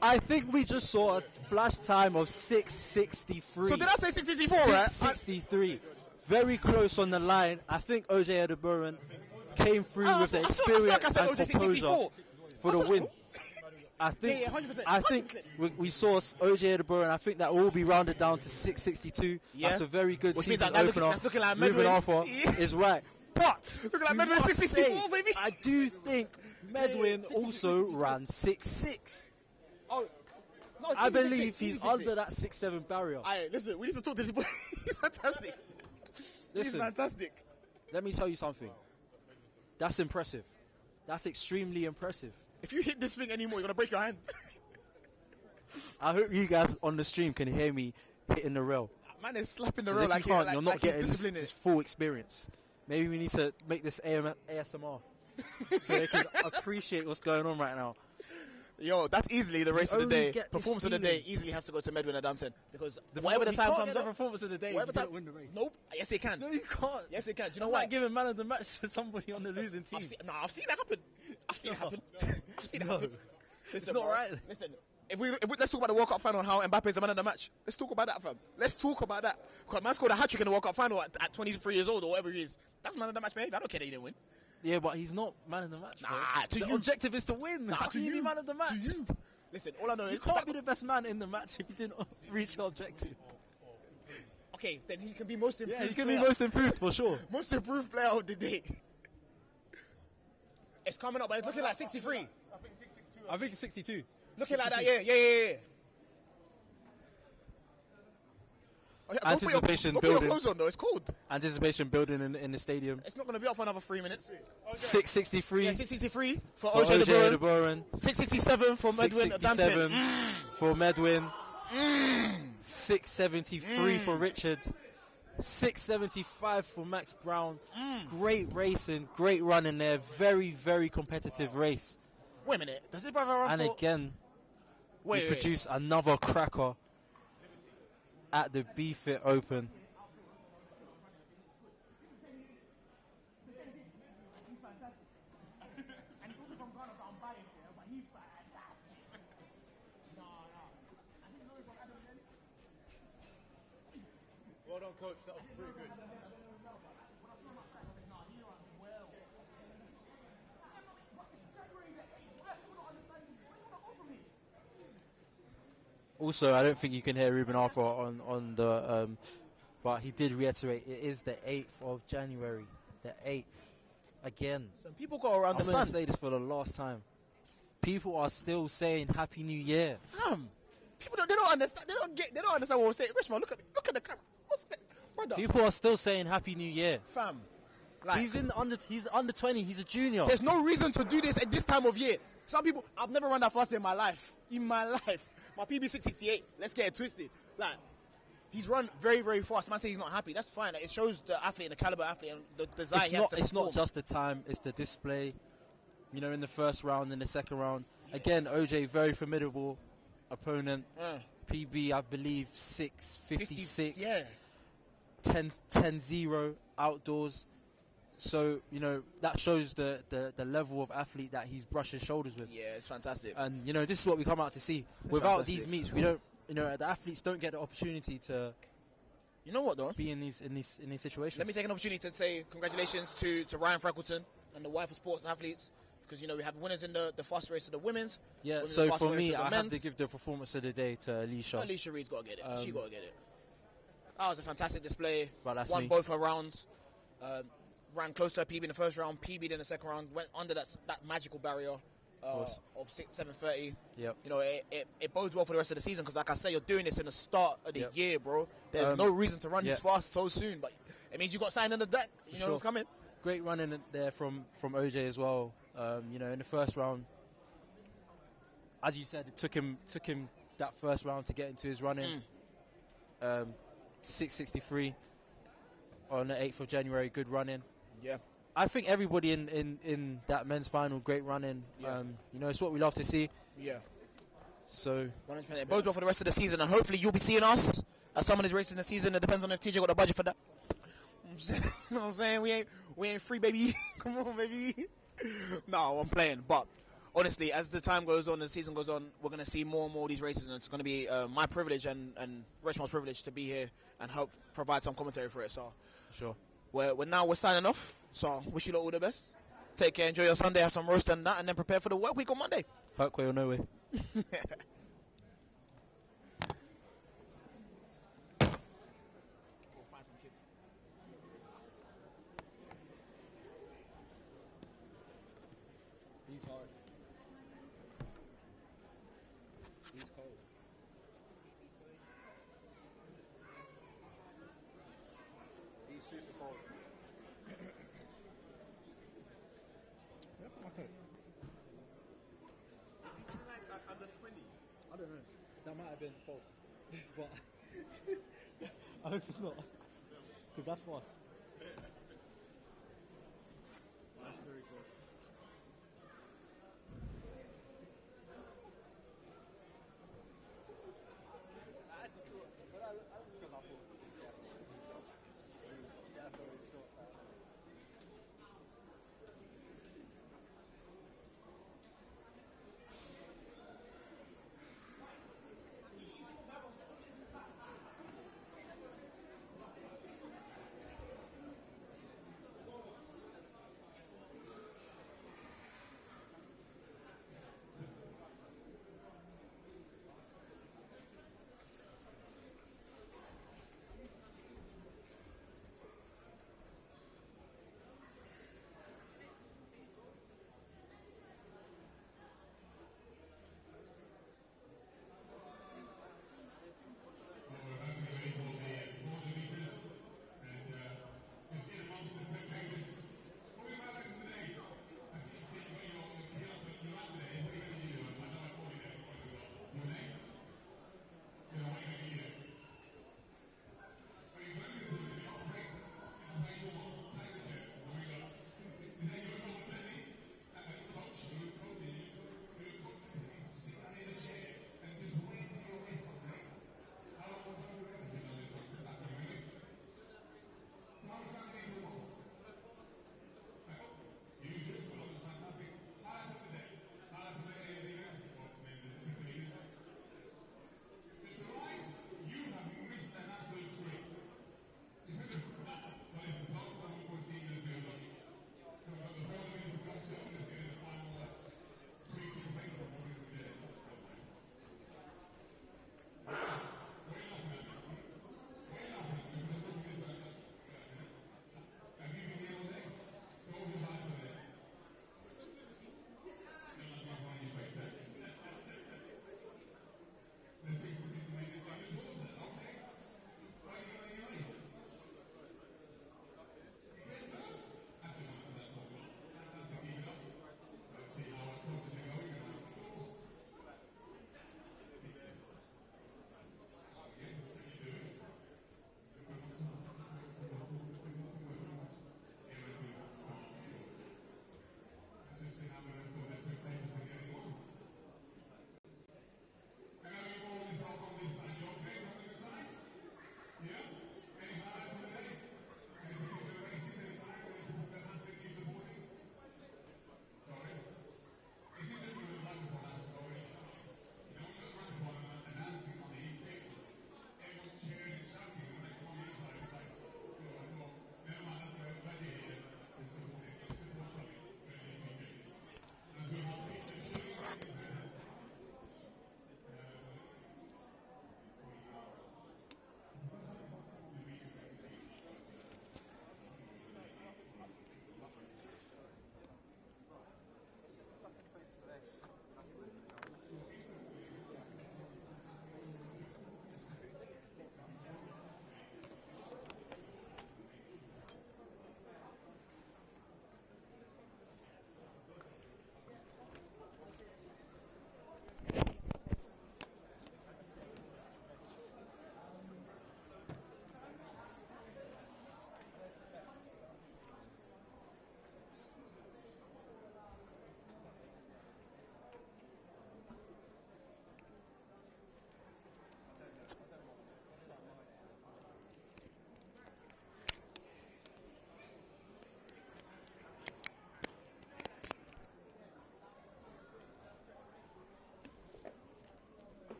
I think we just saw a flash time of 6:63. So did I say 6:64, right? 6:63. Very close on the line. I think OJ De Boer came through with the experience and composure for the win. I think, Yeah, 100%. I think 100%. we saw OJ Edinburgh, and I think that will be rounded down to 662. Yeah. That's a very good Which means season that opener. that's looking like Ruben Medwin. Arthur Yeah. is right. But Looking like we Medwin must 664, say, baby. I do think Medwin Yeah, also ran 6'6". Oh, no, I it's easy believe 6'6", he's easy under 6'6". that 6'7" barrier. Aye, listen, we need to talk to this boy. He's fantastic. Listen, He's fantastic. let me tell you something. That's impressive. That's extremely impressive. If you hit this thing anymore, you're gonna break your hand. I hope you guys on the stream can hear me hitting the rail. Man is slapping the 'Cause road if like you can't, like, you're not like he's getting this disciplining it. full experience. Maybe we need to make this ASMR so they can appreciate what's going on right now. Yo, that's easily the race of the only day. get this Performance of the day feeling. easily has to go to Medwin and Danton because whatever the You time can't comes get the up, performance of the day if whatever you time, don't win the race. Nope. Yes, it can. No, you can't. Yes, it can. Do you know It's why? like giving man of the match to somebody on the losing team. I've seen that happen. I've seen it happen. I've seen it No. happen. Listen, not bro, right. Listen, if we let's talk about the World Cup final and how Mbappe's the man of the match. Let's talk about that, fam. Let's talk about that. Because man scored a hat-trick in the World Cup final at 23 years old or whatever he is. That's man of the match behavior. I don't care that he didn't win. Yeah, but he's not man of the match. Nah, bro. to the you. objective is to win. How to can you be you. man of the match? To you. Listen, all I know You is can't be the best man in the match if you didn't reach your objective. okay. Then he can be most improved. Yeah, he can be player. most improved for sure. Most improved player of the day. It's coming up, but it's looking like 63. I think it's 62. Looking like that, yeah. Oh, yeah, Anticipation don't put your building. clothes on though. It's cold. Anticipation building in the stadium. It's not going to be up for another 3 minutes. 663 Yeah, 663 for for OJ OJ De Boer. Boeren. 667 for Medwin 667 Danton. for Medwin. 673 for Richard. 675 for Max Brown. Great racing, great running there. Very, very competitive race. Wait a minute. Does this brother run And for... again, Wait. we produce another cracker at the Bftta Open. Well done, coach. That was pretty good. Also, I don't think you can hear Ruben Arthur on the, but he did reiterate it is the 8th of January, the 8th. Again, Some people go around I'm the starting moon. to say this for the last time. People are still saying Happy New Year. Fam, people they don't understand. They don't understand what we're saying. Richmond, look at the camera. What's that, brother? People are still saying Happy New Year. Fam, like He's under 20. He's a junior. there's no reason to do this at this time of year. Some people, I've never run that fast in my life. My PB 668. Let's get it twisted. Like, he's run very, very fast. Man says he's not happy. That's fine. Like, it shows the athlete and the caliber athlete and the desire he has to It's not perform. just the time. It's the display. You know, in the first round, in the second round. Again, OJ, very formidable opponent. PB, I believe, 656. Yeah. 10-0 outdoors. So, you know, that shows the level of athlete that he's brushing shoulders with. Yeah, it's fantastic. And, you know, this is what we come out to see. Without these meets, we don't, you know, the athletes don't get the opportunity to You know what, though? be in these situations. Let me take an opportunity to say congratulations to Ryan Freckleton and the wife of sports and athletes, because, you know, we have winners in the fast race of the women's. Yeah, winners in so the fast for race me, of the I have men's. to give the performance of the day to Alicia. Alicia Reed's got to get it. She got to get it. That was a fantastic display. Well, that's Won me. both her rounds. Ran close to her PB in the first round, PB'd in the second round, went under that magical barrier of 7:30. Yep. You know, it bodes well for the rest of the season because, like I say, you're doing this in the start of the Yep. year, bro. There's no reason to run this fast so soon, but it means you got signed in the deck. You know sure. what's coming. Great running there from OJ as well. You know, in the first round, as you said, it took him that first round to get into his running. 663 on the 8th of January, good running. Yeah. I think everybody in that men's final, great running. Yeah. You know, it's what we love to see. Yeah. So 100%. It bodes well for the rest of the season, and hopefully you'll be seeing us at some of these races in the season. It depends on if TJ got the budget for that. You know what I'm saying? We ain't free, baby. Come on, baby. No, I'm playing. But honestly, as the time goes on, the season goes on, we're going to see more and more of these races, and it's going to be my privilege and Richmond's privilege to be here and help provide some commentary for it. So sure. We're signing off. So wish you lot all the best. Take care, enjoy your Sunday, have some roast and that, and then prepare for the work week on Monday. Hurt way or no way. We'll find some kids. He's hard. He's cold. He's super cold. Okay. Is he like under 20? I don't know. That might have been false. But I hope it's not. Because that's fast. That's very fast. That's true. But I was because I thought yeah, very short.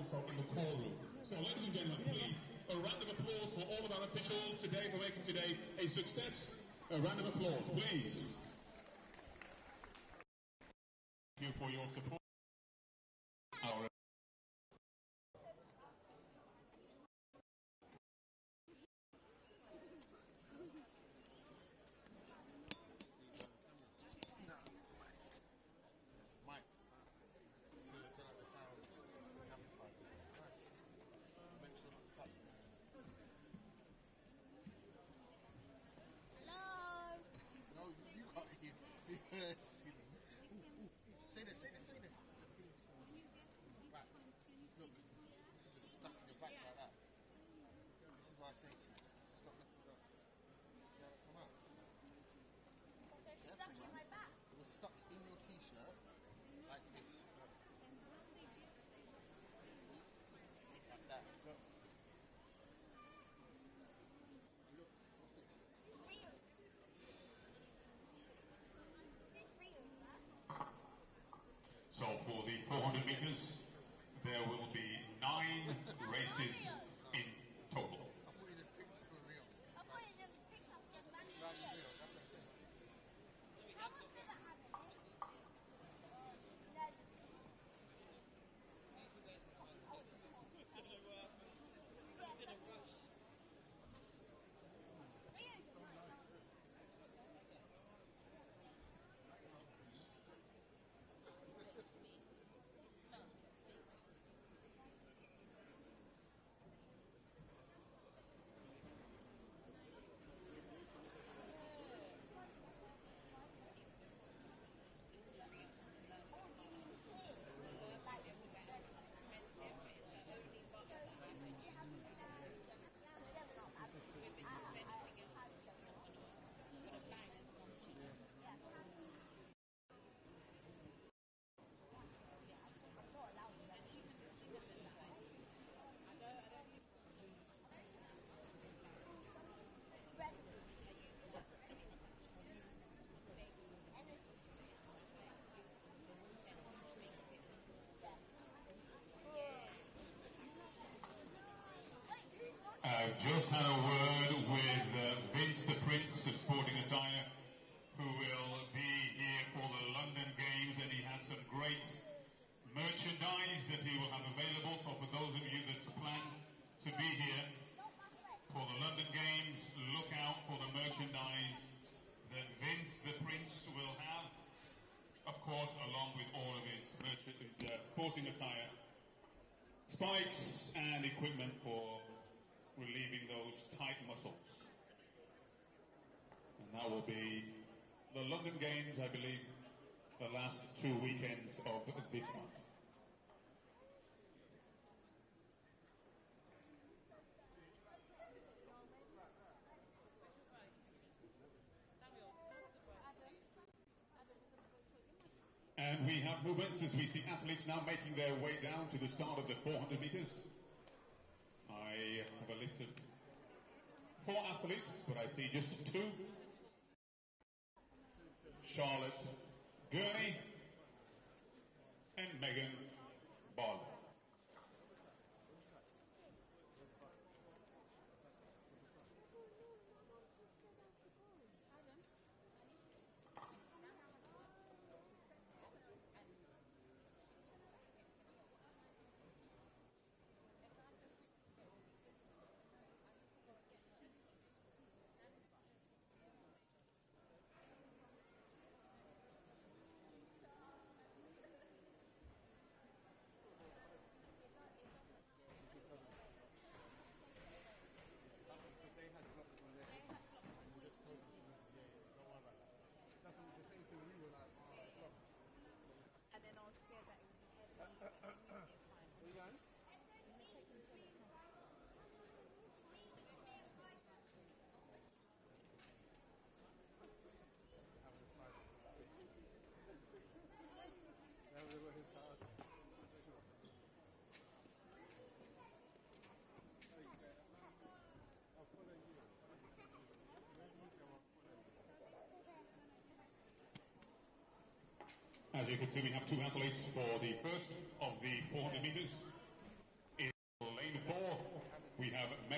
also in the call room. So, ladies and gentlemen, please, a round of applause for all of our officials today for making today a success. A round of applause, please. Thank you for your support. Our so that the sound amplifies. Nice. Make sure not to touch them. Hello. No, you can't hear. You're silly. Ooh. Say this. The thing's called back. Look, it's just stuck in your back like that. This is why I say to you, stop messing it up. See how it come out? So it's stuck in my back. It was stuck in your t-shirt like this. Look. Like that. Look. Look. What's this? It's real. It's real, sir. So for the 400 meters, there will be 9 races in total. I thought you just picked up a reel. I thought it just picked up just Right, randomly. reel. That's what I said. How much did that have in it? I've just had a word with Vince, the Prince of Sporting Attire, who will be here for the London Games, and he has some great merchandise that he will have available. So for those of you that plan to be here for the London Games, look out for the merchandise that Vince, the Prince, will have, of course, along with all of his sporting attire, spikes and equipment for relieving those tight muscles. And that will be the London Games, I believe, the last 2 weekends of this month. And we have movements as we see athletes now making their way down to the start of the 400 meters. I have a list of 4 athletes, but I see just 2. Charlotte Gurney and Megan Ball. And then I was scared that it would be everyone. As you can see, we have 2 athletes for the first of the 400 meters.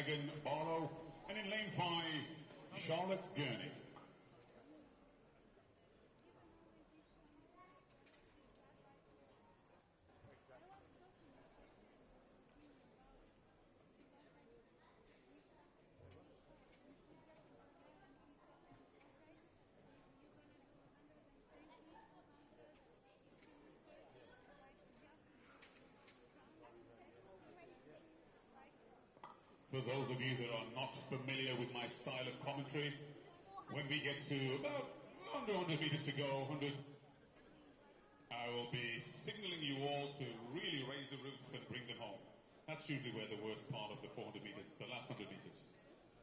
Megan Barlow. And in lane 5, Charlotte Gurney. For those of you that are not familiar with my style of commentary, when we get to about under 100 meters to go, 100, I will be signaling you all to really raise the roof and bring them home. That's usually where the worst part of the 400 meters, the last 100 meters,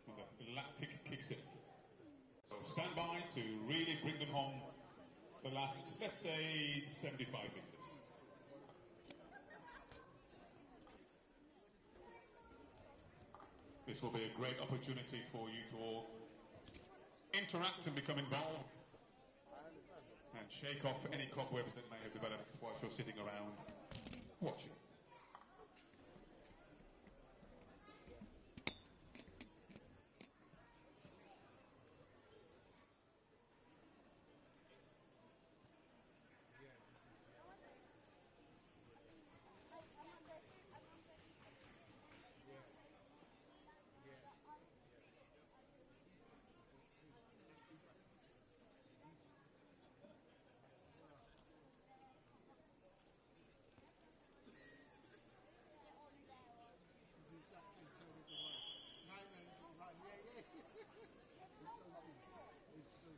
when the lactic kicks in. So stand by to really bring them home the last, let's say, 75 meters. This will be a great opportunity for you to all interact and become involved and shake off any cobwebs that may have developed whilst you're sitting around watching.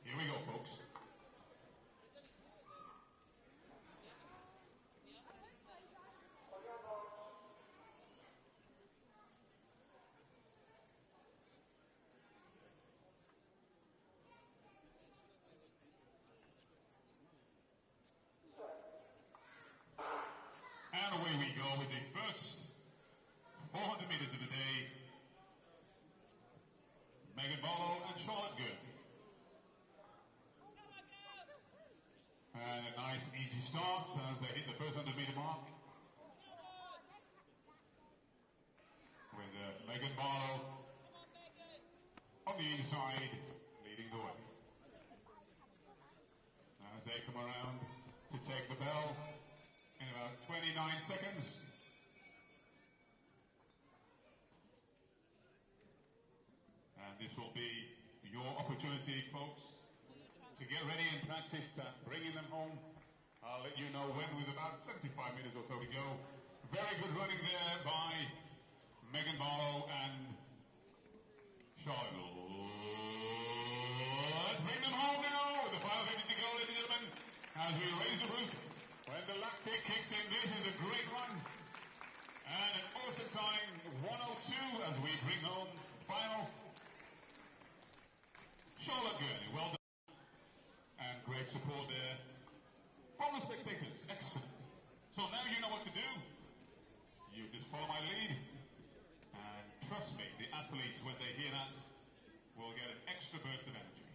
Here we go, folks. And away we go with the first 400 meters of the day. Megan Barlow and Charlotte Gurney. And a nice easy start as they hit the first 100 meter mark. With Megan Barlow on the inside leading the way. As they come around to take the bell in about 29 seconds. And this will be your opportunity, folks, to get ready and practice that, bringing them home. I'll let you know when, with about 75 minutes or so to go. Very good running there by Megan Barlow and Charlotte. Let's bring them home now with the final 50 to go, ladies and gentlemen, as we raise the roof. When the lactic kicks in, this is a great run. And an awesome time, 1:02, as we bring home the final. Charlotte Gurney, well done. And great support there from the spectators. Excellent. So now you know what to do. You just follow my lead. And trust me, the athletes, when they hear that, will get an extra burst of energy.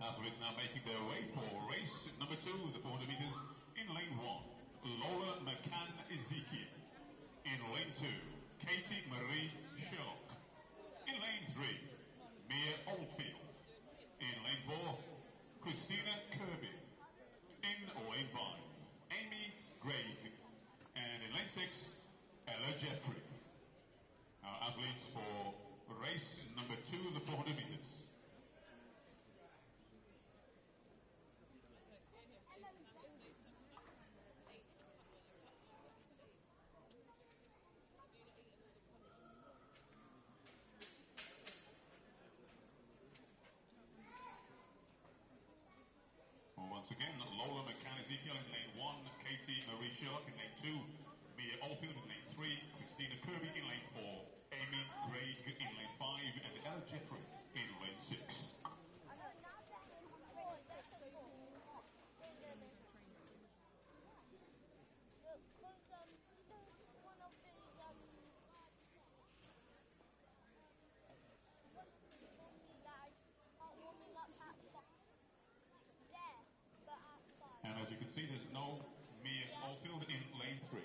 Athletes now making their way for race number 2, the 400 meters. In lane 1, Laura McCann Ezekiel. In lane 2, Katie Marie Sherlock. In lane 3, Mia Oldfield. In lane 4, Christina Kirby. In lane 5, Amy Gray. And in lane 6, Ella Jeffrey. Our athletes for race number 2, the 400 meters. Once again, Lola McCann Ezekiel in lane 1, Katie Marie Sherlock in lane 2, Mia Oldfield in lane 3, Christina Kirby in lane 4, Amy Gray in lane 5, and Ella Jeffrey in lane 6. see there's no Mia Caulfield in lane 3.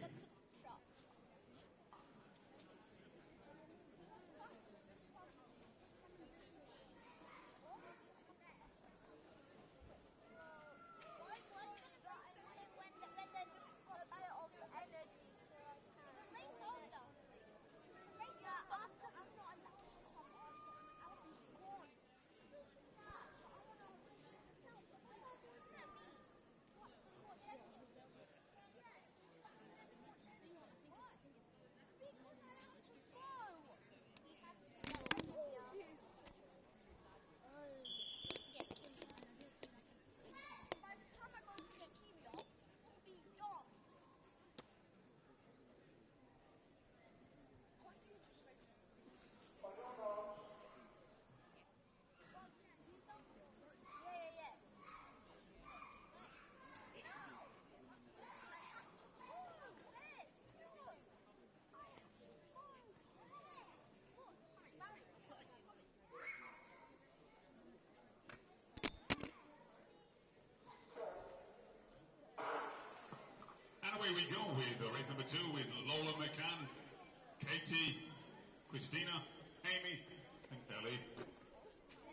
And away we go with race number 2 with Lola McCann, Katie, Christina, Amy, and Ellie.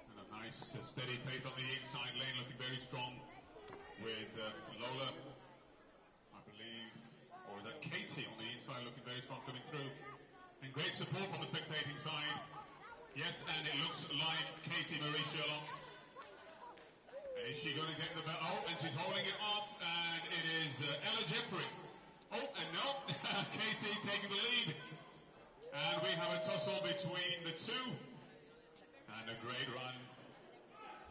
And a nice steady pace on the inside lane, looking very strong with Lola, I believe, or is that Katie on the inside, looking very strong coming through. And great support from the spectating side. Yes, and it looks like Katie Marie Sherlock. Is she going to get the belt? Oh, and she's holding it off, and it is Ella Jeffrey. Oh, and no, Katie taking the lead. And we have a tussle between the two. And a great run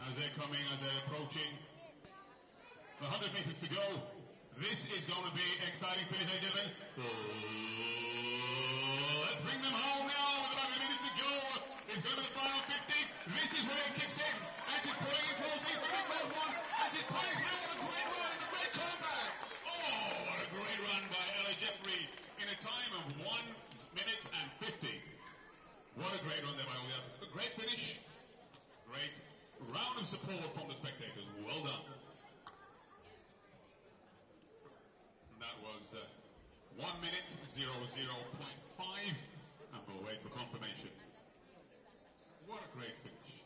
as they're coming, as they're approaching the 100 meters to go. This is going to be exciting finish, ladies and gentlemen. Let's bring them home now with about 100 meters to go. It's going to be the final 50. This is where it kicks in. And she's pulling it towards me. It's going to be close one. And she's pulling it out. What a great run. A great comeback. Oh, what a great run by Ella Jeffrey in a time of 1 minute and 50. What a great run there by all the others. A great finish. Great round of support from the spectators. Well done. And that was 1 minute 00.5. And we'll wait for confirmation. What a great finish.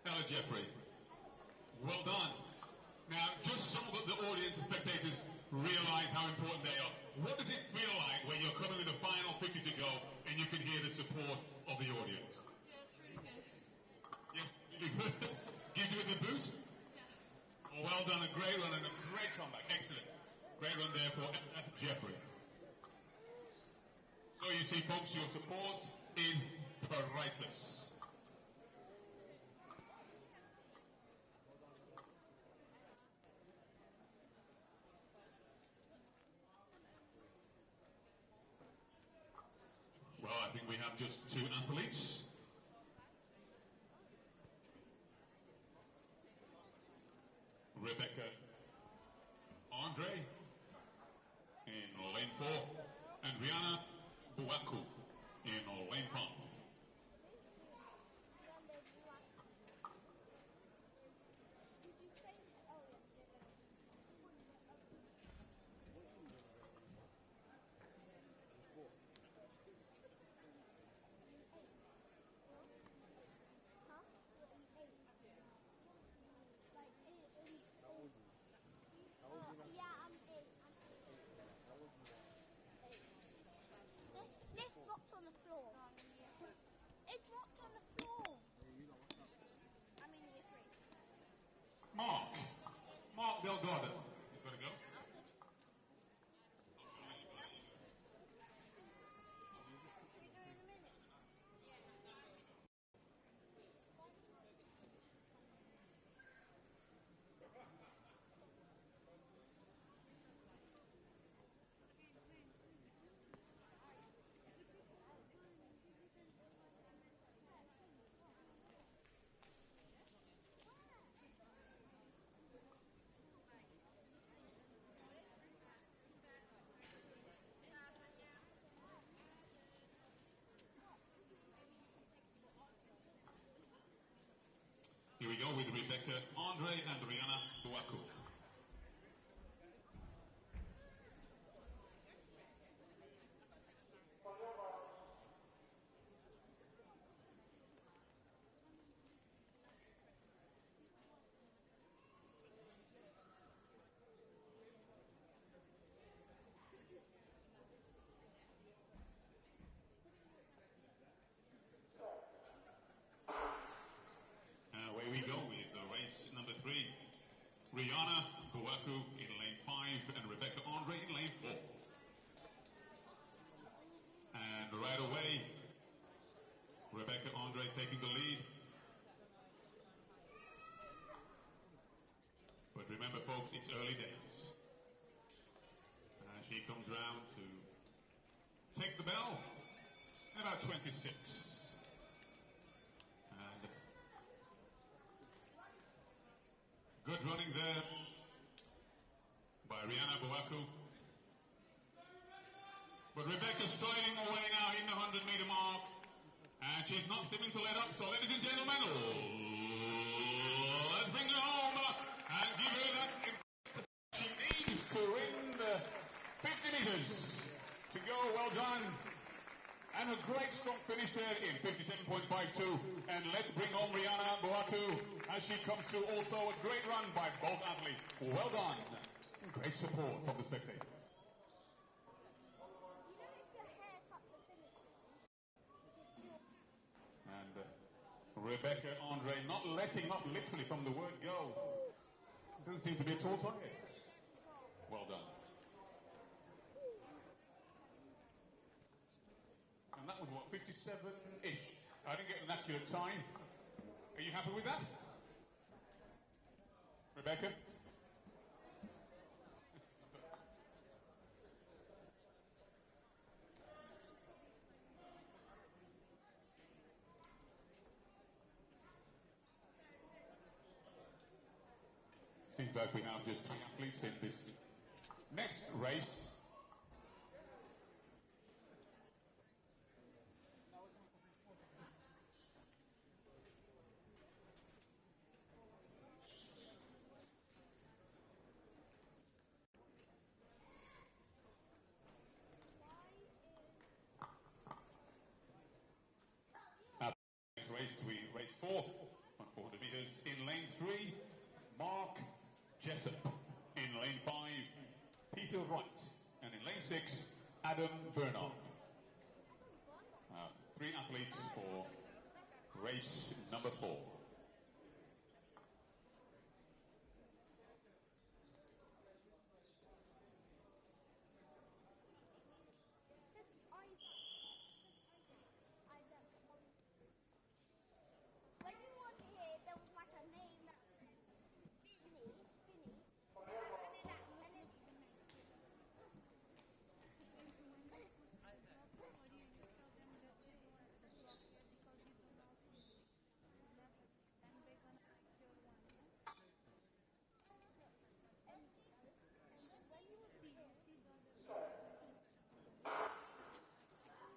Ella Jeffrey, well done. Now, just so that the audience and spectators realize how important they are, what does it feel like when you're coming with the final 50 to go and you can hear the support of the audience? Yes, gives you a good boost? Oh, well done, a great run and a great comeback. Excellent. Great run there for Ella Jeffrey. So you see, folks, your support is priceless. Well, I think we have just 2 athletes. Rebecca Andre in lane 4 and Rihanna Buaku in lane 5. This dropped on the floor. It dropped on the floor. I'm in year 3. Mark Delgado. He's going to go. go with Rebecca Andre and Rihanna Buaku. Away we go with the race number 3. Rihanna Buaku in lane 5 and Rebecca Andre in lane 4. And right away, Rebecca Andre taking the lead. But remember folks, it's early days. She comes round to take the bell in about 26. And good running there by Rihanna Buaku. But Rebecca striding away now in the 100-meter mark. And she's not seeming to let up. So ladies and gentlemen, let's bring her home and give her that she needs to win the 50 meters. To go, well done. And a great strong finish there in 57.52. And let's bring home Rihanna Buaku as she comes through. Also a great run by both athletes. Well done. Great support from the spectators. And Rebecca Andre not letting up literally from the word go. Doesn't seem to be at all tired. Well done. And that was what, 57-ish? I didn't get an accurate time. Are you happy with that? Rebecca? Seems like we have just 2 athletes in this next race. Race 4 on 400 meters. In lane 3, Mark Jessup. In lane 5, Peter Wright. And in lane 6, Adam Bernard. 3 athletes for race number 4.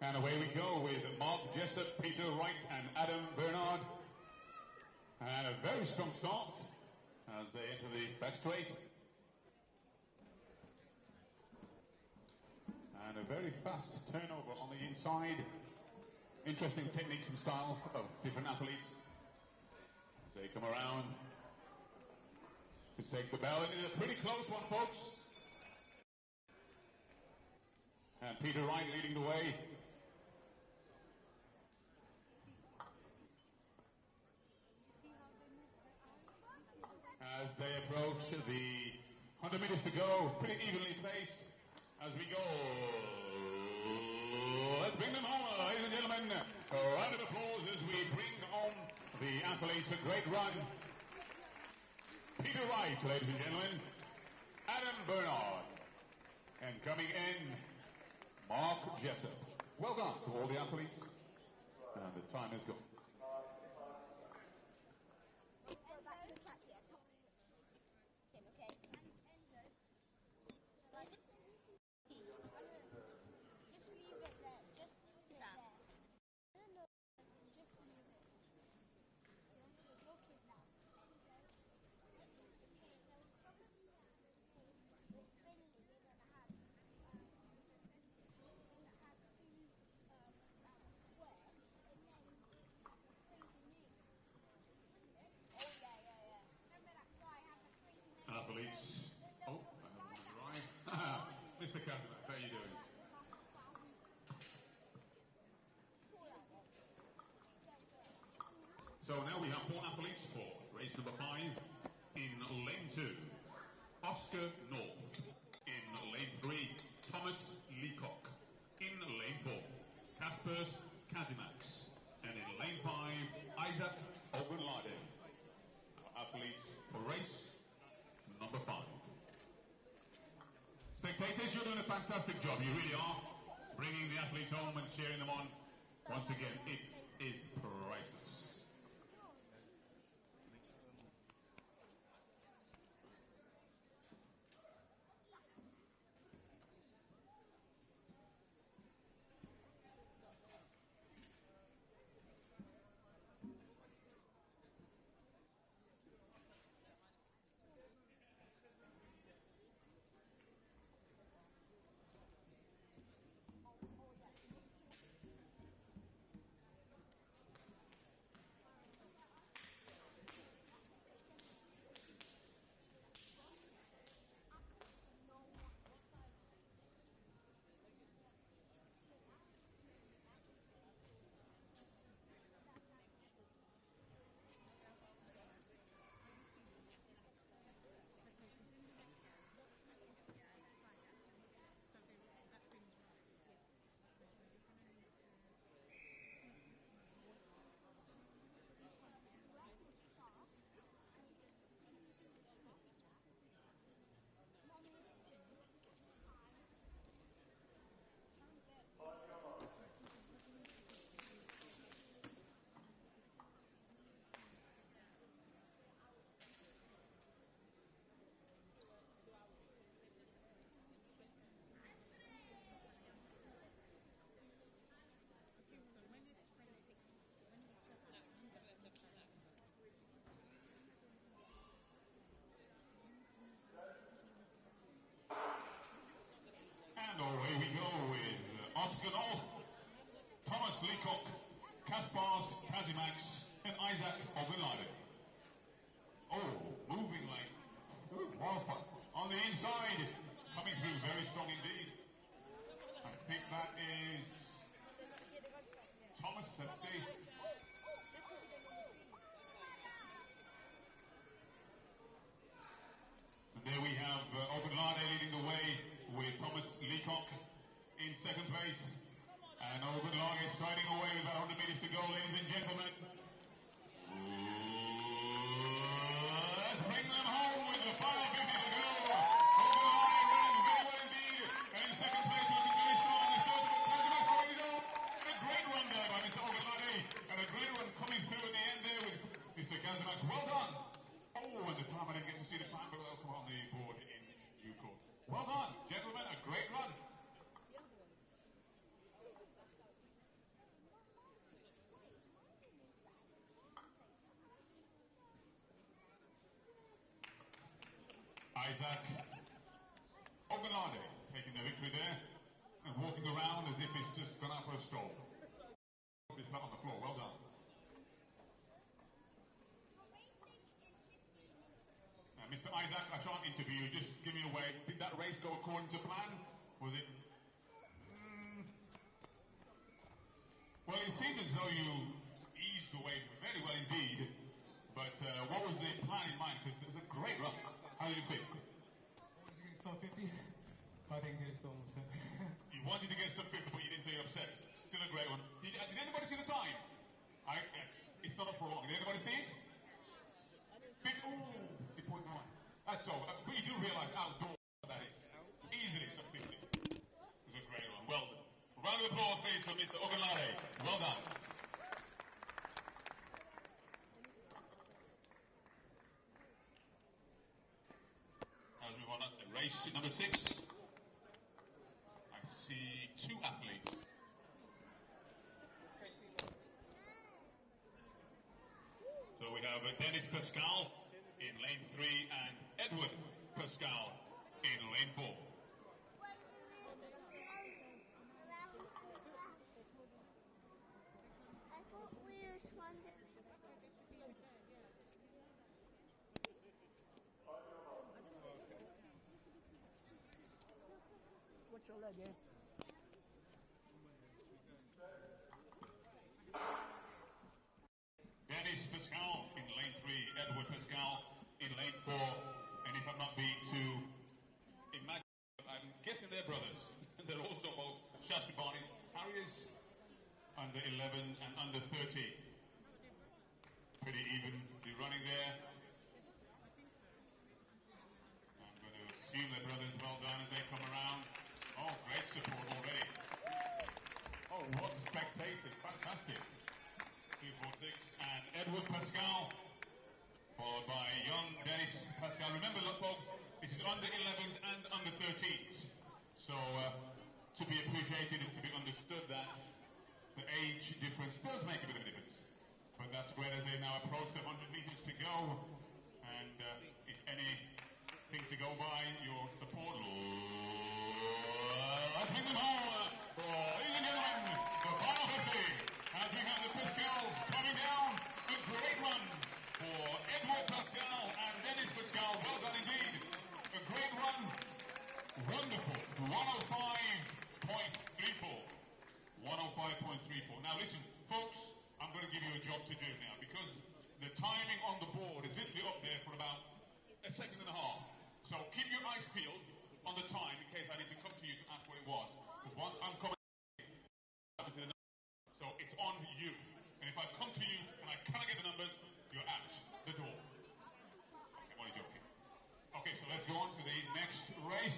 And away we go with Mark Jessup, Peter Wright and Adam Bernard. And a very strong start as they enter the back straight. And a very fast turnover on the inside. Interesting techniques and styles of different athletes. As they come around to take the bell. It is a pretty close one, folks. And Peter Wright leading the way. As they approach the 100 meters to go, pretty evenly paced as we go. Let's bring them home, ladies and gentlemen. A round of applause as we bring home the athletes. A great run. Peter Wright, ladies and gentlemen. Adam Bernard. And coming in, Mark Jessup. Well done to all the athletes. And the time is gone. So now we have 4 athletes for race number 5 in lane 2. Oscar North. In lane 3, Thomas Leacock. In lane 4, Kaspers Kadimax. And in lane 5, Isaac Ogunlade. Our athletes for race number 5. Spectators, you're doing a fantastic job. You really are. Bringing the athletes home and cheering them on. Once again, it is priceless. And away we go with Oscar North, Thomas Leacock, Kaspars Kadimax, and Isaac Ogunlade. Oh, moving like wildfire. On the inside, coming through very strong indeed. I think that is Thomas, let's see. So there we have Ogunlade leading the way with Thomas Leacock in second place. And Ogunlade striding away with about 100 meters to go, ladies and gentlemen. Let's bring them home with the final 50 to go. Ogunlade running very well indeed. And in second place, looking very strong. The third one, Kadimax going on. And a great run there by Mr. Ogunlade. And a great run coming through at the end there with Mr. Kadimax. Well done. Oh, and the time, I didn't get to see the time, but it'll come on the board in due course. Well done, gentlemen, a great run. Isaac Ogunlade taking the victory there and walking around as if he's just gone out for a stroll. He's flat on the floor, well done. Mr. Isaac, I can't interview you, just give me a wave. Did that race go according to plan? Was it? Well, it seemed as though you eased away very well indeed. But what was the plan in mind? Because it was a great run. How did you feel? I wanted to get sub 50, but I didn't get it, so I'm upset. You wanted to get sub 50, but you didn't, so you're upset. Still a great one. Did anybody see the time? It's not up for long. Did anybody see it? 50.9. That's all. But you do realise outdoor that is. Easily sub 50. It was a great one. Well done. Round of applause, please, for Mr. Ogunlade. Well done. Now let's move on to race number 6. I see 2 athletes. So we have Dennis Pascal in lane 3 and Edward Pascal in lane 4. I thought we were trying to... Watch your leg, eh? Dennis under 11 and under 13. Pretty evenly running there. I'm going to assume the brothers well done as they come around. Oh, great support already. Oh, what spectators. Fantastic. 246 and Edward Pascal, followed by young Dennis Pascal. Remember, look, folks, this is under 11s and under 13s. So, to be appreciated and to be understood that the age difference does make a bit of a difference. But that's great as they now approach the 100 meters to go. And if anything to go by, your support. Let's bring them home. Ladies and gentlemen, the final 50. As we have the Pascals coming down. A great run for Edward Pascal and Dennis Pascal. Well done indeed. A great run. Wonderful. 105.34. 105.34. Now listen, folks, I'm going to give you a job to do now because the timing on the board is literally up there for about a second and a half. So keep your eyes peeled on the time in case I need to come to you to ask what it was. Because once I'm coming to the numbers, so it's on you. And if I come to you and I cannot get the numbers, you're out the door. I'm only joking. Okay, so let's go on to the next race.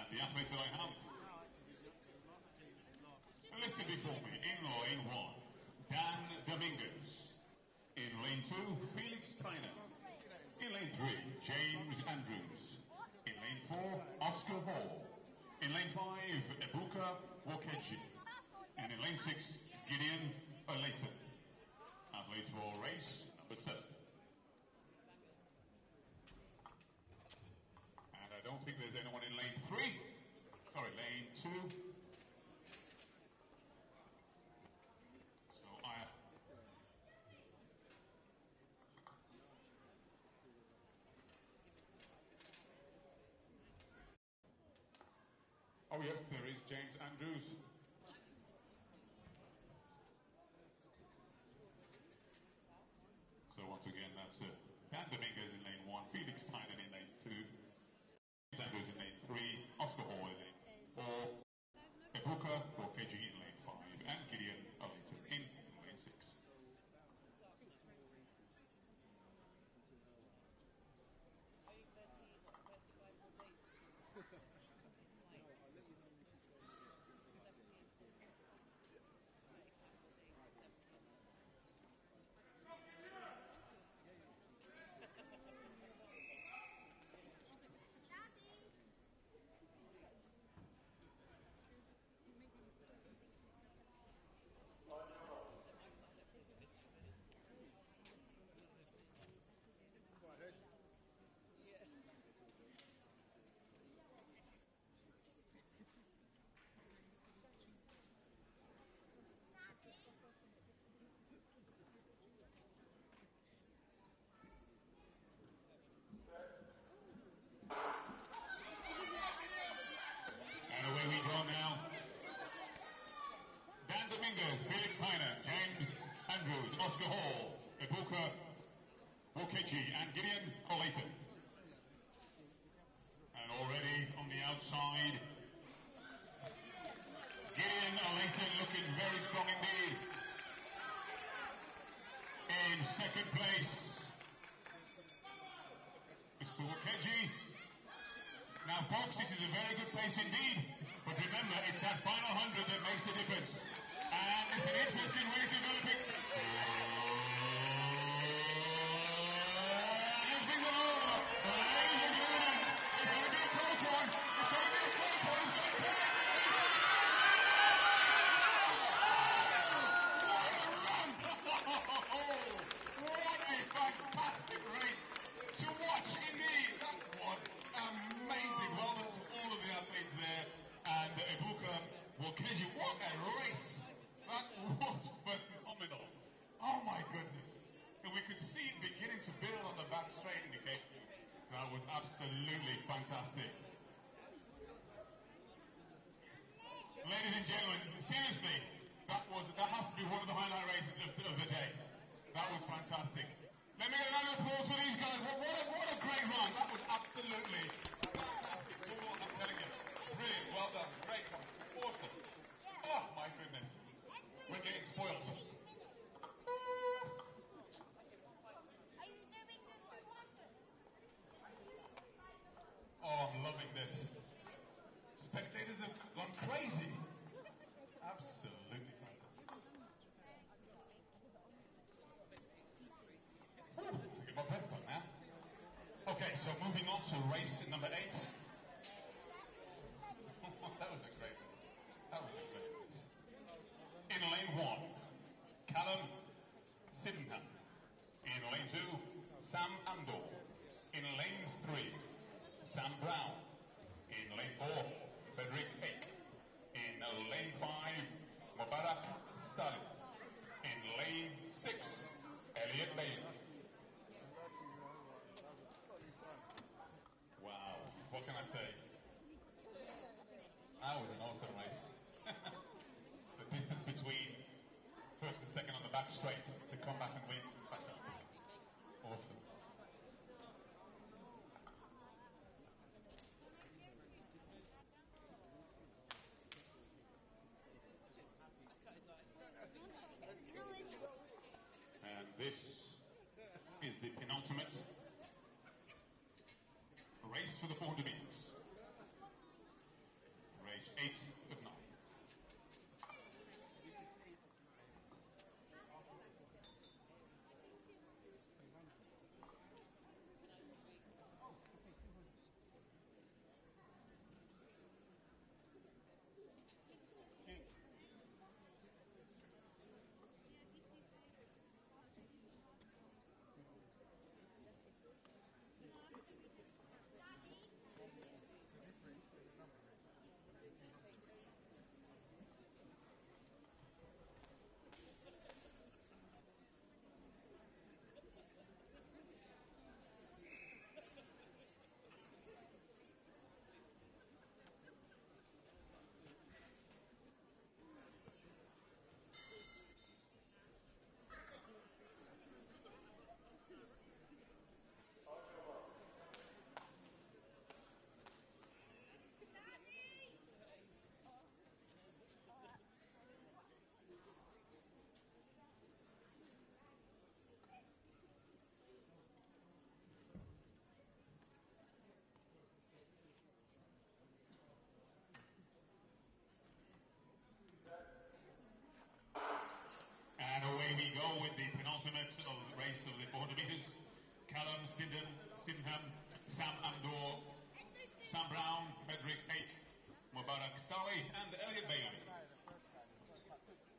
The athletes that I have listed before me in lane 1, Dan Dominguez. In lane 2, Felix Tyner. In lane 3, James Andrews. In lane 4, Oscar Hall. In lane 5, Ebuka Wokechi. And in lane 6, Gideon Olayton. Athletes for race number 7. And I don't think there's anyone in lane 3. Sorry, lane 2. So oh yes, there is James Andrews. So once again, that's Dan Dominguez in lane 1, Felix Tynan in lane 2, James Andrews in lane 3, Oscar Hall in lane 4, Ebuka Wokechi in lane 5, and Gideon Olayton in lane 6. And away we go now. Dan Dominguez, Felix Tyner, James Andrews, Oscar Hall, Ebuka Wokechi, and Gideon Olayton. And already on the outside, Gideon Olayton looking very strong indeed. In second place, Mr. Wokechi. Now, folks, this is a very good pace indeed. But remember, it's that final 100 that makes the difference. And it's an interesting way of developing. Let's bring them over. Ladies and gentlemen, it's going to be a close one. It's going to be a close one. What a fantastic race to watch absolutely fantastic. Ladies and gentlemen, seriously, that has to be one of the highlight races of the day. That was fantastic. Let me get another applause for these guys. What a great run. That was absolutely fantastic. I'm telling you. Brilliant. Well done. Great. Awesome. Oh, my goodness. We're getting spoiled. Are you doing the 200? Oh, I'm loving this. Spectators have gone crazy. Absolutely fantastic. Get my breath back now. Okay, so moving on to race number 8. That was a great race. That was a great race. In lane 1, Callum Sydenham. In lane 2, Sam Andor. In lane 3, Sam Brown. In lane 4, Frederick Hake. In lane 5, Mubarak Salih. In lane 6, Elliot Bailey. Wow, what can I say? That was an awesome race. The distance between first and second on the back straight to come back and win, fantastic. Awesome. And this is the penultimate race for the 400 meters. Race 8 of 9. And away we go with the penultimate of the race of the 400 meters. Callum Sydenham, Sam Andor, Sam Brown, Frederick Hake, Mubarak Saleh, and Elliot Bailey.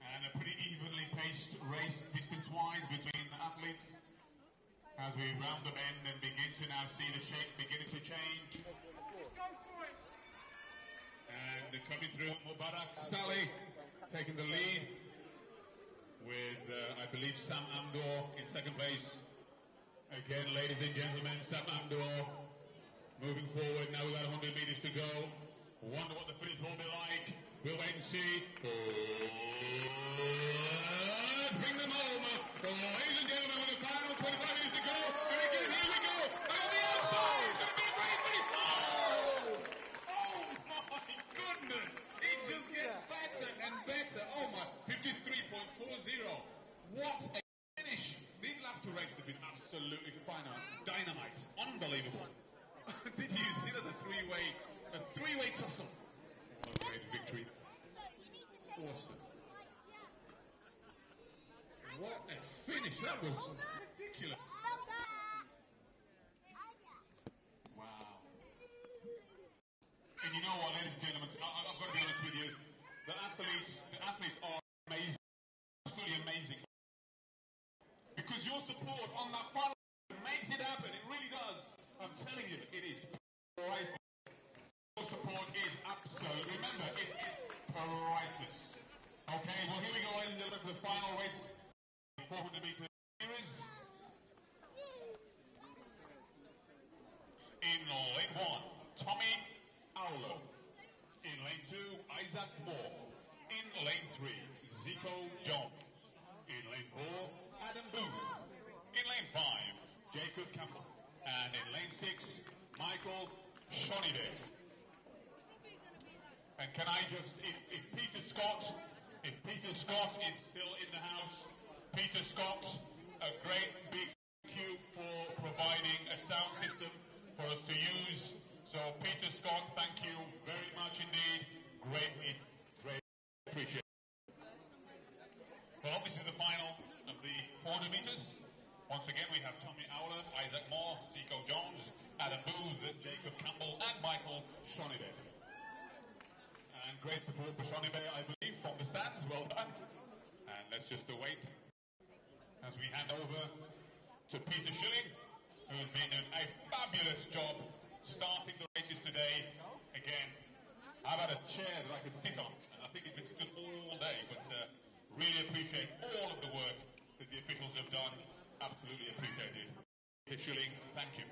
And a pretty evenly paced race distance-wise between the athletes as we round the bend and begin to now see the shape beginning to change. And coming through, Mubarak Saleh taking the lead with, I believe, Sam Andor in second place. Again, ladies and gentlemen, Sam Andor moving forward. Now we've got 100 meters to go. Wonder what the finish will be like. We'll wait and see. Let's bring them home. Ladies and gentlemen, with the final 25 minutes to go. And again, here we go. And on the outside, it's going to be a great finish. Oh my goodness. It just gets better and better. Oh my, 53.40. What a finish. These last two races have been absolutely dynamite. Unbelievable. Did you see that? A three-way tussle. What a great victory. Awesome. What a finish. That was ridiculous. Wow. And you know what, ladies and gentlemen, I've got to be honest with you. The athletes are amazing. Absolutely amazing. Because your support on that final makes it happen. It really does. I'm telling you, it is priceless. Your support is absolute. Remember, it is priceless. Okay, well, here we go, ladies and gentlemen, for the final race. 400 meter series. In lane 1, Tommy Aulo. In lane 2, Isaac Moore. In lane 3, Zico Jones. In lane 4, Adam Booth. In lane 5, Jacob Campbell. And in lane 6, Michael Shonide. And can I just, if Peter Scott is still in the house, Peter Scott, a great big thank you for providing a sound system for us to use. So Peter Scott, thank you very much indeed. Great appreciate it. Well, this is the final of the 400 meters. Once again, we have Tommy Auler, Isaac Moore, Zico Jones, Adam Booth, Jacob Campbell, and Michael Shonide. And great support for Shonide, I believe, from the stands. Well done. And let's just await as we hand over to Peter Schilling, who's been doing a fabulous job starting the races today. Again, I've had a chair that I could sit on, and I think it could stood all day, but really appreciate all of the work that the officials have done. Absolutely appreciated. Peter Schilling, thank you.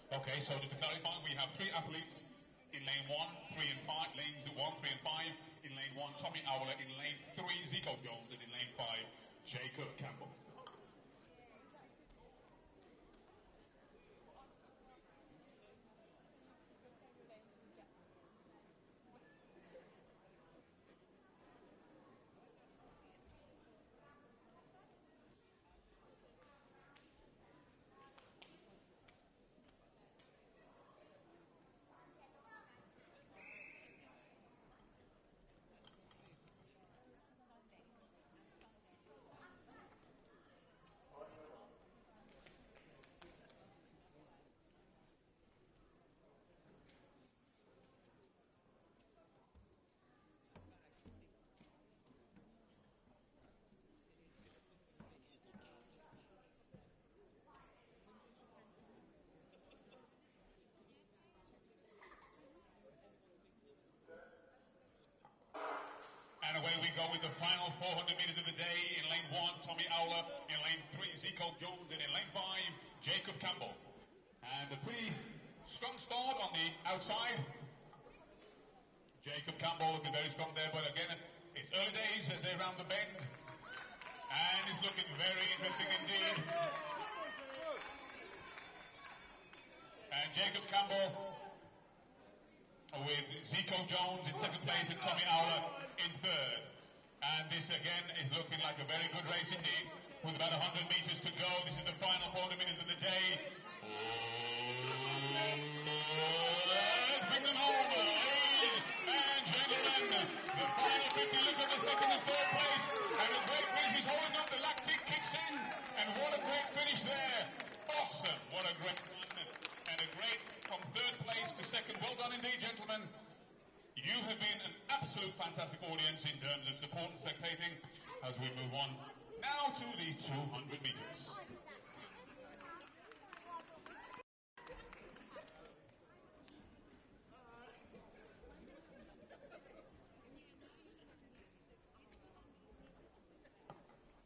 Okay, so just to clarify, we have 3 athletes in lane 1, 3 and 5, lanes 1, 3 and 5. In lane 1, Tommy Auler. In lane 3, Zico Jones. And in lane 5, Jacob Campbell. And away we go with the final 400 meters of the day. In lane 1, Tommy Auler. In lane 3, Zico Jones. And in lane 5, Jacob Campbell. And a pretty strong start on the outside. Jacob Campbell looking very strong there, but again, it's early days as they round the bend. And it's looking very interesting indeed. And Jacob Campbell with Zico Jones in second place and Tommy Auler in third. And this again is looking like a very good race indeed, with about 100 meters to go. This is the final 400 meters of the day. Let's bring them home, ladies and gentlemen. The final 50, look at the second and third place. And a great finish, he's holding up, the lactic kicks in. And what a great finish there. Awesome, what a great run. And a great from third place to second. Well done indeed, gentlemen. You have been an absolute fantastic audience in terms of support and spectating as we move on now to the 200 meters.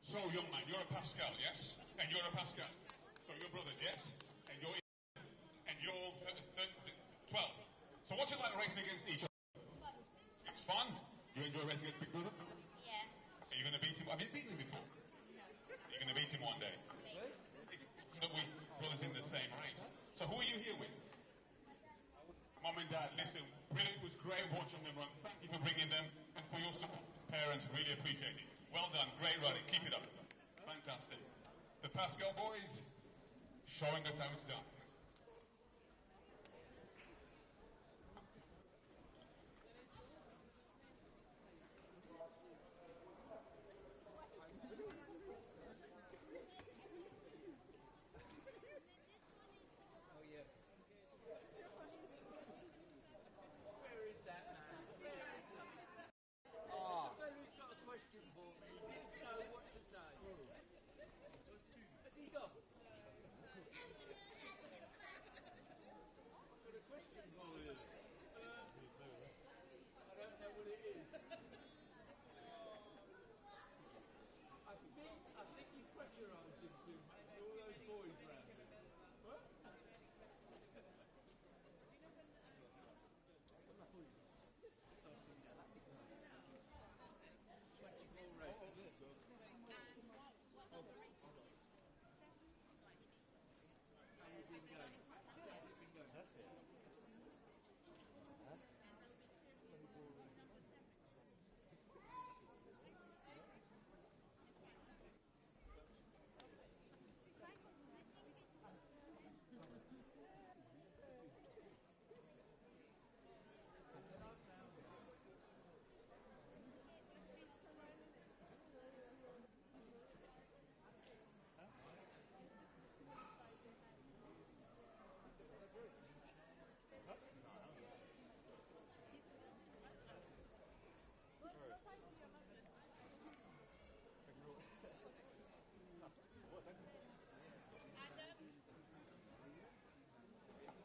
So, young man, you're a Pascal, yes? And you're a Pascal. So, your brothers, yes? And you're 12. So, what's it like racing against each other? It's fun. You enjoy racing against Big Brother? Yeah. Are you going to beat him? Have you beaten him before? No. You're going to beat him one day. That we brothers in the same race. So, who are you here with? Mum and Dad, listen, really, it was great watching them run. Thank you for bringing them and for your support. Parents, really appreciate it. Well done, great running. Keep it up. Fantastic. The Pascal boys showing us how it's done.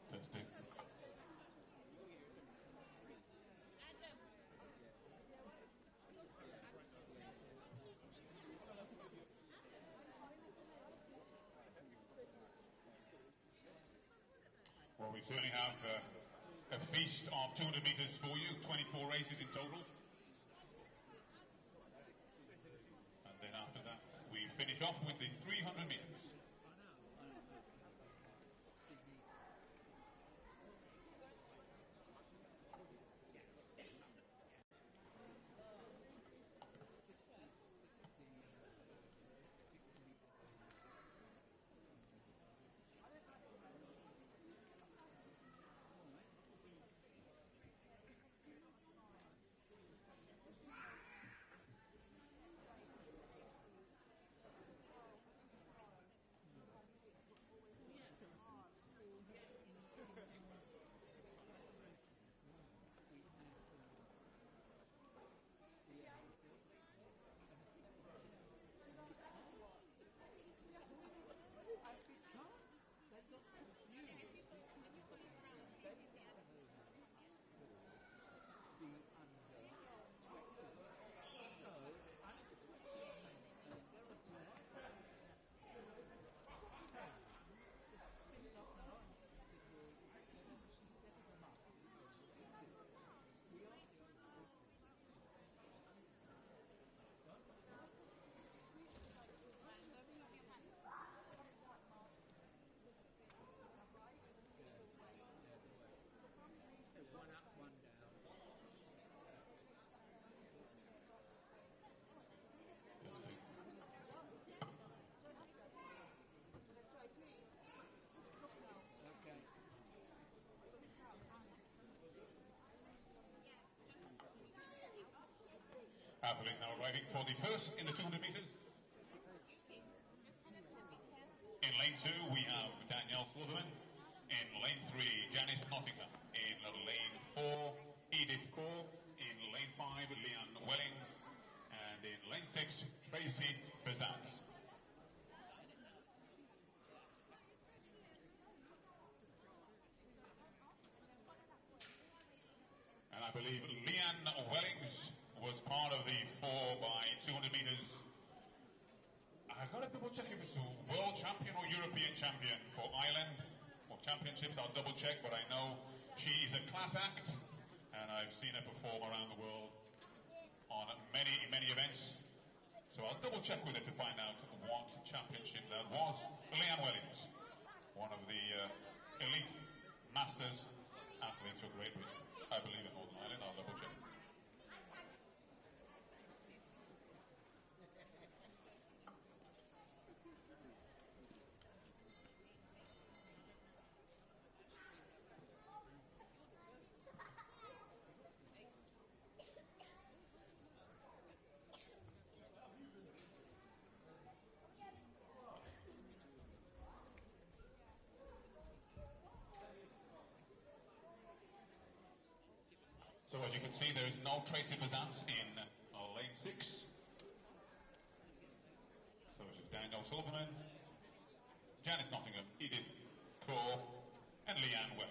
Testing. Well, we certainly have a feast of 200 metres for you, 24 races in total. And then after that, we finish off with the 300 metres. Athletes now arriving for the first in the 200 metres. In lane 2 we have Danielle Sullivan. In lane 3 Janice Nottingham. In lane 4 Edith Cole. In lane 5 Leanne Wellings. And in lane 6 Tracy Bezant. And I believe Leanne Wellings was part of the 4 by 200 metres. I've got to double check if it's a world champion or European champion for Ireland. Well, championships I'll double check, but I know she's a class act, and I've seen her perform around the world on many events. So I'll double check with her to find out what championship that was. Leanne Wellings, one of the elite masters athletes for Great Britain. I believe in Northern Ireland. I'll double check. So as you can see, there is no Tracy Bezant in lane 6. So this is Danielle Sullivan. Janice Nottingham, Edith Core, and Leanne Wells.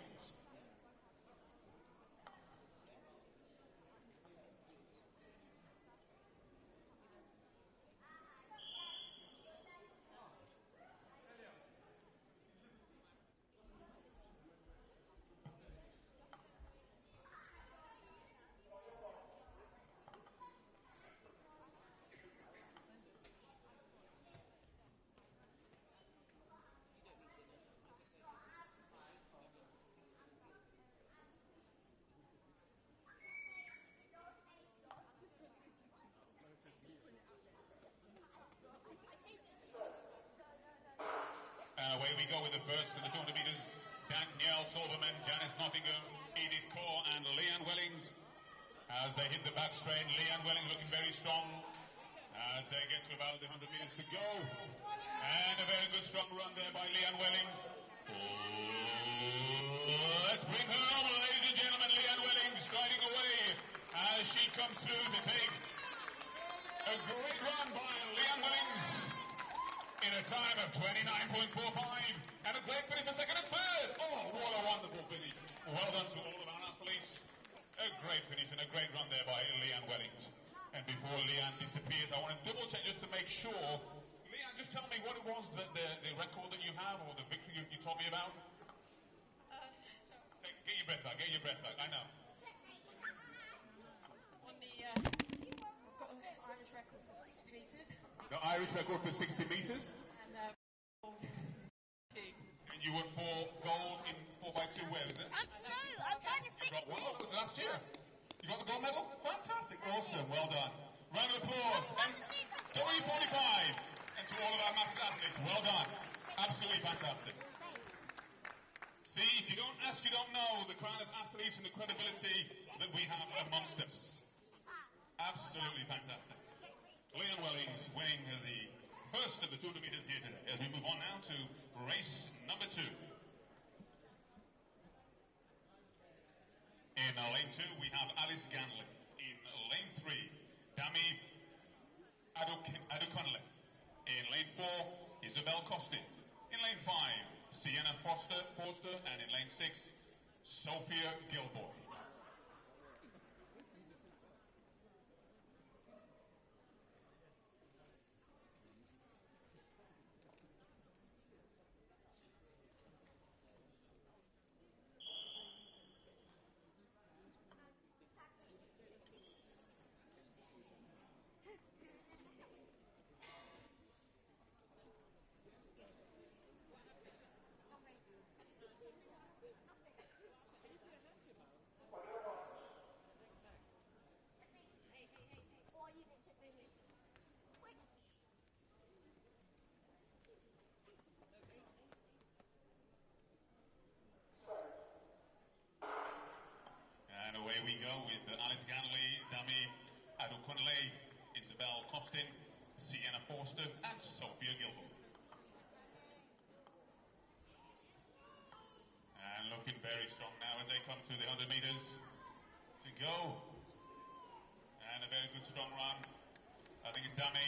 And away we go with the first of the 200 metres. Danielle Silverman, Janice Nottingham, Edith Core and Leanne Wellings. As they hit the back straight, Leanne Wellings looking very strong as they get to about the 100 metres to go. And a very good strong run there by Leanne Wellings. Let's bring her on, ladies and gentlemen. Leanne Wellings striding away as she comes through to take a great run by Leanne Wellings in a time of 29.45 and a great finish for second and third. Oh, what a wonderful finish. Well done to all of our athletes. A great finish and a great run there by Leanne Wellings. And before Leanne disappears, I want to double check just to make sure. Leanne, just tell me what it was, the record that you have or the victory you told me about. Get your breath back, I know. On the, I've got an Irish record for 60 metres. The Irish record for 60 metres? And and you won 4 gold in 4x2 where, is it? No, I'm trying to fix What that was last year? You got the gold medal? Fantastic, awesome, well done. Round of applause. And W45. And to all of our master athletes, well done. Absolutely fantastic. See, if you don't ask, you don't know the kind of athletes and the credibility that we have amongst us. Absolutely fantastic. Leanne Wellings winning the first of the 200 metres here today. As we move on now to race number 2. In lane 2, we have Alice Ganley. In lane 3, Dami Adukunle. In lane 4, Isabel Costin. In lane 5, Sienna Forster, and in lane 6, Sophia Gilboy. And away we go with Alice Ganley, Dami Adukunle, Isabel Costin, Sienna Forster, and Sophia Gilbert. And looking very strong now as they come to the 100 metres to go. And a very good strong run. I think it's Dami.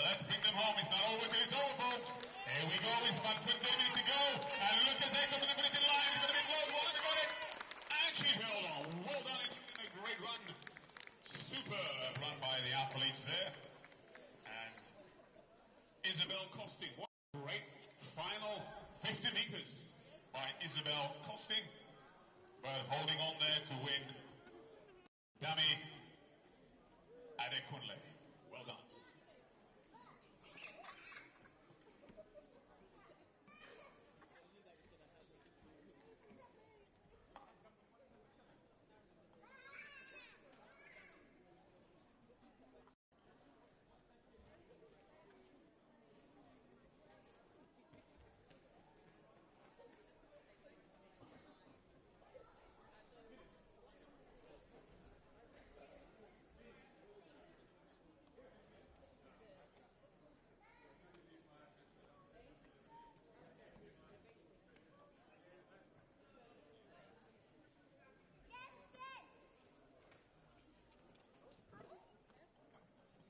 Let's bring them home. It's not over till it's over, folks. Here we go. It's about 20 minutes to go. And look as they come to the finishing line. It's going to be close. Well, everybody. And she's held on. Well done in a great run. Superb run by the athletes there. And Isabel Costin. What a great final 50 metres by Isabel Costin. But holding on there to win, Dami Adekunle. Well done.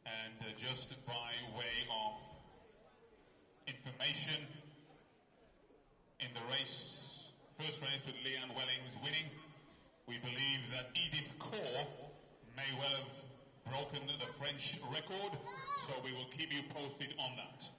And just by way of information. In the race, first race with Leanne Wellings winning, we believe that Edith Kaur may well have broken the French record, so we will keep you posted on that.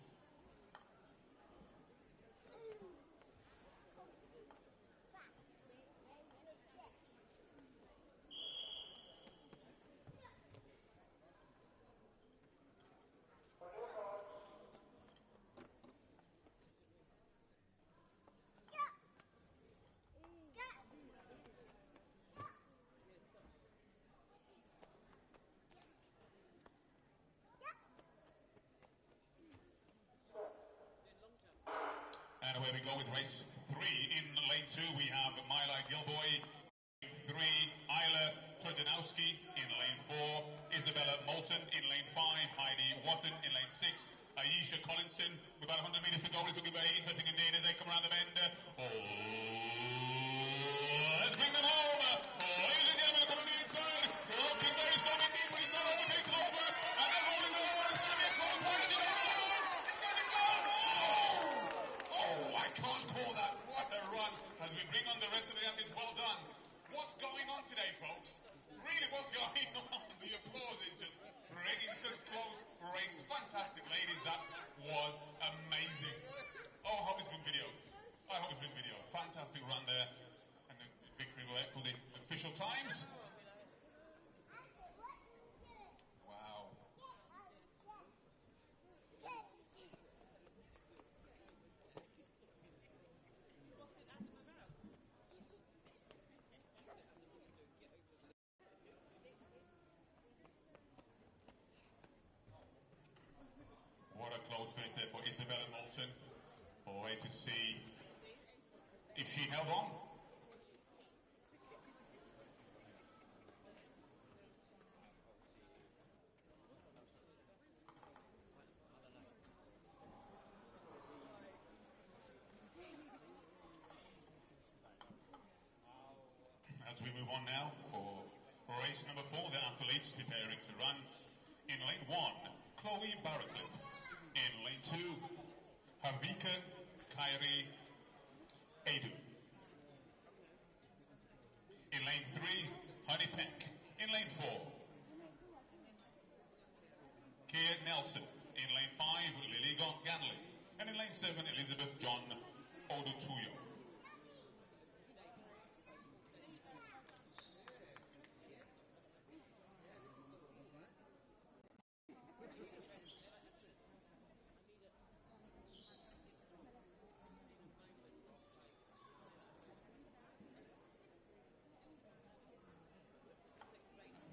And away we go with race 3. In lane 2 we have Myla Gilboy. In 3, Isla Trudzinowski. In lane 4, Isabella Moulton. In lane 5, Heidi Watton. In lane 6, Aisha Collinson. With about 100 metres to go. It's looking very interesting indeed as they come around the bend. Oh, let's bring them home. Oh, ladies and gentlemen, coming inside. Looking very strong indeed, but he's not overtaken over. And they're rolling over. It's going to be a close one. It's going to go. Oh, I can't call that. What a run. As we bring on the rest of the athletes, well done. What's going on today, folks? Really, what's going on? The applause is just ringing. Such close race. Fantastic, ladies. That was amazing. Oh, I hope it's been video. I hope it's been video. Fantastic run there. And the victory for the official times. Wow. What a close finish there for Isabella Moulton. We'll wait to see if she held on. As we move on now for race number 4, the athletes preparing to run. In lane 1, Chloe Barracliff. In lane 2, Havika Kairi Edu. In lane 3, Honey Peck. In lane 4, Kia Nelson. In lane 5, Lily Ganley. And in lane 7, Elizabeth John Odutuyo.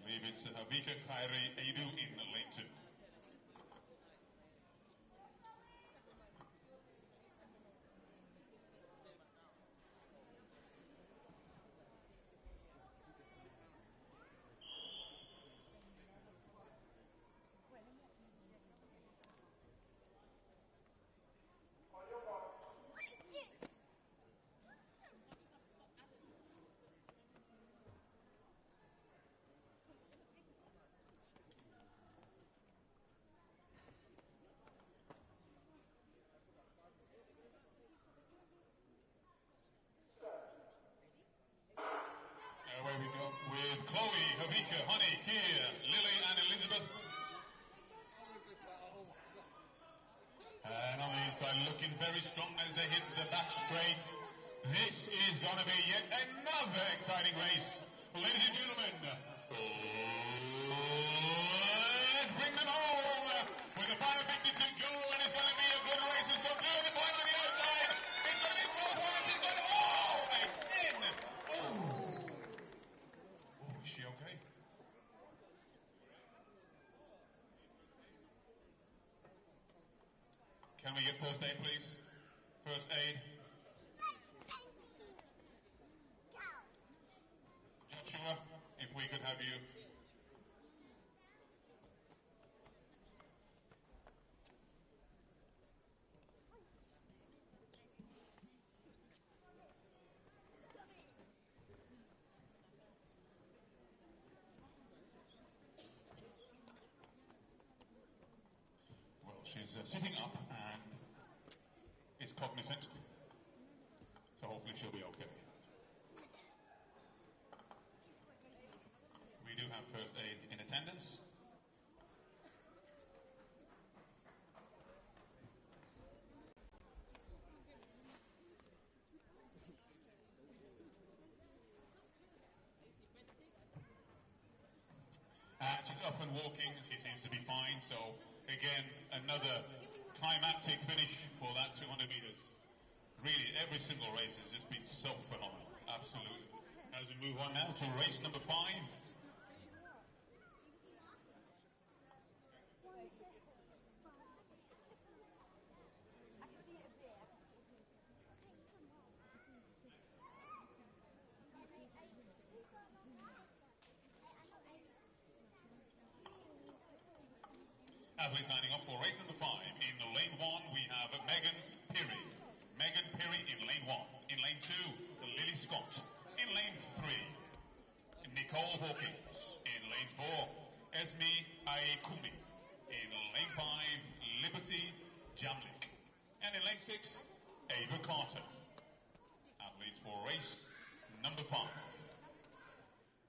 Leave it to Havika Kairi Edu in lane 2. Away we go with Chloe, Havika, Honey, Kia, Lily and Elizabeth. And on the inside looking very strong as they hit the back straight. This is going to be yet another exciting race. Ladies and gentlemen, let's bring them home with the final 50 to go, and it's going to be a good race. It's got 2 on the point on the outside. It's going to be a close one, and she's going to in. Is she okay? Can we get first aid, please? First aid. Joshua, if we could have you. Well, she's sitting up and cognizant, so hopefully she'll be okay. We do have first aid in attendance. She's up and walking, she seems to be fine, so again, another climactic finish for that 200 meters. Really, every single race has just been so phenomenal, absolutely. As we move on now to race number 5. Athletes lining up for race number 5. In lane 1, we have Megan Peary. Megan Peary in lane 1. In lane 2, Lily Scott. In lane 3, Nicole Hawkins. In lane 4, Esme Aikumi. In lane 5, Liberty Jamlik. And in lane 6, Ava Carter. Athletes for race number 5.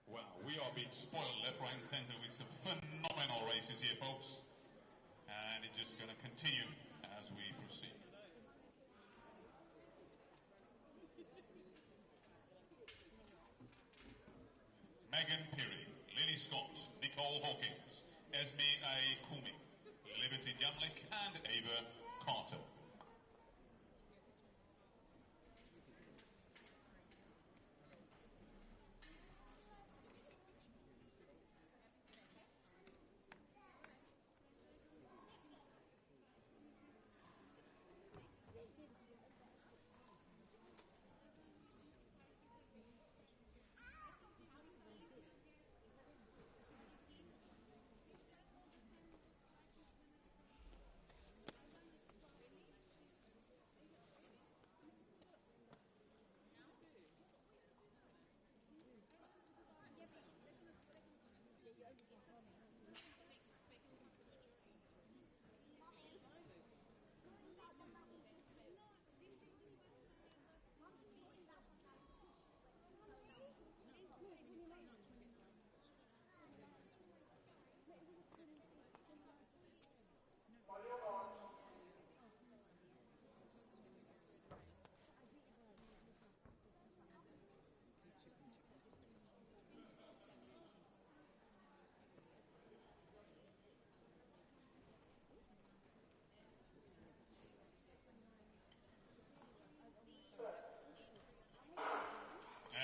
Wow, we are being spoiled left, right, and centre with some phenomenal races here, folks. And it's just going to continue as we proceed. Megan Peary, Lily Scott, Nicole Hawkins, Esme Aikumi, Liberty Jamlik, and Ava Carter.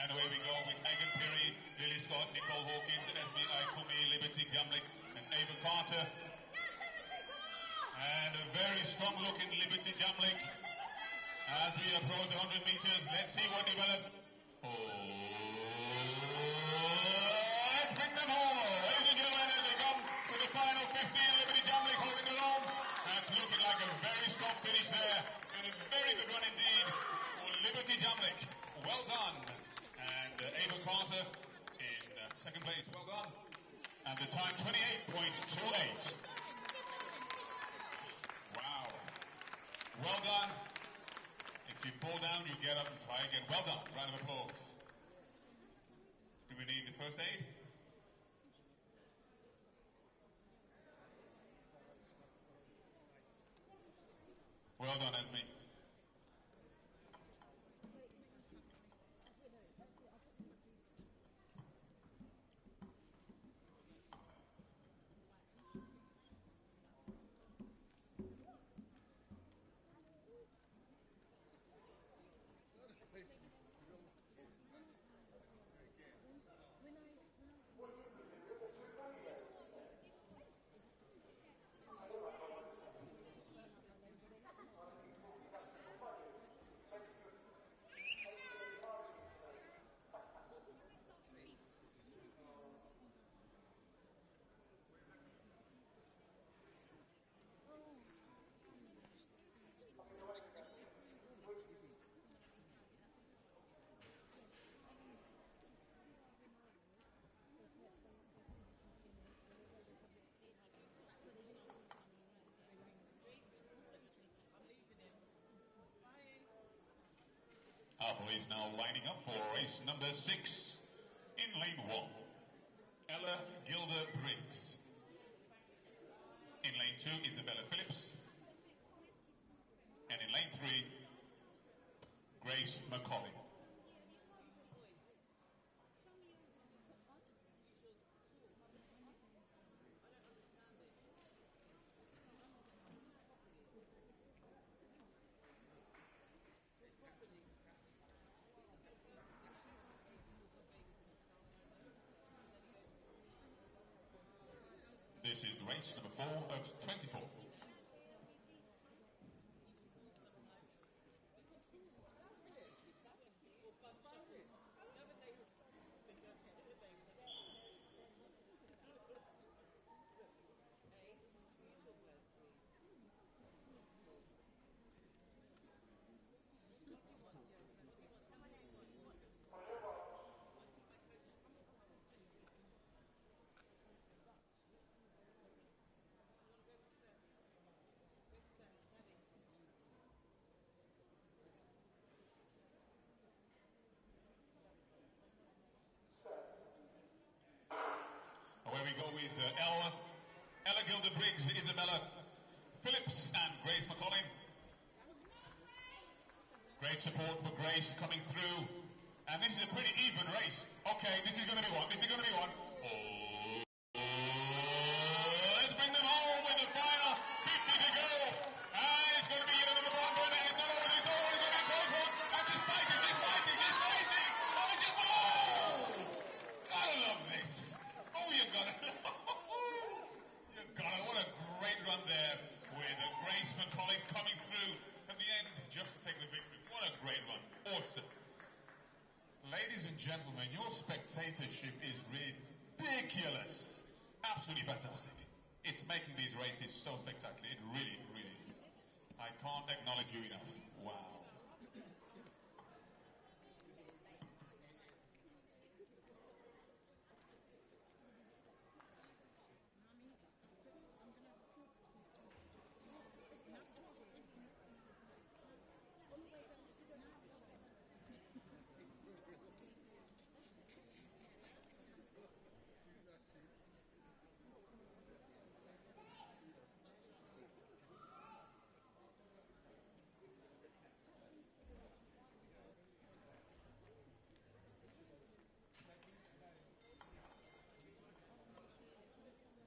And away we go with Megan Peary, Lily Scott, Nicole Hawkins, Esme Aikumi, Liberty Jamlik, and Ava Carter. And a very strong look in Liberty Jamlik. As we approach the 100 meters, let's see what develops. Oh, let's bring them home. Ladies and gentlemen, as they come to the final 50, Liberty Jamlik holding their own. That's looking like a very strong finish there. And a very good run indeed for Liberty Jamlik. Well done. And Ava Carter in second place. Well done. And the time 28.28. Wow. Well done. If you fall down, you get up and try again. Well done. Round of applause. Do we need the first aid? Well done, Esme. is now lining up for race number 6 in lane 1. Ella Gilda Briggs. In lane 2, Isabella Phillips. And in lane 3, Grace McCauley. This is race number 4 of 24. Where we go with Ella Gilda Briggs, Isabella Phillips and Grace McCauley. Great support for Grace coming through. And this is a pretty even race. Okay, this is going to be one. This is going to be one. Oh, let's bring them home with the final 50 to go. And it's going to be yet another one. But it's not over. It's always going to be a close one. And she's fighting. She's fighting. She's fighting. Oh, she's... Oh! Gotta love this. Oh, you gotta you gotta, what a great run there with Grace McCauley coming through at the end just to take the victory. What a great run. Awesome. Ladies and gentlemen, your spectatorship is ridiculous. Absolutely fantastic. It's making these races so spectacular. It really, really is. I can't acknowledge you enough. Wow.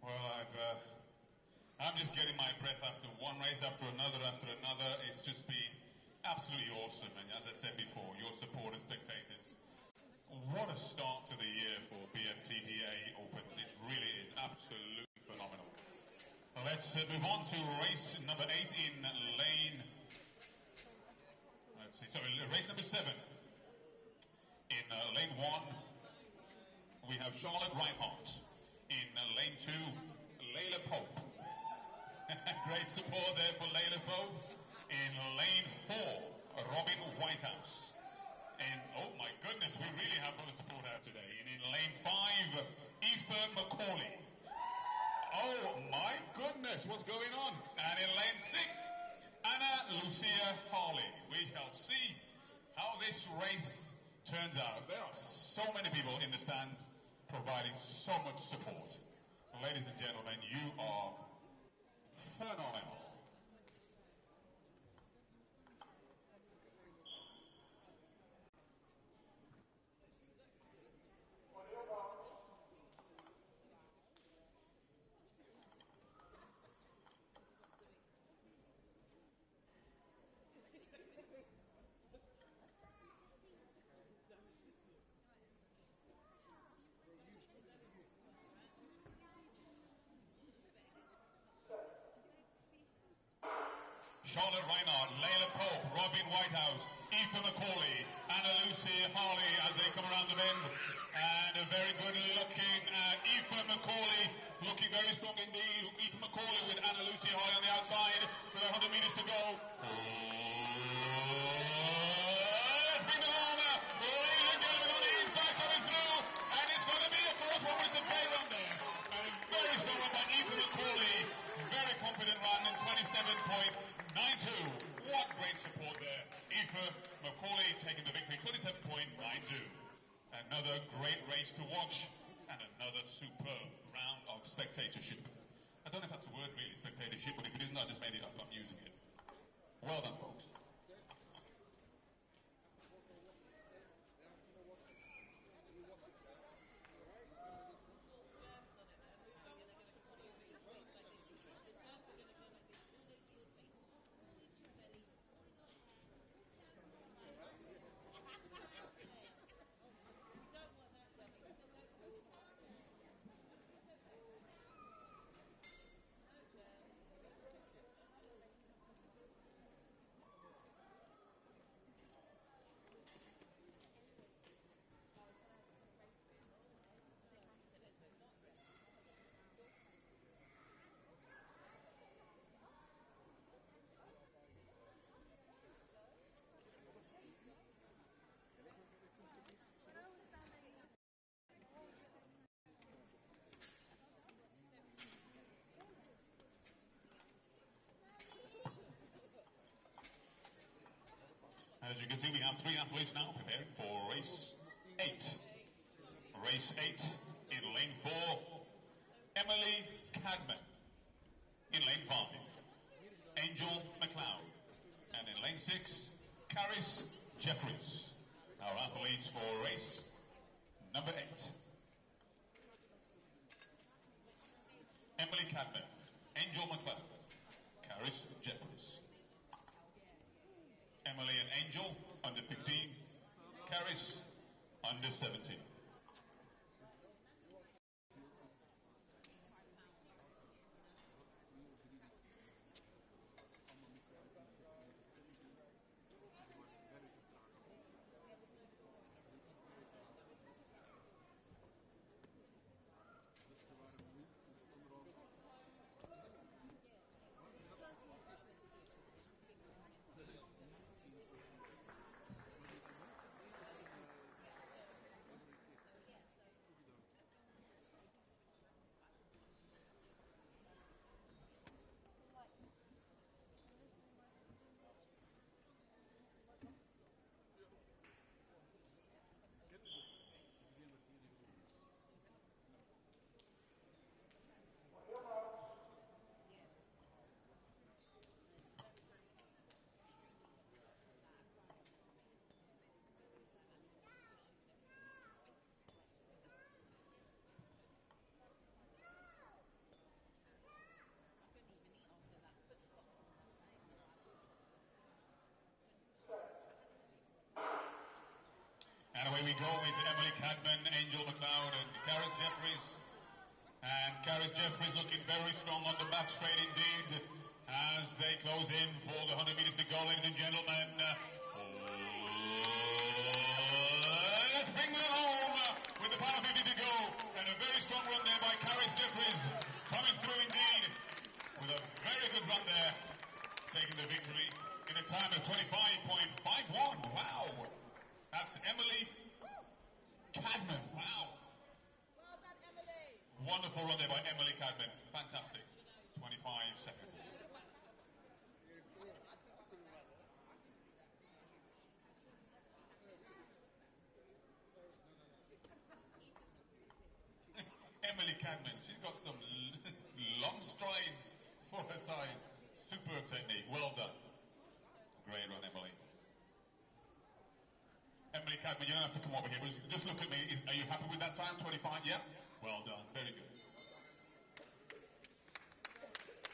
Well, I'm just getting my breath after one race after another. It's just been absolutely awesome. And as I said before, your support and spectators. What a start to the year for Bftta Open. It really is absolutely phenomenal. Let's move on to race number 8 in lane... Let's see, sorry, race number 7. In lane 1, we have Charlotte Reinhardt. In lane 2, Layla Pope. Great support there for Layla Pope. In lane 4, Robin Whitehouse. And oh my goodness, we really have got the support out today. And in lane 5, Aoife McCauley. Oh my goodness, what's going on? And in lane 6, Anna Lucia Harley. We shall see how this race turns out. There are so many people in the stands providing so much support. Ladies and gentlemen, you are phenomenal. Charlotte Reinhardt, Layla Pope, Robin Whitehouse, Aoife McCauley, Anna Lucy Harley as they come around the bend. And a very good looking Aoife McCauley, looking very strong indeed. Aoife McCauley with Anna Lucy Harley on the outside with 100 meters to go. Let's bring them on. Ladies and gentlemen, on the inside coming through. And it's going to be a close one with some great run there. And a very strong one by Aoife McCauley. Very confident run in 27.92. What great support there. Aoife McCauley taking the victory. another great race to watch and another superb round of spectatorship. I don't know if that's a word really, spectatorship, but if it isn't, I just made it up. I'm using it. Well done, folks. As you can see, we have 3 athletes now preparing for race 8. Race 8 in lane 4, Emily Cadman. In lane 5, Angel McLeod. And in lane 6, Caris Jeffries. Our athletes for race number 8. Emily Cadman, Angel McLeod, Caris Jeffries. Emily and Angel, under 15. Caris, under 17. And away we go with Emily Cadman, Angel McLeod and Caris Jeffries. And Caris Jeffries looking very strong on the back straight indeed as they close in for the 100 metres to go, ladies and gentlemen. Let's bring them home with the final 50 to go. And a very strong run there by Caris Jeffries. Coming through indeed with a very good run there. Taking the victory in a time of 25.51. Wow. That's Emily Cadman. Wow. Well done, Emily. Wonderful run there by Emily Cadman. Fantastic. 25 seconds. Emily Cadman, she's got some long strides for her size. Superb technique. Well done. Great run, Emily. Emily Cadman, you don't have to come over here, but just look at me. Are you happy with that time? 25? Yeah? Well done. Very good.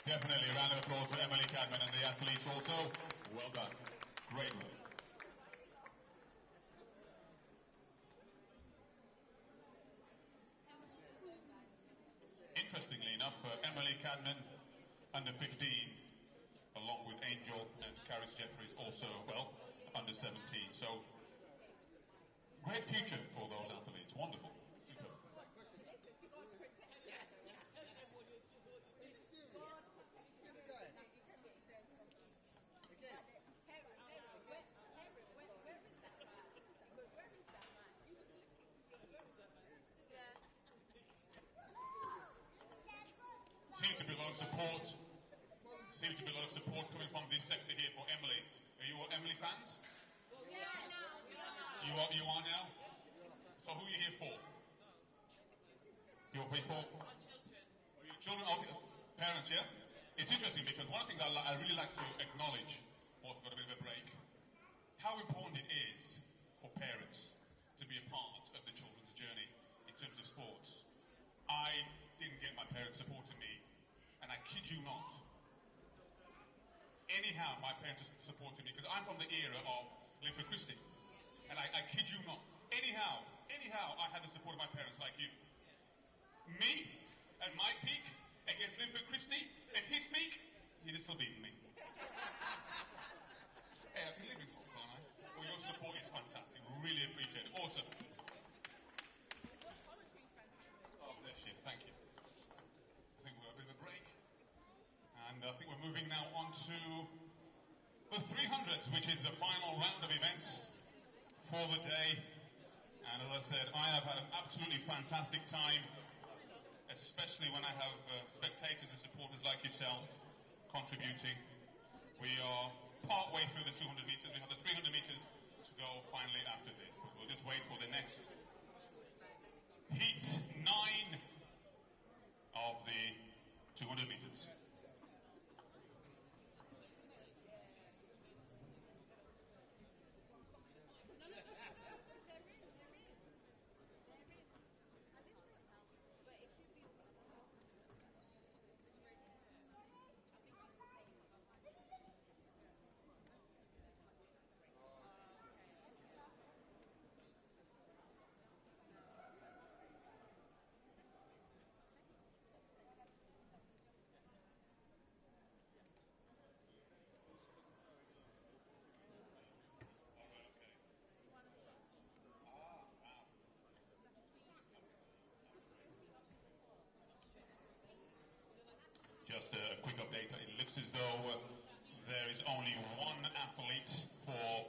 Definitely a round of applause for Emily Cadman and the athletes also. Well done. Great run. Interestingly enough, Emily Cadman, under 15, along with Angel and Caris Jeffries, also, well, under 17. So, great future for those athletes. Wonderful. Super. Seems to be a lot of support. Seems to be a lot of support coming from this sector here for Emily. Are you all Emily fans? Yeah, You are now? So who are you here for? You're here for? Your children? Okay. Parents, yeah? It's interesting because one of the things I really like to acknowledge, also got a bit of a break, how important it is for parents to be a part of the children's journey in terms of sports. I didn't get my parents supporting me, and I kid you not. Anyhow, my parents supported me because I'm from the era of Linford Christie, and I kid you not. Anyhow, I had the support of my parents like you. Me, at my peak, against Linford Christie, at his peak, he'd have still beaten me. Hey, I can live in hope, can't I? Well, your support is fantastic. Really appreciate it. Awesome. Oh, bless you. Thank you. I think we're a bit of a break. And I think we're moving now on to the 300s, which is the final round of events for the day. And as I said, I have had an absolutely fantastic time, especially when I have spectators and supporters like yourself contributing. We are part way through the 200 meters. We have the 300 meters to go finally after this. But we'll just wait for the next heat 9 of the 200 meters. Just a quick update. It looks as though there is only one athlete for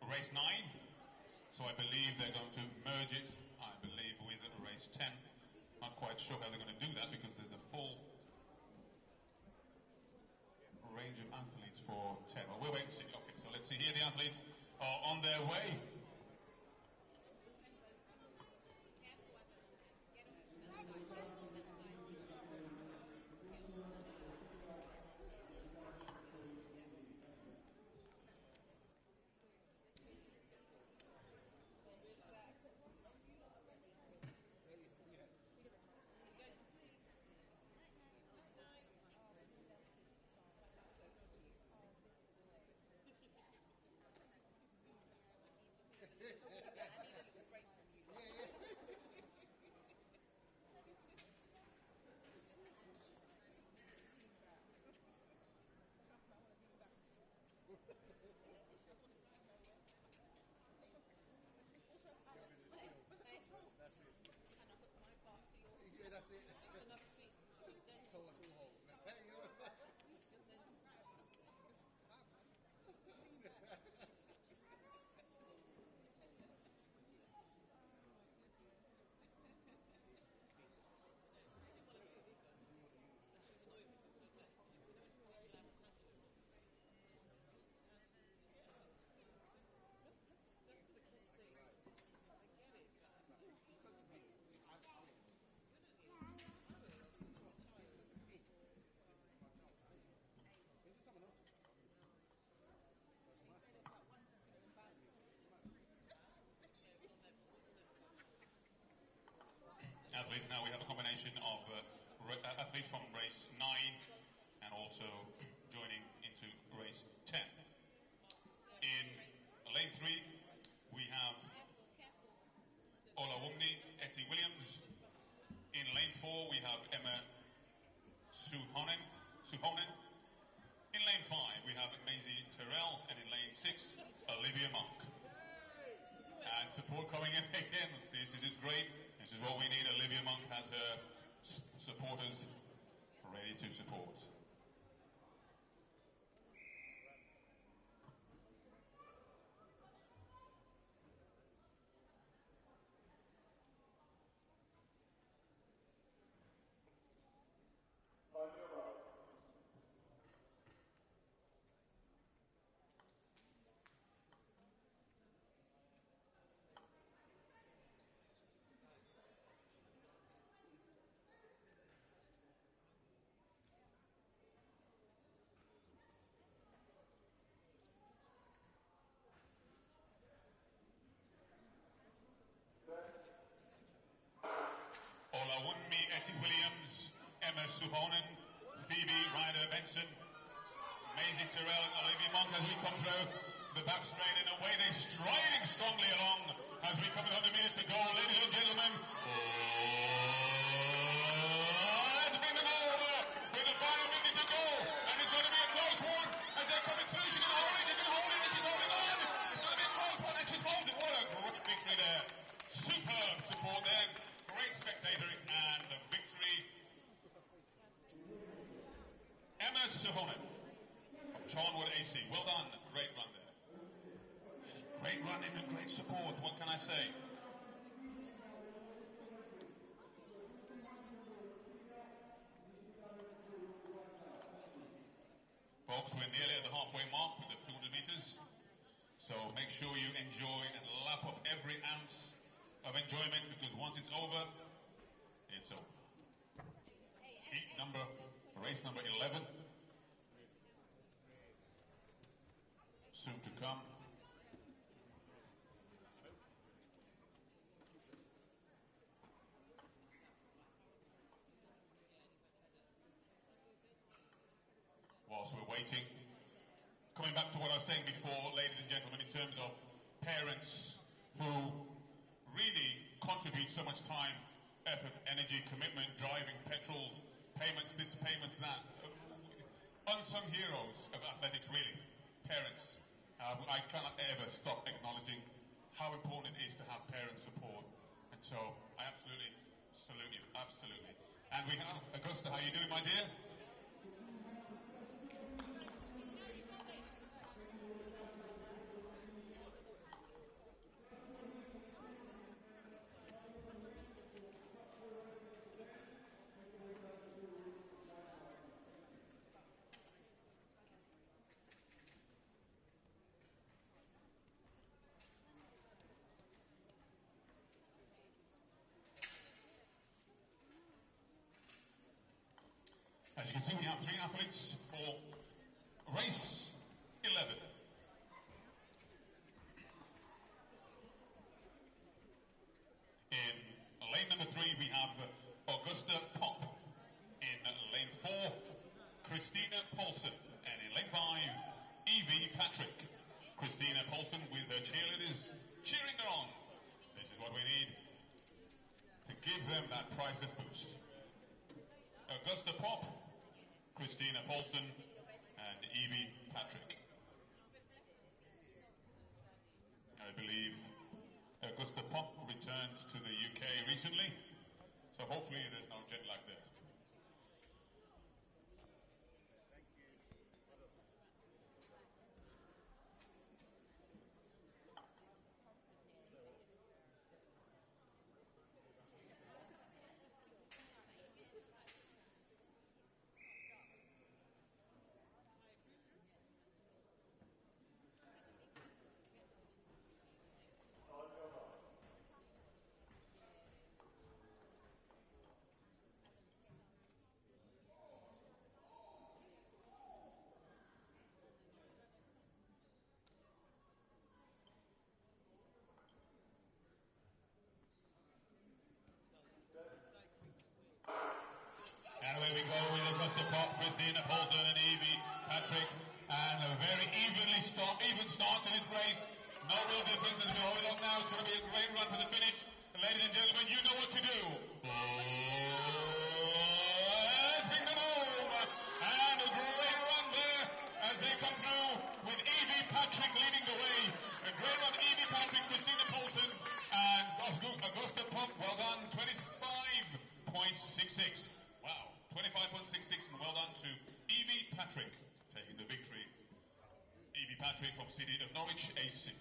race 9. So I believe they're going to merge it, I believe, with race 10. Not quite sure how they're going to do that because there's a full range of athletes for 10. Well, we'll wait and see. Okay, so let's see here. The athletes are on their way. Athletes now, we have a combination of athletes from race 9 and also joining into race 10. In lane 3, we have Olawumni Etty Williams. In lane 4, we have Emma Suhonen. In lane 5, we have Maisie Terrell. And in lane 6, Olivia Monk. And support coming in again. This is great. This is what we need. Olivia Monk has her supporters ready to support. Wunmi Etty Williams, Emma Suhonen, Phoebe Ryder Benson, Maisie Terrell and Olivia Monk as we come through the back straight and away. They're striding strongly along as we come with 100 meters to go. Ladies and gentlemen, let's bring them over with the final minute to go. And it's going to be a close one as they're coming through. She can hold it, she can hold it, and she's holding on. It's going to be a close one and she's holding. What a great victory there. Superb support there. Great spectatoring and a victory. Emma Suhonen from Charnwood AC. Well done. Great run there. Great run and great support. What can I say? Folks, we're nearly at the halfway mark for the 200 meters. So make sure you enjoy and lap up every ounce of enjoyment because once it's over, it's over. Race number 11. Soon to come. Whilst we're waiting, coming back to what I was saying before, ladies and gentlemen, in terms of parents who really contribute so much time, effort, energy, commitment, driving, petrols, payments, this, payments, that. Unsung heroes of athletics, really. Parents. I cannot ever stop acknowledging how important it is to have parent support. And so I absolutely salute you, absolutely. And we have Augusta, how are you doing, my dear? As you can see, we have 3 athletes for race 11. In lane number 3, we have Augusta Pop. In lane 4, Christina Paulson. And in lane 5, Evie Patrick. Christina Paulson with her cheerleaders cheering her on. This is what we need to give them that priceless boost. Augusta Pop, Christina Paulson, and Evie Patrick. I believe Augusta Pop returned to the UK recently, so hopefully there's no jet lag there. And away we go with Augusta Pop, Christina Paulson and Evie Patrick. And a very even start to this race. No real difference as we hold it up now. It's going to be a great run for the finish. And ladies and gentlemen, you know what to do. Let's bring them home. And a great run there as they come through with Evie Patrick leading the way. A great run, Evie Patrick, Christina Paulson, and Augusta Pop. Well done, 25.66. Wow, 25.66, and well done to Evie Patrick taking the victory. Evie Patrick from City of Norwich AC.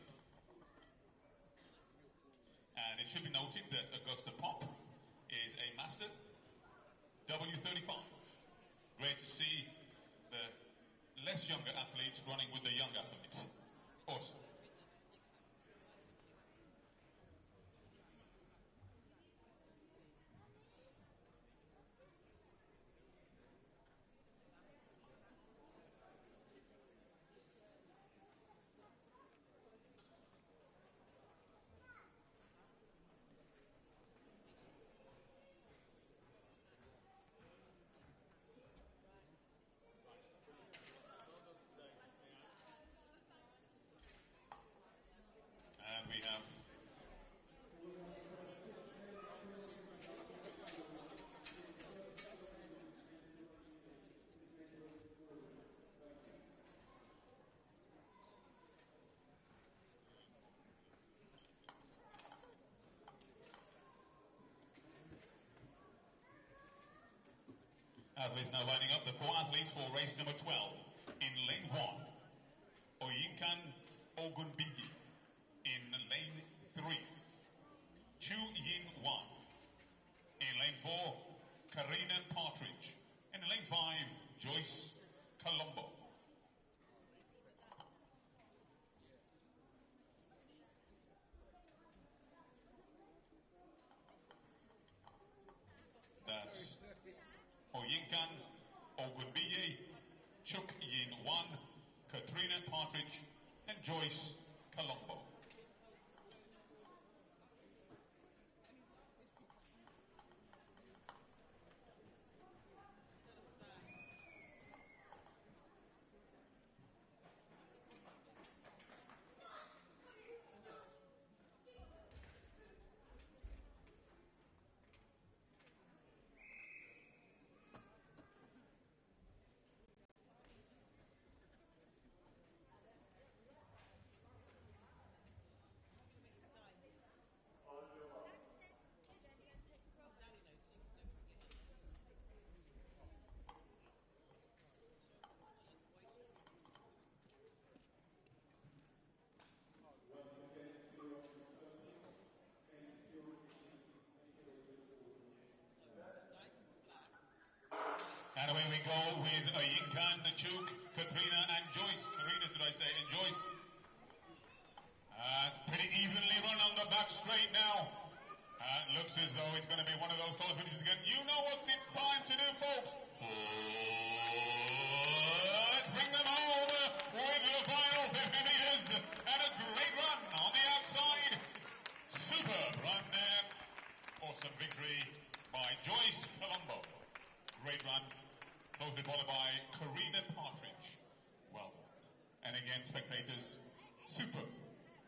And it should be noted that Augusta Pop is a mastered W35. Great to see the less younger athletes running with the young athletes. Awesome. Athletes now lining up. The 4 athletes for race number 12. In lane 1, Oyinkan Ogunbiyi. In lane 3, Chu Ying Wan. In lane 4, Karina Partridge. In lane 5, Joyce Colombo. That's Oyinkan Ogunbiyi, Chuk Yin Wan, Katrina Partridge, and Joyce Colombo. And away we go with Yinkan, the Chuk, Katrina and Joyce. Karina, should I say, and Joyce. Pretty evenly run on the back straight now. Looks as though it's going to be one of those close finishes again. You know what it's time to do, folks. Let's bring them home with the final 50 meters and a great run on the outside. Superb run there. Awesome victory by Joyce Colombo. Great run. Closely followed by Karina Partridge. Well done. And again, spectators, super.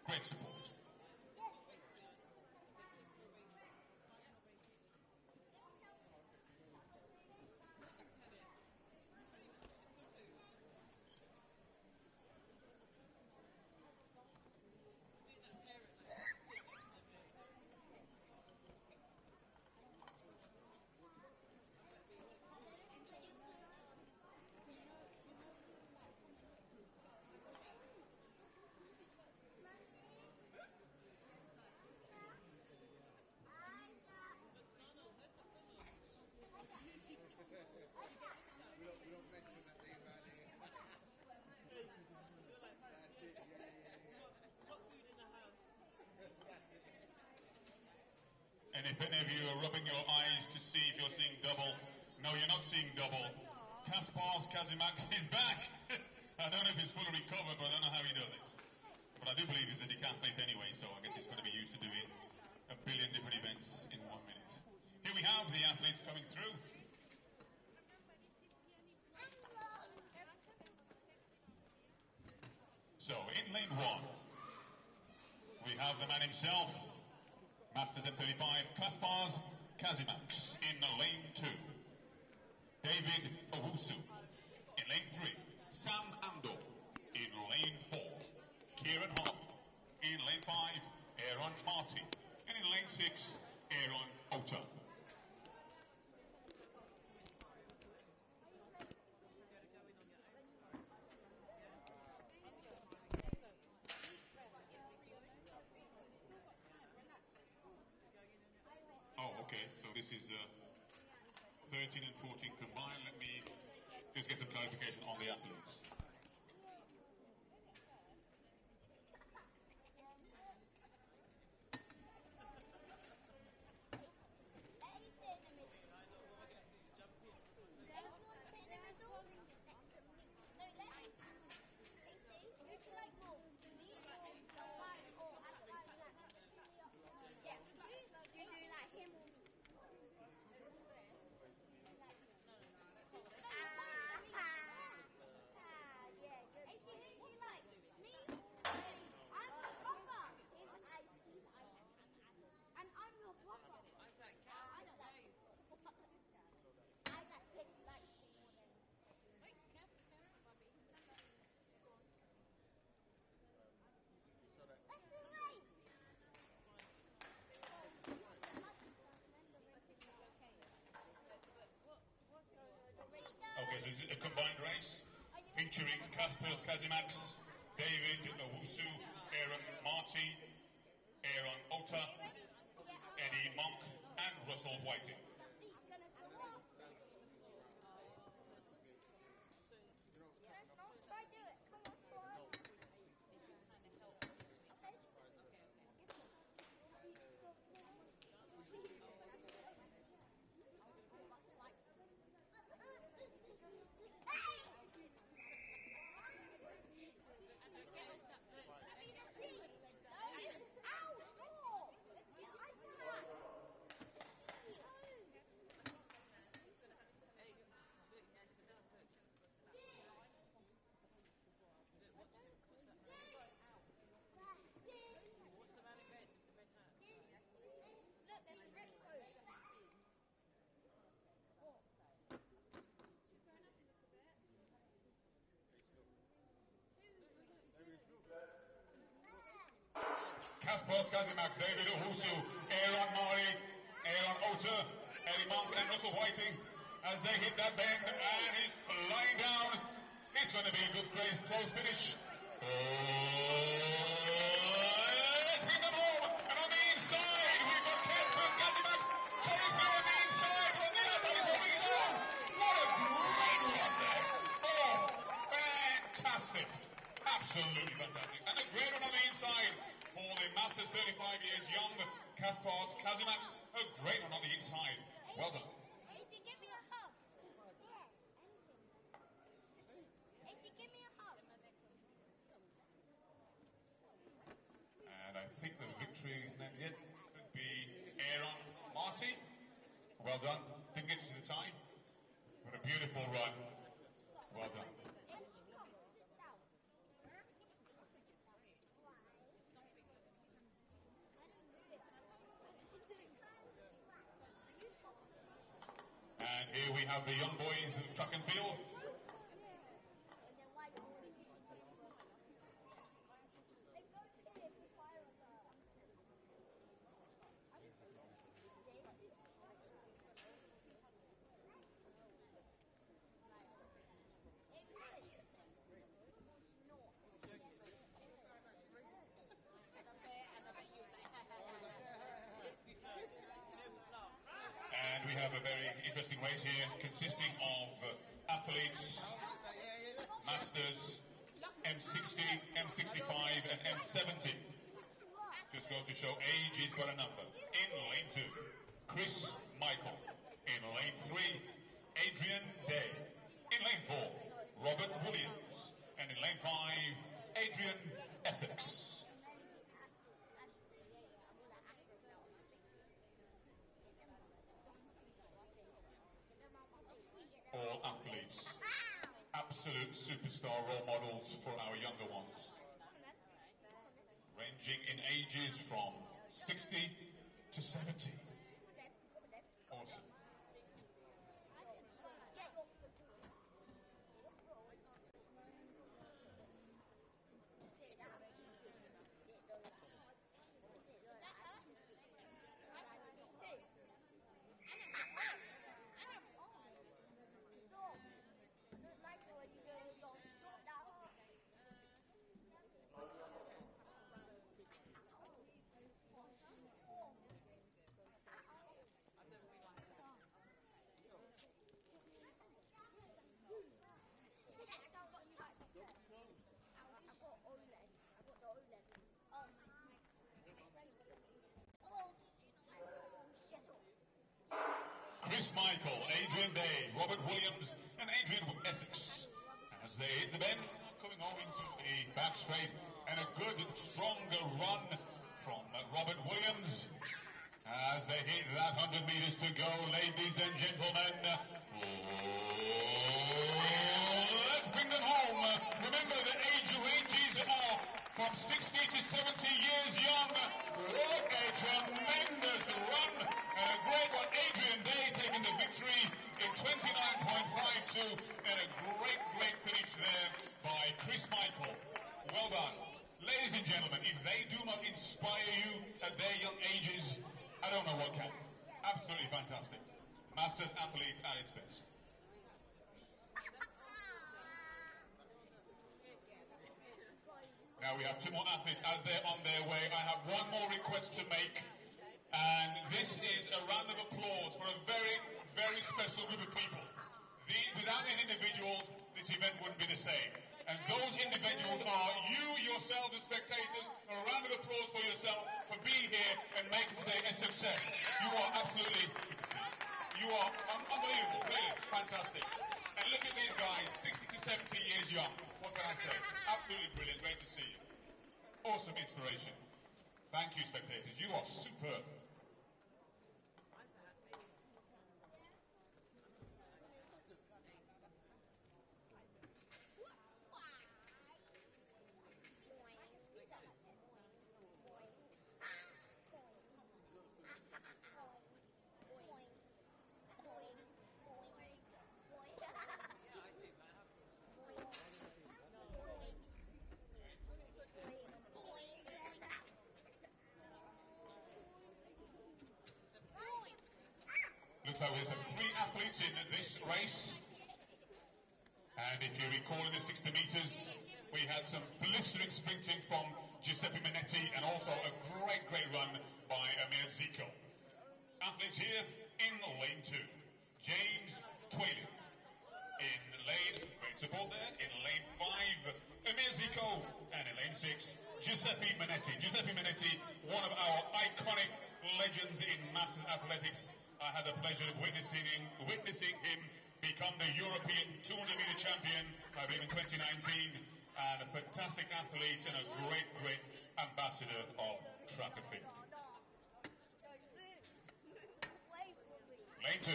Great support. And if any of you are rubbing your eyes to see if you're seeing double, no, you're not seeing double. Kaspars Kazimax is back. I don't know if he's fully recovered, but I don't know how he does it. But I do believe he's a decathlete anyway, so I guess he's going to be used to doing a billion different events in 1 minute. Here we have the athletes coming through. So, in lane 1, we have the man himself, Masters M35, Kaspars Kazimax. In lane 2, David Owusu. In lane 3, Sam Ando. In lane 4, Kieran Hobb. In lane 5, Aaron Marty. And in lane 6, Aaron Ota. Oh, okay, so this is 13 and 14 combined. Let me just get some clarification on the athletes. featuring Kaspers Kazimax, David Owusu, Aaron Marty, Aaron Ota, Eddie Monk, and Russell Whiting. Kaspers Kazimax, David Owusu, Aaron Murray, Aaron Ota, Eddie Monk, and Russell Whiting as they hit that bend, and he's flying down. It's going to be a good close finish. Let's bring them home, and on the inside we've got Kaspers Kazimax coming through on the inside, but on the outside he's holding his own. What a great run there! Oh, fantastic! Absolutely fantastic, and a great one on the inside for the Masters 35 years young Kaspers Kazimax. A great one on the inside. Well done. Casey, give me a hug. Casey, give me a hug. And I think the victory is not yet. Could be Aaron Marty. Well done. Didn't get to the time. But a beautiful run. Well done. And here we have the young boys of track and field. And we have a very interesting race here consisting of athletes, masters, M60, M65 and M70. Just goes to show age has got a number. In lane 2, Chris Michael. In lane 3, Adrian Day. In lane 4, Robert Williams. And in lane 5, Adrian Essex. All athletes, absolute superstar role models for our younger ones, ranging in ages from 60 to 70. Awesome. Chris Michael, Adrian Day, Robert Williams, and Adrian Essex. As they hit the bend, coming home into the back straight, and a good, stronger run from Robert Williams. As they hit that 100 meters to go, ladies and gentlemen. Let's bring them home. Remember the age ranges are from 60 to 70 years young. What a tremendous run and a great one. Adrian Day taking the victory in 29.52 and a great finish there by Chris Michael. Well done. Ladies and gentlemen, if they do not inspire you at their young ages, I don't know what can. Absolutely fantastic. Masters athlete at its best. Now we have two more athletes as they're on their way. I have one more request to make, and this is a round of applause for a very, very special group of people. Without these individuals, this event wouldn't be the same. And those individuals are you yourselves as spectators. A round of applause for yourself for being here and making today a success. You are absolutely, you are unbelievable, really fantastic. And look at these guys, 60 to 70 years young. What can I say? Absolutely brilliant. Great to see you. Awesome inspiration. Thank you, spectators. You are superb. Looks like we have three athletes in this race. And if you recall in the 60 metres, we had some blistering sprinting from Giuseppe Minetti and also a great, great run by Amir Zico. Athletes here in lane 2. James Twaley. In lane, great support there. In lane 5, Amir Zico. And in lane 6, Giuseppe Minetti. Giuseppe Minetti, one of our iconic legends in masters athletics. I had the pleasure of witnessing him become the European 200-meter champion, I believe in 2019, and a fantastic athlete and a great, great ambassador of track and field. Lane 2,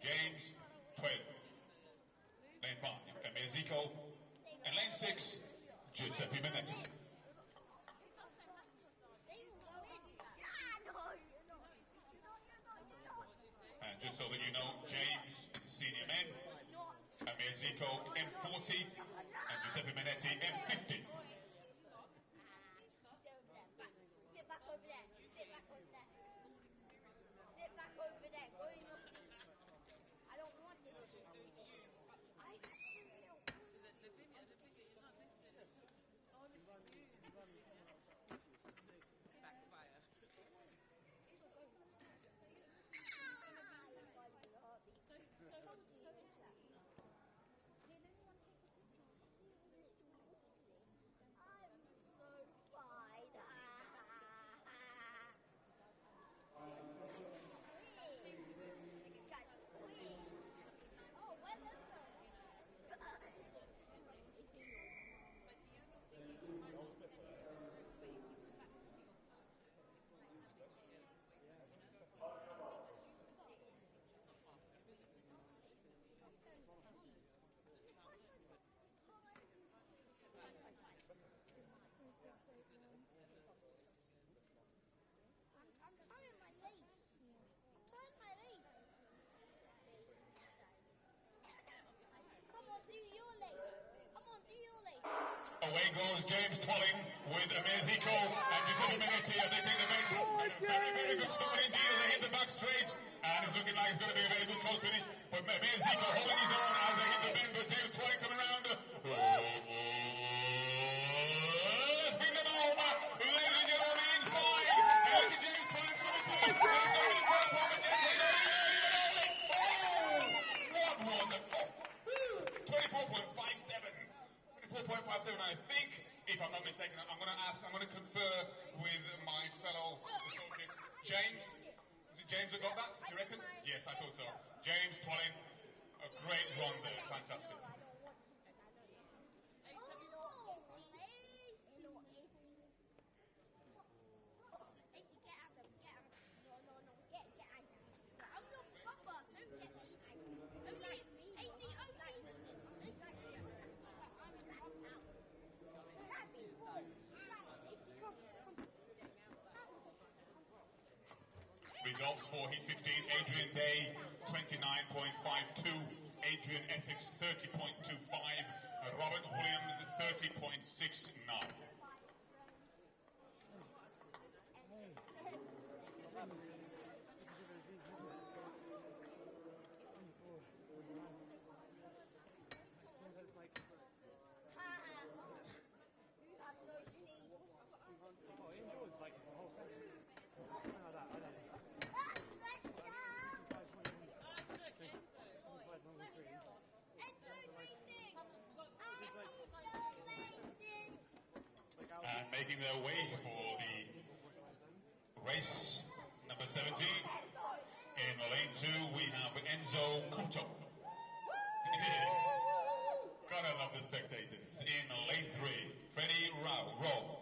James Twaley. Lane 5, Amir Zico. And lane 6, Giuseppe Minetti. And just so that you know, James is a senior man, Amir Zico M40, and Giuseppe Minetti M50. Sit back over there. Sit back over there. Sit back over there. Go in your seat. I don't want this. Away goes James Twaley with Amir Zico and Giuseppe Minetti as they take the main route. Very, very good start indeed. They hit the back straight, and it's looking like it's going to be a very good close finish. But Amir Zico holding his own as they hit the bend, but James Twaley coming around. Let's bring them home. Ladies and gentlemen, on the inside. And look at James Twaley coming through. And he's going to be first one, but James Twaley. What was it? 24.57. 4.57, I think, if I'm not mistaken. I'm going to confer with my fellow associates. James, is it James that got that? Do you reckon? Yes, I thought so. James Twaley, a great run there, fantastic. Results for Heat 15, Adrian Day 29.52, Adrian Essex 30.25, Robert Williams 30.69. You have no making their way for the race number 17. In lane 2, we have Enzo Couto. Gotta love the spectators. In lane 3, Freddie Rowe.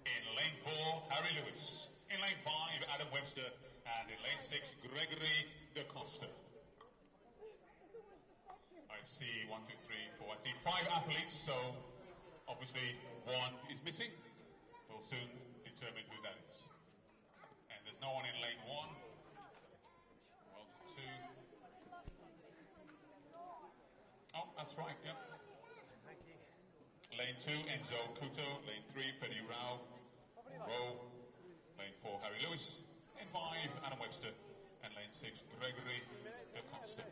In lane 4, Harry Lewis. In lane 5, Adam Webster. And in lane 6, Gregory DaCosta. I see 1, 2, 3, 4. I see 5 athletes, so obviously one is missing. We'll soon determine who that is. And there's no one in lane 1. Well, 2. Oh, that's right, yep. Lane 2, Enzo Couto. Lane 3, Freddie Rowe. Lane 4, Harry Lewis. Lane 5, Adam Webster. And lane 6, Gregory DaCosta.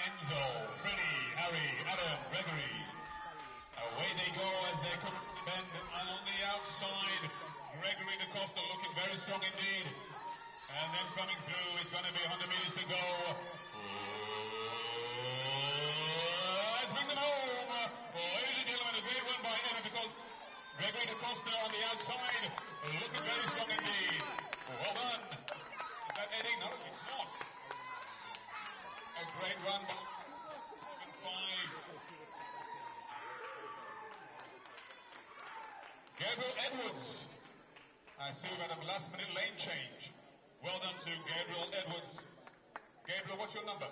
Enzo, Freddie, Harry, Adam, Gregory. Away they go as they come bend, and on the outside, Gregory DaCosta looking very strong indeed. And then coming through, it's going to be 100 meters to go. Let's bring them home. Ladies and gentlemen, a great run by Evan because Gregory DaCosta on the outside, looking very strong indeed. Well done. Is that Eddie? No, it's not. A great run by 5. Gabriel Edwards. I see we've had a last minute lane change. Well done to Gabriel Edwards. Gabriel, what's your number?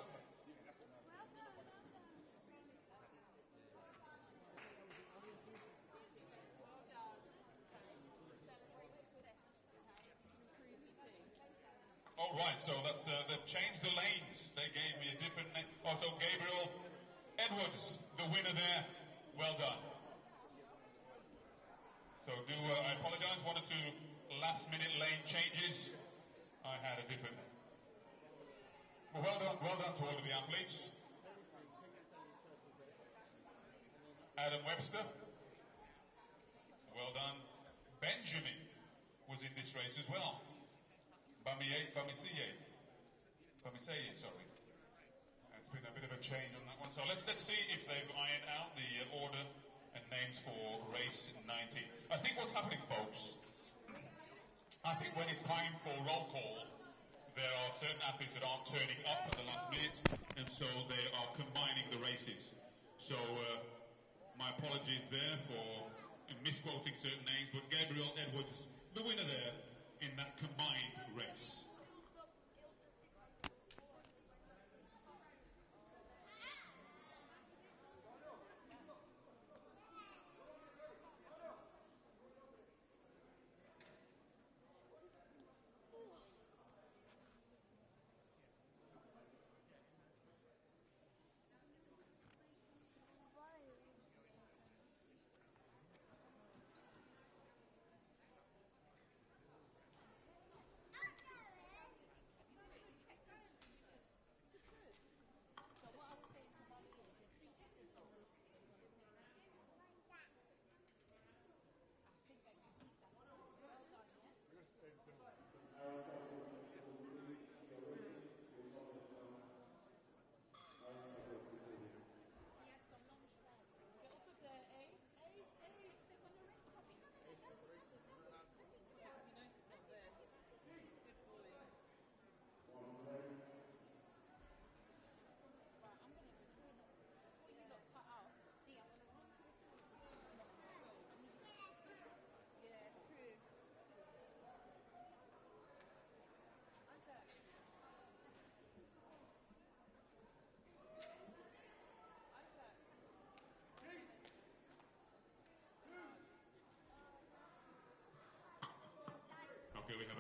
Oh, right, so that's they've changed the lanes. They gave me a different name. Oh, so Gabriel Edwards, the winner there. Well done. So I apologize, 1 or 2 last-minute lane changes. I had a different name. Well done to all of the athletes. Adam Webster. Well done. Benjamin was in this race as well. Bamiseye, sorry. It's been a bit of a change on that one. So let's see if they've ironed out the order and names for race 19. I think what's happening, folks, I think when it's time for roll call, there are certain athletes that aren't turning up at the last minute, and so they are combining the races. So my apologies there for misquoting certain names, but Gabriel Edwards, the winner there in that combined race.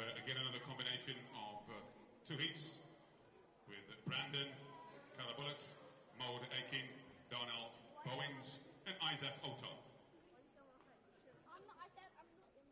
again another combination of two heats with Brandon Calabullett, Maud Aikin, Darnell Bowens, and Isaac Ota. I'm not, I said I'm not in.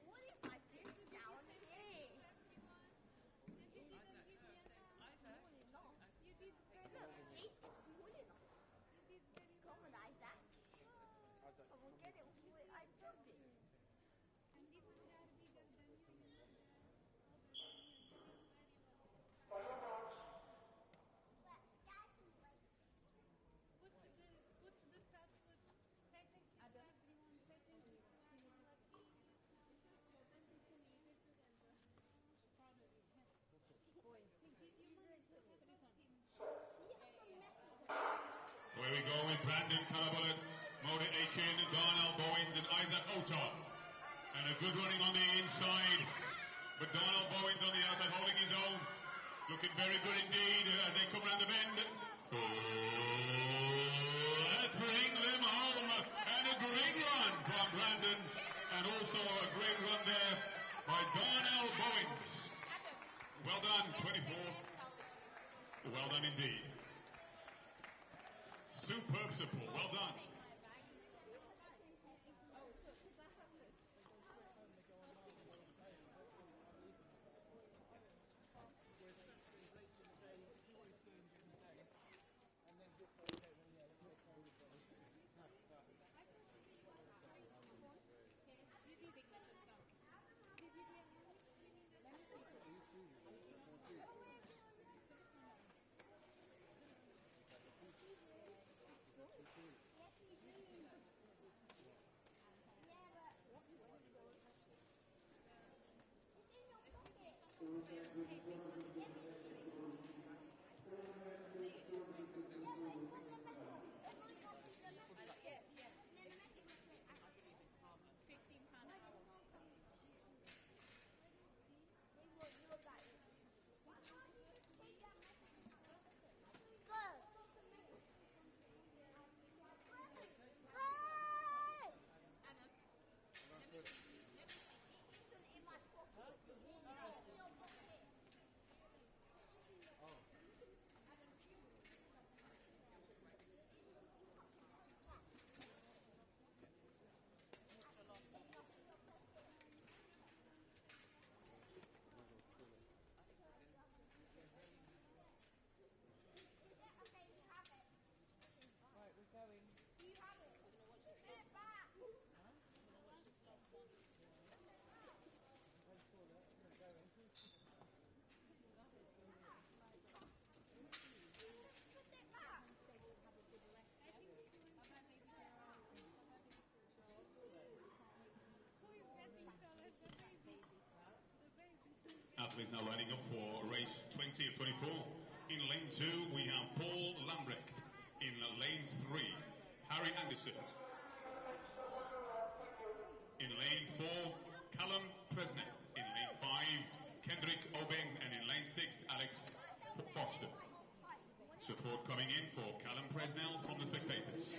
What is my food down here? Look, see, it's small enough. Come on, Isaac. I will get it before I drop it. What's the Trafford setting? Everyone setting? Here we go with Brandon Calabullett, Maud Aikin, Darnell Bowens, and Isaac Ota. And a good running on the inside. But Darnell Bowens on the outside holding his own. Looking very good indeed as they come round the bend. Oh, let's bring them home. And a great run from Brandon. And also a great run there by Darnell Bowens. Well done, 24. Well done indeed. Superb support. Well done. Athletes now lining up for race 20 of 24. In lane 2, we have Paul Lambrecht. In lane 3, Harry Anderson. In lane 4, Callum Presnell. In lane 5, Kendrick Obeng. And in lane 6, Alex Foster. Support coming in for Callum Presnell from the spectators.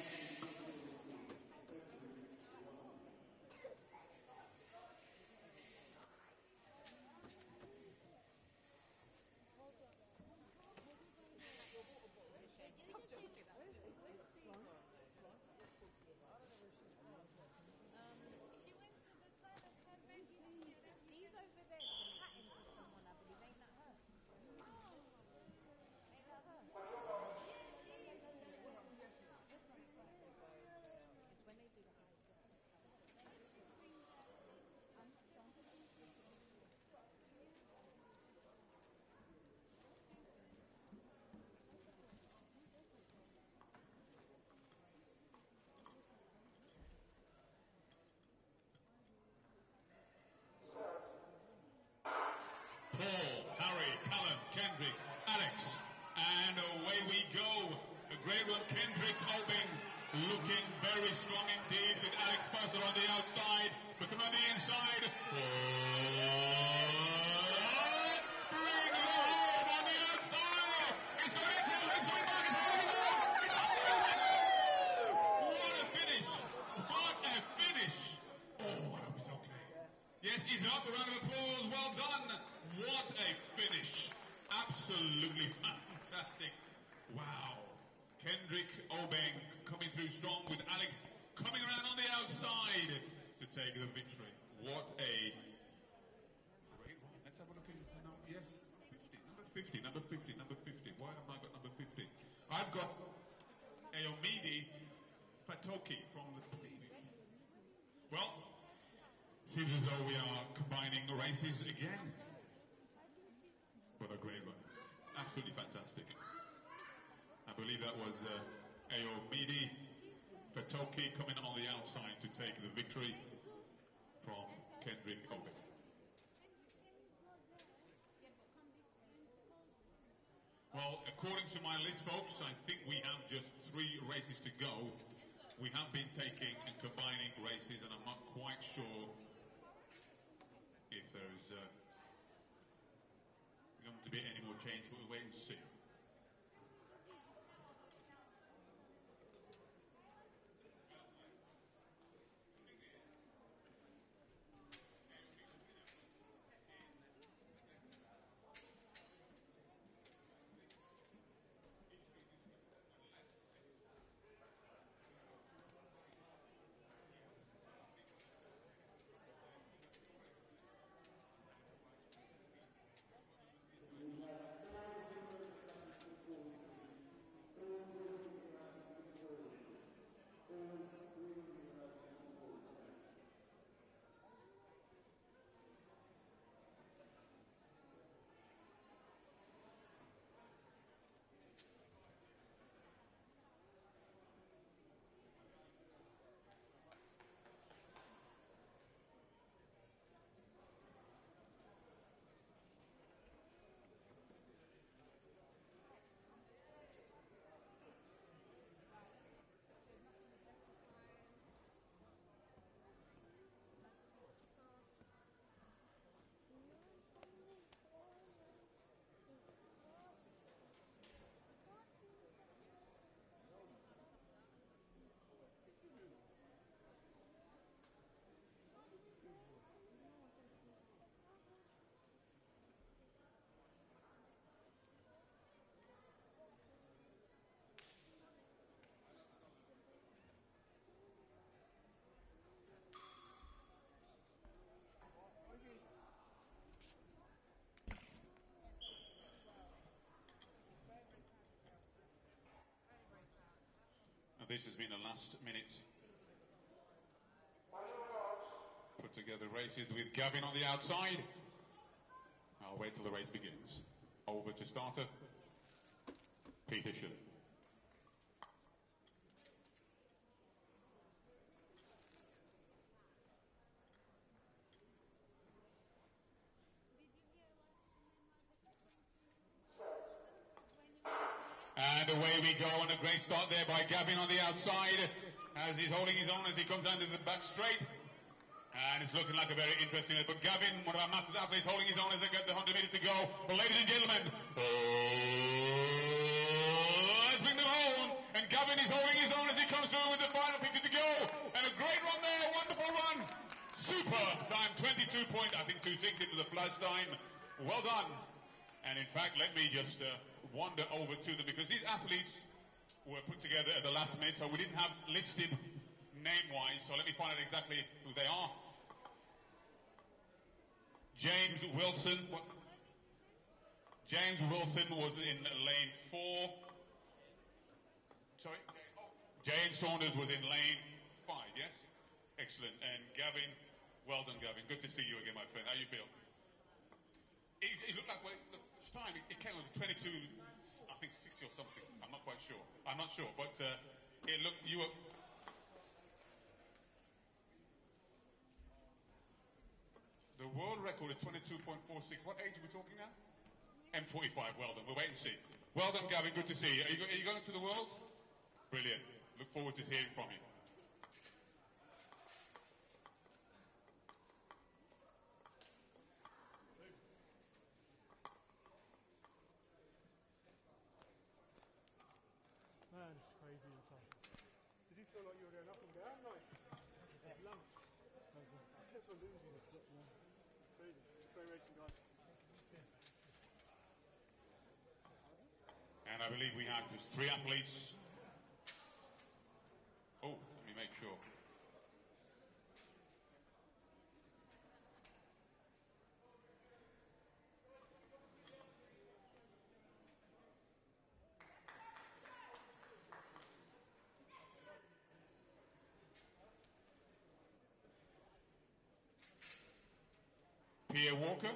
great run. Kendrick Obing looking very strong indeed with Alex Mercer on the outside. But come on the inside. Bring it home on the outside. He's going into it. He's going back. He's holding his own. What a finish. What a finish. Oh, I hope he's okay. Yes, he's up. A round of applause. Well done. What a finish. Absolutely fantastic. Wow. Kendrick Obeng coming through strong with Alex coming around on the outside to take the victory. What a great run. Let's have a look at his number. Yes, number 50. Why have I got number 50? I've got Ayomide Fatoki from the previous. Well, seems as though we are combining races again. What a great run. Absolutely fantastic. I believe that was Ayomide Fatoki coming on the outside to take the victory from Kendrick Obeng. Well, according to my list, folks, I think we have just 3 races to go. We have been taking and combining races, and I'm not quite sure if there's going to be any more change, but we'll wait and see. This has been a last-minute put together races with Gavin on the outside. I'll wait till the race begins. Over to starter, Peter Schiller. And away we go, on a great start there by Gavin on the outside as he's holding his own as he comes down to the back straight. And it's looking like a very interesting, but Gavin, one of our Masters athletes, holding his own as they get the 100 meters to go. Well, ladies and gentlemen, let's bring them home. And Gavin is holding his own as he comes through with the final 50 to go. And a great run there, wonderful run. Super time, 22 point, I think 260 to the flash time. Well done. And in fact, let me just wander over to them because these athletes were put together at the last minute, so we didn't have listed name-wise, so let me find out exactly who they are. James Wilson. James Wilson was in lane 4. Sorry? Jane Saunders was in lane 5, yes? Excellent. And Gavin, well done, Gavin. Good to see you again, my friend. How you feel? It looked like, well, the time, it came on 22, I think 60 or something. I'm not quite sure. I'm not sure, but it looked, you were... The world record is 22.46. What age are we talking now? M45, well done. We'll wait and see. Well done, Gavin. Good to see you. Are you going to the Worlds? Brilliant. Look forward to hearing from you. Man, it's crazy inside. Did you feel like you were going up and down, like lumps? I kept on losing it. Crazy. Great racing, guys. And I believe we have just 3 athletes. Oh, let me make sure. Pierre Walker?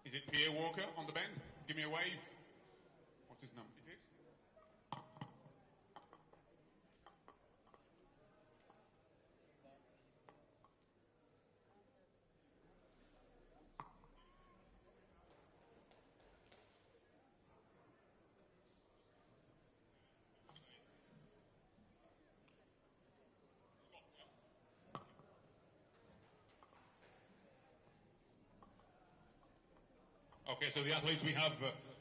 Is it Pierre Walker on the bend? Give me a wave. What's his number? It is? Okay, so the athletes we have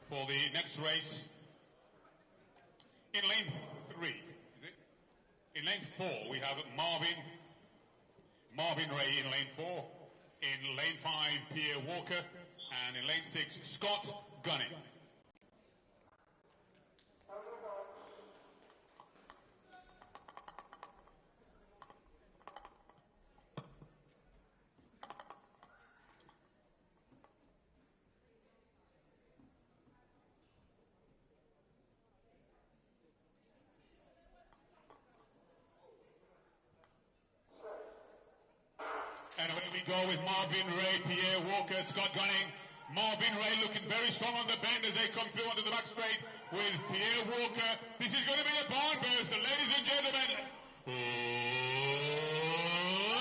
for the next race in lane 3, is it? In lane 4 we have Marvin Ray in lane 4, in lane 5 Pierre Walker, and in lane 6 Scott Gunning. And away we go with Marvin Ray, Pierre Walker, Scott Gunning. Marvin Ray looking very strong on the bend as they come through onto the back straight with Pierre Walker. This is going to be a barn burster, ladies and gentlemen.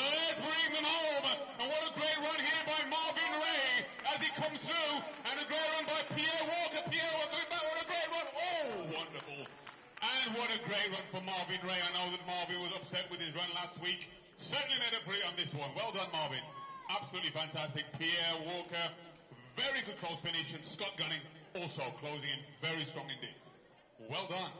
Let's bring them home. And what a great run here by Marvin Ray as he comes through. And a great run by Pierre Walker. Pierre Walker, what a great run. Oh, wonderful. And what a great run for Marvin Ray. I know that Marvin was upset with his run last week. Certainly made a pretty on this one. Well done, Marvin. Absolutely fantastic. Pierre Walker, very good close finish. And Scott Gunning also closing in very strong indeed. Well done.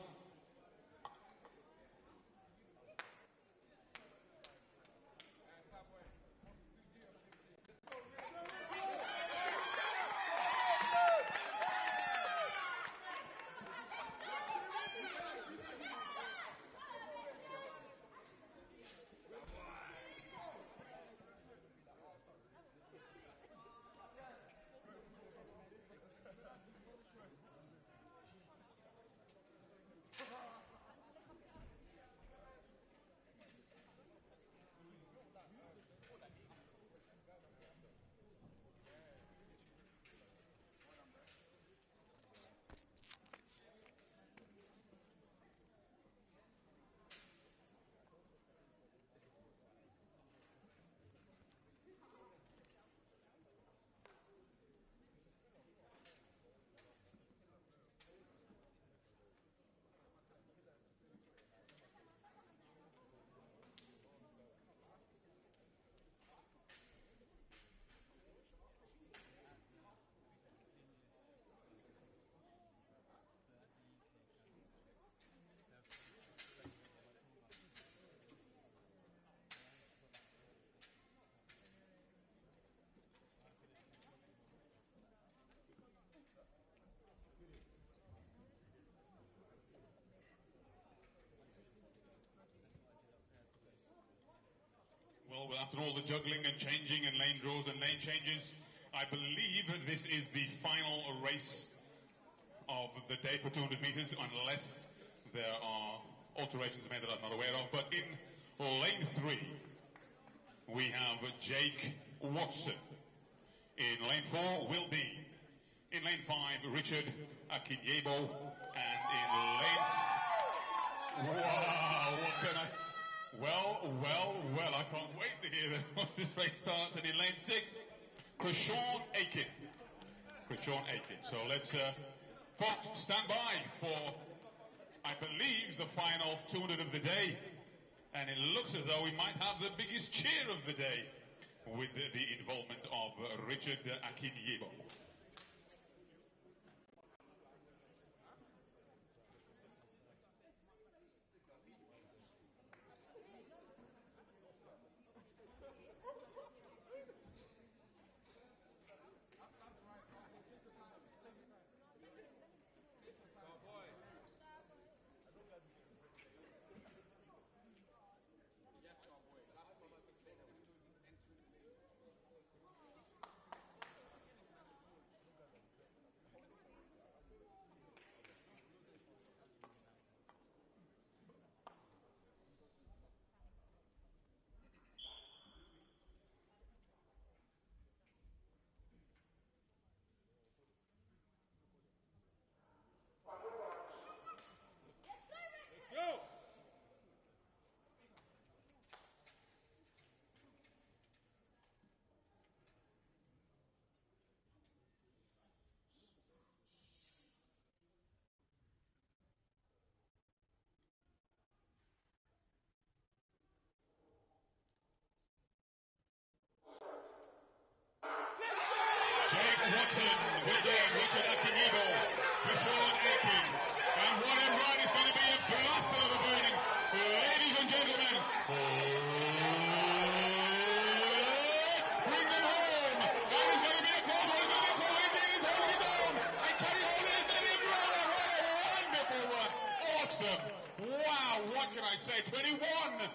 Well, after all the juggling and changing and lane draws and lane changes, I believe this is the final race of the day for 200 meters, unless there are alterations made that I'm not aware of. But in lane 3, we have Jake Watson. In lane 4, Will Dean. In lane 5, Richard Akinyebo. And in lane... Wow, what can I... Well, I can't wait to hear that once this race starts. And in lane 6, Krishawn Aiken. So let's, folks, stand by for I believe, the final 200 of the day. And it looks as though we might have the biggest cheer of the day with the involvement of Richard Akinyebo. Watson, with Richard Akinyebo, Sean Aiken, and what a run is going to be a blast of the burning. Ladies and gentlemen, bring them home. That is going to be a call. What is going to be a call? Indeed, he's holding his own. And Kerry Holden is going to be a ground. What a wonderful one. Awesome. Wow, what can I say? 21.31.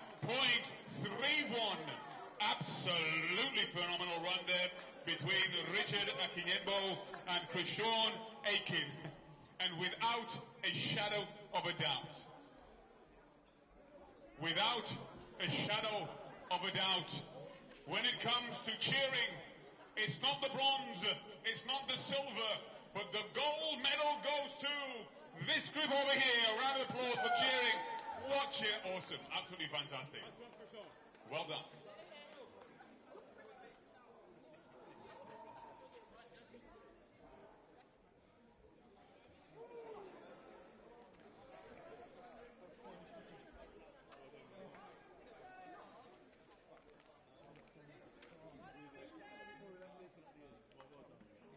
Absolutely phenomenal run there between Richard Akinyebo and Sean Aiken. And without a shadow of a doubt, when it comes to cheering, it's not the bronze, it's not the silver, but the gold medal goes to this group over here. A round of applause for cheering. What cheer. Awesome. Absolutely fantastic. Well done.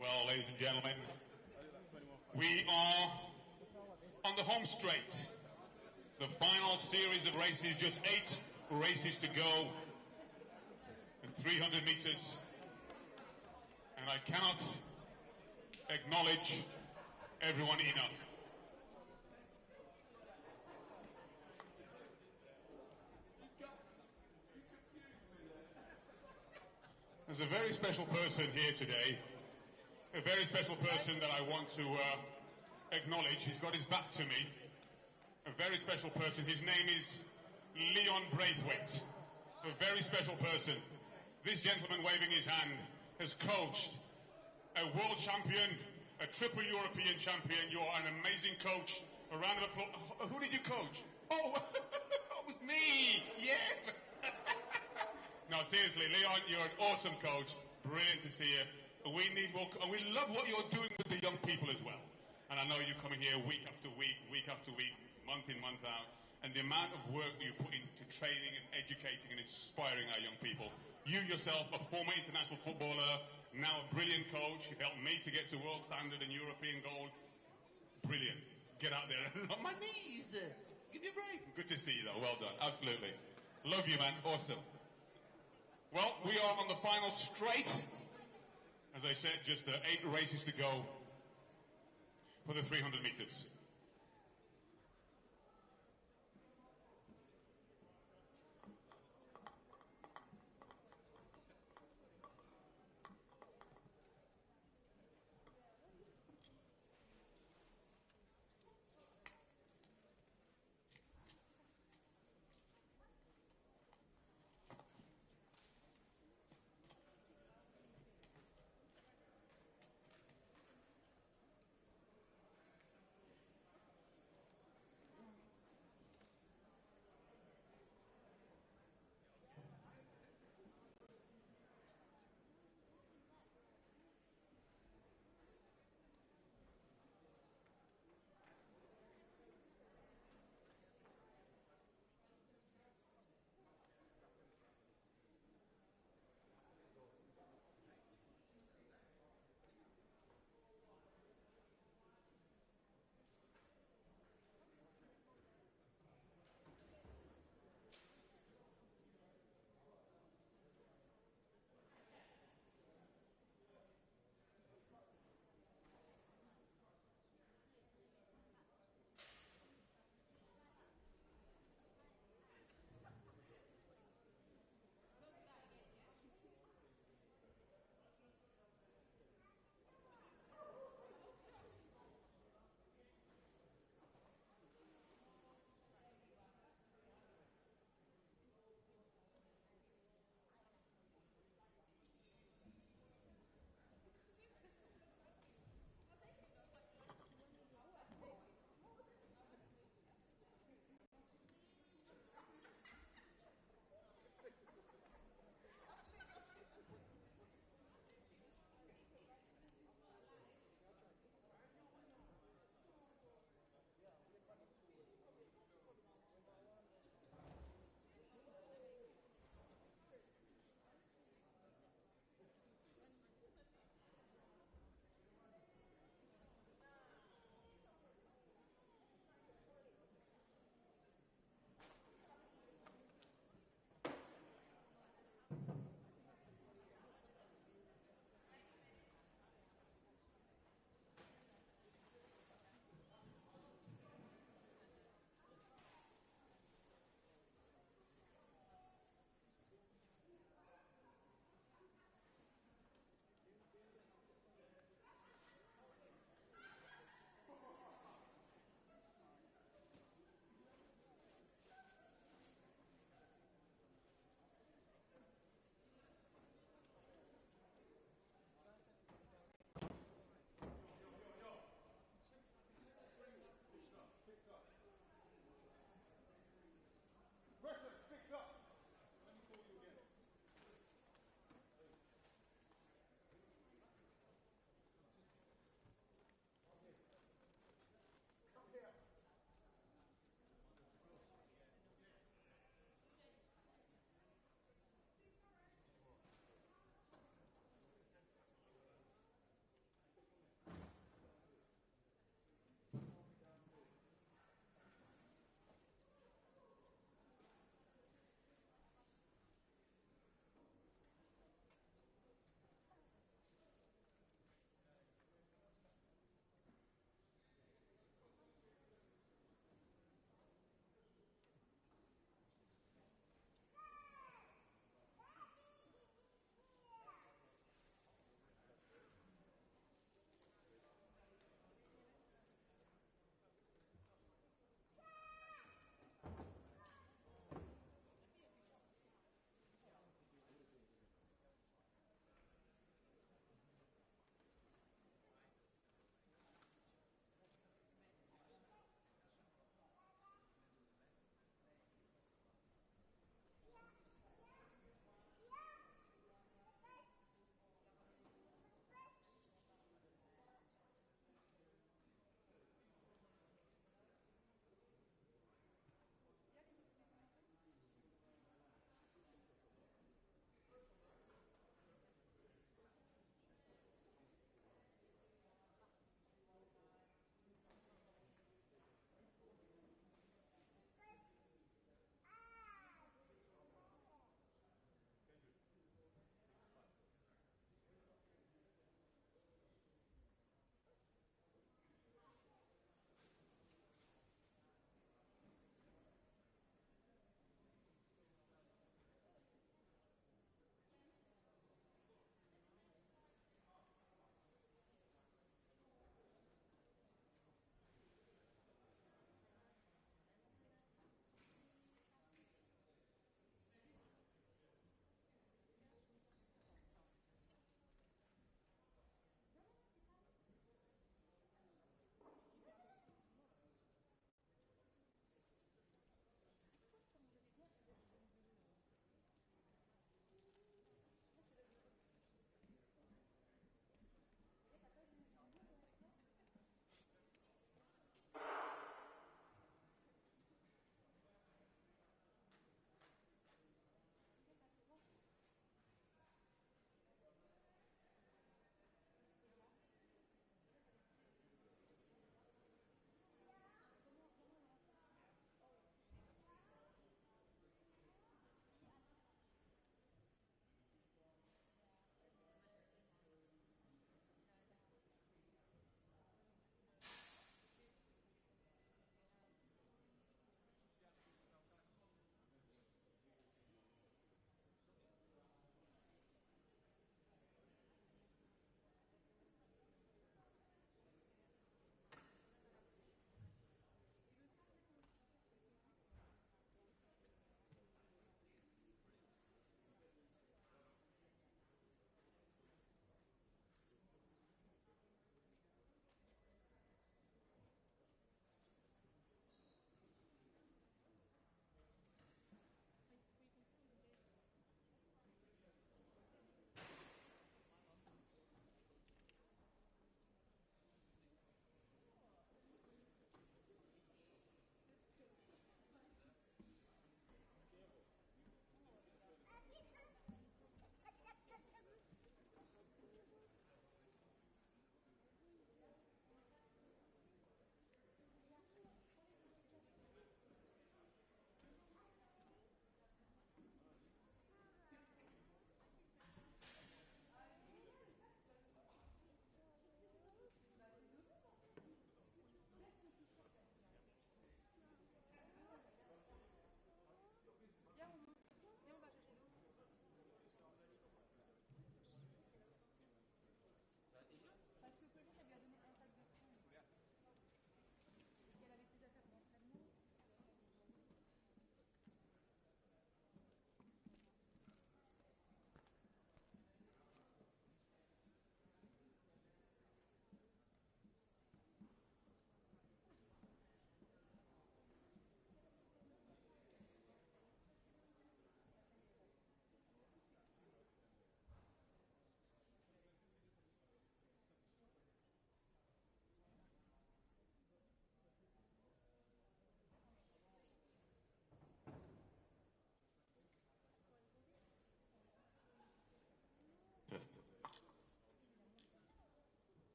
Well, ladies and gentlemen, we are on the home straight. The final series of races, just 8 races to go, 300 meters. And I cannot acknowledge everyone enough. There's a very special person here today. A very special person that I want to acknowledge. He's got his back to me. A very special person. His name is Leon Braithwaite. A very special person. This gentleman waving his hand has coached a world champion, a triple European champion. You are an amazing coach. A round of applause. Who did you coach? Oh, it was me. Yeah. No, seriously, Leon, you're an awesome coach. Brilliant to see you. We need more, and we love what you're doing with the young people as well. And I know you're coming here week after week after week, month in, month out. And the amount of work you put into training and educating and inspiring our young people. You yourself, a former international footballer, now a brilliant coach. You've helped me to get to world standard and European gold. Brilliant. Get out there. On my knees. Give me a break. Good to see you, though. Well done. Absolutely. Love you, man. Awesome. Well, we are on the final straight. As I said, just 8 races to go for the 300 meters.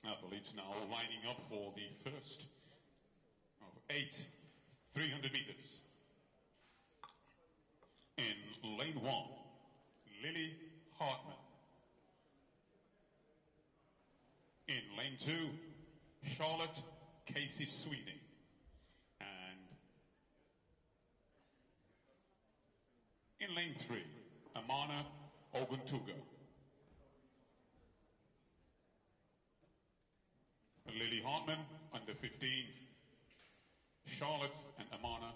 athletes now lining up for the first of 8 300 meters. In lane 1, Lily Hartman. In lane 2, Charlotte Casey Sweeney. And in lane 3, Amana Oguntuga. Lily Hartman, under 15. Charlotte and Amana,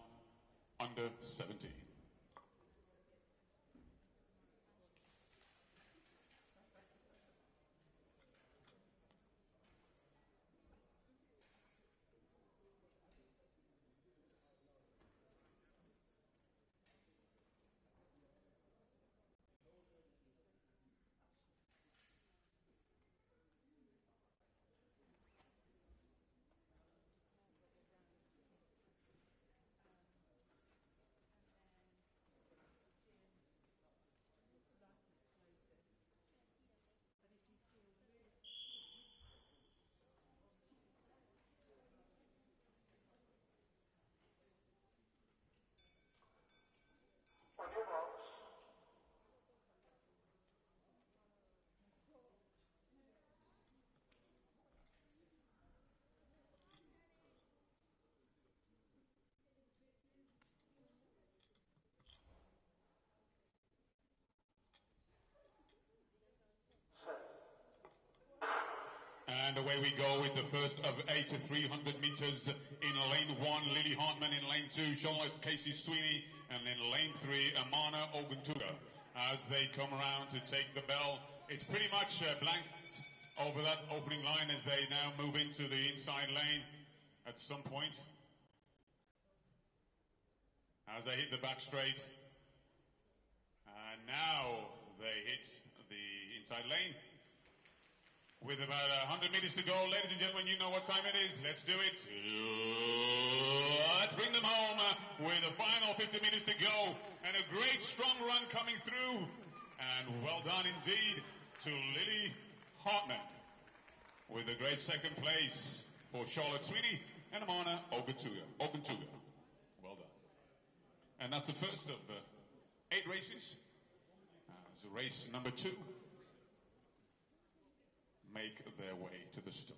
under 17. And away we go with the first of 8 to 300 meters. In lane 1, Lily Hartman. In lane 2, Charlotte Casey Sweeney. And in lane 3, Amana Oguntuga. As they come around to take the bell, it's pretty much blank over that opening line as they now move into the inside lane at some point. As they hit the back straight. And now they hit the inside lane. With about 100 meters to go, ladies and gentlemen, you know what time it is. Let's do it. Let's bring them home with the final 50 meters to go. And a great strong run coming through. And well done indeed to Lily Hartman. With a great second place for Charlotte Sweeney and Amana Oguntuga. Well done. And that's the first of 8 races. As race number 2. Make their way to the start.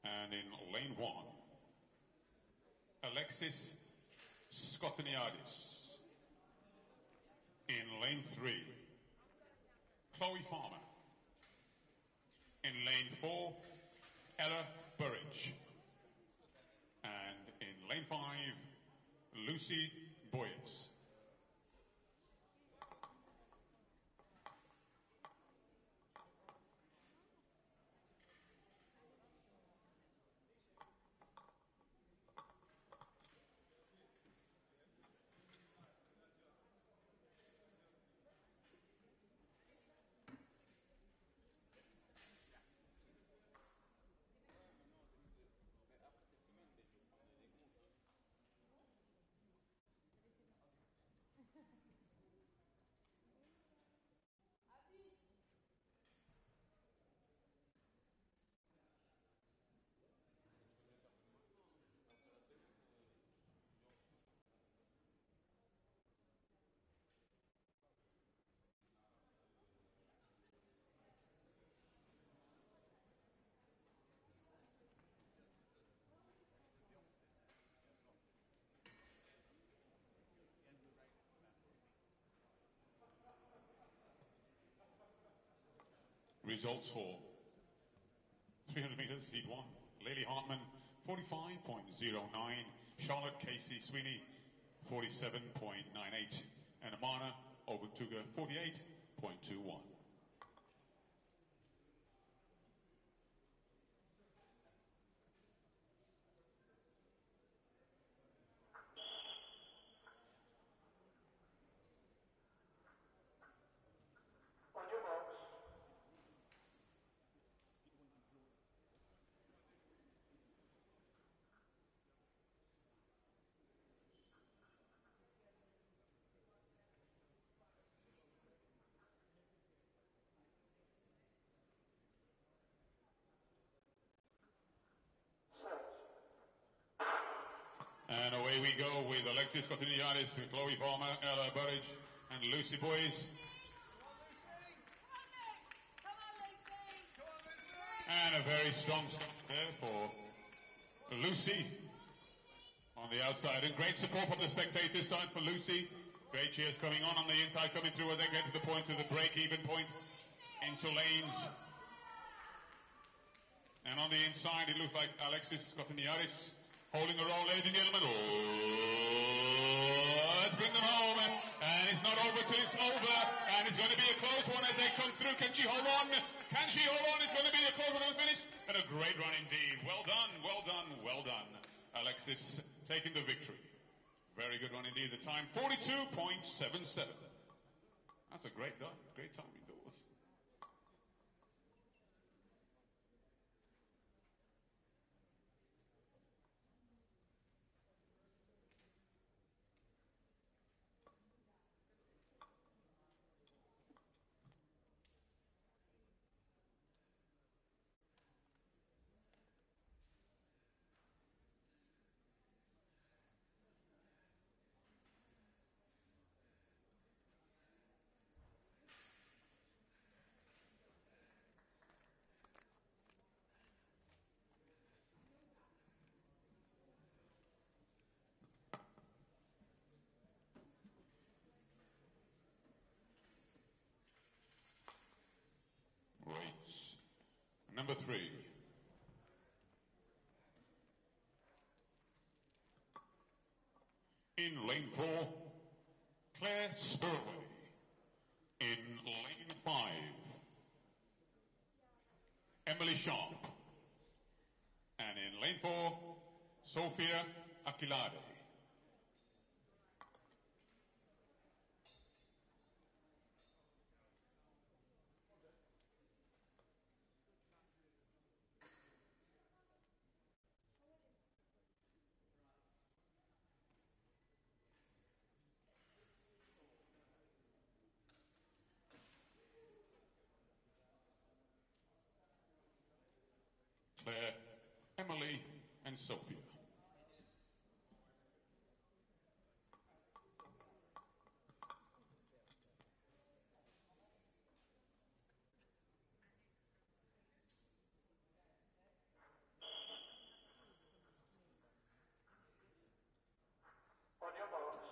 And in lane 1, Alexis Skotaniadis. In lane 3, Chloe Farmer. In lane 4, Ella Burridge. And in lane 5, Lucy Boyes. Results for 300 meters, heat 1. Lily Hartman, 45.09. Charlotte Casey Sweeney, 47.98. And Amana Oguntuga, 48.21. And away we go with Alexis Cotiniaris, Chloe Palmer, Ella Burridge, and Lucy Boys. And a very strong start there for Lucy on the outside. And great support from the spectators side for Lucy. Great cheers coming on the inside, coming through as they get to the point of the break-even point into lanes. And on the inside, it looks like Alexis Cotiniaris holding a roll, ladies and gentlemen. Oh, let's bring them home. And it's not over till it's over. And it's going to be a close one as they come through. Can she hold on? Can she hold on? It's going to be a close one to finish. And a great run indeed. Well done, well done, well done. Alexis taking the victory. Very good run indeed. The time, 42.77. That's a great time indoors. Race number 3. In lane 4, Claire Spurway. In lane 5, Emily Sharp. And in lane 4, Sofia Aquilade. Claire, Emily, and Sophia. On your marks.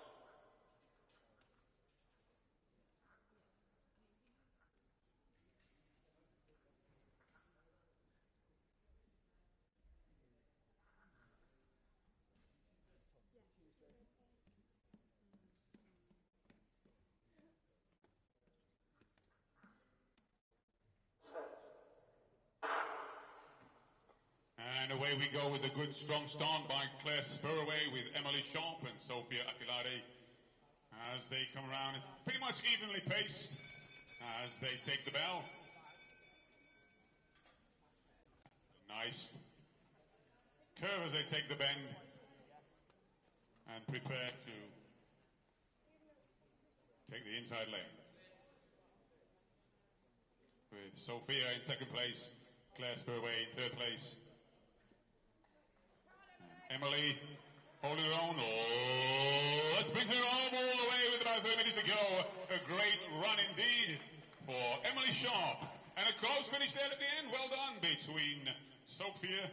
And away we go with a good strong start by Claire Spurway with Emily Sharp and Sofia Aquilade as they come around, pretty much evenly paced as they take the bell. Nice curve as they take the bend and prepare to take the inside lane. With Sophia in second place, Claire Spurway in third place. Emily holding her own. Oh, let's bring her home all the way with about 30 minutes to go. A great run indeed for Emily Sharp. And a close finish there at the end. Well done between Sophia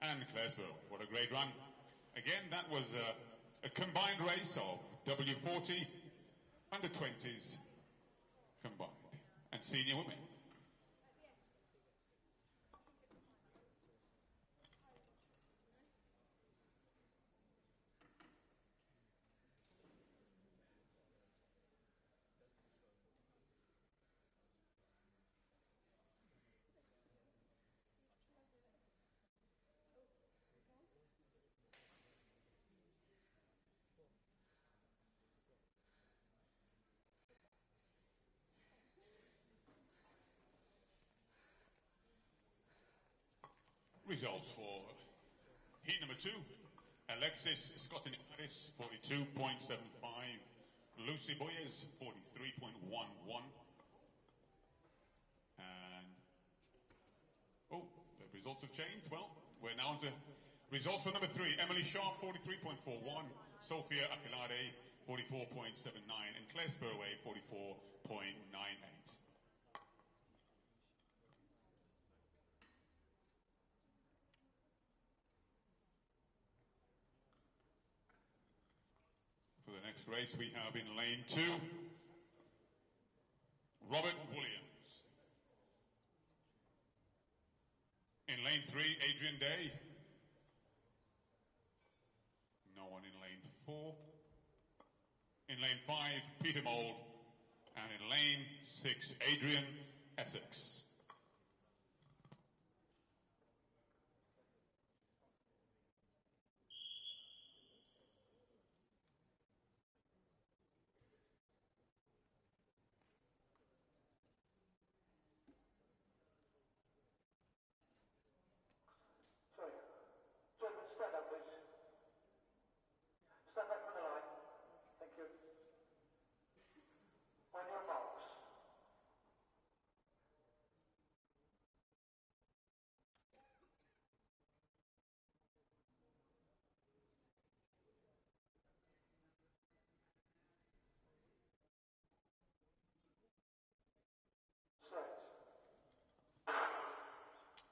and Claire Spurway. What a great run. Again, that was a combined race of W40, under 20s combined, and senior women. Results for heat number 2. Alexis Scotiniaris, 42.75. Lucy Boyes, 43.11. And, oh, the results have changed. Well, we're now on to Results for number 3, Emily Sharp, 43.41, Sophia Akilade, 44.79, and Claire Spurway, 44.98. For the next race, we have in lane 2, Robert Williams. In lane 3, Adrian Day. No one in lane 4. In lane 5, Peter Mould. And in lane 6, Adrian Essex. Sorry. Gentlemen, stand up, please. Stand back from the line. Thank you. On your marks.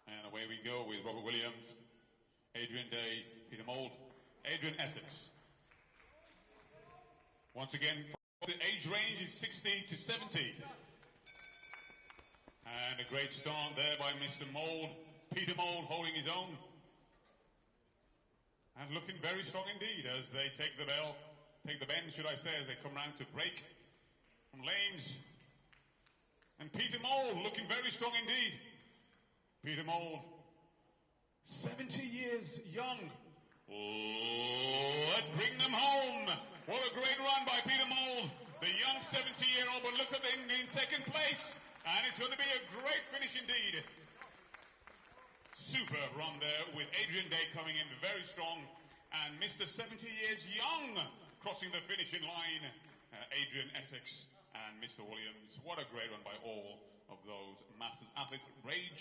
And away we go with Robert Williams, Adrian Day, Peter Mould, Adrian Essex. Once again, the age range is 60 to 70. And a great start there by Mr. Mould, Peter Mould holding his own. And looking very strong indeed as they take the bend, should I say, as they come round to break from lanes. And Peter Mould looking very strong indeed. Peter Mould, 70 years young. Let's bring them home. What a great run by Peter Mould, the young 70-year-old, but look at him in second place. And it's going to be a great finish indeed. Superb run there with Adrian Day coming in very strong. And Mr. 70 years young crossing the finishing line, Adrian Essex and Mr. Williams. What a great run by all of those Masters athletes.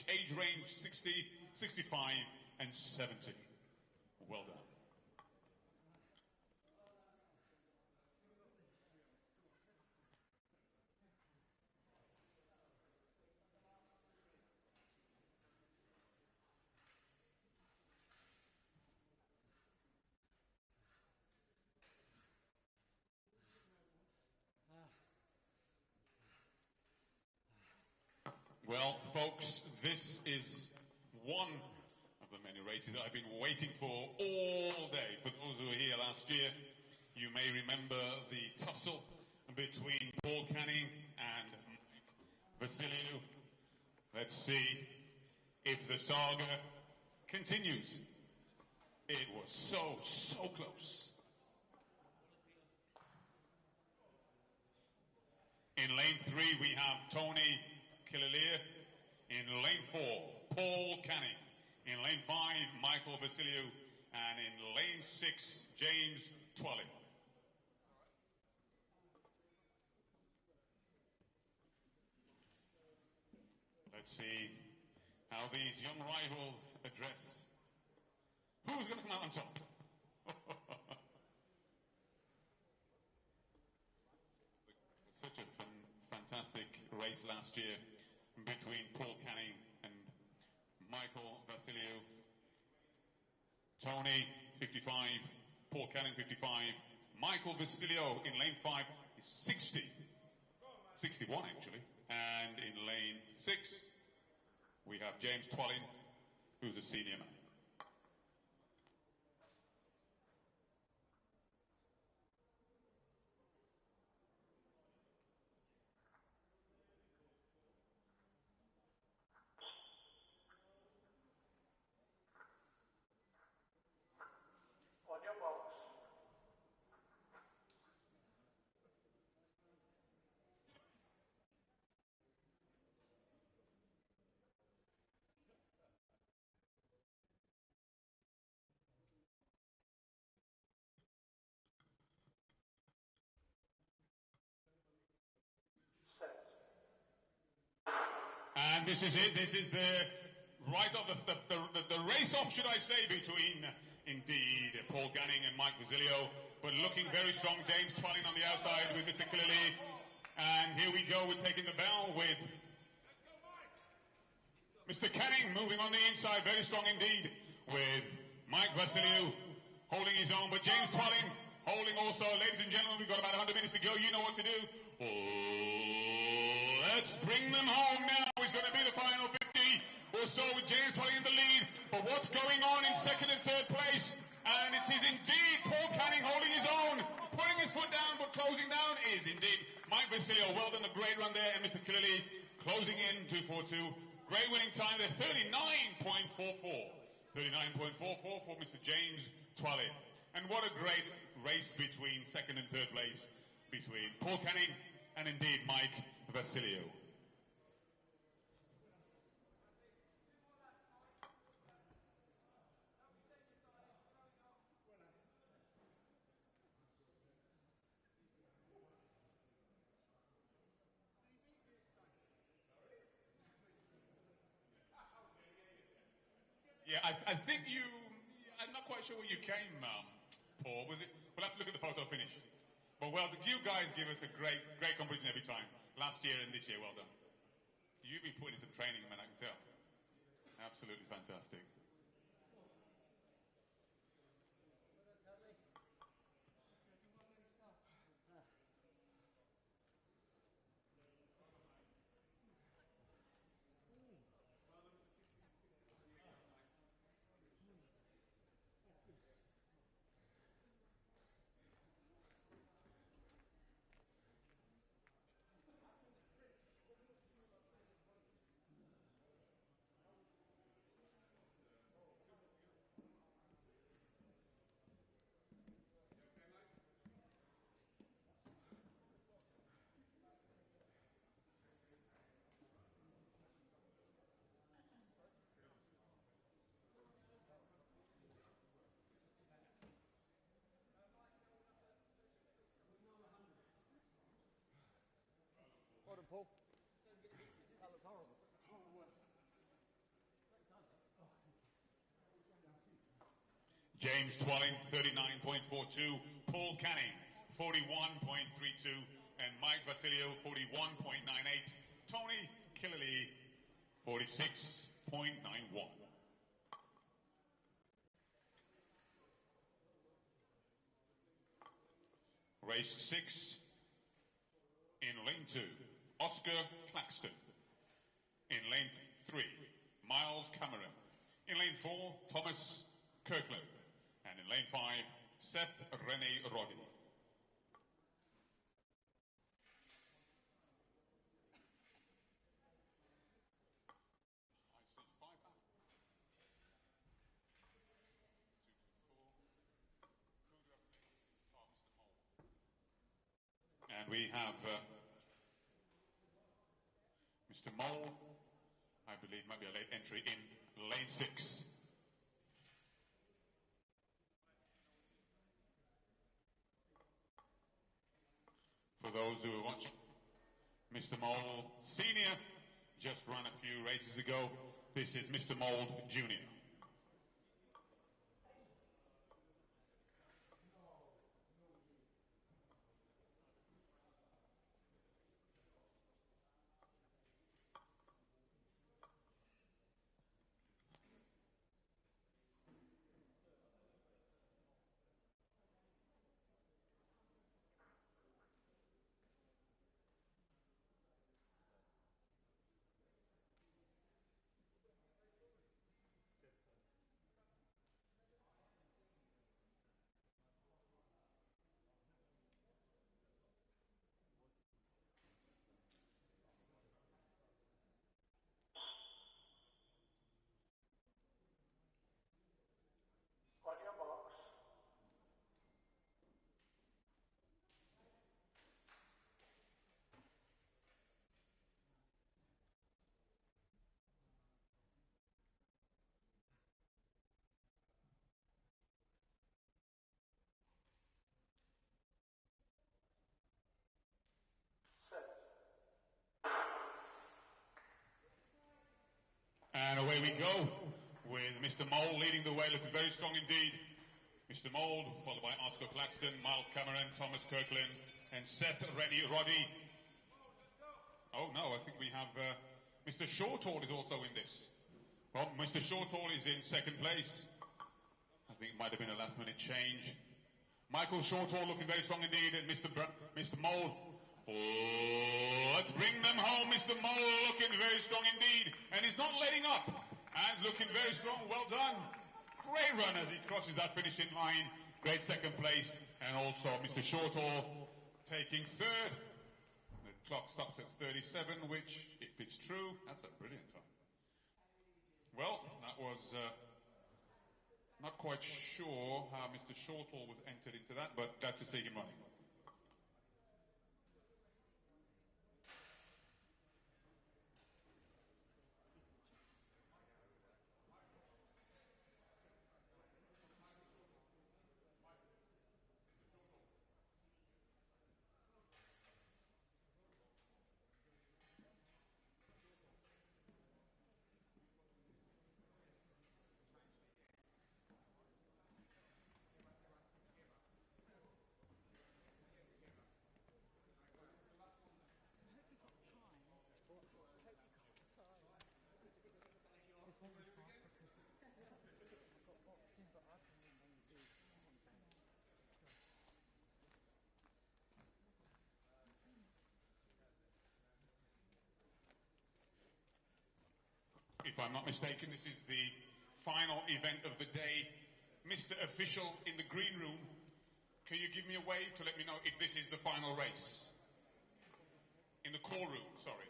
Age range 60, 65 and 70. Well done. Well, folks, this is one of the many races that I've been waiting for all day. For those who were here last year, you may remember the tussle between Paul Canning and Mike Vasiliou. Let's see if the saga continues. It was so close. In lane 3, we have Tony Kilalier. In lane 4, Paul Canning. In lane 5, Michael Vasiliou. And in lane 6, James Twally. Let's see how these young rivals address. Who's going to come out on top? Such a fantastic race last year between Paul Canning and Michael Vasiliou. Tony, 55. Paul Canning, 55. Michael Vasiliou in lane 5 is 60. 61, actually. And in lane 6, we have James Twally, who's a senior man. On your marks. And this is it. This is the right of the race-off, should I say, between indeed Paul Ganning and Mike Basilio, but looking very strong. James Twalling on the outside with Mr. Clearly. And here we go, we're taking the bell with Mr. Canning moving on the inside, very strong indeed, with Mike Basilio holding his own, but James Twalling holding also. Ladies and gentlemen, we've got about 100 minutes to go. You know what to do. Oh, let's bring them home now. It's going to be the final 50 or so with James Twalling in the lead. But what's going on in second and third place? And it is indeed Paul Canning holding his own, putting his foot down, but closing down is indeed Mike Basilio. Well done, a great run there. And Mr. Clearly closing in 2:42. Great winning time there, 39.44. 39.44 for Mr. James Twalling. And what a great race between second and third place between Paul Canning and indeed Mike Basilio. Yeah, I think you, I'm not quite sure where you came, Paul. Was it? We'll have to look at the photo finish. But well, you guys give us a great competition every time. Last year and this year, well done. You've been putting in some training, man, I can tell. Absolutely fantastic. Well done, Paul. That looks horrible. James Twalling, 39.42. Paul Canning, 41.32. And Mike Basilio, 41.98. Tony Killeley, 46.91. Race 6 in lane 2, Oscar Claxton. In lane 3, Miles Cameron. In lane 4, Thomas Kirkland. And in lane 5, Seth Rene Roddy. I see 5 up. 2 to 4. Who do I place? Oh, Mr. Mole. And we have Mr. Mole, I believe might be a late entry in lane 6. For those who are watching, Mr. Mole Senior just ran a few races ago. This is Mr. Mole Junior. On your marks. And away we go with Mr. Mole leading the way, looking very strong indeed. Mr. Mould, followed by Oscar Claxton, Miles Cameron, Thomas Kirkland, and Seth Roddy. Oh no, I think we have Mr. Shortall is also in this. Well, Mr. Shortall is in second place. I think it might have been a last-minute change. Michael Shortall looking very strong indeed, and Mr. Mould. Oh, let's bring them home. Mr. Mould looking very strong indeed, and he's not letting up. And looking very strong. Well done. Great run as he crosses that finishing line. Great second place, and also Mr. Shortall taking third. The clock stops at 37, which, if it's true, that's a brilliant time. Well, that was not quite sure how Mr. Shortall was entered into that, but glad to see him running. This one was fast because I got boxed in, but I didn't know you do. If I'm not mistaken, this is the final event of the day. Mr. Official in the green room, can you give me a wave to let me know if this is the final race? In the call room, sorry.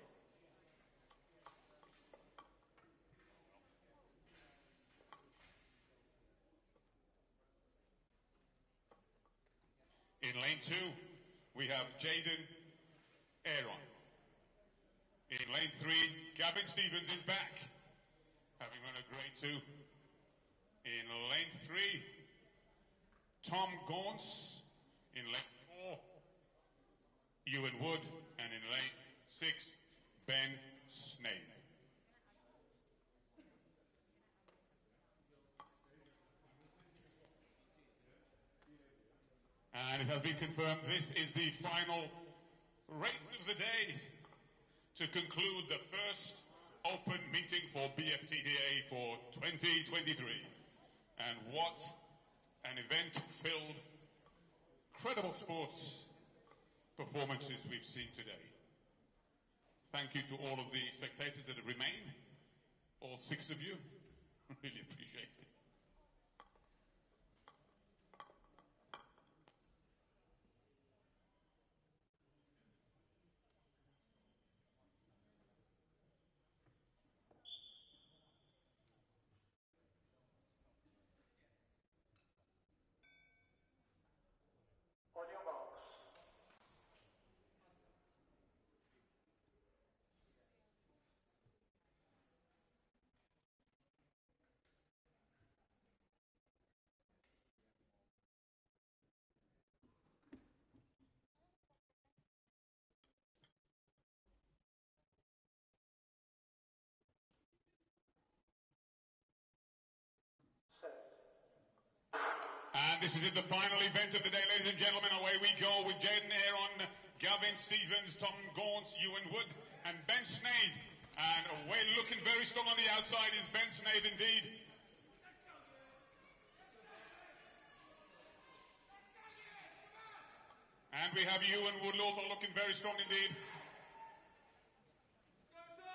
In lane 2, we have Jaden Aaron. In lane 3, Gavin Stevens is back, having run a great 2. In lane 3, Tom Gaunce. In lane 4, Ewan Wood. And in lane 6, Ben Snade. And it has been confirmed this is the final race of the day to conclude the first open meeting for Bftta for 2023. And what an event-filled, incredible sports performances we've seen today. Thank you to all of the spectators that have remained, all 6 of you. Really appreciate it. On your marks. And this is it, the final event of the day, ladies and gentlemen. Away we go with Jaden Aaron, Gavin Stevens, Tom Gaunce, Ewan Wood, and Ben Snade. And away looking very strong on the outside is Ben Snade indeed. And we have Ewan Wood also looking very strong indeed.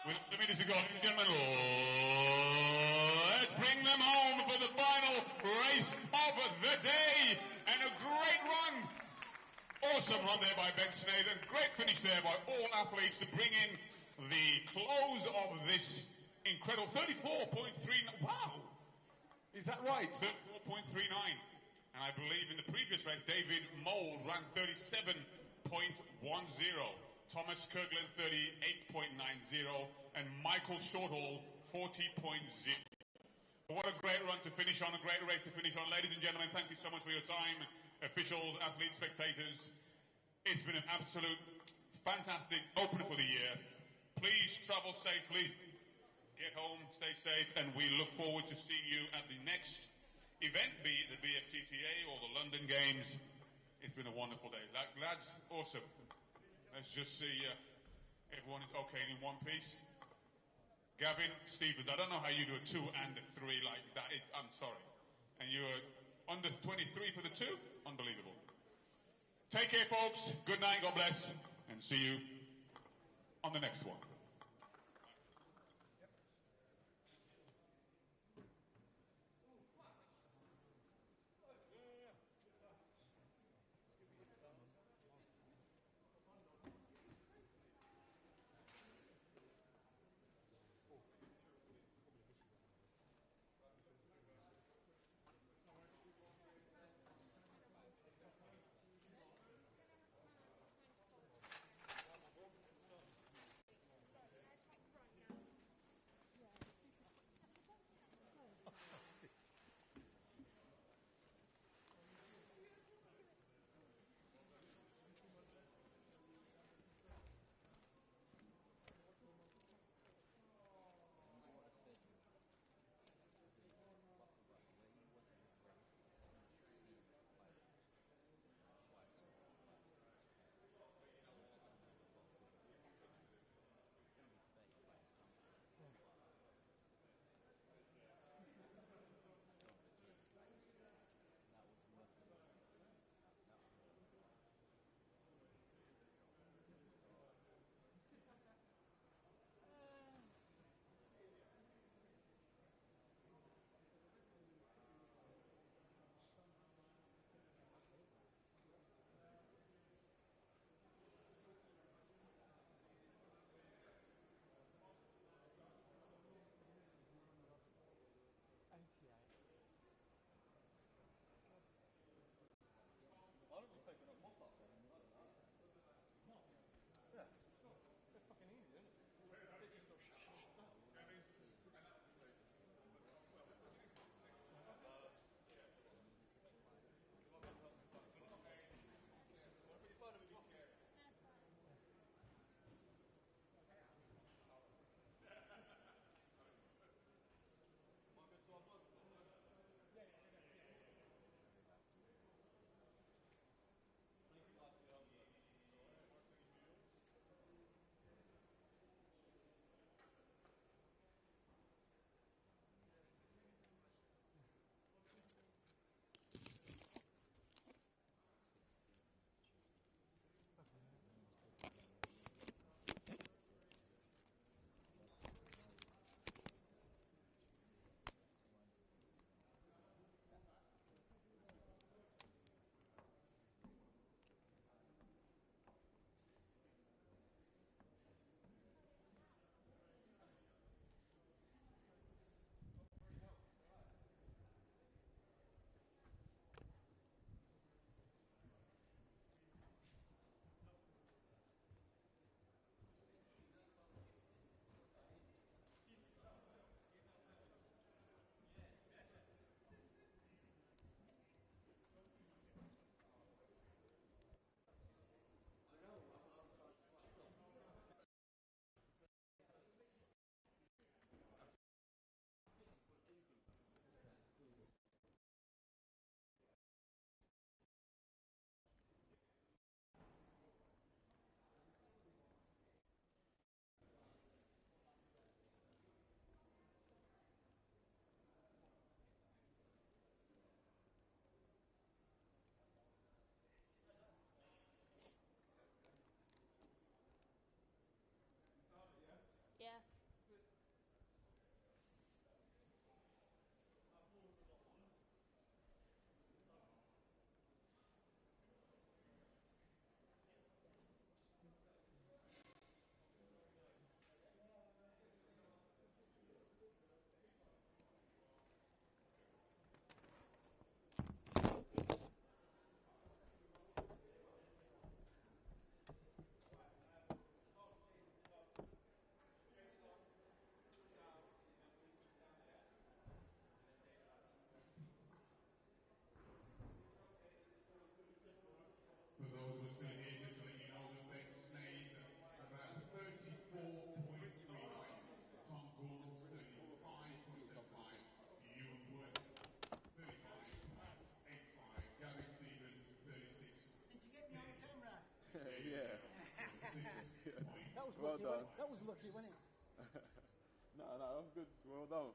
With the minutes to go, ladies and gentlemen, let's bring them home for the final race of the day. And a great run. Awesome run there by Ben Snade, and great finish there by all athletes to bring in the close of this incredible 34.39. Wow. Is that right? 34.39. And I believe in the previous race, David Mould ran 37.10. Thomas Kirkland 38.90, and Michael Shortall 40.0. What a great run to finish on, a great race to finish on. Ladies and gentlemen, thank you so much for your time, officials, athletes, spectators. It's been an absolute fantastic opener for the year. Please travel safely, get home, stay safe, and we look forward to seeing you at the next event, be it the Bftta or the London Games. It's been a wonderful day. Lads, awesome. Let's just see everyone is okay in one piece. Gavin, Stevens, I don't know how you do a 2 and a 3 like that. I'm sorry. And you're under 23 for the 2? Unbelievable. Take care, folks. Good night, God bless, and see you on the next one. was Well lucky. done. That was lucky, wasn't it? No, that was good. Well done.